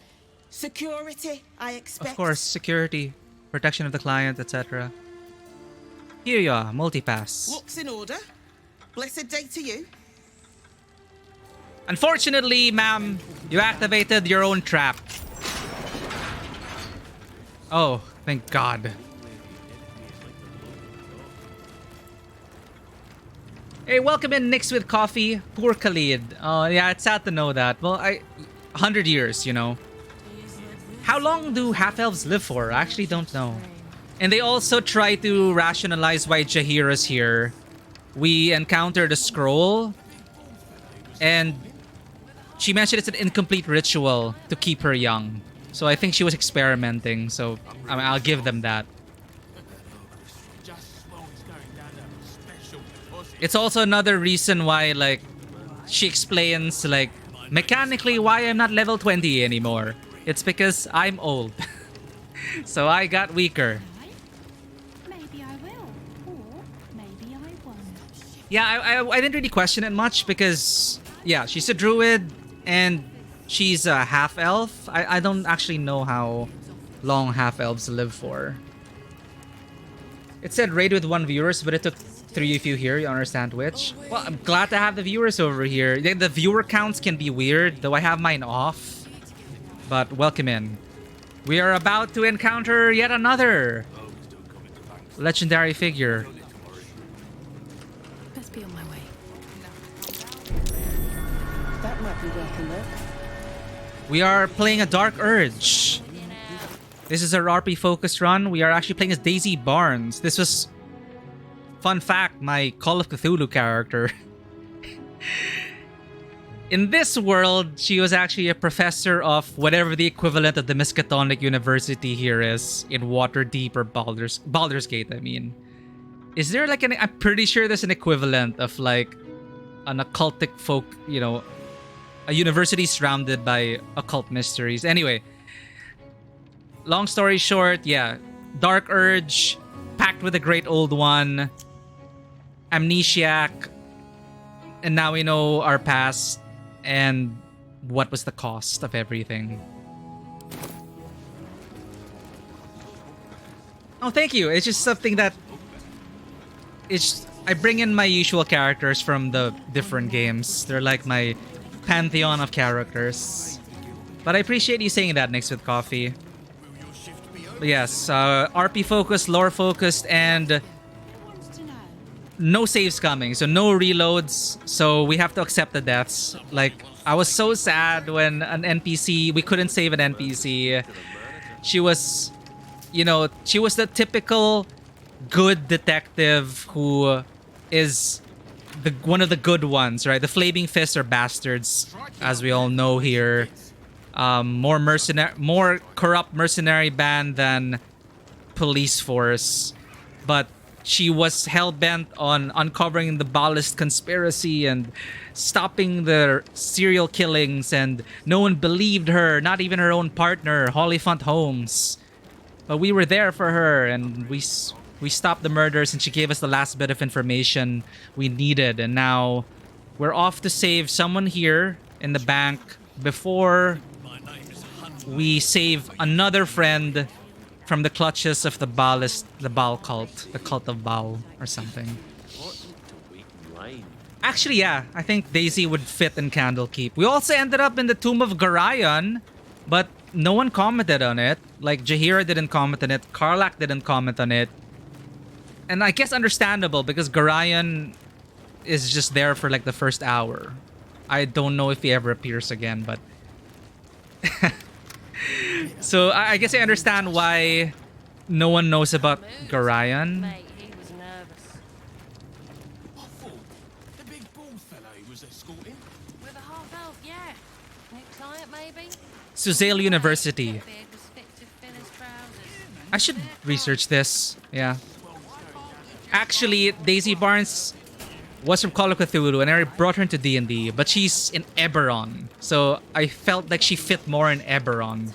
security, I expect. Of course, security, protection of the client, etc. Here you are, multipass. Looks in order. Blessed day to you. Unfortunately, ma'am, you activated your own trap. Oh, thank God. Hey, welcome in, Nix with Coffee. Poor Khalid. Oh, yeah, it's sad to know that. Well, 100 years, you know. How long do half-elves live for? I actually don't know. And they also try to rationalize why Jaheira's here. We encountered a scroll, and she mentioned it's an incomplete ritual to keep her young. So I think she was experimenting, so I mean, I'll give them that. It's also another reason why, like, she explains, like, mechanically why I'm not level 20 anymore. It's because I'm old. So I got weaker. Maybe I will, or maybe I won't. Yeah, I didn't really question it much because, yeah, she's a druid and she's a half-elf. I don't actually know how long half-elves live for. It said raid with 1 viewers, but it took 3 of you here. You understand which? Well, I'm glad to have the viewers over here. The viewer counts can be weird, though I have mine off. But welcome in. We are about to encounter yet another legendary figure. Best be on my way. That might be worth a look. We are playing a Dark Urge. This is our RP focused run. We are actually playing as Daisy Barnes. This was, fun fact, my Call of Cthulhu character. In this world, she was actually a professor of whatever the equivalent of the Miskatonic University here is in Waterdeep or Baldur's Gate, I mean. Is there like an... I'm pretty sure there's an equivalent of like an occultic folk, you know, a university surrounded by occult mysteries. Anyway, long story short, yeah, Dark Urge, packed with a Great Old One, Amnesiac, and now we know our past and what was the cost of everything. Oh, thank you. It's just something that... I bring in my usual characters from the different games. They're like my pantheon of characters. But I appreciate you saying that, Nix with Coffee. But yes, RP focused, lore focused, and no saves coming, so no reloads, so we have to accept the deaths. Like, I was so sad when an NPC, we couldn't save an NPC. She was, you know, she was the typical good detective who is one of the good ones, right? The Flaming Fists are bastards, as we all know here. More corrupt mercenary band than police force, but she was hell-bent on uncovering the Ballast conspiracy and stopping the serial killings, and no one believed her, not even her own partner, Hollyfont Holmes. But we were there for her, and we stopped the murders, and she gave us the last bit of information we needed, and now we're off to save someone here in the bank before we save another friend from the clutches of the Baal cult, the cult of Baal or something. Actually, yeah, I think Daisy would fit in Candlekeep. We also ended up in the Tomb of Garayan, but no one commented on it. Like, Jaheira didn't comment on it, Karlak didn't comment on it. And I guess understandable, because Garayan is just there for like the first hour. I don't know if he ever appears again, but... So I guess I understand why no one knows about Garayan. Mate, he was nervous. I thought the big bald fellow he was escorting. With a half-elf, yeah. New client, maybe? Suzail University. Beard was fit to fill his trousers. I should research this. Yeah. Actually, Daisy Barnes was from Call of Cthulhu, and I brought her into D&D, but she's in Eberron, so I felt like she fit more in Eberron.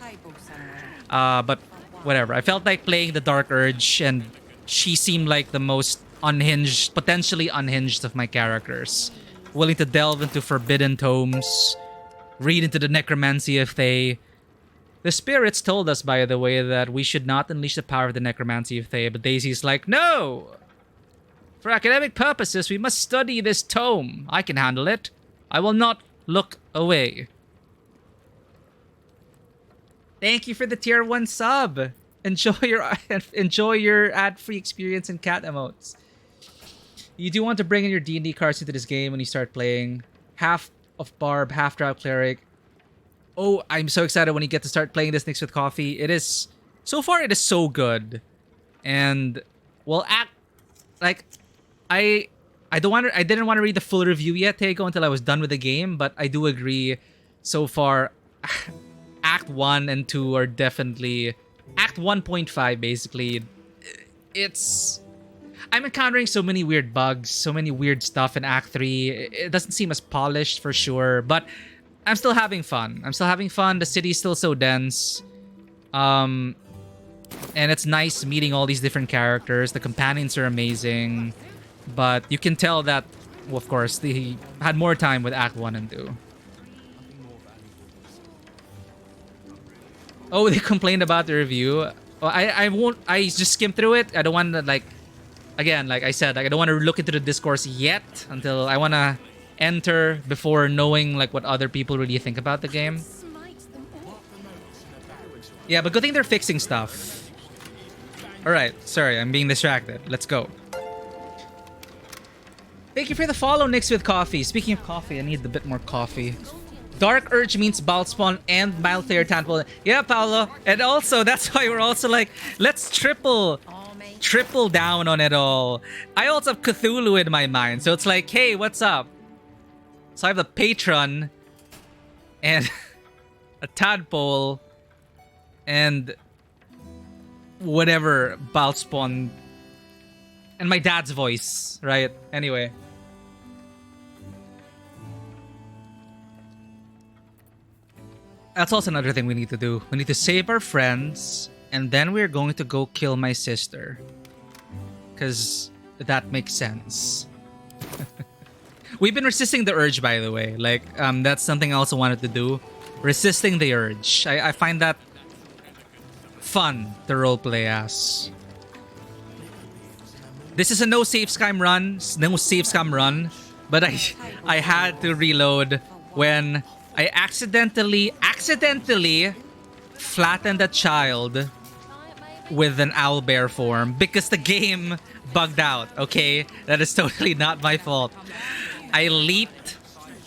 But whatever. I felt like playing the Dark Urge, and she seemed like the most unhinged, potentially unhinged of my characters. Willing to delve into forbidden tomes, read into the necromancy of Thay. The spirits told us, by the way, that we should not unleash the power of the necromancy of Thay, but Daisy's like, no! For academic purposes, we must study this tome. I can handle it. I will not look away. Thank you for the tier 1 sub. Enjoy your ad-free experience in cat emotes. You do want to bring in your D&D cards into this game when you start playing. Half of Barb, half Drow Cleric. Oh, I'm so excited when you get to start playing this next with coffee. It is... So far, it is so good. And... Well, I didn't want to read the full review yet, Tego, until I was done with the game, but I do agree so far Act 1 and 2 are definitely Act 1.5 basically. I'm encountering so many weird bugs, so many weird stuff in Act 3. It doesn't seem as polished for sure, but I'm still having fun. The city's still so dense. And it's nice meeting all these different characters. The companions are amazing. But you can tell that, well, of course, they had more time with Act 1 and 2. Oh, they complained about the review. Well, I just skimmed through it. I don't want to, like, again, like I said, like, I don't want to look into the discourse yet until I want to enter before knowing, like, what other people really think about the game. Yeah, but good thing they're fixing stuff. Alright, sorry, I'm being distracted. Let's go. Thank you for the follow, Nix with coffee. Speaking of coffee, I need a bit more coffee. Dark Urge means Baldspawn and Malthair Tadpole. Yeah, Paolo. And also, that's why we're also like, let's triple down on it all. I also have Cthulhu in my mind. So it's like, hey, what's up? So I have the Patron and a Tadpole and whatever Baldspawn and my dad's voice, right? Anyway. That's also another thing we need to do. We need to save our friends, and then we're going to go kill my sister. Because that makes sense. We've been resisting the urge, by the way. Like, that's something I also wanted to do. Resisting the urge. I find that fun to roleplay as. This is a no save scam run, but I had to reload when I accidentally flattened a child with an owlbear form because the game bugged out, okay? That is totally not my fault. I leaped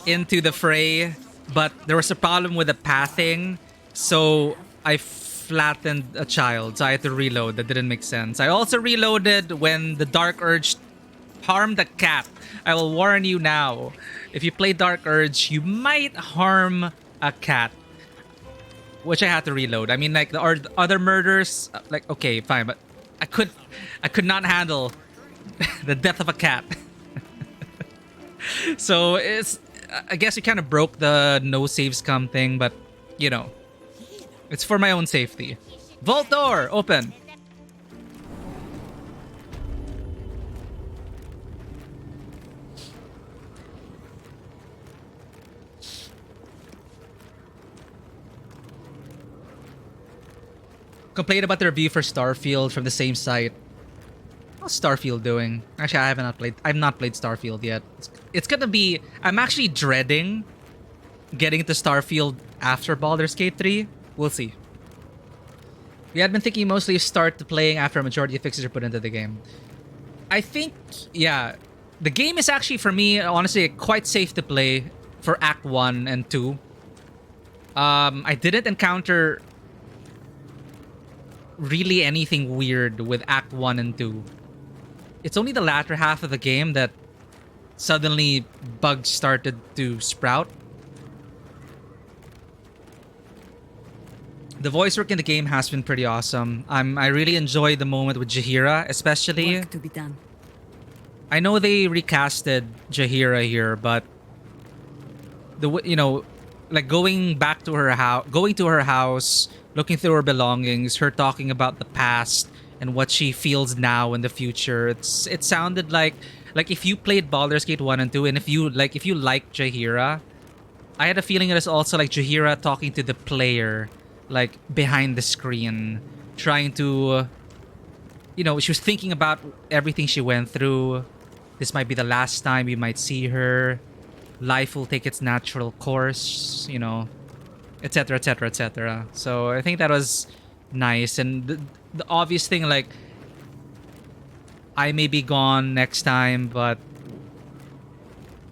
into the fray, but there was a problem with the pathing, so I flattened a child, so I had to reload. That didn't make sense. I also reloaded when the Dark Urge harmed a cat. I will warn you now. If you play Dark Urge, you might harm a cat. Which I had to reload. I mean, like, the other murders, like, okay, fine, but I could not handle the death of a cat. So, I guess we kind of broke the no save scum thing, but, you know, it's for my own safety. Vault door, open. Complained about the review for Starfield from the same site. How's Starfield doing? Actually, I've not played Starfield yet. It's gonna be... I'm actually dreading getting into Starfield after Baldur's Gate 3. We'll see. We had been thinking mostly of start to playing after a majority of fixes are put into the game. I think, yeah, the game is actually, for me, honestly, quite safe to play for Act 1 and 2. I didn't encounter really anything weird with Act 1 and 2. It's only the latter half of the game that suddenly bugs started to sprout. The voice work in the game has been pretty awesome. I really enjoy the moment with Jaheira, especially. Work to be done. I know they recasted Jahira here, but like going to her house, looking through her belongings, her talking about the past and what she feels now and the future. It sounded like if you played Baldur's Gate 1 and 2, and if you like Jahira, I had a feeling it was also like Jahira talking to the player, like behind the screen, trying to, she was thinking about everything she went through. This might be the last time we might see her. Life will take its natural course, etc., etc., etc. So I think that was nice. And the obvious thing, like, I may be gone next time, but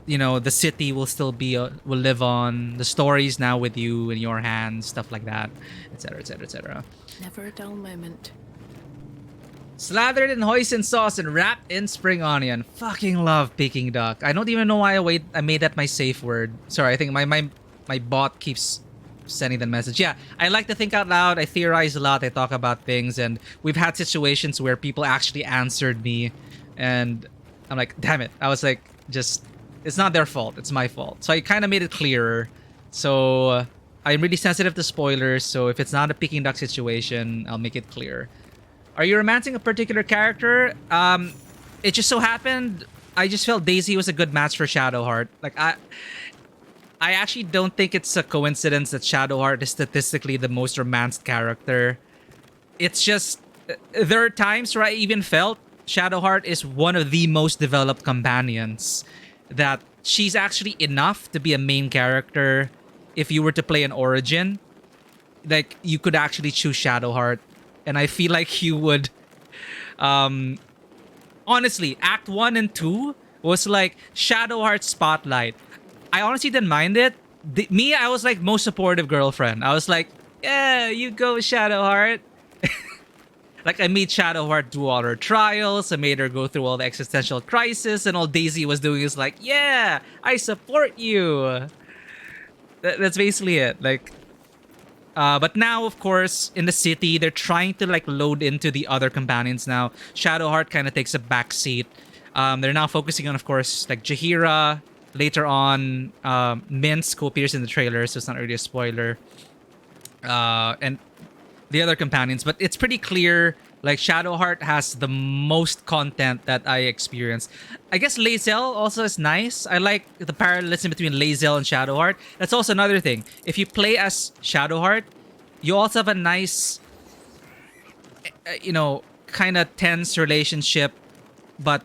the city will still be will live on. The story's now with you in your hands, stuff like that, etc., etc., etc. Never a dull moment. Slathered in hoisin sauce and wrapped in spring onion. Fucking love Peking duck. I don't even know why I made that my safe word. Sorry, I think my bot keeps sending the message. Yeah, I like to think out loud. I theorize a lot. I talk about things, and we've had situations where people actually answered me, and I'm like, damn it. I was like, it's not their fault. It's my fault. So I kind of made it clearer. So I'm really sensitive to spoilers. So if it's not a Peking duck situation, I'll make it clear. Are you romancing a particular character? It just so happened I just felt Daisy was a good match for Shadowheart. Like I actually don't think it's a coincidence that Shadowheart is statistically the most romanced character. It's just there are times where I even felt Shadowheart is one of the most developed companions. That she's actually enough to be a main character if you were to play an origin. Like you could actually choose Shadowheart. And I feel like you would, honestly, Act 1 and 2 was like Shadowheart Spotlight. I honestly didn't mind it. I was like most supportive girlfriend. I was like, yeah, you go Shadowheart. Like I made Shadowheart do all her trials. I made her go through all the existential crisis. And all Daisy was doing is like, yeah, I support you. That's basically it. Like, but now, of course, in the city, they're trying to like load into the other companions now. Shadowheart kind of takes a back seat. They're now focusing on, of course, like Jahira. Later on, Minsk, who appears in the trailer, so it's not really a spoiler. And the other companions. But it's pretty clear, like, Shadowheart has the most content that I experienced. I guess Lae'zel also is nice. I like the parallelism between Lae'zel and Shadowheart. That's also another thing. If you play as Shadowheart, you also have a nice, kind of tense relationship, but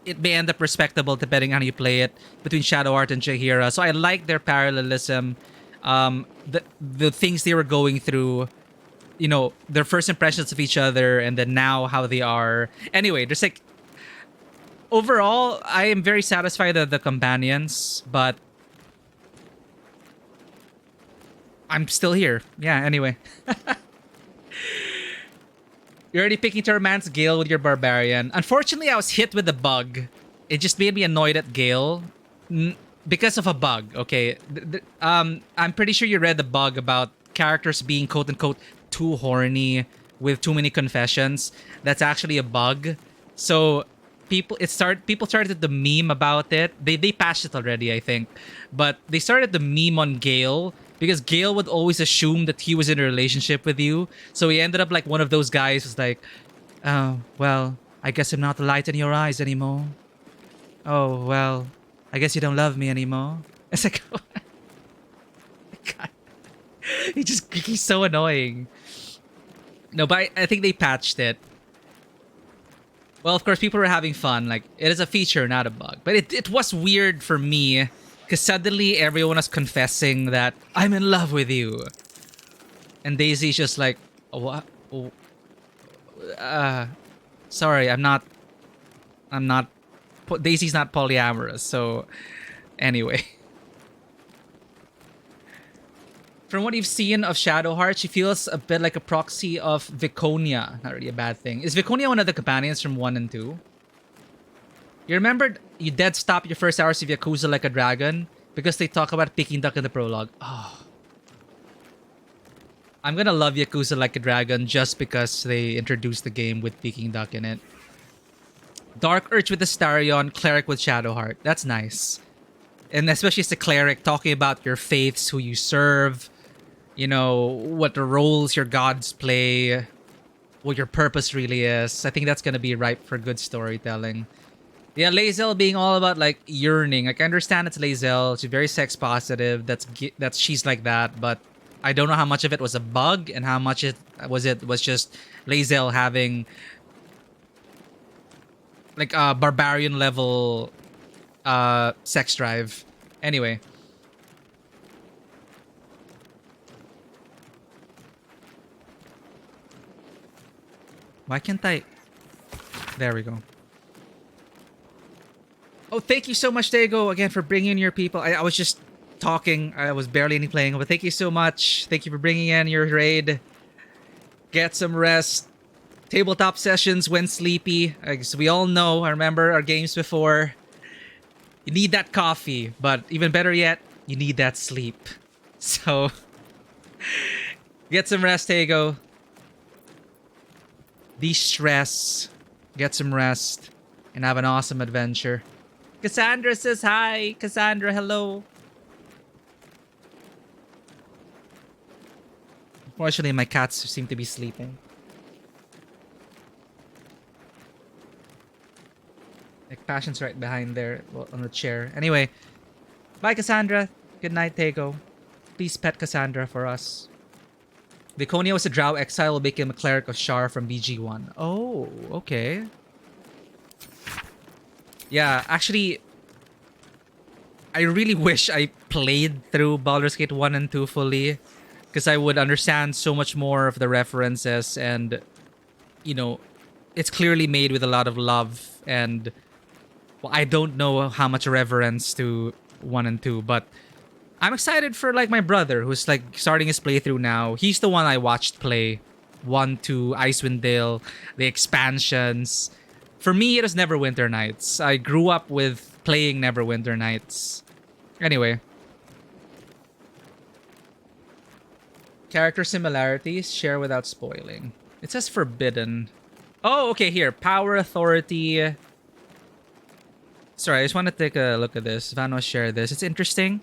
it may end up respectable depending on how you play it, between Shadowheart and Jahira. So I like their parallelism, the things they were going through, their first impressions of each other, and then now how they are. Anyway, there's like, overall, I am very satisfied with the companions, but I'm still here. Yeah, anyway. You're already picking to romance Gale with your barbarian. Unfortunately, I was hit with a bug. It just made me annoyed at Gale because of a bug, okay? I'm pretty sure you read the bug about characters being quote-unquote too horny with too many confessions. That's actually a bug. So people started to meme about it. They patched it already, I think. But they started to meme on Gale because Gale would always assume that he was in a relationship with you. So he ended up like one of those guys who's like, oh, well, I guess I'm not the light in your eyes anymore. Oh, well, I guess you don't love me anymore. It's like, oh my God. He's so annoying. No, but I think they patched it. Well, of course, people were having fun. Like, it is a feature, not a bug. But it was weird for me because suddenly everyone was confessing that I'm in love with you. And Daisy's just like, what? Sorry, I'm not. Daisy's not polyamorous, so anyway. From what you've seen of Shadowheart, she feels a bit like a proxy of Viconia. Not really a bad thing. Is Viconia one of the companions from 1 and 2? You remembered you dead stop your first hours of Yakuza Like a Dragon because they talk about Peking duck in the prologue. Oh. I'm gonna love Yakuza Like a Dragon just because they introduced the game with Peking duck in it. Dark Urge with Astarion, Cleric with Shadowheart. That's nice. And especially as a cleric, talking about your faiths, who you serve, you know, what the roles your gods play, what your purpose really is. I think that's going to be ripe for good storytelling. Yeah, Lae'zel being all about like yearning. Like, I understand it's Lae'zel. She's very sex positive. That's she's like that, but I don't know how much of it was a bug and how much it was just Lae'zel having like a barbarian level sex drive. Anyway. Why can't I? There we go. Oh, thank you so much, Dago, again for bringing in your people. I was just talking. I was barely any playing, but thank you so much. Thank you for bringing in your raid. Get some rest. Tabletop sessions when sleepy. As we all know, I remember our games before. You need that coffee, but even better yet, you need that sleep. So, get some rest, Dago. De-stress. Get some rest. And have an awesome adventure. Cassandra says hi. Cassandra, hello. Unfortunately, my cats seem to be sleeping. Like, Passion's right behind there, well, on the chair. Anyway, bye, Cassandra. Good night, Tego. Please pet Cassandra for us. Viconia was a drow exile, will make him a cleric of Shar from BG1. Oh, okay. Yeah, actually, I really wish I played through Baldur's Gate 1 and 2 fully, because I would understand so much more of the references, and, you know, it's clearly made with a lot of love, and well, I don't know how much reverence to 1 and 2, but I'm excited for like my brother who's like starting his playthrough now. He's the one I watched play 1, 2, Icewind Dale, the expansions. For me, it was Neverwinter Nights. I grew up with playing Neverwinter Nights. Anyway. Character similarities, share without spoiling. It says forbidden. Oh, okay, here. Power, authority. Sorry, I just want to take a look at this. Vano, share this. It's interesting.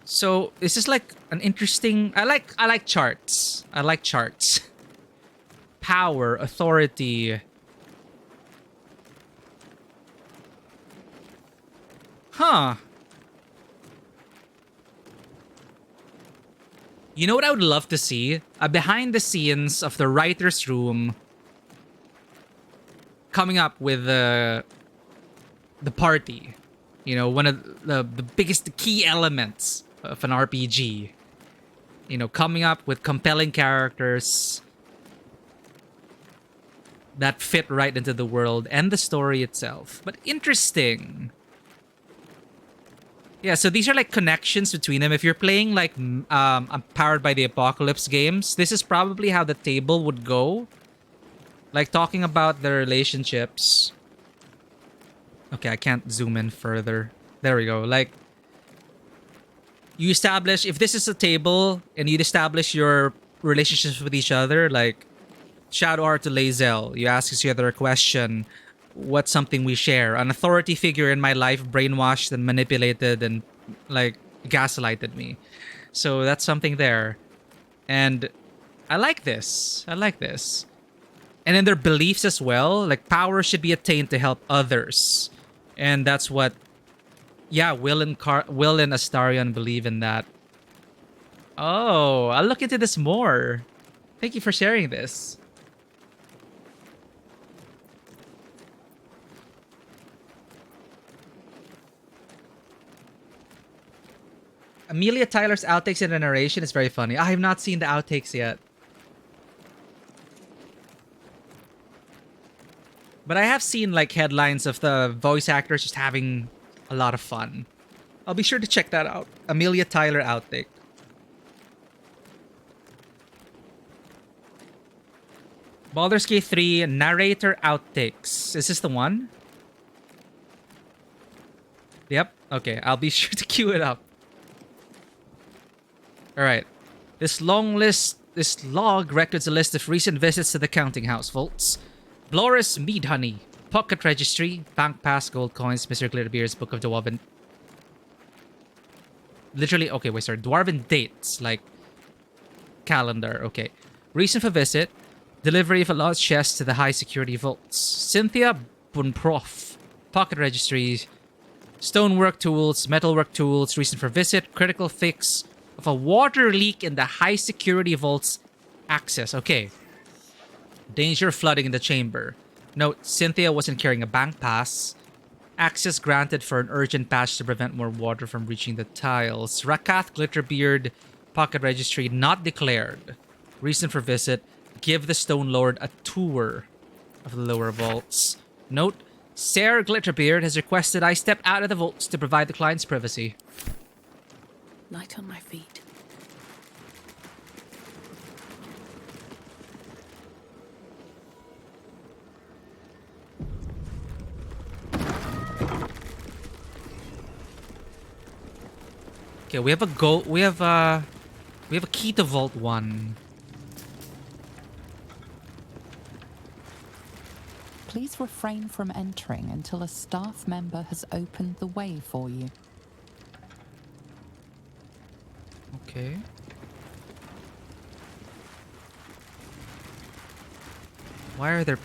So, this is like an interesting... I like charts. I like charts. Power, authority. Huh. You know what I would love to see? A behind the scenes of the writer's room coming up with the party. You know, one of the biggest key elements of an RPG. You know, coming up with compelling characters that fit right into the world and the story itself. But interesting. Yeah, so these are like connections between them. If you're playing like Powered by the Apocalypse games, this is probably how the table would go. Like talking about the relationships. Okay, I can't zoom in further. There we go. Like, you establish, if this is a table and you'd establish your relationships with each other, like Shadowheart to Lae'zel, you ask each other a question. What's something we share? An authority figure in my life brainwashed and manipulated and like gaslighted me. So that's something there. And I like this. I like this. And then their beliefs as well. Like power should be attained to help others. And that's what, yeah, Will and Astarion believe in that. Oh, I'll look into this more. Thank you for sharing this. Amelia Tyler's outtakes in the narration is very funny. I have not seen the outtakes yet. But I have seen like headlines of the voice actors just having a lot of fun. I'll be sure to check that out. Amelia Tyler outtake. Baldur's Gate 3 narrator outtakes. Is this the one? Yep. Okay, I'll be sure to queue it up. Alright. This log records a list of recent visits to the counting house, folks. Bloris Mead Honey. Pocket Registry. Bank Pass. Gold Coins. Mr. Glitterbeard's Book of Dwarven. Literally, okay, wait, sorry. Dwarven dates. Like, calendar. Okay. Reason for visit. Delivery of a lost chest to the high security vaults. Cynthia Bunprof. Pocket Registries. Stonework tools. Metalwork tools. Reason for visit. Critical fix of a water leak in the high security vaults. Access. Okay. Danger of flooding in the chamber. Note, Cynthia wasn't carrying a bank pass. Access granted for an urgent patch to prevent more water from reaching the tiles. Rakath Glitterbeard Pocket Registry not declared. Reason for visit. Give the Stone Lord a tour of the lower vaults. Note, Sarah Glitterbeard has requested I step out of the vaults to provide the client's privacy. Light on my feet. Okay, we have a goal. We have a key to Vault 1. Please refrain from entering until a staff member has opened the way for you. Okay. Why are there...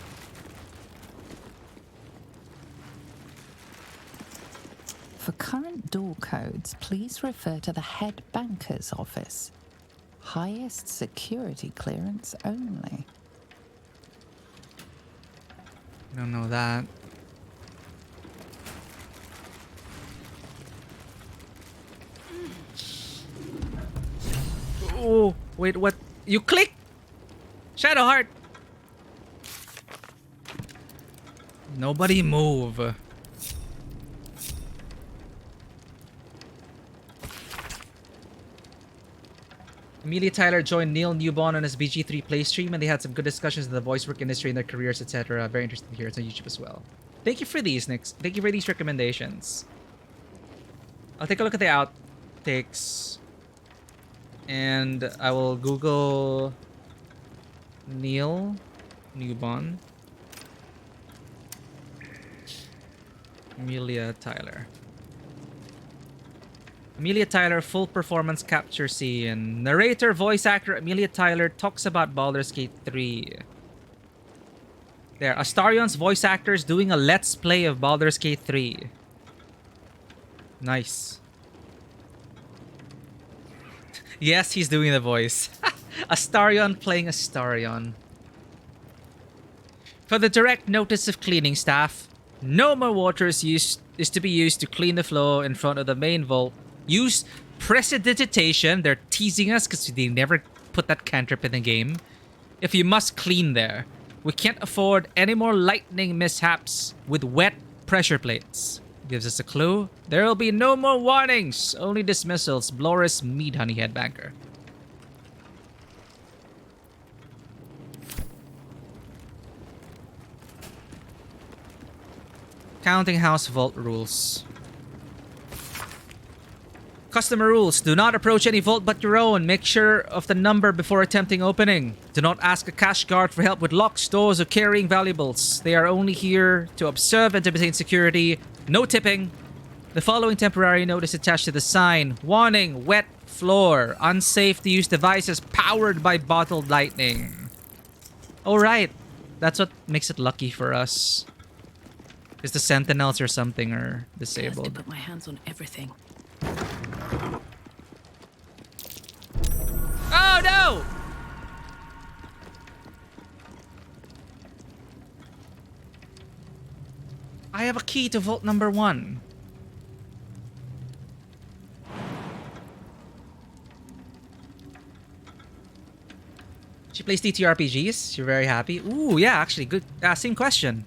For current door codes, please refer to the head banker's office. Highest security clearance only. I don't know that. Oh, wait, what? You click? Shadowheart! Nobody move. Amelia Tyler joined Neil Newborn on his BG3 play stream, and they had some good discussions in the voice work industry and their careers, etc. Very interesting to hear. It's on YouTube as well. Thank you for these, Nick. Thank you for these recommendations. I'll take a look at the outtakes, and I will Google Neil Newborn. Amelia Tyler. Amelia Tyler full performance capture scene. Narrator, voice actor Amelia Tyler talks about Baldur's Gate 3. There, Astarion's voice actors doing a let's play of Baldur's Gate 3. Nice. Yes, he's doing the voice. Astarion playing Astarion. For the direct notice of cleaning staff, no more water is to be used to clean the floor in front of the main vault. Use prestidigitation. They're teasing us because they never put that cantrip in the game. If you must clean there. We can't afford any more lightning mishaps with wet pressure plates. Gives us a clue. There will be no more warnings. Only dismissals. Bloris Mead Honey Headbanker. Counting House Vault Rules. Customer rules. Do not approach any vault but your own. Make sure of the number before attempting opening. Do not ask a cash guard for help with locks, doors, or carrying valuables. They are only here to observe and to maintain security. No tipping. The following temporary note is attached to the sign. Warning, wet floor. Unsafe to use devices powered by bottled lightning. Alright. That's what makes it lucky for us. Because the sentinels or something are disabled. I have to put my hands on everything. Oh no! I have a key to vault number 1. She plays TTRPGs. You're very happy. Ooh, yeah, actually, good. Same question.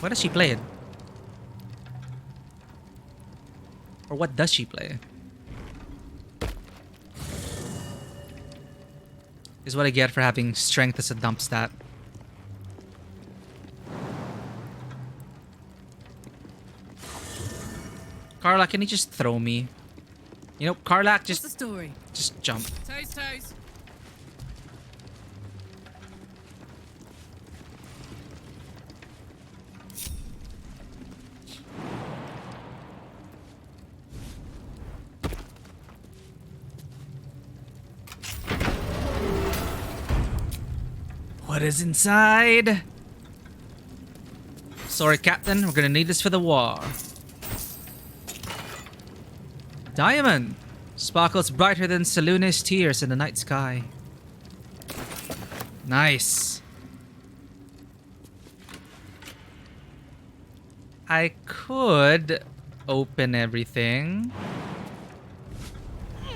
What has she played? Or what does she play? Is what I get for having strength as a dump stat. Carla, can you just throw me? You know, Carla, just... What's the story? Just jump. Toes, toes. What is inside? Sorry, Captain. We're gonna need this for the war. Diamond. Sparkles brighter than Selune's tears in the night sky. Nice. I could open everything.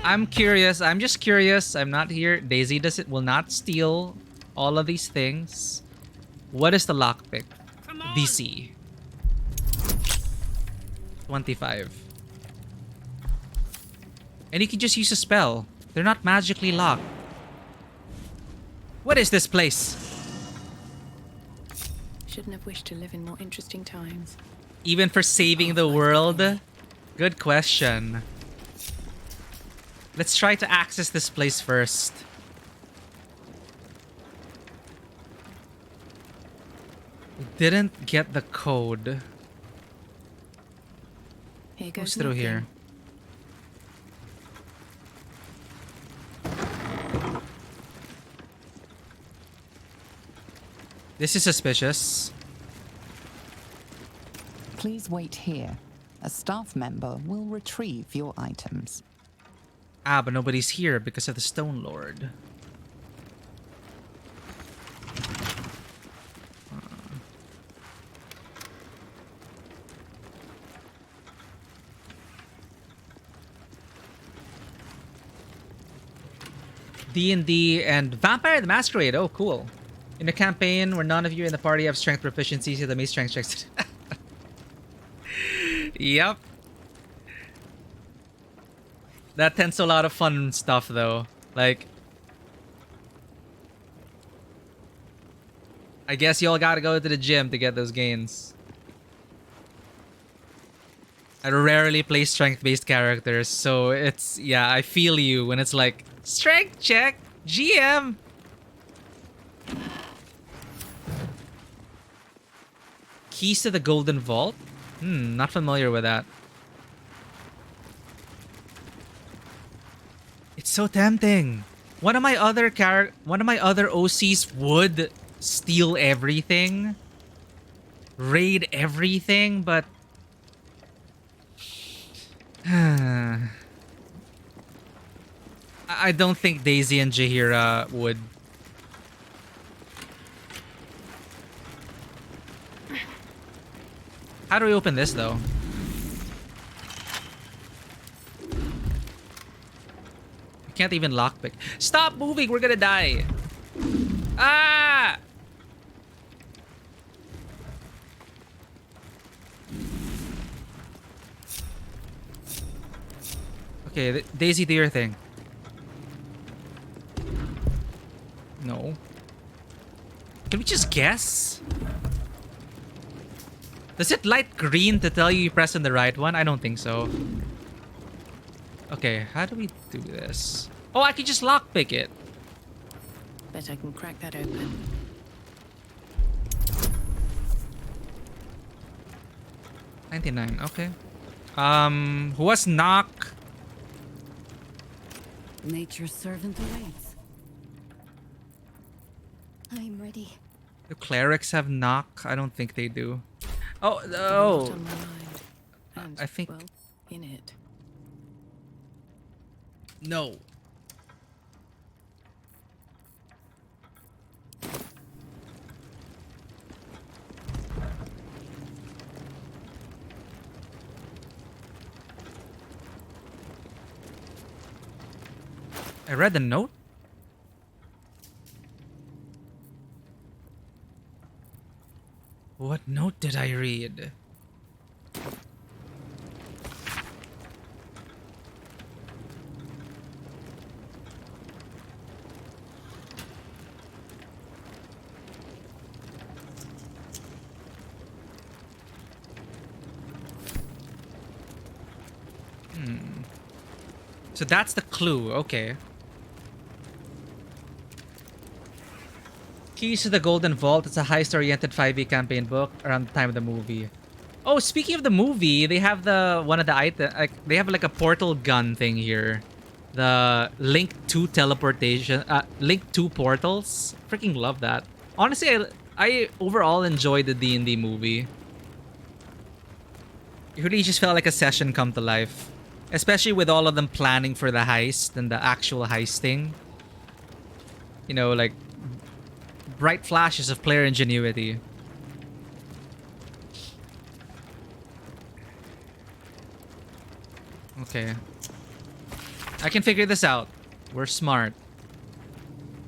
I'm curious. I'm just curious. I'm not here. Daisy will not steal all of these things. What is the lockpick? DC. 25. And you can just use a spell. They're not magically locked. What is this place? Shouldn't have wished to live in more interesting times. Even for saving the world? Good question. Let's try to access this place first. We didn't get the code. Here goes What's through here? This is suspicious. Please wait here. A staff member will retrieve your items. Ah, but nobody's here because of the Stone Lord. D&D and Vampire the Masquerade. Oh, cool. In a campaign where none of you in the party have strength proficiencies, you have make strength checks. Yep. That tends to a lot of fun stuff, though. Like, I guess you all gotta go to the gym to get those gains. I rarely play strength-based characters, so it's, yeah, I feel you when it's like, strength check, GM. Keys to the Golden Vault? Not familiar with that. It's so tempting. One of my other OCs would steal everything, raid everything, but I don't think Daisy and Jaheira would. How do we open this, though? We can't even lockpick. Stop moving! We're gonna die! Ah! Okay, Daisy, do your thing. No. Can we just guess? Does it light green to tell you press on the right one? I don't think so. Okay, how do we do this? Oh, I can just lockpick it. Bet I can crack that open. $99, okay. Who was knock? Nature's servant awaits. I'm ready. Do clerics have knock? I don't think they do. Oh, Not no. on my mind. And, I think... well, in it. No. I read the note. What note did I read? So that's the clue, okay. Keys to the Golden Vault. It's a heist-oriented 5e campaign book around the time of the movie. Oh, speaking of the movie, they have one of the items. Like, they have like a portal gun thing here. The Link 2 teleportation. Link 2 portals. Freaking love that. Honestly, I overall enjoyed the D&D movie. It really just felt like a session come to life. Especially with all of them planning for the heist and the actual heisting. You know, like bright flashes of player ingenuity. Okay. I can figure this out. We're smart.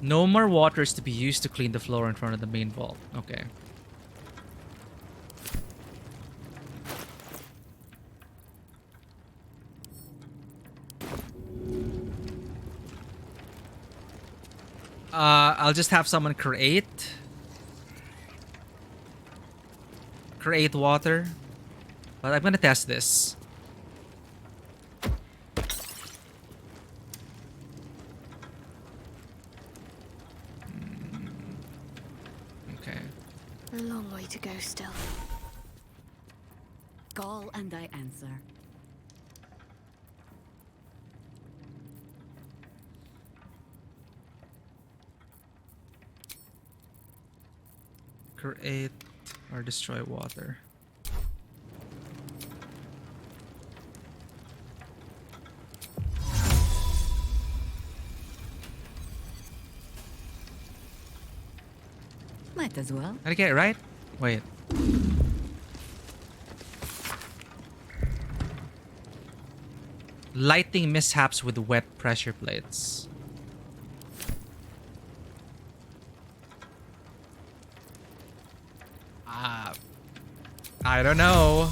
No more water is to be used to clean the floor in front of the main vault. Okay. I'll just have someone create water. But I'm gonna test this. Okay. A long way to go still. Call and I answer. Create or destroy water. Might as well. Did I get it right? Wait. Lighting mishaps with wet pressure plates. I don't know.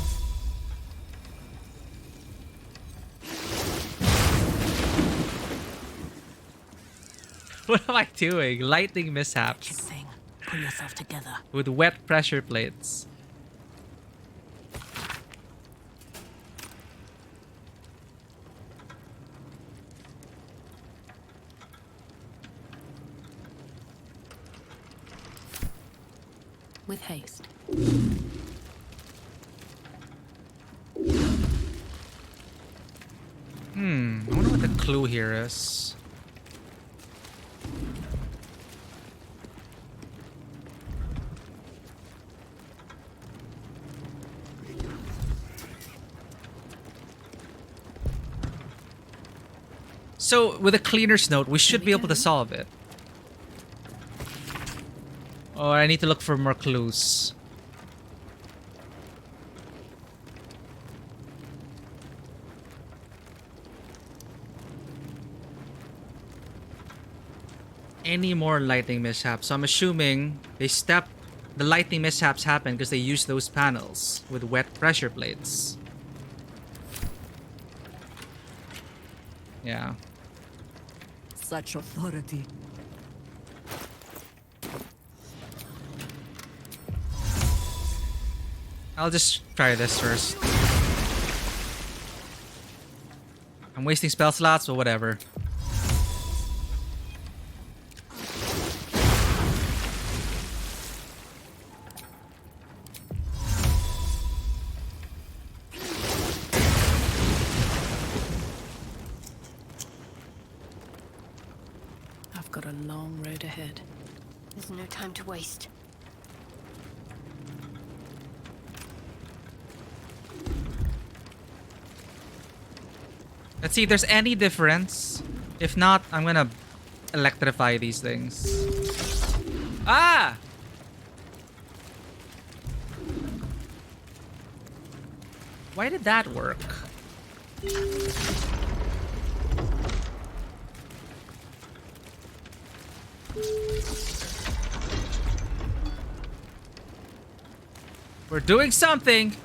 What am I doing? Lighting mishaps. Pull yourself together. With wet pressure plates. With haste. I wonder what the clue here is. So, with a cleaner's note, we should be able to solve it. Or I need to look for more clues. Any more lighting mishaps? So I'm assuming the lighting mishaps happen because they use those panels with wet pressure plates. Yeah. Such authority. I'll just try this first. I'm wasting spell slots, but whatever. I've got a long road ahead. There's no time to waste. Let's see if there's any difference. If not, I'm gonna electrify these things. Ah! Why did that work? We're doing something!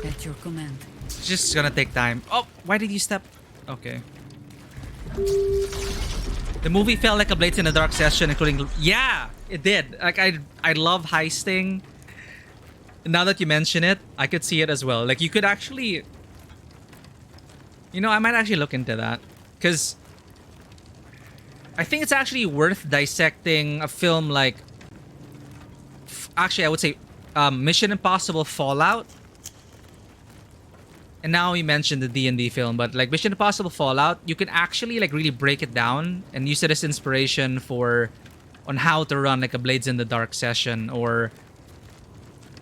At your command. It's just gonna take time. Oh, why did you step? Okay. The movie felt like a Blades in the Dark session, including... Yeah, it did. Like, I love heisting. now that you mention it, I could see it as well. Like, you could actually... You know, I might actually look into that. Because I think it's actually worth dissecting a film like... Actually, I would say Mission Impossible Fallout. And now you mentioned the D&D film, but like Mission Impossible Fallout, you can actually like really break it down and use it as inspiration for on how to run like a Blades in the Dark session or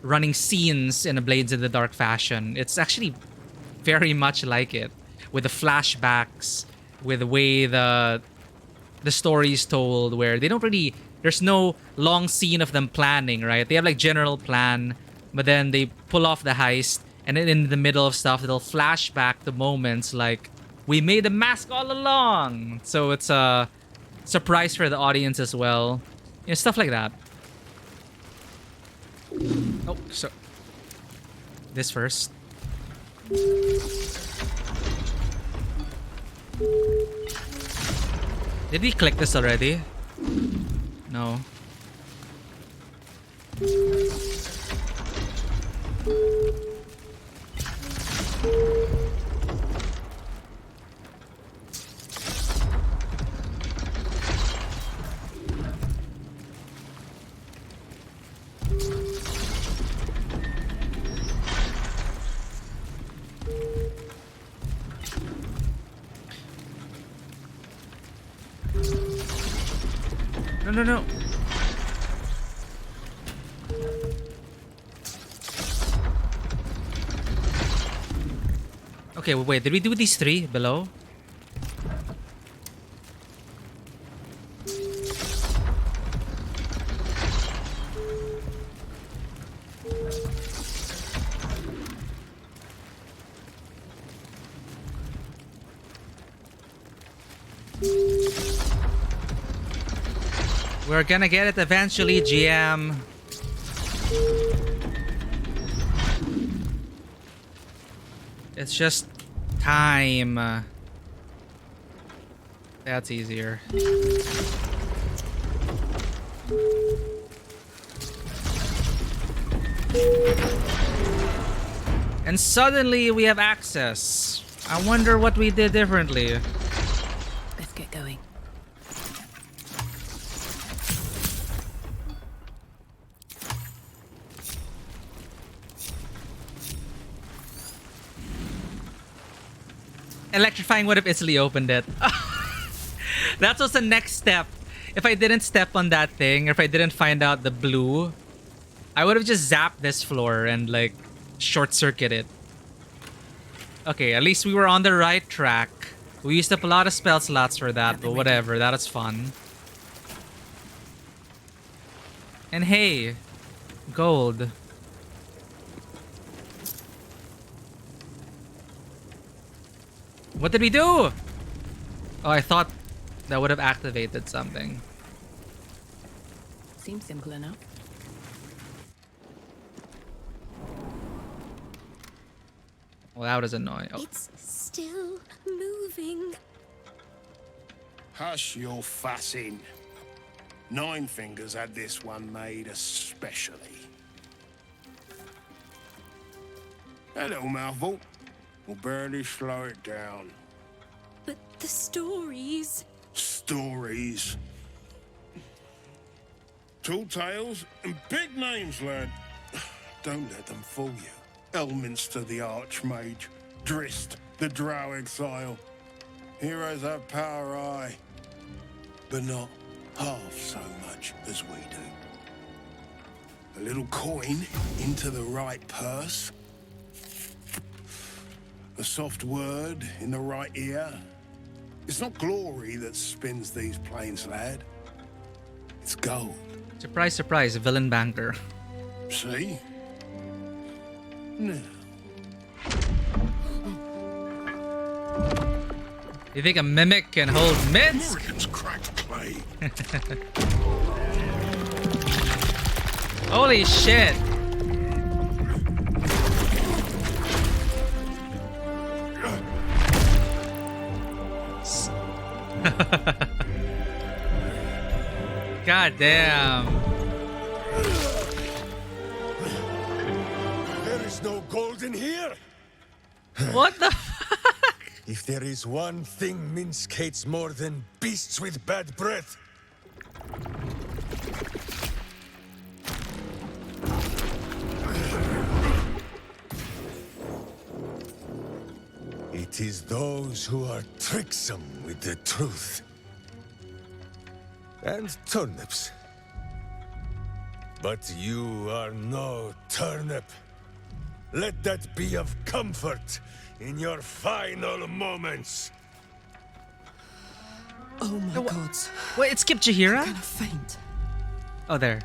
running scenes in a Blades in the Dark fashion. It's actually very much like it, with the flashbacks, with the way the story is told, where they don't really, there's no long scene of them planning, right? They have like general plan, but then they pull off the heist, and then in the middle of stuff, they'll flash back the moments like, we made a mask all along. So it's a surprise for the audience as well. You know, stuff like that. Oh, so this first. Did we click this already? No. No, no, no. Okay, wait, did we do these three below? We're gonna get it eventually, GM. It's just time. That's easier. And suddenly we have access. I wonder what we did differently. Let's get going. Electrifying would have easily opened it. That was the next step. If I didn't step on that thing, or if I didn't find out the blue, I would have just zapped this floor and like short circuit it. Okay, at least we were on the right track. We used up a lot of spell slots for that, but whatever, that was fun. And hey, gold. What did we do? Oh, I thought that would have activated something. Seems simple enough. Well, that was annoying. Oh. It's still moving. Hush your fussing. Nine Fingers had this one made especially. A little mouthful will barely slow it down. But the stories... Stories. Tall tales and big names, lad. Don't let them fool you. Elminster the Archmage, Drist the Drow Exile. Heroes have power, aye, but not half so much as we do. A little coin into the right purse. A soft word in the right ear. It's not glory that spins these plains, lad. It's gold. Surprise, surprise, villain banker. See? Now. You think a mimic can hold Minsk? Cracked clay. Holy shit. God damn. There's no gold in here. What the? If there is one thing Minsk hates more than beasts with bad breath, it is those who are tricksome with the truth. And turnips. But you are no turnip. Let that be of comfort in your final moments. Oh my god. Wait, it skipped Jaheira? I'm gonna faint. Oh, there.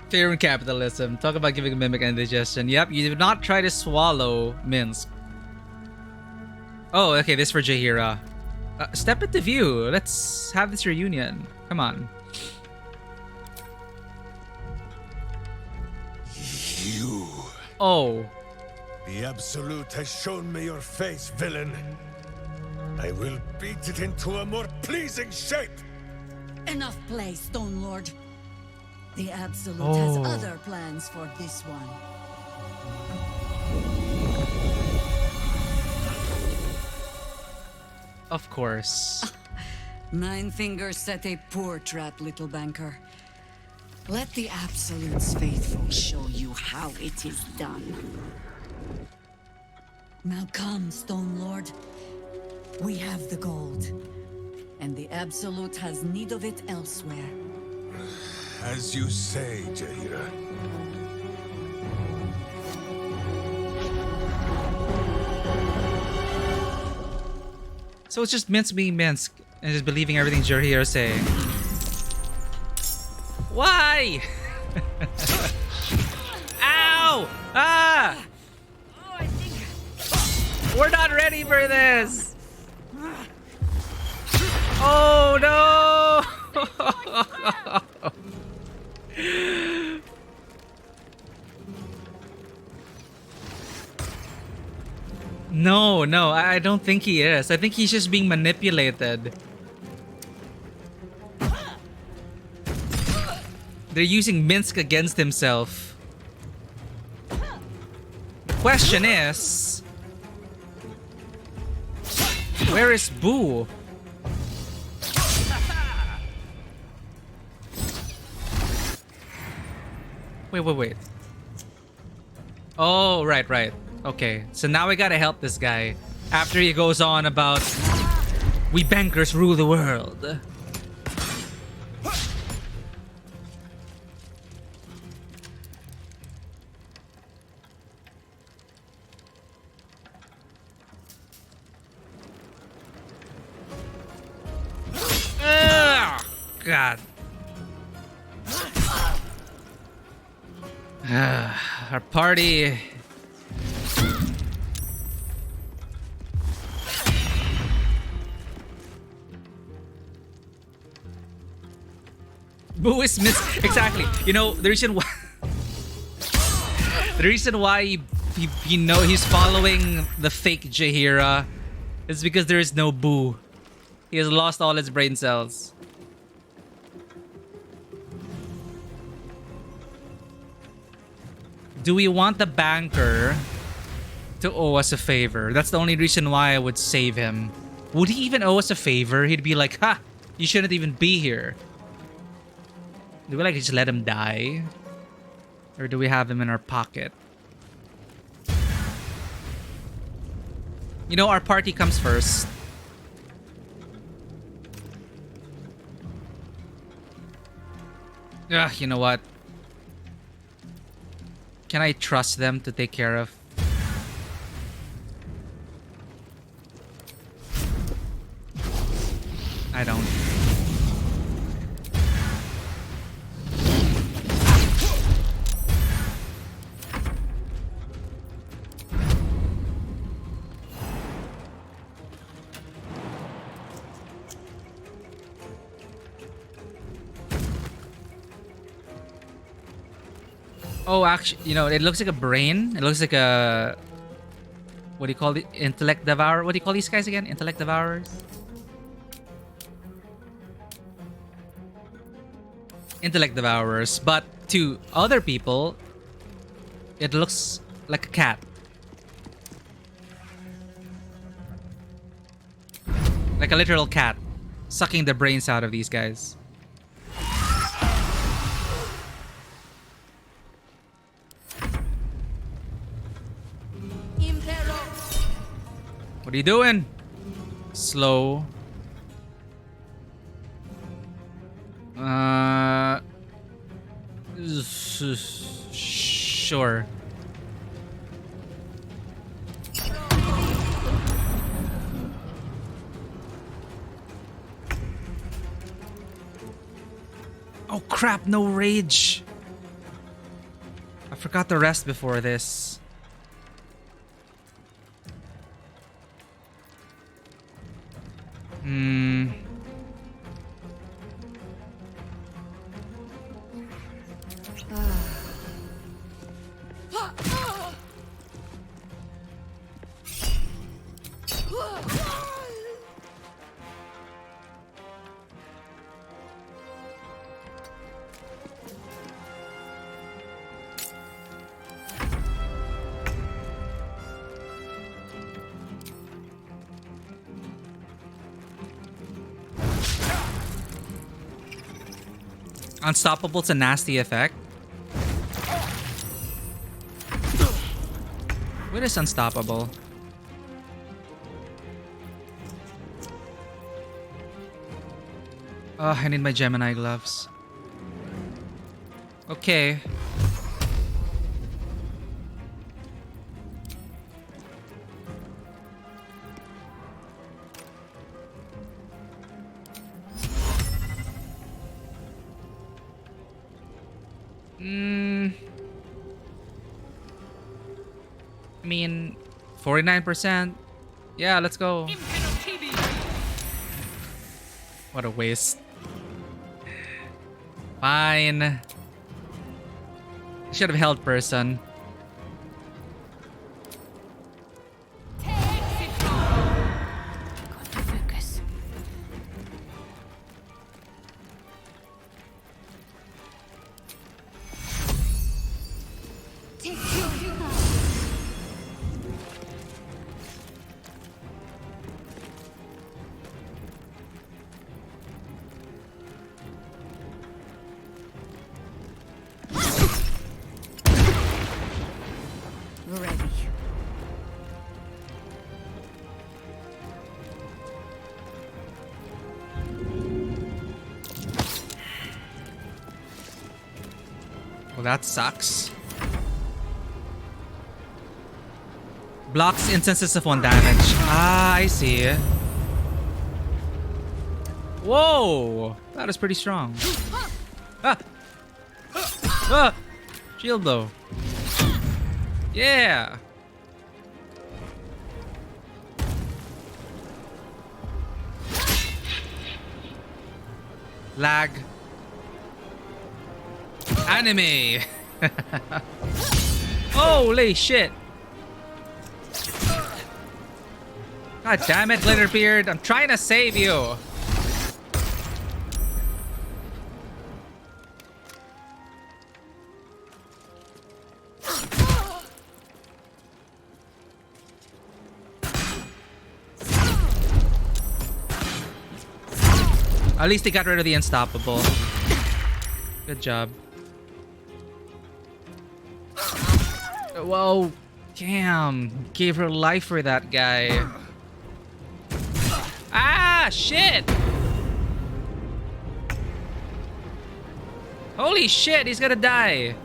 Fear and capitalism. Talk about giving a mimic indigestion. Yep, you do not try to swallow Minsk. Oh, okay, this for Jaheira. Step into view. Let's have this reunion. Come on. You. Oh. The Absolute has shown me your face, villain. I will beat it into a more pleasing shape. Enough play, Stone Lord. The Absolute Oh. has other plans for this one. Of course. Nine Fingers set a poor trap, little banker. Let the Absolute's faithful show you how it is done. Now come, Stone Lord. We have the gold. And the Absolute has need of it elsewhere. As you say, Jaheira. So it's just Minsk being Minsk and just believing everything Jaheira is saying. Why? Ow! Ah! We're not ready for this! Oh no! No, I don't think he is. I think he's just being manipulated. They're using Minsk against himself. The question is, where is Boo? Wait. Oh, right. Okay, so now we gotta help this guy. After he goes on about, we bankers rule the world. Ugh, God. Our party. Boo is exactly. You know the reason why. The reason why he's following the fake Jaheira is because there is no Boo. He has lost all his brain cells. Do we want the banker to owe us a favor? That's the only reason why I would save him. Would he even owe us a favor? He'd be like, ha! You shouldn't even be here. Do we like just let him die? Or do we have him in our pocket? You know, our party comes first. Ugh, you know what? Can I trust them to take care of? I don't. Oh, actually, you know, it looks like a brain. It looks like a... What do you call it? Intellect devourer? What do you call these guys again? Intellect devourers? intellect devourers, but to other people, it looks like a cat. Like a literal cat, sucking the brains out of these guys. What are you doing? Slow. Sure. Oh crap, no rage. I forgot the rest before this. Unstoppable's a nasty effect. What is unstoppable? Oh, I need my Gemini gloves. Okay. I mean, 49%. Yeah, let's go. What a waste. Fine. Should have held person. Focus. Ready. Well, that sucks. Blocks instances of 1 damage. Ah, I see. Whoa! That is pretty strong. Ah! Ah! Shield blow. Yeah! Lag. Anime! Holy shit! God damn it, Glitterbeard! I'm trying to save you! At least they got rid of the unstoppable. Good job. Whoa. Damn. Gave her life for that guy. Ah, shit. Holy shit, he's gonna die.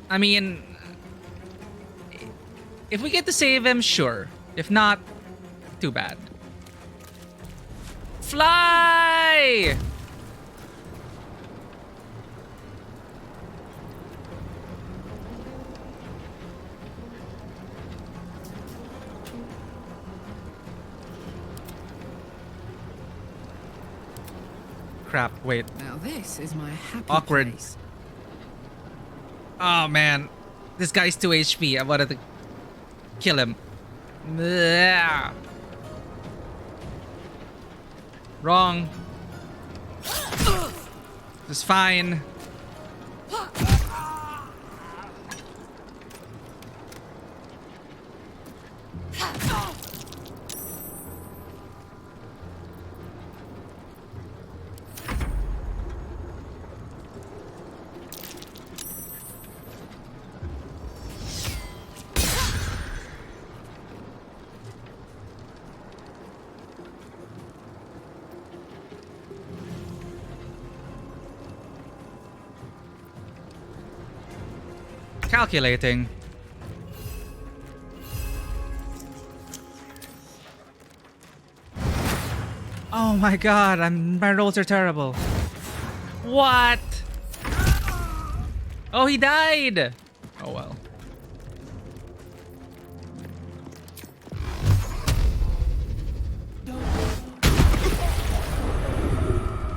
I mean, if we get to save him, sure. If not, too bad. Fly! Crap, wait. Now this is my happy Awkward. place. Oh man. This guy's 2 HP. I wanted to kill him. Blech. Wrong. It's fine. Calculating. Oh my god, my rolls are terrible. What? Oh, he died. Oh well.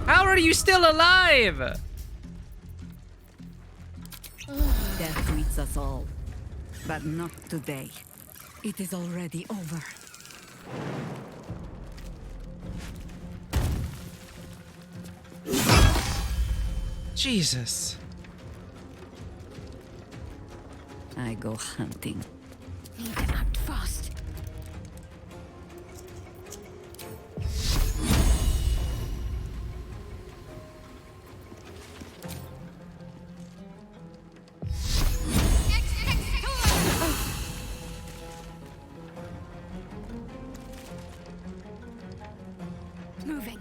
How are you still alive? Death greets us all, but not today. It is already over. Jesus. I go hunting. Need to act fast. Moving.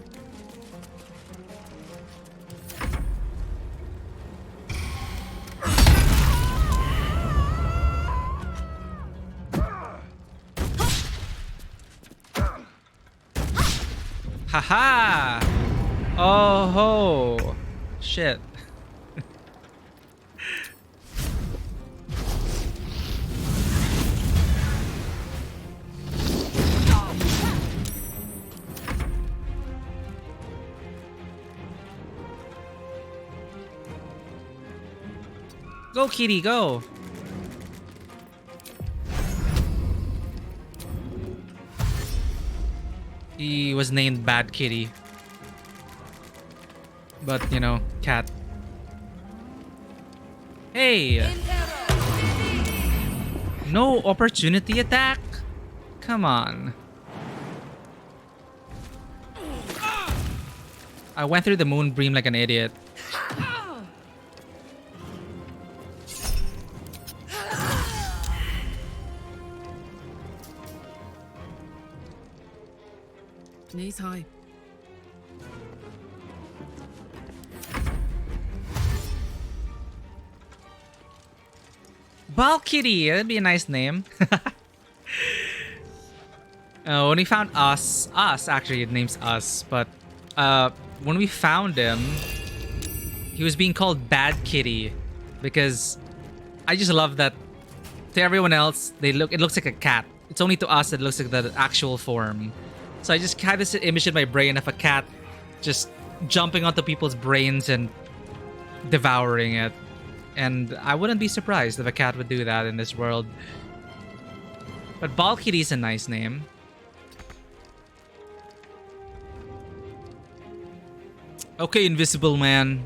Haha! Oh ho! Shit. Go, kitty, go! He was named Bad Kitty. But, you know, cat. Hey! No opportunity attack? Come on. I went through the moonbeam like an idiot. Knees high. Ball Kitty, that'd be a nice name. When we found us actually, it name's us, but when we found him, he was being called Bad Kitty because I just love that. To everyone else, it looks like a cat. It's only to us that it looks like the actual form. So I just had this image in my brain of a cat just jumping onto people's brains and devouring it. And I wouldn't be surprised if a cat would do that in this world. But Ball Kitty's a nice name. Okay, Invisible Man.